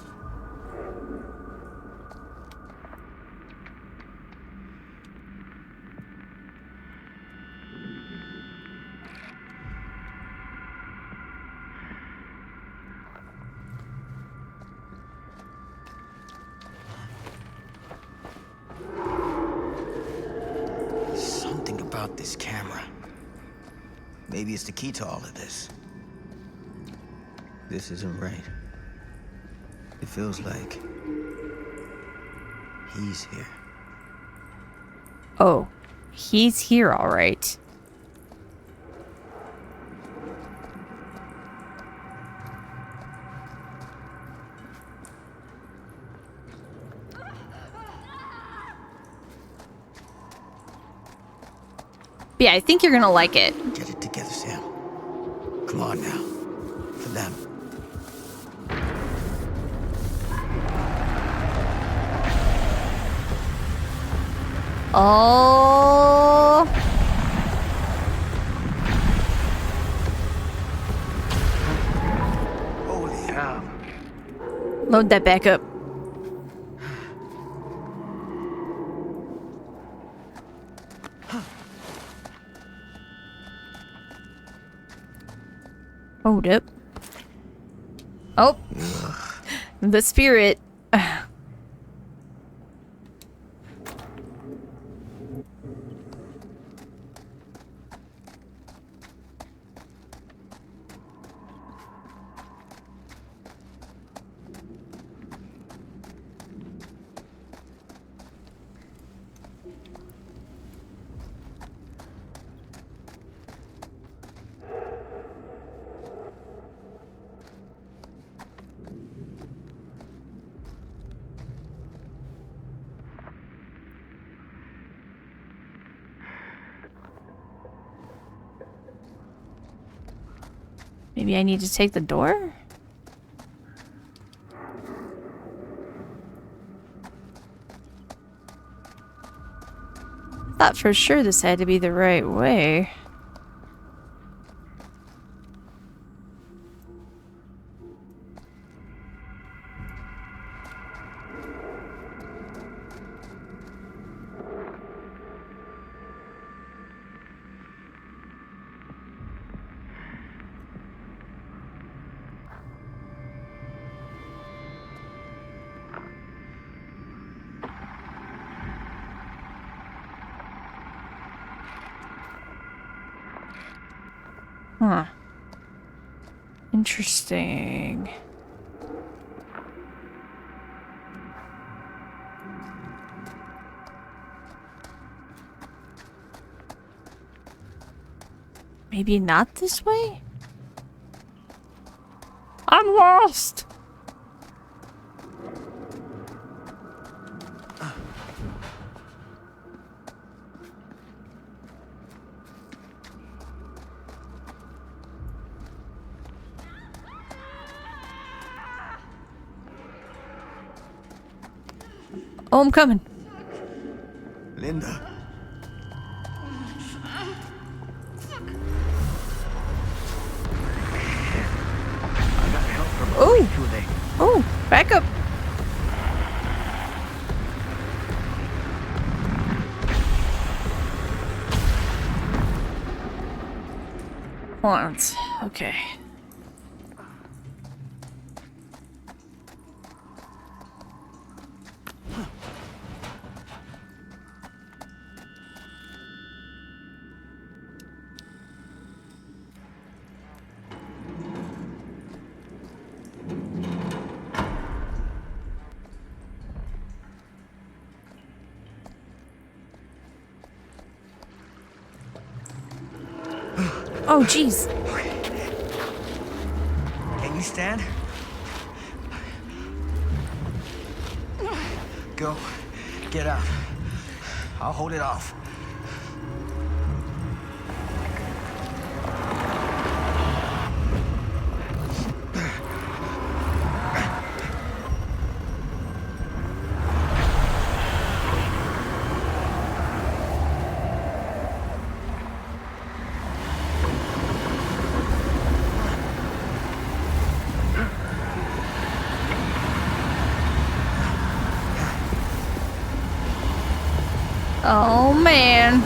[SPEAKER 5] Something about this camera. Maybe it's the key to all of this. This isn't right. It feels like he's here.
[SPEAKER 1] Oh, he's here, all right. Yeah, I think you're gonna like it.
[SPEAKER 5] Get it together, Sam. Come on now. For them.
[SPEAKER 1] Oh.
[SPEAKER 5] Holy cow.
[SPEAKER 1] Load that back up. Hold up. Oh. The spirit. Maybe I need to take the door? Thought for sure this had to be the right way. Huh. Interesting. Maybe not this way? I'm lost! Oh, I'm coming.
[SPEAKER 5] Linda.
[SPEAKER 1] Oh! Oh, back up. Hold on. Okay. Oh, jeez.
[SPEAKER 3] Can you stand? Go. Get out. I'll hold it off.
[SPEAKER 1] Oh, man.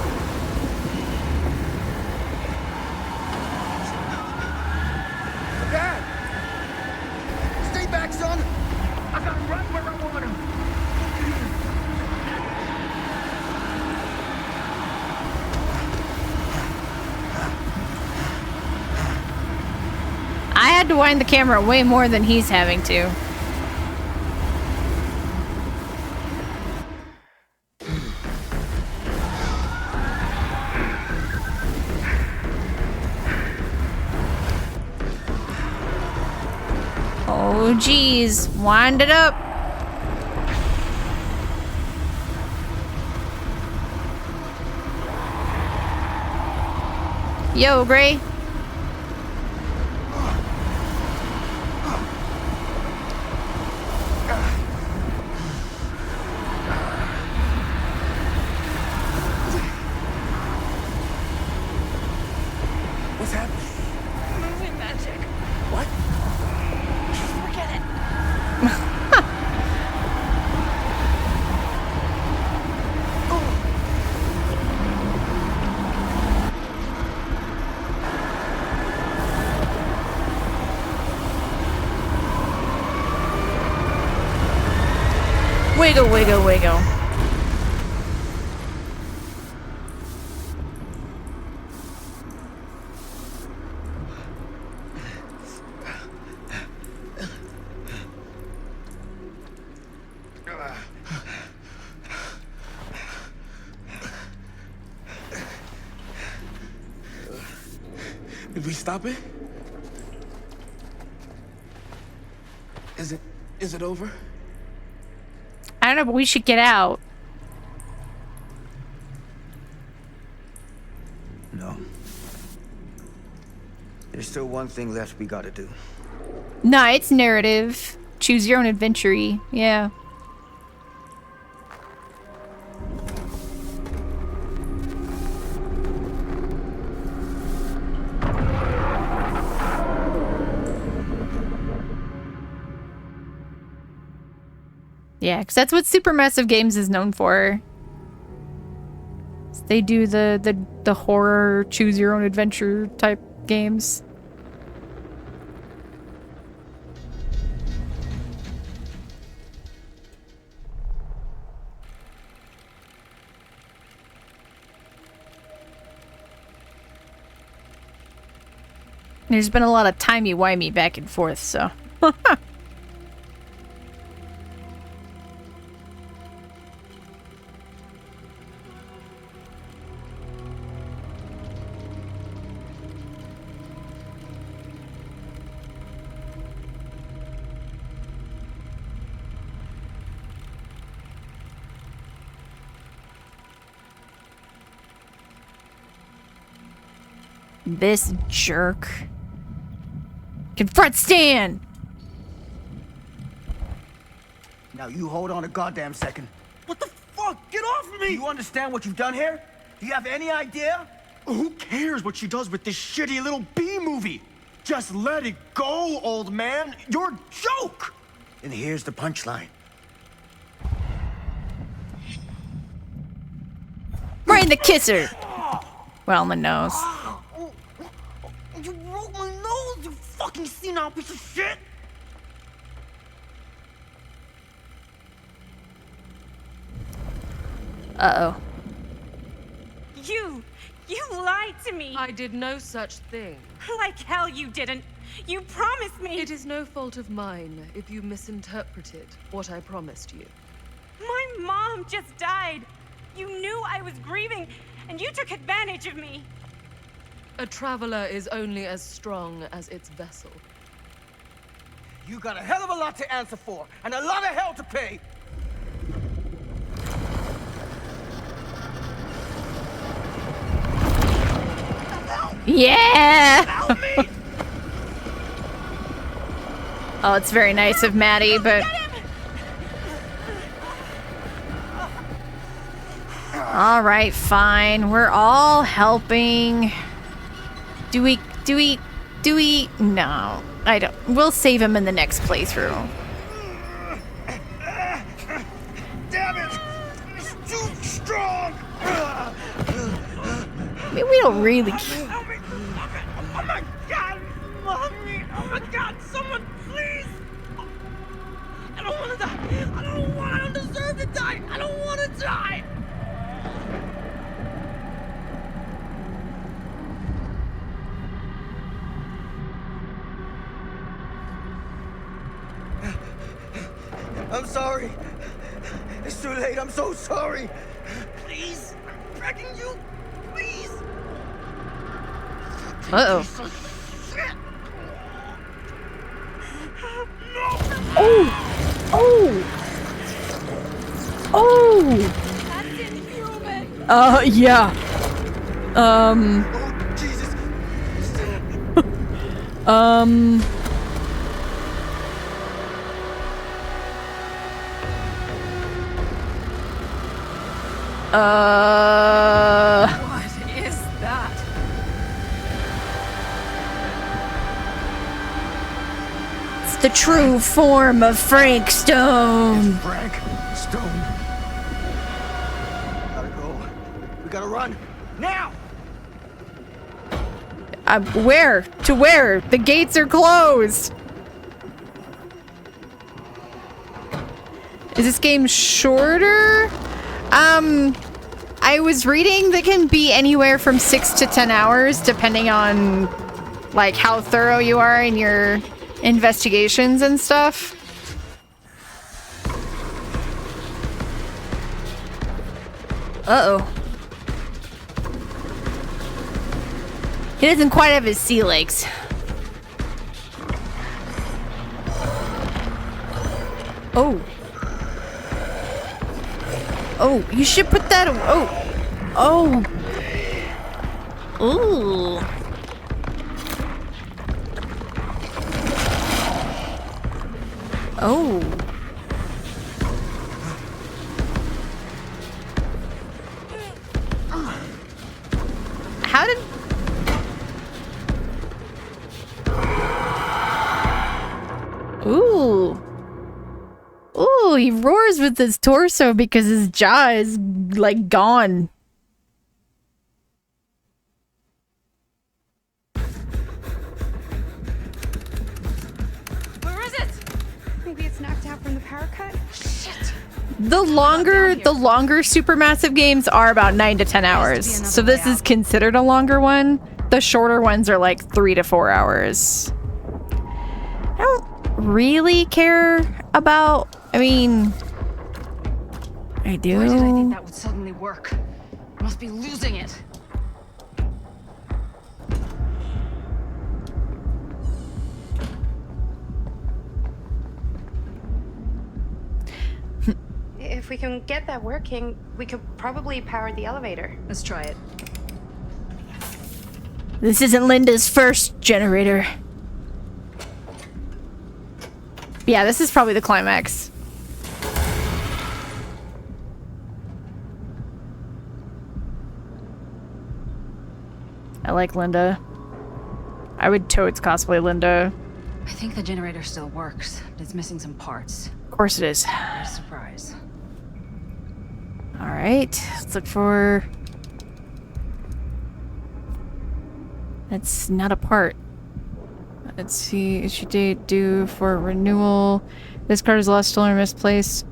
[SPEAKER 3] Dad! Stay back, son! I got him right where I want him!
[SPEAKER 1] I had to wind the camera way more than he's having to. Oh, geez. Wind it up. Yo, Gray.
[SPEAKER 3] What's happening?
[SPEAKER 20] Moving magic.
[SPEAKER 3] What?
[SPEAKER 20] Forget it.
[SPEAKER 1] Wiggle, wiggle, wiggle.
[SPEAKER 15] Did we stop it? Is it over?
[SPEAKER 1] I don't know, but we should get out.
[SPEAKER 5] No. There's still one thing left we gotta do.
[SPEAKER 1] Nah, it's narrative. Choose your own adventure-y. Yeah. Yeah, because that's what Supermassive Games is known for. They do the horror, choose your own adventure type games. There's been a lot of timey-wimey back and forth, so. This jerk. Confront Stan!
[SPEAKER 3] Now you hold on a goddamn second. What the fuck? Get off of me! Do you understand what you've done here? Do you have any idea?
[SPEAKER 16] Who cares what she does with this shitty little B movie? Just let it go, old man. You're a joke!
[SPEAKER 3] And here's the punchline.
[SPEAKER 1] Right in the kisser! Well, on the nose.
[SPEAKER 16] You broke my nose, you fucking senile piece of shit!
[SPEAKER 1] Uh-oh.
[SPEAKER 12] You lied to me!
[SPEAKER 10] I did no such thing.
[SPEAKER 12] Like hell you didn't! You promised me!
[SPEAKER 10] It is no fault of mine if you misinterpreted what I promised you.
[SPEAKER 12] My mom just died! You knew I was grieving, and you took advantage of me!
[SPEAKER 10] A traveler is only as strong as its vessel.
[SPEAKER 3] You got a hell of a lot to answer for, and a lot of hell to pay!
[SPEAKER 1] Yeah! Oh, it's very nice of Maddie, but... Alright, fine. We're all helping. Do we... No. I don't... We'll save him in the next playthrough.
[SPEAKER 16] Damn it! It's too strong!
[SPEAKER 1] I mean, we don't really...
[SPEAKER 16] Oh my god! Mommy! Oh my god! Someone, please! I don't want to die! I don't deserve to die! I don't want to die!
[SPEAKER 3] I'm sorry. It's too late. I'm so sorry. Please. I'm begging you. Please.
[SPEAKER 1] Uh-oh.
[SPEAKER 3] No.
[SPEAKER 1] Oh! Oh!
[SPEAKER 12] That's inhuman!
[SPEAKER 1] Yeah.
[SPEAKER 3] Oh, Jesus.
[SPEAKER 8] What is that?
[SPEAKER 1] It's the true form of Frank Stone.
[SPEAKER 3] Frank Stone. Gotta go. We gotta run. Now!
[SPEAKER 1] Where? To where? The gates are closed. Is this game shorter? I was reading that can be anywhere from 6 to 10 hours, depending on, like, how thorough you are in your investigations and stuff. Uh-oh. He doesn't quite have his sea legs. Oh. Oh, you should put that... Oh. Ooh. Oh. How did... Ooh. Ooh, he roars with his torso because his jaw is, like, gone.
[SPEAKER 12] Where is it? Maybe it's knocked out from the power cut? Shit!
[SPEAKER 1] The longer supermassive games are about 9 to 10 hours. So this is considered a longer one. The shorter ones are like 3 to 4 hours. I don't really care about... I mean... I do.
[SPEAKER 8] Why did I think that would suddenly work? I must be losing it.
[SPEAKER 14] If we can get that working, we could probably power the elevator.
[SPEAKER 8] Let's try it.
[SPEAKER 1] This isn't Linda's first generator. Yeah, this is probably the climax. I like Linda. I would totes cosplay Linda.
[SPEAKER 8] I think the generator still works, but it's missing some parts.
[SPEAKER 1] Of course it is.
[SPEAKER 8] What a surprise.
[SPEAKER 1] Alright, let's look for... That's not a part. Let's see, issue date due for renewal. This card is lost, stolen, or misplaced.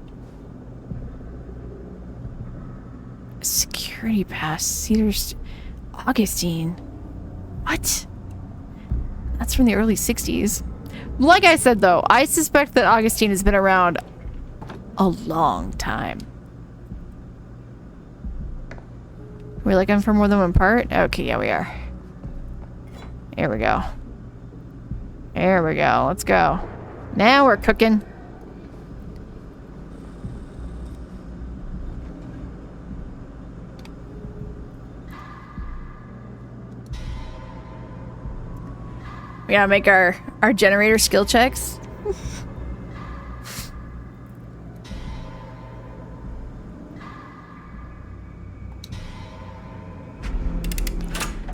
[SPEAKER 1] Security pass, Cedars... Augustine. What? That's from the early 60s. Like I said though, I suspect that Augustine has been around a long time. We're looking for more than one part? Okay, yeah, we are. Here we go. There we go. Let's go. Now we're cooking. We gotta make our generator skill checks.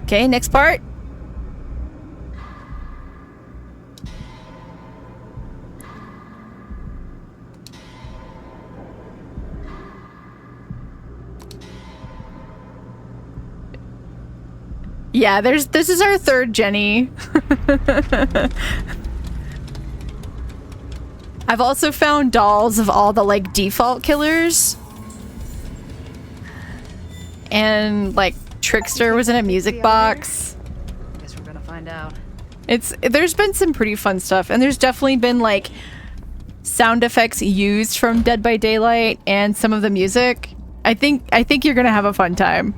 [SPEAKER 1] Okay, next part. Yeah, this is our third Jenny. I've also found dolls of all the like default killers. And like Trickster was in a music box.
[SPEAKER 8] Guess we're gonna find out.
[SPEAKER 1] There's been some pretty fun stuff, and there's definitely been like sound effects used from Dead by Daylight and some of the music. I think you're gonna have a fun time.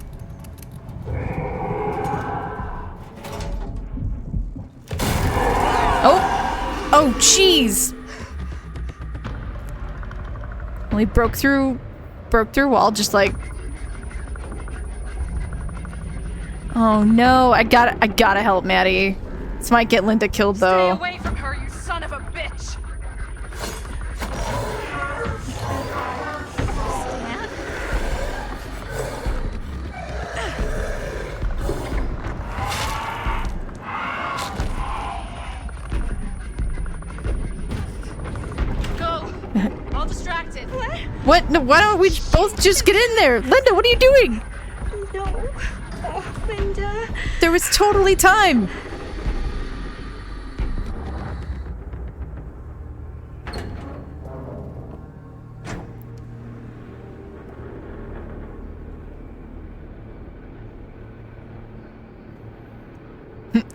[SPEAKER 1] Oh, jeez. We broke through wall, just like. Oh no! I gotta help Maddie. This might get Linda killed though.
[SPEAKER 20] Stay away from her, you son of a bitch!
[SPEAKER 8] All distracted.
[SPEAKER 1] What? No, why don't we both just get in there? Linda, what are you doing?
[SPEAKER 19] No. Oh, Linda.
[SPEAKER 1] There was totally time.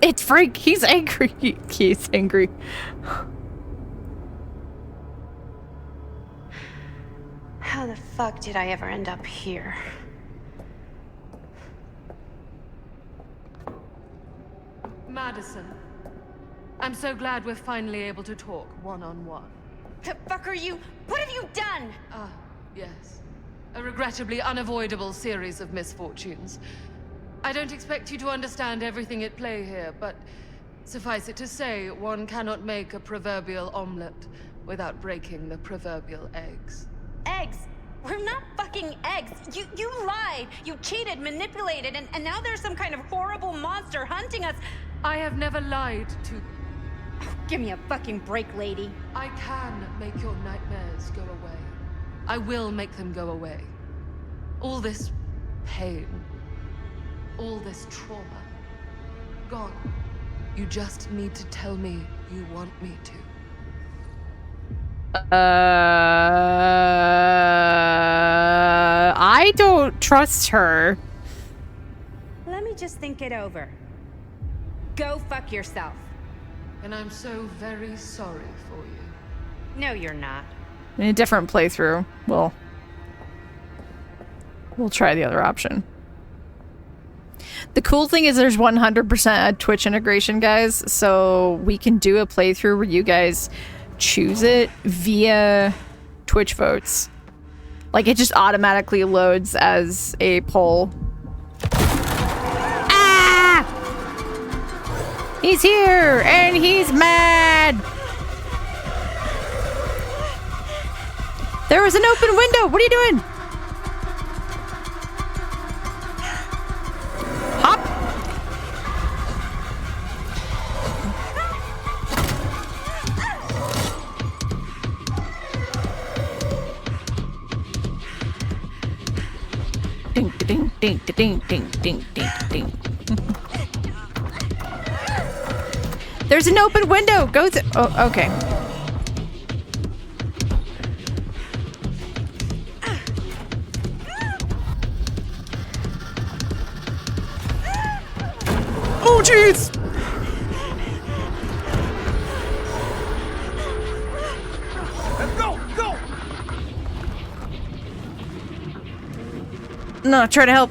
[SPEAKER 1] It's Frank. He's angry. He's angry.
[SPEAKER 14] How the fuck did I ever end up here?
[SPEAKER 10] Madison, I'm so glad we're finally able to talk one-on-one.
[SPEAKER 14] The fuck are you? What have you done?
[SPEAKER 10] Ah, yes. A regrettably unavoidable series of misfortunes. I don't expect you to understand everything at play here, but suffice it to say, one cannot make a proverbial omelet without breaking the proverbial eggs.
[SPEAKER 14] Eggs? We're not fucking eggs. You lied. You cheated, manipulated, and now there's some kind of horrible monster hunting us.
[SPEAKER 10] I have never lied to you.
[SPEAKER 14] Oh, give me a fucking break, lady.
[SPEAKER 10] I can make your nightmares go away. I will make them go away. All this pain, all this trauma, gone. You just need to tell me you want me to.
[SPEAKER 1] I don't trust her.
[SPEAKER 14] Let me just think it over. Go fuck yourself.
[SPEAKER 10] And I'm so very sorry for you.
[SPEAKER 14] No, you're not.
[SPEAKER 1] In a different playthrough, we'll try the other option. The cool thing is there's 100% a Twitch integration, guys, so we can do a playthrough where you guys choose it via Twitch votes. Like, it just automatically loads as a poll. Ah! He's here, and he's mad. There was an open window. What are you doing? Hop. Ding, ding, ding, ding, ding, ding, ding, ding. There's an open window. Go to. Oh, okay. Oh, jeez.
[SPEAKER 3] Go, go.
[SPEAKER 1] No, try to help.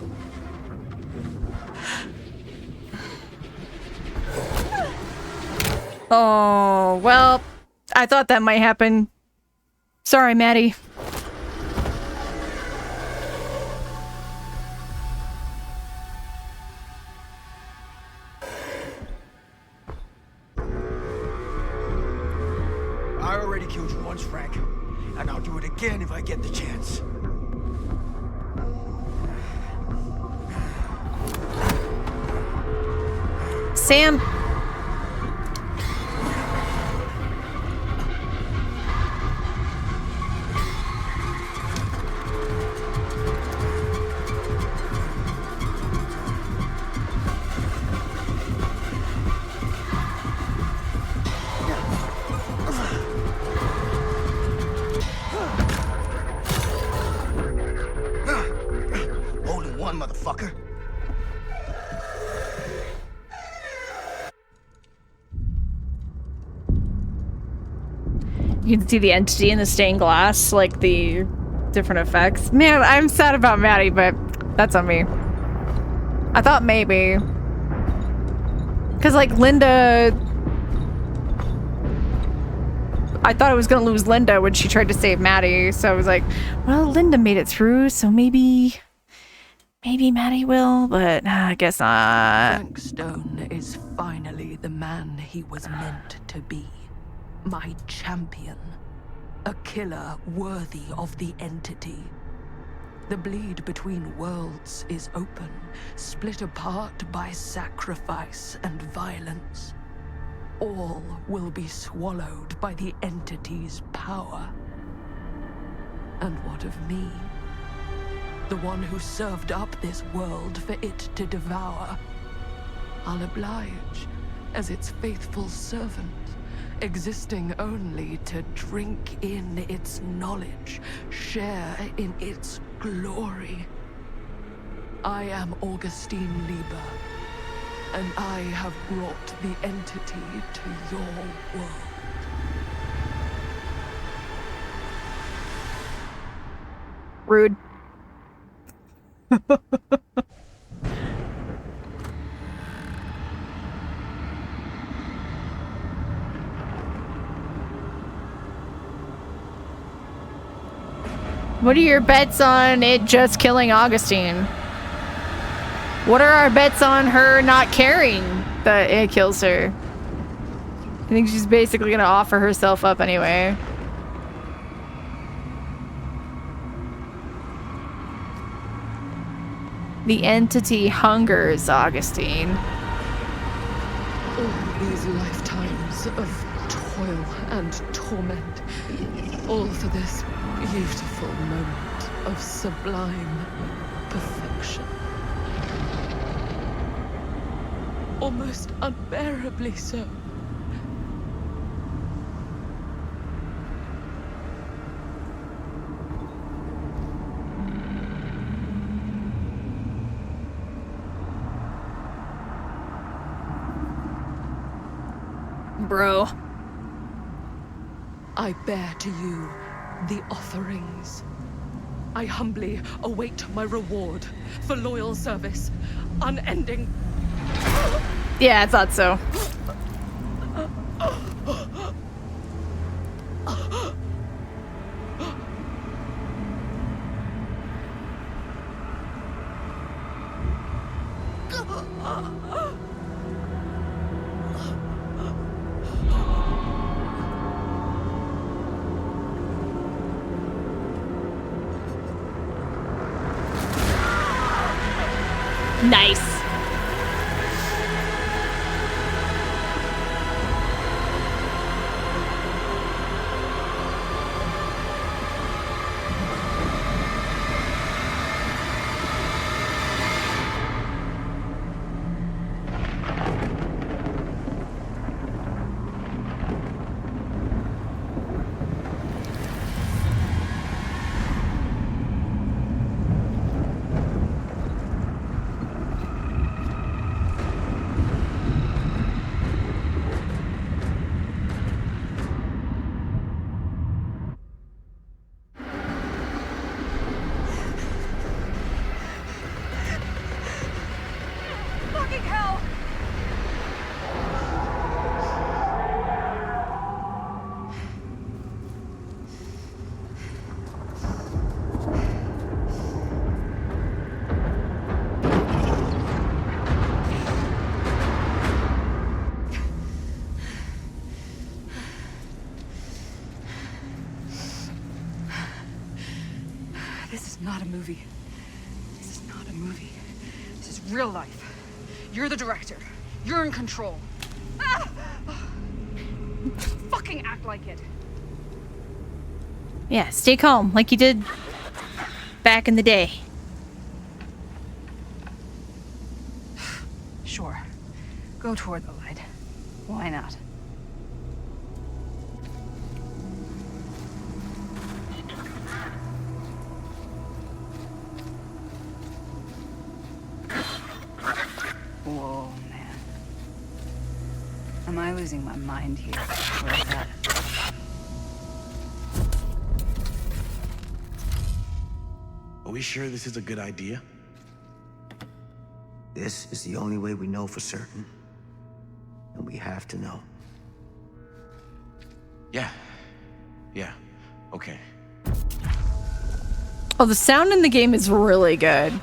[SPEAKER 1] Oh, well, I thought that might happen. Sorry, Maddie.
[SPEAKER 3] I already killed you once, Frank. And I'll do it again if I get the chance.
[SPEAKER 1] Sam.
[SPEAKER 3] Hole in one, motherfucker.
[SPEAKER 1] You can see the entity in the stained glass, like the different effects. Man, I'm sad about Maddie, but that's on me. I thought maybe. Because, like, Linda... I thought I was going to lose Linda when she tried to save Maddie, so I was like, well, Linda made it through, so maybe Maddie will, but I guess not.
[SPEAKER 2] Frank Stone is finally the man he was meant to be. My champion. A killer worthy of the entity. The bleed between worlds is open, split apart by sacrifice and violence. All will be swallowed by the entity's power. And what of me? The one who served up this world for it to devour. I'll oblige as its faithful servant, existing only to drink in its knowledge, share in its glory. I am Augustine Lieber, and I have brought the entity to your world.
[SPEAKER 1] Rude. What are your bets on it just killing Augustine? What are our bets on her not caring that it kills her? I think she's basically gonna offer herself up anyway. The entity hungers Augustine.
[SPEAKER 2] All these lifetimes of toil and torment, all for this beautiful moment of sublime perfection. Almost unbearably so.
[SPEAKER 1] Bro.
[SPEAKER 2] I bear to you the offerings. I humbly await my reward for loyal service, unending.
[SPEAKER 1] Yeah, I thought so. Nice.
[SPEAKER 12] Fucking hell!
[SPEAKER 20] This is not a movie. This is not a movie. This is real life. You're the director. You're in control. Ah! Fucking act like it.
[SPEAKER 1] Yeah, stay calm like you did back in the day.
[SPEAKER 20] Sure. Go toward the light. Why not? Whoa, man. Am I losing my mind here? Or is that...
[SPEAKER 15] Are we sure this is a good idea?
[SPEAKER 5] This is the only way we know for certain. And we have to know.
[SPEAKER 15] Yeah. Yeah. Okay.
[SPEAKER 1] Oh, the sound in the game is really good.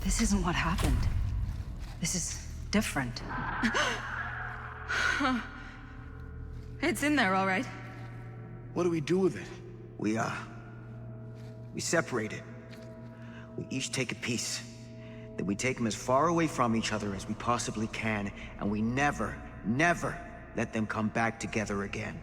[SPEAKER 20] This isn't what happened. This is different. It's in there, all right.
[SPEAKER 15] What do we do with it?
[SPEAKER 5] We separate it. We each take a piece. Then we take them as far away from each other as we possibly can, and we never, never let them come back together again.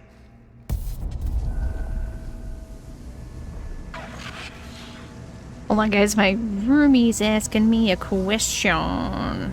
[SPEAKER 1] Hold on, guys. My roomie's asking me a question.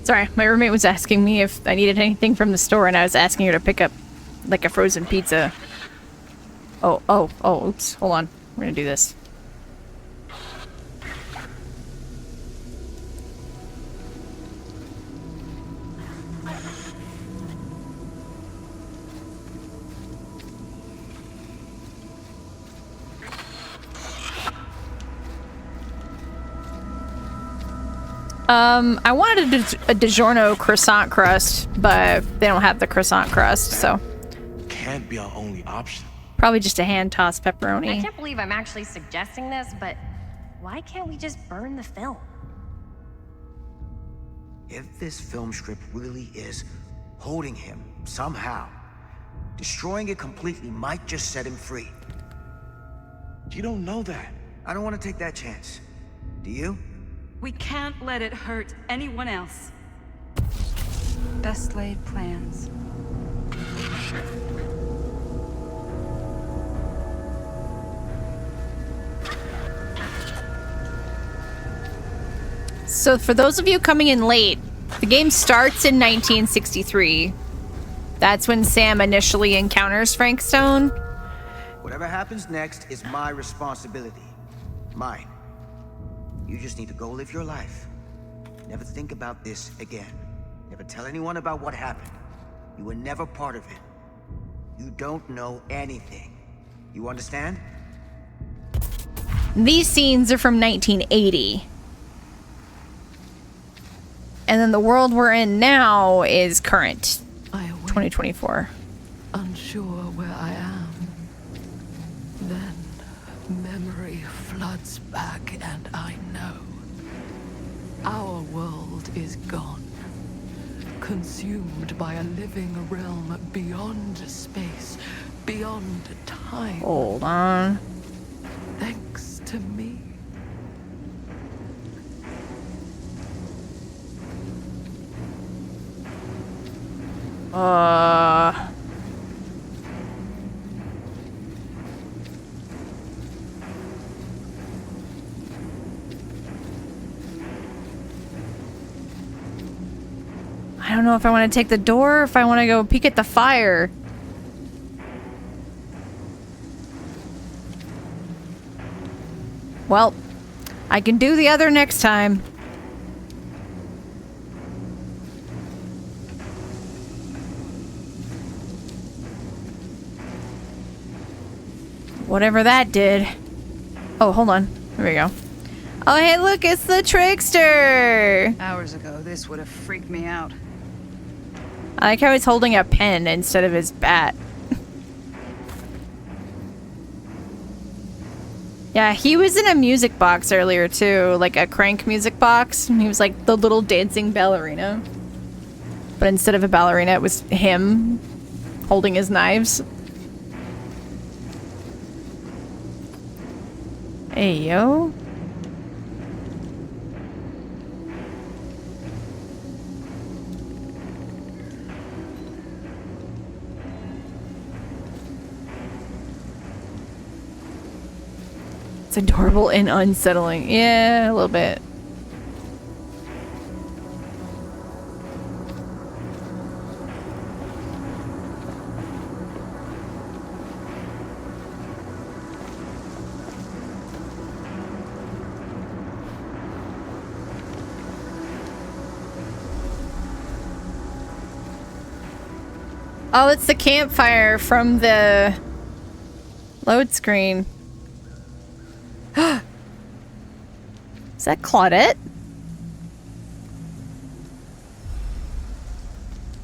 [SPEAKER 1] Sorry, my roommate was asking me if I needed anything from the store, and I was asking her to pick up, like, a frozen pizza. Oh, oops. Hold on. We're gonna do this. I wanted a DiGiorno croissant crust, but they don't have the croissant crust, so.
[SPEAKER 15] Can't be our only option.
[SPEAKER 1] Probably just a hand-tossed pepperoni.
[SPEAKER 12] I can't believe I'm actually suggesting this, but why can't we just burn the film?
[SPEAKER 5] If this film strip really is holding him somehow, destroying it completely might just set him free.
[SPEAKER 15] You don't know that.
[SPEAKER 5] I don't want to take that chance. Do you?
[SPEAKER 20] We can't let it hurt anyone else. Best laid plans.
[SPEAKER 1] So for those of you coming in late, the game starts in 1963. That's when Sam initially encounters Frank Stone.
[SPEAKER 5] Whatever happens next is my responsibility. Mine. You just need to go live your life. Never think about this again. Never tell anyone about what happened. You were never part of it. You don't know anything. You understand?
[SPEAKER 1] These scenes are from 1980. And then the world we're in now is current. 2024.
[SPEAKER 2] Unsure where I am. Then memory floods back and I know. Our world is gone. Consumed by a living realm beyond space, beyond time.
[SPEAKER 1] Hold on.
[SPEAKER 2] Thanks to me.
[SPEAKER 1] I don't know if I want to take the door or if I want to go peek at the fire. Well, I can do the other next time. Whatever that did. Oh, hold on. There we go. Oh, hey, look, it's the trickster.
[SPEAKER 20] Hours ago, this would have freaked me out.
[SPEAKER 1] I like how he's holding a pen instead of his bat. Yeah, he was in a music box earlier too, like a crank music box. He was like the little dancing ballerina. But instead of a ballerina, it was him holding his knives. Hey, yo. It's adorable and unsettling. Yeah, a little bit. Oh, it's the campfire from the load screen. Is that Claudette?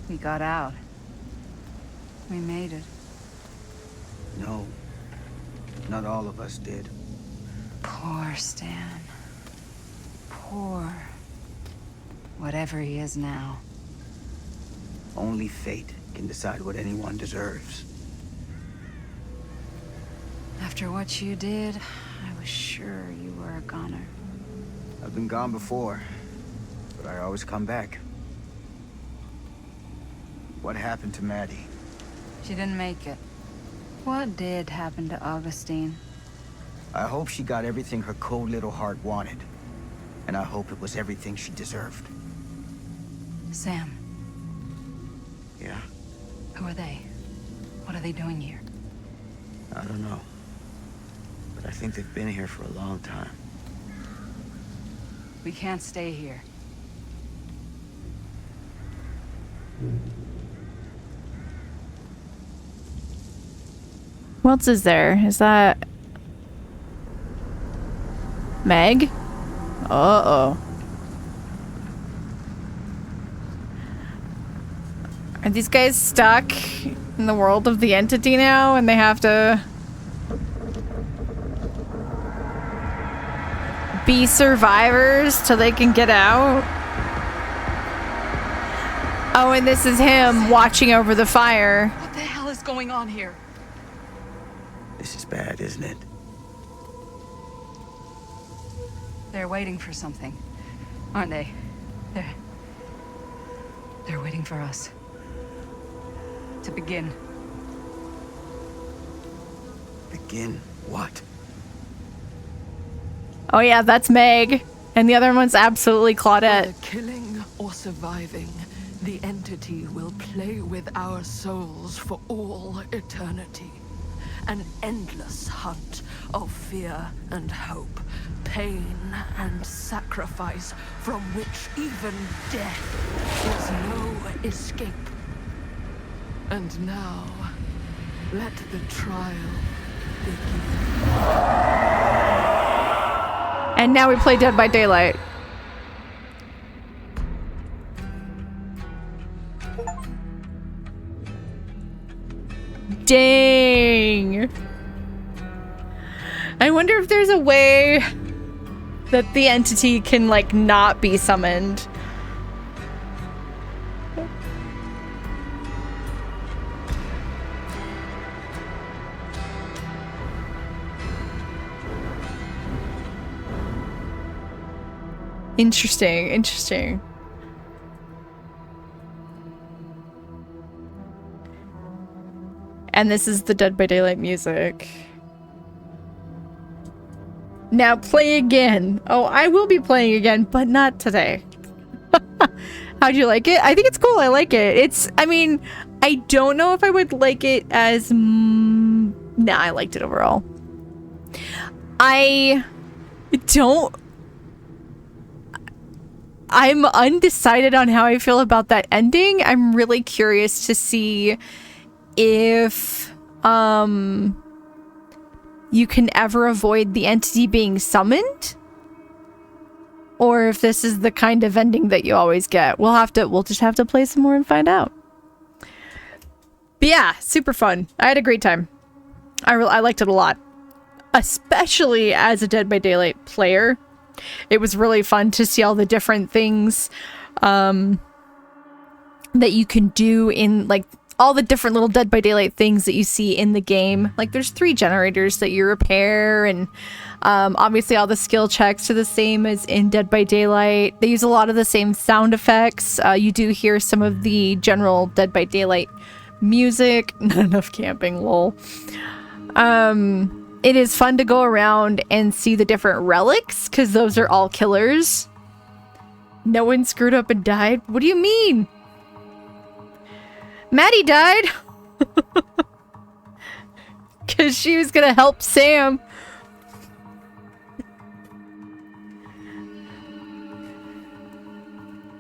[SPEAKER 20] We got out. We made it.
[SPEAKER 5] No. Not all of us did.
[SPEAKER 20] Poor Stan. Poor. Whatever he is now.
[SPEAKER 5] Only fate can decide what anyone deserves.
[SPEAKER 20] After what you did, I was sure you were a goner.
[SPEAKER 5] I've been gone before, but I always come back. What happened to Maddie?
[SPEAKER 20] She didn't make it. What did happen to Augustine?
[SPEAKER 5] I hope she got everything her cold little heart wanted. And I hope it was everything she deserved.
[SPEAKER 20] Sam.
[SPEAKER 5] Yeah?
[SPEAKER 20] Who are they? What are they doing here?
[SPEAKER 5] I don't know. But I think they've been here for a long time.
[SPEAKER 20] We can't stay here.
[SPEAKER 1] What else is there? Is that Meg? Uh-oh. Are these guys stuck in the world of the entity now and they have to be survivors till they can get out? Oh, and this is him watching over the fire.
[SPEAKER 20] What the hell is going on here?
[SPEAKER 5] This is bad, isn't it?
[SPEAKER 20] They're waiting for something. aren't they? They're waiting for us. To begin.
[SPEAKER 16] Begin what?
[SPEAKER 1] Oh yeah, that's Meg. And the other one's absolutely Claudette.
[SPEAKER 2] Whether killing or surviving, the entity will play with our souls for all eternity. An endless hunt of fear and hope, pain and sacrifice, from which even death is no escape. And now, let the trial begin.
[SPEAKER 1] And now we play Dead by Daylight. Dang. I wonder if there's a way that the entity can, like, not be summoned. Interesting, interesting. And this is the Dead by Daylight music. Now play again. Oh, I will be playing again, but not today. How'd you like it? I think it's cool. I like it. I mean, I don't know if I would like it as... Nah, I liked it overall. I'm undecided on how I feel about that ending. I'm really curious to see if you can ever avoid the entity being summoned, or if this is the kind of ending that you always get. We'll just have to play some more and find out. But yeah, super fun. I had a great time. I liked it a lot, especially as a Dead by Daylight player. It was really fun to see all the different things that you can do in, like, all the different little Dead by Daylight things that you see in the game. Like, there's 3 generators that you repair, and obviously all the skill checks are the same as in Dead by Daylight. They use a lot of the same sound effects. You do hear some of the general Dead by Daylight music. Not enough camping, lol. It is fun to go around and see the different relics, because those are all killers. No one screwed up and died? What do you mean? Maddie died! Because she was gonna help Sam.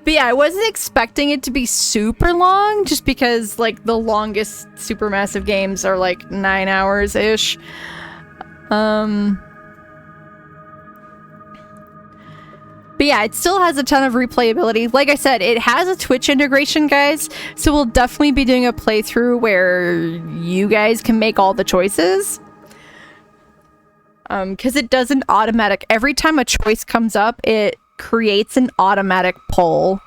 [SPEAKER 1] But yeah, I wasn't expecting it to be super long, just because, like, the longest Supermassive games are like 9 hours-ish. But yeah, it still has a ton of replayability. Like I said, it has a Twitch integration, guys, so we'll definitely be doing a playthrough where you guys can make all the choices. Because it does an automatic... Every time a choice comes up, it creates an automatic poll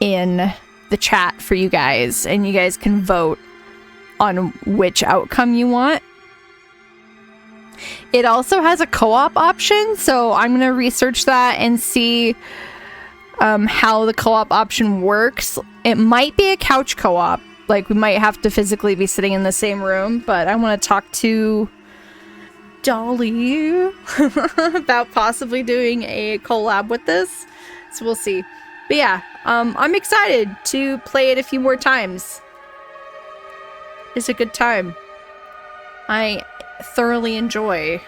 [SPEAKER 1] in the chat for you guys, and you guys can vote on which outcome you want. It also has a co-op option, so I'm going to research that and see how the co-op option works. It might be a couch co-op, like we might have to physically be sitting in the same room, but I want to talk to Dolly about possibly doing a collab with this, so we'll see. But yeah, I'm excited to play it a few more times. It's a good time. I thoroughly enjoy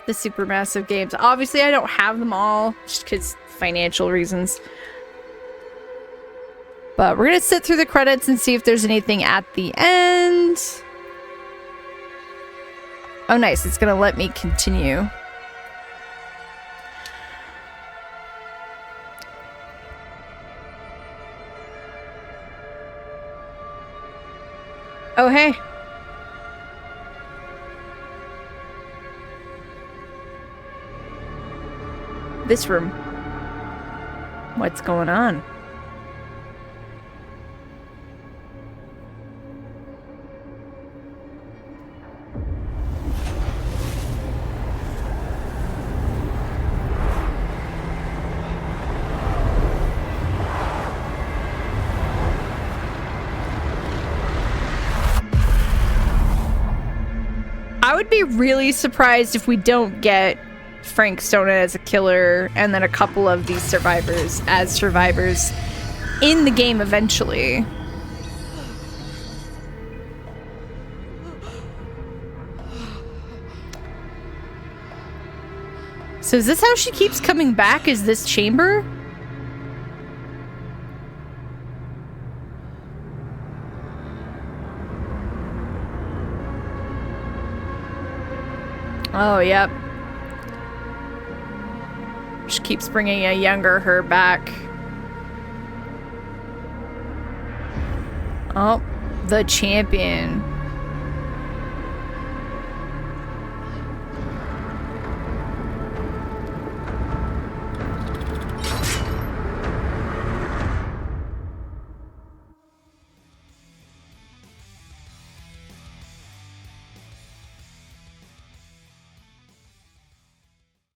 [SPEAKER 1] the Supermassive games. Obviously, I don't have them all, just because financial reasons. But we're gonna sit through the credits and see if there's anything at the end. Oh, nice. It's gonna let me continue. Oh, hey. This room. What's going on? I would be really surprised if we don't get Frank Stone as a killer and then a couple of these survivors as survivors in the game eventually. So is this how she keeps coming back? Is this chamber? Oh, yep. She keeps bringing a younger her back. Oh, the champion.